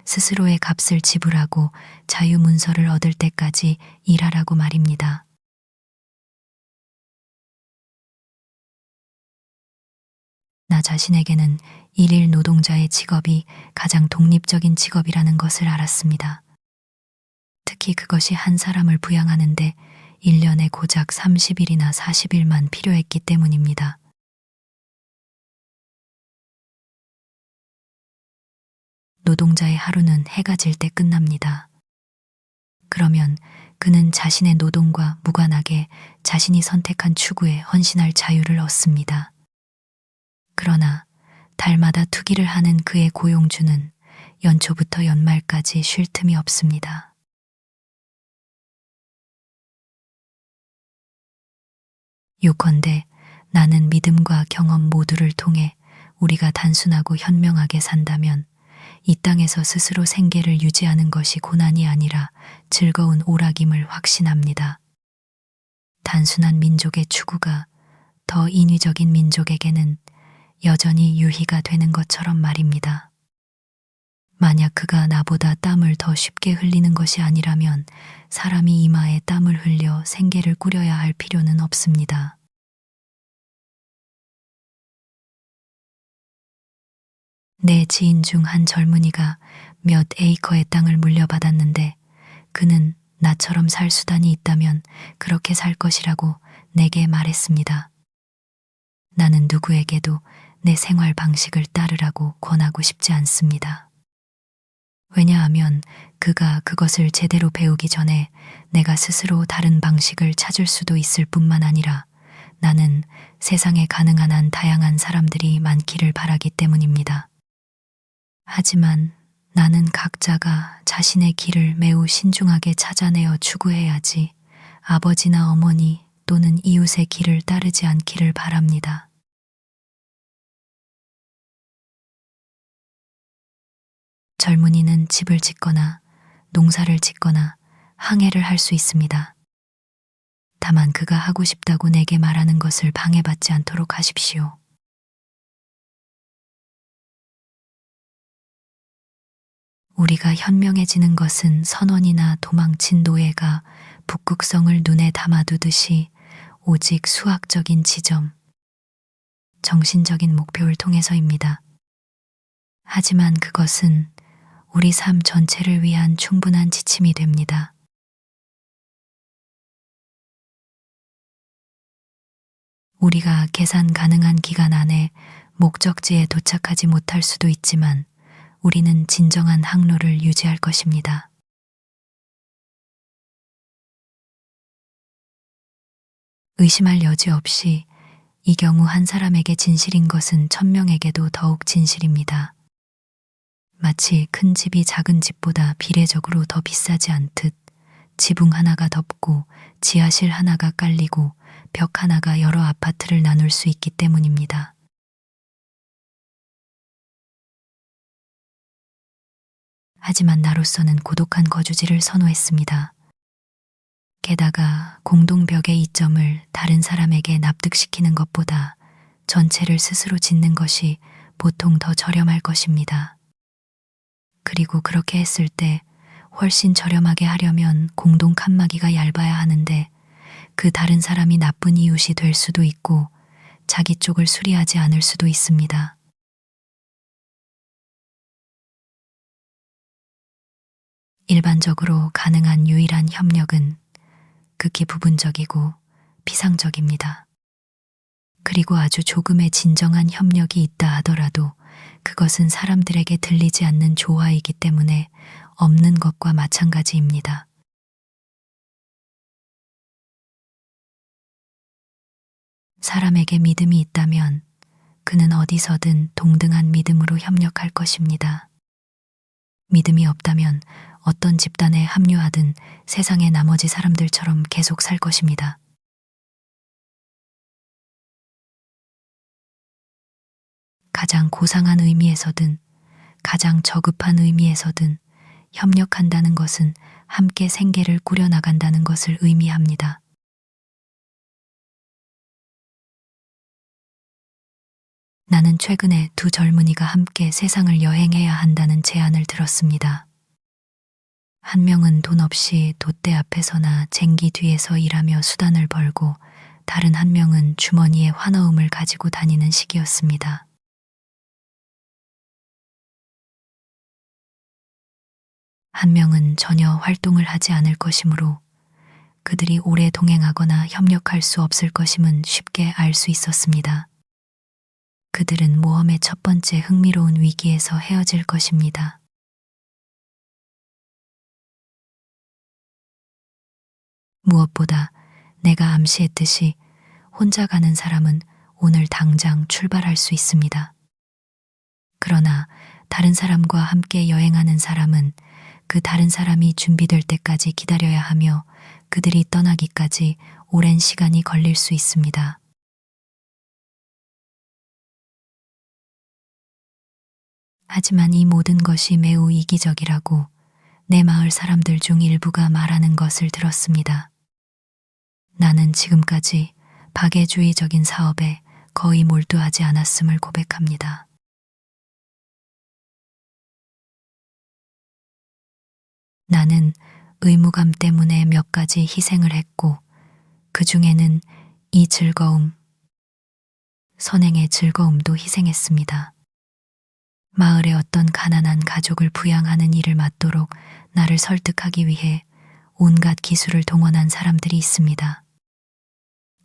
스스로의 값을 지불하고 자유문서를 얻을 때까지 일하라고 말입니다. 나 자신에게는 일일 노동자의 직업이 가장 독립적인 직업이라는 것을 알았습니다. 특히 그것이 한 사람을 부양하는데 1년에 고작 30일이나 40일만 필요했기 때문입니다. 노동자의 하루는 해가 질 때 끝납니다. 그러면 그는 자신의 노동과 무관하게 자신이 선택한 추구에 헌신할 자유를 얻습니다. 그러나 달마다 투기를 하는 그의 고용주는 연초부터 연말까지 쉴 틈이 없습니다. 요컨대 나는 믿음과 경험 모두를 통해 우리가 단순하고 현명하게 산다면 이 땅에서 스스로 생계를 유지하는 것이 고난이 아니라 즐거운 오락임을 확신합니다. 단순한 민족의 추구가 더 인위적인 민족에게는 여전히 유희가 되는 것처럼 말입니다. 만약 그가 나보다 땀을 더 쉽게 흘리는 것이 아니라면 사람이 이마에 땀을 흘려 생계를 꾸려야 할 필요는 없습니다. 내 지인 중 한 젊은이가 몇 에이커의 땅을 물려받았는데 그는 나처럼 살 수단이 있다면 그렇게 살 것이라고 내게 말했습니다. 나는 누구에게도 내 생활 방식을 따르라고 권하고 싶지 않습니다. 왜냐하면 그가 그것을 제대로 배우기 전에 내가 스스로 다른 방식을 찾을 수도 있을 뿐만 아니라 나는 세상에 가능한 한 다양한 사람들이 많기를 바라기 때문입니다. 하지만 나는 각자가 자신의 길을 매우 신중하게 찾아내어 추구해야지 아버지나 어머니 또는 이웃의 길을 따르지 않기를 바랍니다. 젊은이는 집을 짓거나 농사를 짓거나 항해를 할 수 있습니다. 다만 그가 하고 싶다고 내게 말하는 것을 방해받지 않도록 하십시오. 우리가 현명해지는 것은 선원이나 도망친 노예가 북극성을 눈에 담아두듯이 오직 수학적인 지점, 정신적인 목표를 통해서입니다. 하지만 그것은 우리 삶 전체를 위한 충분한 지침이 됩니다. 우리가 계산 가능한 기간 안에 목적지에 도착하지 못할 수도 있지만 우리는 진정한 항로를 유지할 것입니다. 의심할 여지 없이 이 경우 한 사람에게 진실인 것은 1000명에게도 더욱 진실입니다. 마치 큰 집이 작은 집보다 비례적으로 더 비싸지 않듯 지붕 하나가 덮고 지하실 하나가 깔리고 벽 하나가 여러 아파트를 나눌 수 있기 때문입니다. 하지만 나로서는 고독한 거주지를 선호했습니다. 게다가 공동벽의 이점을 다른 사람에게 납득시키는 것보다 전체를 스스로 짓는 것이 보통 더 저렴할 것입니다. 그리고 그렇게 했을 때 훨씬 저렴하게 하려면 공동 칸막이가 얇아야 하는데 그 다른 사람이 나쁜 이웃이 될 수도 있고 자기 쪽을 수리하지 않을 수도 있습니다. 일반적으로 가능한 유일한 협력은 극히 부분적이고 피상적입니다. 그리고 아주 조금의 진정한 협력이 있다 하더라도 그것은 사람들에게 들리지 않는 조화이기 때문에 없는 것과 마찬가지입니다. 사람에게 믿음이 있다면 그는 어디서든 동등한 믿음으로 협력할 것입니다. 믿음이 없다면 어떤 집단에 합류하든 세상의 나머지 사람들처럼 계속 살 것입니다. 가장 고상한 의미에서든 가장 저급한 의미에서든 협력한다는 것은 함께 생계를 꾸려나간다는 것을 의미합니다. 나는 최근에 두 젊은이가 함께 세상을 여행해야 한다는 제안을 들었습니다. 한 명은 돈 없이 돛대 앞에서나 쟁기 뒤에서 일하며 수단을 벌고 다른 한 명은 주머니에 환어음을 가지고 다니는 시기였습니다. 한 명은 전혀 활동을 하지 않을 것이므로 그들이 오래 동행하거나 협력할 수 없을 것임은 쉽게 알 수 있었습니다. 그들은 모험의 첫 번째 흥미로운 위기에서 헤어질 것입니다. 무엇보다 내가 암시했듯이 혼자 가는 사람은 오늘 당장 출발할 수 있습니다. 그러나 다른 사람과 함께 여행하는 사람은 그 다른 사람이 준비될 때까지 기다려야 하며 그들이 떠나기까지 오랜 시간이 걸릴 수 있습니다. 하지만 이 모든 것이 매우 이기적이라고 내 마을 사람들 중 일부가 말하는 것을 들었습니다. 나는 지금까지 박애주의적인 사업에 거의 몰두하지 않았음을 고백합니다. 나는 의무감 때문에 몇 가지 희생을 했고 그 중에는 이 즐거움, 선행의 즐거움도 희생했습니다. 마을의 어떤 가난한 가족을 부양하는 일을 맡도록 나를 설득하기 위해 온갖 기술을 동원한 사람들이 있습니다.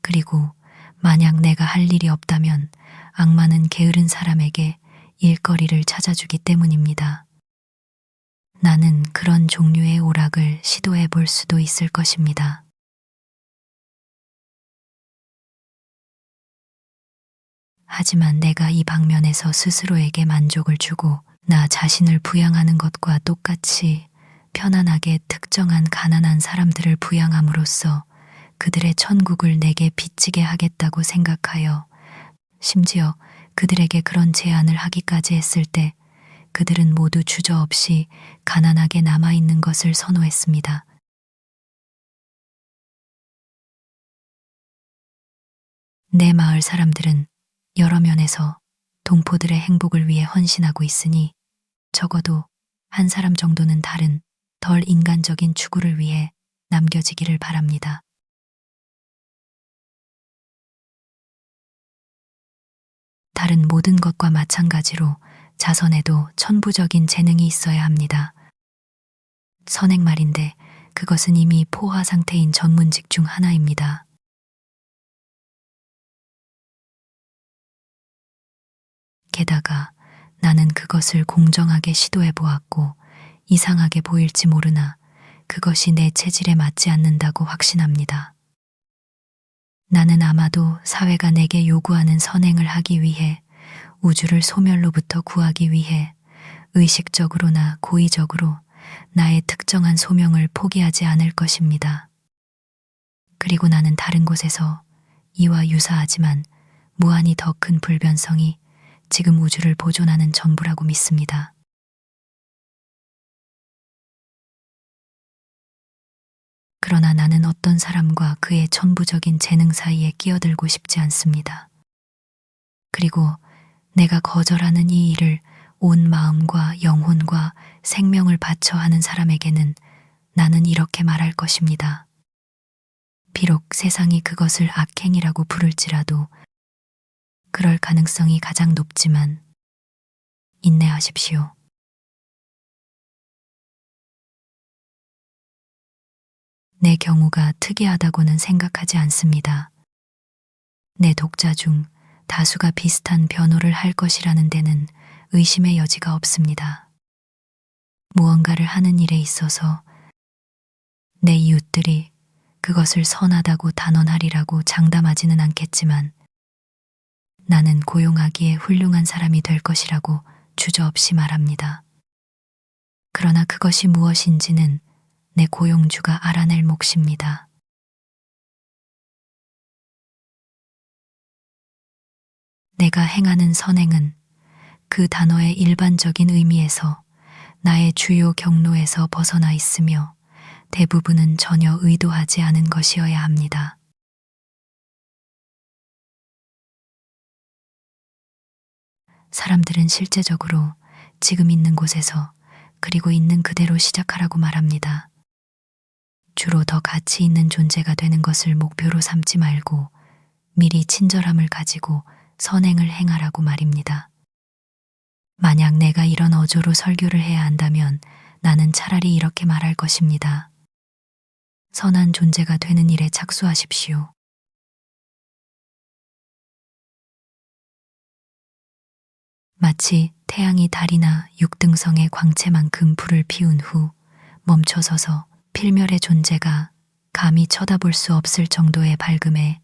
그리고 만약 내가 할 일이 없다면 악마는 게으른 사람에게 일거리를 찾아주기 때문입니다. 나는 그런 종류의 오락을 시도해 볼 수도 있을 것입니다. 하지만 내가 이 방면에서 스스로에게 만족을 주고 나 자신을 부양하는 것과 똑같이 편안하게 특정한 가난한 사람들을 부양함으로써 그들의 천국을 내게 빚지게 하겠다고 생각하여 심지어 그들에게 그런 제안을 하기까지 했을 때 그들은 모두 주저없이 가난하게 남아있는 것을 선호했습니다. 내 마을 사람들은 여러 면에서 동포들의 행복을 위해 헌신하고 있으니 적어도 한 사람 정도는 다른 덜 인간적인 추구를 위해 남겨지기를 바랍니다. 다른 모든 것과 마찬가지로 자선에도 천부적인 재능이 있어야 합니다. 선행 말인데 그것은 이미 포화 상태인 전문직 중 하나입니다. 게다가 나는 그것을 공정하게 시도해 보았고 이상하게 보일지 모르나 그것이 내 체질에 맞지 않는다고 확신합니다. 나는 아마도 사회가 내게 요구하는 선행을 하기 위해 우주를 소멸로부터 구하기 위해 의식적으로나 고의적으로 나의 특정한 소명을 포기하지 않을 것입니다. 그리고 나는 다른 곳에서 이와 유사하지만 무한히 더 큰 불변성이 지금 우주를 보존하는 전부라고 믿습니다. 그러나 나는 어떤 사람과 그의 천부적인 재능 사이에 끼어들고 싶지 않습니다. 그리고 내가 거절하는 이 일을 온 마음과 영혼과 생명을 바쳐 하는 사람에게는 나는 이렇게 말할 것입니다. 비록 세상이 그것을 악행이라고 부를지라도 그럴 가능성이 가장 높지만 인내하십시오. 내 경우가 특이하다고는 생각하지 않습니다. 내 독자 중 다수가 비슷한 변호를 할 것이라는 데는 의심의 여지가 없습니다. 무언가를 하는 일에 있어서 내 이웃들이 그것을 선하다고 단언하리라고 장담하지는 않겠지만 나는 고용하기에 훌륭한 사람이 될 것이라고 주저없이 말합니다. 그러나 그것이 무엇인지는 내 고용주가 알아낼 몫입니다. 내가 행하는 선행은 그 단어의 일반적인 의미에서 나의 주요 경로에서 벗어나 있으며 대부분은 전혀 의도하지 않은 것이어야 합니다. 사람들은 실제적으로 지금 있는 곳에서 그리고 있는 그대로 시작하라고 말합니다. 주로 더 가치 있는 존재가 되는 것을 목표로 삼지 말고 미리 친절함을 가지고 선행을 행하라고 말입니다. 만약 내가 이런 어조로 설교를 해야 한다면 나는 차라리 이렇게 말할 것입니다. 선한 존재가 되는 일에 착수하십시오. 마치 태양이 달이나 육등성의 광채만큼 불을 피운 후 멈춰서서 필멸의 존재가 감히 쳐다볼 수 없을 정도의 밝음에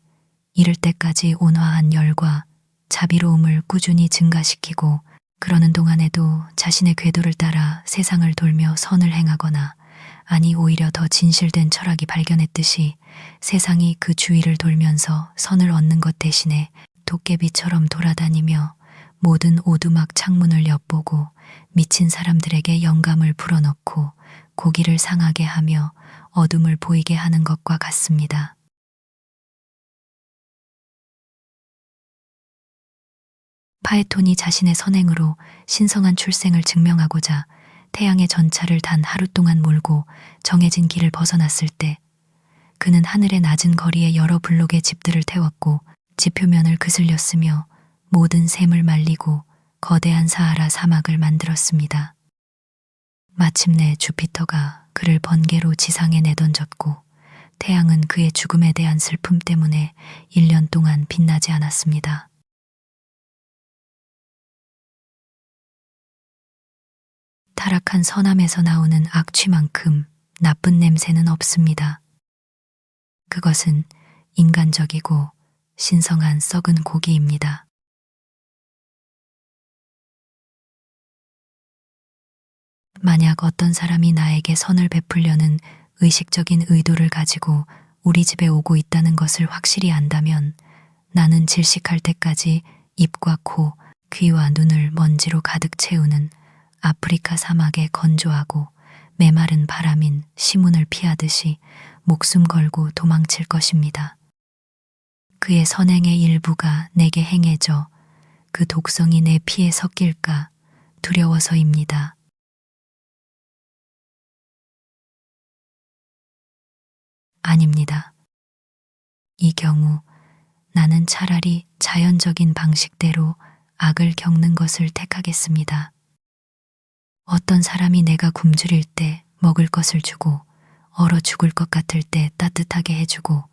이를 때까지 온화한 열과 자비로움을 꾸준히 증가시키고 그러는 동안에도 자신의 궤도를 따라 세상을 돌며 선을 행하거나 아니 오히려 더 진실된 철학이 발견했듯이 세상이 그 주위를 돌면서 선을 얻는 것 대신에 도깨비처럼 돌아다니며 모든 오두막 창문을 엿보고 미친 사람들에게 영감을 불어넣고 고기를 상하게 하며 어둠을 보이게 하는 것과 같습니다. 파에톤이 자신의 선행으로 신성한 출생을 증명하고자 태양의 전차를 단 하루 동안 몰고 정해진 길을 벗어났을 때 그는 하늘의 낮은 거리에 여러 블록의 집들을 태웠고 지표면을 그슬렸으며 모든 샘을 말리고 거대한 사하라 사막을 만들었습니다. 마침내 주피터가 그를 번개로 지상에 내던졌고 태양은 그의 죽음에 대한 슬픔 때문에 1년 동안 빛나지 않았습니다. 타락한 선함에서 나오는 악취만큼 나쁜 냄새는 없습니다. 그것은 인간적이고 신성한 썩은 고기입니다. 만약 어떤 사람이 나에게 선을 베풀려는 의식적인 의도를 가지고 우리 집에 오고 있다는 것을 확실히 안다면 나는 질식할 때까지 입과 코, 귀와 눈을 먼지로 가득 채우는 아프리카 사막의 건조하고 메마른 바람인 시문을 피하듯이 목숨 걸고 도망칠 것입니다. 그의 선행의 일부가 내게 행해져 그 독성이 내 피에 섞일까 두려워서입니다. 아닙니다. 이 경우 나는 차라리 자연적인 방식대로 악을 겪는 것을 택하겠습니다. 어떤 사람이 내가 굶주릴 때 먹을 것을 주고 얼어 죽을 것 같을 때 따뜻하게 해주고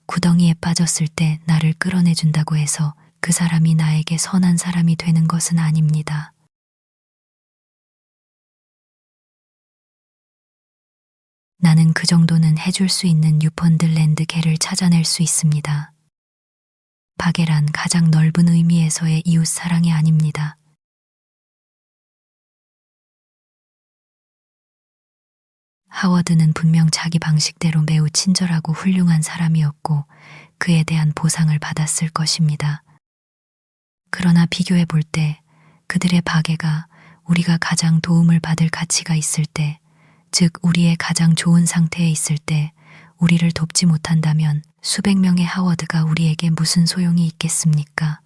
구덩이에 빠졌을 때 나를 끌어내준다고 해서 그 사람이 나에게 선한 사람이 되는 것은 아닙니다. 나는 그 정도는 해줄 수 있는 뉴펀들랜드 개를 찾아낼 수 있습니다. 박애란 가장 넓은 의미에서의 이웃 사랑이 아닙니다. 하워드는 분명 자기 방식대로 매우 친절하고 훌륭한 사람이었고 그에 대한 보상을 받았을 것입니다. 그러나 비교해 볼 때 그들의 박애가 우리가 가장 도움을 받을 가치가 있을 때, 즉 우리의 가장 좋은 상태에 있을 때 우리를 돕지 못한다면 수백 명의 하워드가 우리에게 무슨 소용이 있겠습니까?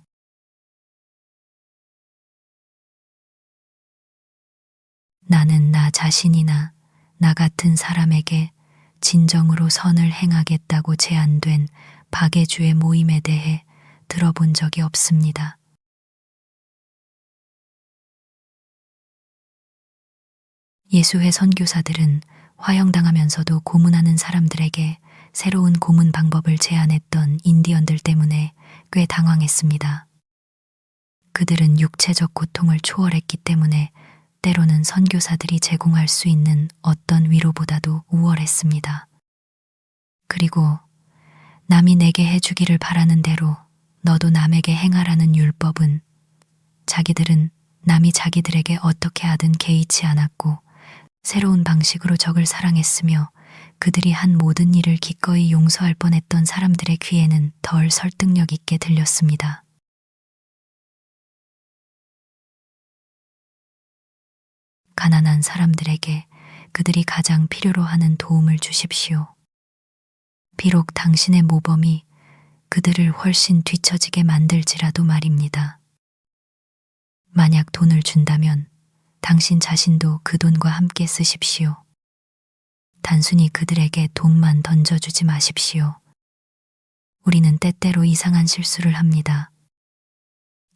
나는 나 자신이나 나 같은 사람에게 진정으로 선을 행하겠다고 제안된 박애주의 모임에 대해 들어본 적이 없습니다. 예수회 선교사들은 화형당하면서도 고문하는 사람들에게 새로운 고문 방법을 제안했던 인디언들 때문에 꽤 당황했습니다. 그들은 육체적 고통을 초월했기 때문에 때로는 선교사들이 제공할 수 있는 어떤 위로보다도 우월했습니다. 그리고 남이 내게 해주기를 바라는 대로 너도 남에게 행하라는 율법은 자기들은 남이 자기들에게 어떻게 하든 개의치 않았고 새로운 방식으로 적을 사랑했으며 그들이 한 모든 일을 기꺼이 용서할 뻔했던 사람들의 귀에는 덜 설득력 있게 들렸습니다. 가난한 사람들에게 그들이 가장 필요로 하는 도움을 주십시오. 비록 당신의 모범이 그들을 훨씬 뒤처지게 만들지라도 말입니다. 만약 돈을 준다면 당신 자신도 그 돈과 함께 쓰십시오. 단순히 그들에게 돈만 던져주지 마십시오. 우리는 때때로 이상한 실수를 합니다.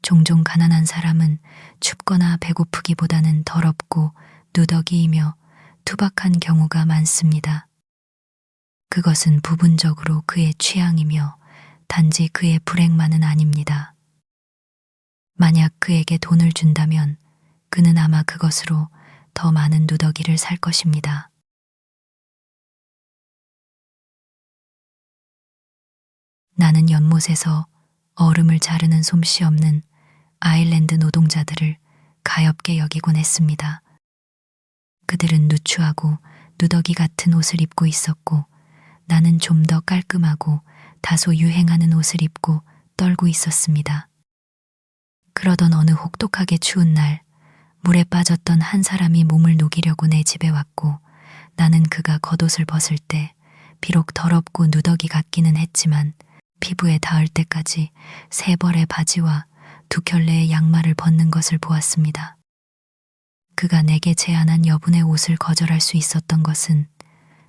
종종 가난한 사람은 춥거나 배고프기보다는 더럽고 누더기이며 투박한 경우가 많습니다. 그것은 부분적으로 그의 취향이며 단지 그의 불행만은 아닙니다. 만약 그에게 돈을 준다면 그는 아마 그것으로 더 많은 누더기를 살 것입니다. 나는 연못에서 얼음을 자르는 솜씨 없는 아일랜드 노동자들을 가엾게 여기곤 했습니다. 그들은 누추하고 누더기 같은 옷을 입고 있었고 나는 좀 더 깔끔하고 다소 유행하는 옷을 입고 떨고 있었습니다. 그러던 어느 혹독하게 추운 날 물에 빠졌던 한 사람이 몸을 녹이려고 내 집에 왔고 나는 그가 겉옷을 벗을 때 비록 더럽고 누더기 같기는 했지만 피부에 닿을 때까지 3벌의 바지와 2켤레의 양말을 벗는 것을 보았습니다. 그가 내게 제안한 여분의 옷을 거절할 수 있었던 것은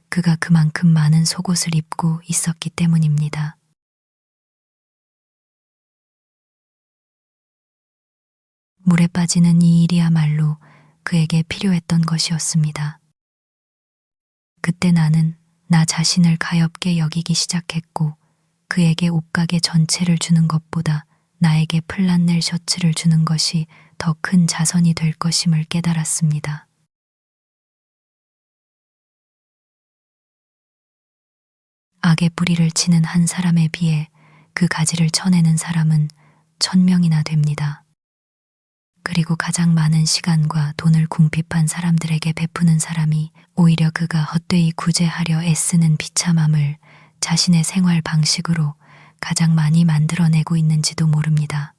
그가 그만큼 많은 속옷을 입고 있었기 때문입니다. 물에 빠지는 이 일이야말로 그에게 필요했던 것이었습니다. 그때 나는 나 자신을 가엾게 여기기 시작했고 그에게 옷가게 전체를 주는 것보다 나에게 플란넬 셔츠를 주는 것이 더 큰 자선이 될 것임을 깨달았습니다. 악의 뿌리를 치는 한 사람에 비해 그 가지를 쳐내는 사람은 1000명이나 됩니다. 그리고 가장 많은 시간과 돈을 궁핍한 사람들에게 베푸는 사람이 오히려 그가 헛되이 구제하려 애쓰는 비참함을 자신의 생활 방식으로 가장 많이 만들어내고 있는지도 모릅니다.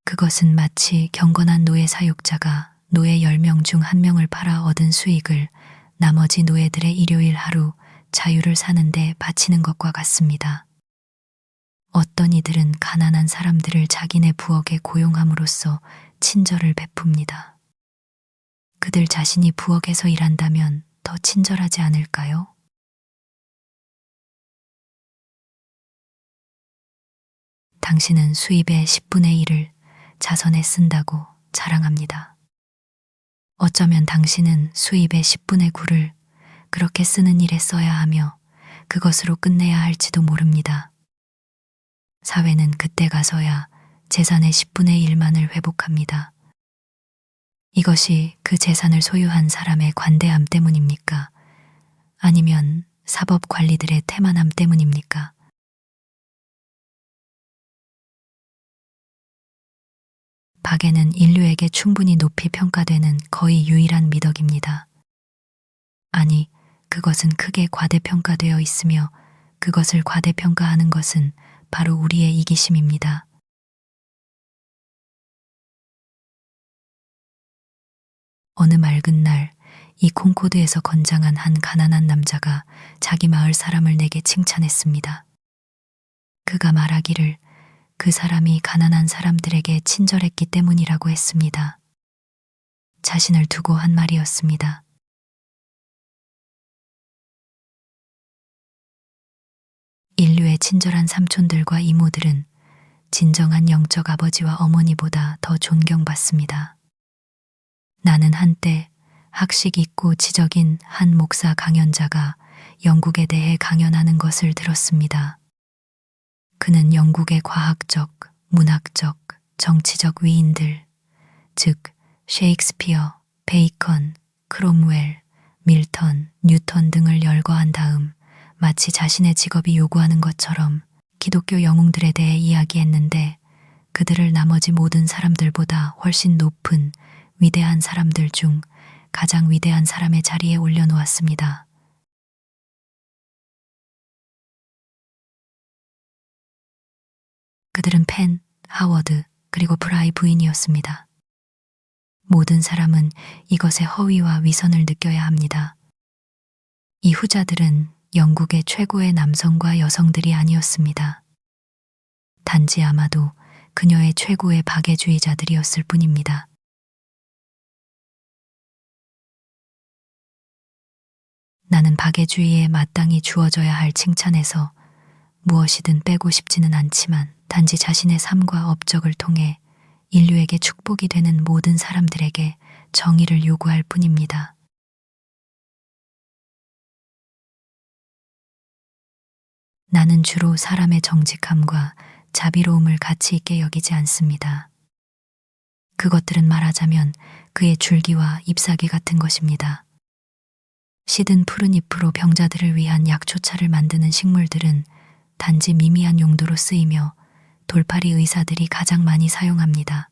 그것은 마치 경건한 노예 사육자가 노예 10명 중 1명을 팔아 얻은 수익을 나머지 노예들의 일요일 하루 자유를 사는데 바치는 것과 같습니다. 어떤 이들은 가난한 사람들을 자기네 부엌에 고용함으로써 친절을 베풉니다. 그들 자신이 부엌에서 일한다면 더 친절하지 않을까요? 당신은 수입의 10분의 1을 자선에 쓴다고 자랑합니다. 어쩌면 당신은 수입의 10분의 9를 그렇게 쓰는 일에 써야 하며 그것으로 끝내야 할지도 모릅니다. 사회는 그때 가서야 재산의 10분의 1만을 회복합니다. 이것이 그 재산을 소유한 사람의 관대함 때문입니까? 아니면 사법 관리들의 태만함 때문입니까? 박애는 인류에게 충분히 높이 평가되는 거의 유일한 미덕입니다. 아니, 그것은 크게 과대평가되어 있으며 그것을 과대평가하는 것은 바로 우리의 이기심입니다. 어느 맑은 날, 이 콩코드에서 건장한 한 가난한 남자가 자기 마을 사람을 내게 칭찬했습니다. 그가 말하기를 그 사람이 가난한 사람들에게 친절했기 때문이라고 했습니다. 자신을 두고 한 말이었습니다. 인류의 친절한 삼촌들과 이모들은 진정한 영적 아버지와 어머니보다 더 존경받습니다. 나는 한때 학식 있고 지적인 한 목사 강연자가 영국에 대해 강연하는 것을 들었습니다. 그는 영국의 과학적, 문학적, 정치적 위인들, 즉 셰익스피어, 베이컨, 크롬웰, 밀턴, 뉴턴 등을 열거한 다음 마치 자신의 직업이 요구하는 것처럼 기독교 영웅들에 대해 이야기했는데 그들을 나머지 모든 사람들보다 훨씬 높은 위대한 사람들 중 가장 위대한 사람의 자리에 올려놓았습니다. 그들은 펜, 하워드, 그리고 프라이 부인이었습니다. 모든 사람은 이것의 허위와 위선을 느껴야 합니다. 이 후자들은 영국의 최고의 남성과 여성들이 아니었습니다. 단지 아마도 그녀의 최고의 박애주의자들이었을 뿐입니다. 나는 박애주의에 마땅히 주어져야 할 칭찬에서 무엇이든 빼고 싶지는 않지만 단지 자신의 삶과 업적을 통해 인류에게 축복이 되는 모든 사람들에게 정의를 요구할 뿐입니다. 나는 주로 사람의 정직함과 자비로움을 가치 있게 여기지 않습니다. 그것들은 말하자면 그의 줄기와 잎사귀 같은 것입니다. 시든 푸른 잎으로 병자들을 위한 약초차를 만드는 식물들은 단지 미미한 용도로 쓰이며 돌팔이 의사들이 가장 많이 사용합니다.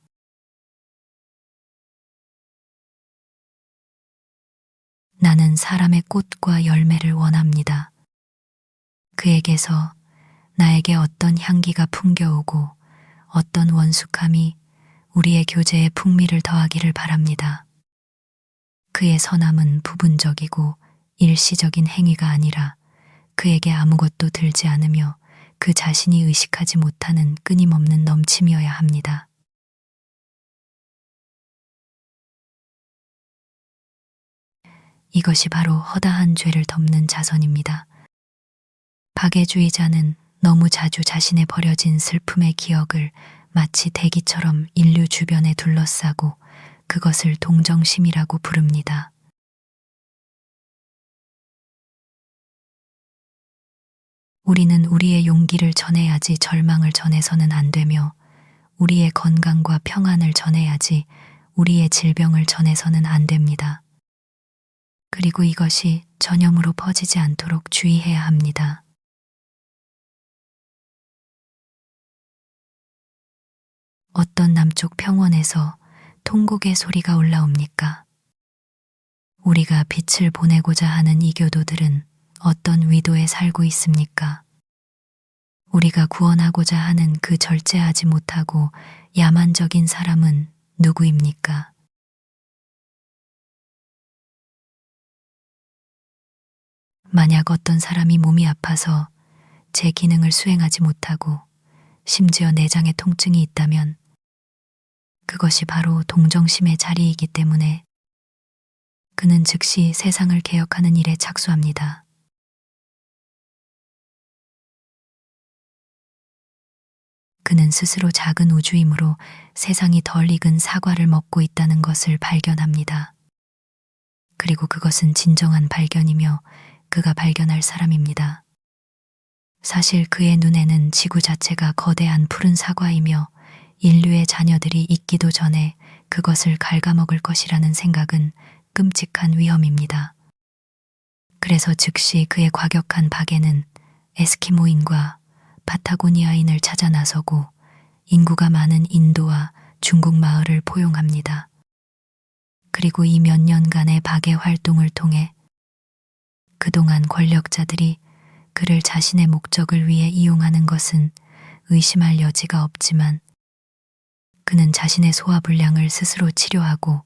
나는 사람의 꽃과 열매를 원합니다. 그에게서 나에게 어떤 향기가 풍겨오고 어떤 원숙함이 우리의 교제에 풍미를 더하기를 바랍니다. 그의 선함은 부분적이고 일시적인 행위가 아니라 그에게 아무것도 들지 않으며 그 자신이 의식하지 못하는 끊임없는 넘침이어야 합니다. 이것이 바로 허다한 죄를 덮는 자선입니다. 박애주의자는 너무 자주 자신의 버려진 슬픔의 기억을 마치 대기처럼 인류 주변에 둘러싸고 그것을 동정심이라고 부릅니다. 우리는 우리의 용기를 전해야지 절망을 전해서는 안 되며 우리의 건강과 평안을 전해야지 우리의 질병을 전해서는 안 됩니다. 그리고 이것이 전염으로 퍼지지 않도록 주의해야 합니다. 어떤 남쪽 평원에서 통곡의 소리가 올라옵니까? 우리가 빛을 보내고자 하는 이교도들은 어떤 위도에 살고 있습니까? 우리가 구원하고자 하는 그 절제하지 못하고 야만적인 사람은 누구입니까? 만약 어떤 사람이 몸이 아파서 제 기능을 수행하지 못하고 심지어 내장에 통증이 있다면 그것이 바로 동정심의 자리이기 때문에 그는 즉시 세상을 개혁하는 일에 착수합니다. 그는 스스로 작은 우주이므로 세상이 덜 익은 사과를 먹고 있다는 것을 발견합니다. 그리고 그것은 진정한 발견이며 그가 발견할 사람입니다. 사실 그의 눈에는 지구 자체가 거대한 푸른 사과이며 인류의 자녀들이 있기도 전에 그것을 갉아먹을 것이라는 생각은 끔찍한 위험입니다. 그래서 즉시 그의 과격한 박애는 에스키모인과 파타고니아인을 찾아 나서고 인구가 많은 인도와 중국 마을을 포용합니다. 그리고 이 몇 년간의 박애 활동을 통해 그동안 권력자들이 그를 자신의 목적을 위해 이용하는 것은 의심할 여지가 없지만 그는 자신의 소화불량을 스스로 치료하고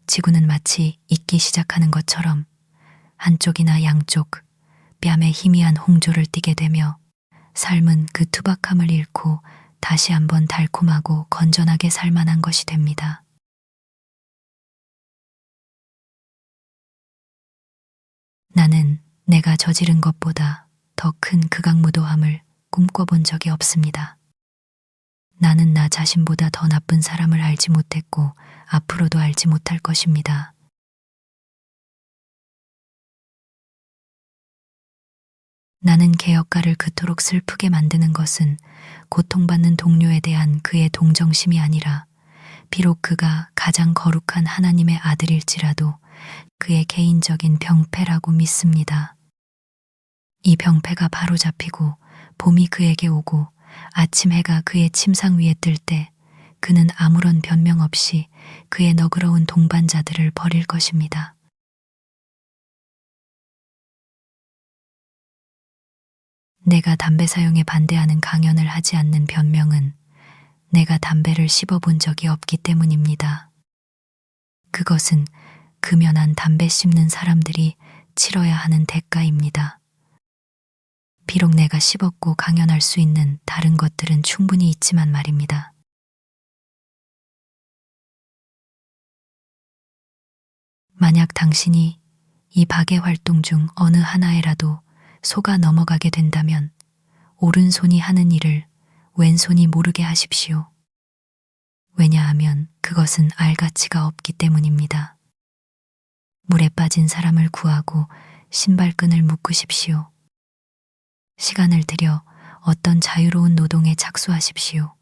지구는 마치 잊기 시작하는 것처럼 한쪽이나 양쪽 뺨에 희미한 홍조를 띠게 되며 삶은 그 투박함을 잃고 다시 한번 달콤하고 건전하게 살만한 것이 됩니다. 나는 내가 저지른 것보다 더 큰 극악무도함을 꿈꿔본 적이 없습니다. 나는 나 자신보다 더 나쁜 사람을 알지 못했고 앞으로도 알지 못할 것입니다. 나는 개혁가를 그토록 슬프게 만드는 것은 고통받는 동료에 대한 그의 동정심이 아니라 비록 그가 가장 거룩한 하나님의 아들일지라도 그의 개인적인 병폐라고 믿습니다. 이 병폐가 바로 잡히고 봄이 그에게 오고 아침 해가 그의 침상 위에 뜰 때 그는 아무런 변명 없이 그의 너그러운 동반자들을 버릴 것입니다. 내가 담배 사용에 반대하는 강연을 하지 않는 변명은 내가 담배를 씹어본 적이 없기 때문입니다. 그것은 금연한 담배 씹는 사람들이 치러야 하는 대가입니다. 비록 내가 씹었고 강연할 수 있는 다른 것들은 충분히 있지만 말입니다. 만약 당신이 이 박의 활동 중 어느 하나에라도 속아 넘어가게 된다면 오른손이 하는 일을 왼손이 모르게 하십시오. 왜냐하면 그것은 알 가치가 없기 때문입니다. 물에 빠진 사람을 구하고 신발끈을 묶으십시오. 시간을 들여 어떤 자유로운 노동에 착수하십시오.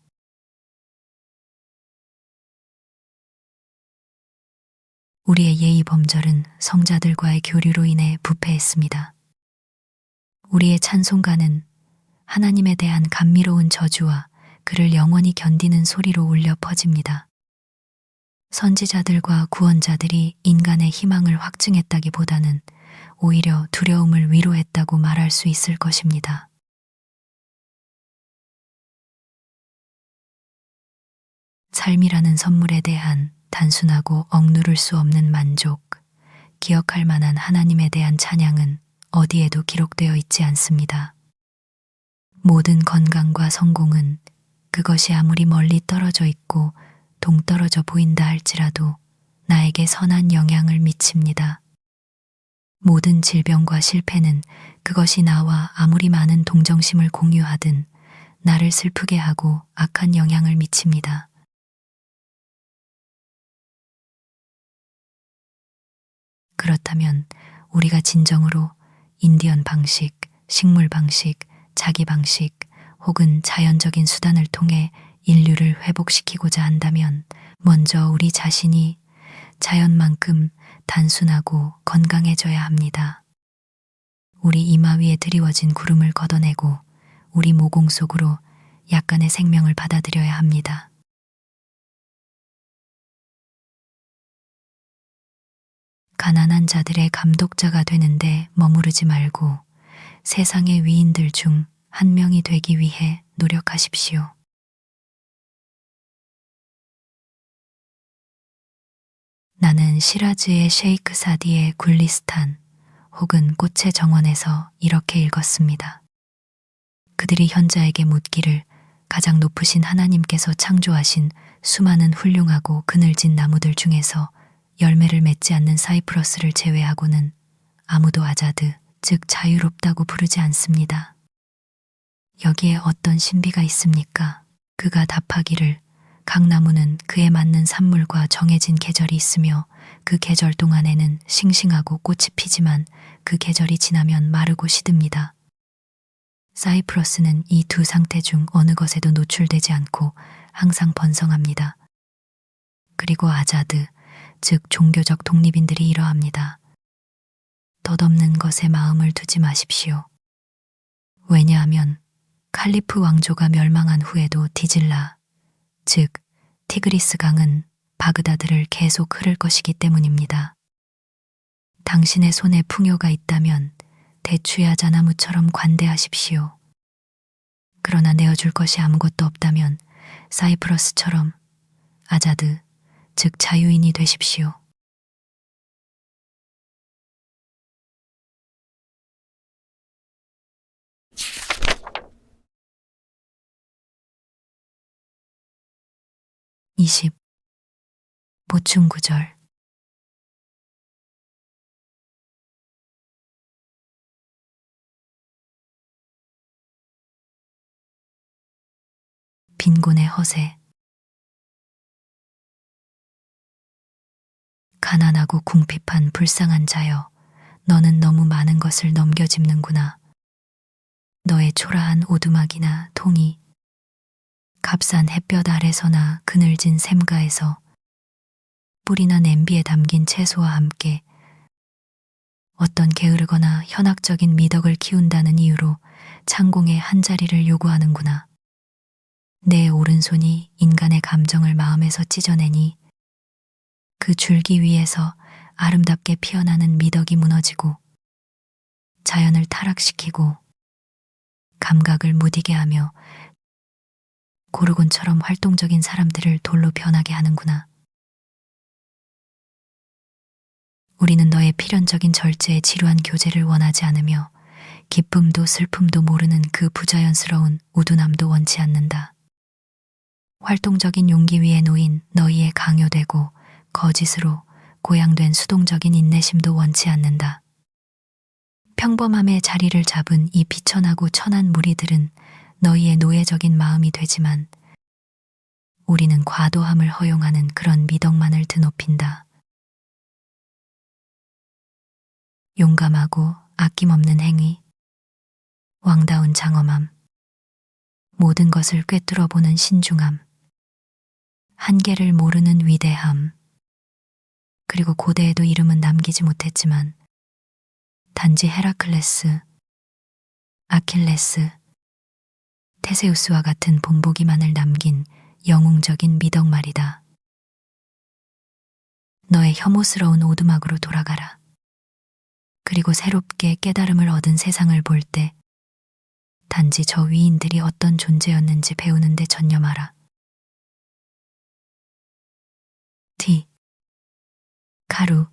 우리의 예의 범절은 성자들과의 교류로 인해 부패했습니다. 우리의 찬송가는 하나님에 대한 감미로운 저주와 그를 영원히 견디는 소리로 울려 퍼집니다. 선지자들과 구원자들이 인간의 희망을 확증했다기보다는 오히려 두려움을 위로했다고 말할 수 있을 것입니다. 삶이라는 선물에 대한 단순하고 억누를 수 없는 만족, 기억할 만한 하나님에 대한 찬양은 어디에도 기록되어 있지 않습니다. 모든 건강과 성공은 그것이 아무리 멀리 떨어져 있고 동떨어져 보인다 할지라도 나에게 선한 영향을 미칩니다. 모든 질병과 실패는 그것이 나와 아무리 많은 동정심을 공유하든 나를 슬프게 하고 악한 영향을 미칩니다. 그렇다면 우리가 진정으로 인디언 방식, 식물 방식, 자기 방식 혹은 자연적인 수단을 통해 인류를 회복시키고자 한다면 먼저 우리 자신이 자연만큼 단순하고 건강해져야 합니다. 우리 이마 위에 드리워진 구름을 걷어내고 우리 모공 속으로 약간의 생명을 받아들여야 합니다. 가난한 자들의 감독자가 되는데 머무르지 말고 세상의 위인들 중 한 명이 되기 위해 노력하십시오. 나는 시라즈의 셰이크 사디의 굴리스탄 혹은 꽃의 정원에서 이렇게 읽었습니다. 그들이 현자에게 묻기를 가장 높으신 하나님께서 창조하신 수많은 훌륭하고 그늘진 나무들 중에서 열매를 맺지 않는 사이프러스를 제외하고는 아무도 아자드, 즉 자유롭다고 부르지 않습니다. 여기에 어떤 신비가 있습니까? 그가 답하기를 각 나무는 그에 맞는 산물과 정해진 계절이 있으며 그 계절 동안에는 싱싱하고 꽃이 피지만 그 계절이 지나면 마르고 시듭니다. 사이프러스는 이 두 상태 중 어느 것에도 노출되지 않고 항상 번성합니다. 그리고 아자드, 즉 종교적 독립인들이 이러합니다. 덧없는 것에 마음을 두지 마십시오. 왜냐하면 칼리프 왕조가 멸망한 후에도 디질라, 즉 티그리스 강은 바그다드를 계속 흐를 것이기 때문입니다. 당신의 손에 풍요가 있다면 대추야 자나무처럼 관대하십시오. 그러나 내어줄 것이 아무것도 없다면 사이프러스처럼 아자드, 즉 자유인이 되십시오. 보충 구절. 빈곤의 허세. 가난하고 궁핍한 불쌍한 자여, 너는 너무 많은 것을 넘겨짚는구나. 너의 초라한 오두막이나 통이 값싼 햇볕 아래서나 그늘진 샘가에서 뿌리나 냄비에 담긴 채소와 함께 어떤 게으르거나 현학적인 미덕을 키운다는 이유로 창공의 한자리를 요구하는구나. 내 오른손이 인간의 감정을 마음에서 찢어내니 그 줄기 위에서 아름답게 피어나는 미덕이 무너지고 자연을 타락시키고 감각을 무디게 하며 고르곤처럼 활동적인 사람들을 돌로 변하게 하는구나. 우리는 너의 필연적인 절제에 지루한 교제를 원하지 않으며 기쁨도 슬픔도 모르는 그 부자연스러운 우둔함도 원치 않는다. 활동적인 용기 위에 놓인 너희의 강요되고 거짓으로 고양된 수동적인 인내심도 원치 않는다. 평범함의 자리를 잡은 이 비천하고 천한 무리들은 너희의 노예적인 마음이 되지만 우리는 과도함을 허용하는 그런 미덕만을 드높인다. 용감하고 아낌없는 행위, 왕다운 장엄함, 모든 것을 꿰뚫어 보는 신중함, 한계를 모르는 위대함, 그리고 고대에도 이름은 남기지 못했지만 단지 헤라클레스, 아킬레스, 테세우스와 같은 본보기만을 남긴 영웅적인 미덕 말이다. 너의 혐오스러운 오두막으로 돌아가라. 그리고 새롭게 깨달음을 얻은 세상을 볼 때 단지 저 위인들이 어떤 존재였는지 배우는 데 전념하라. 티. 카루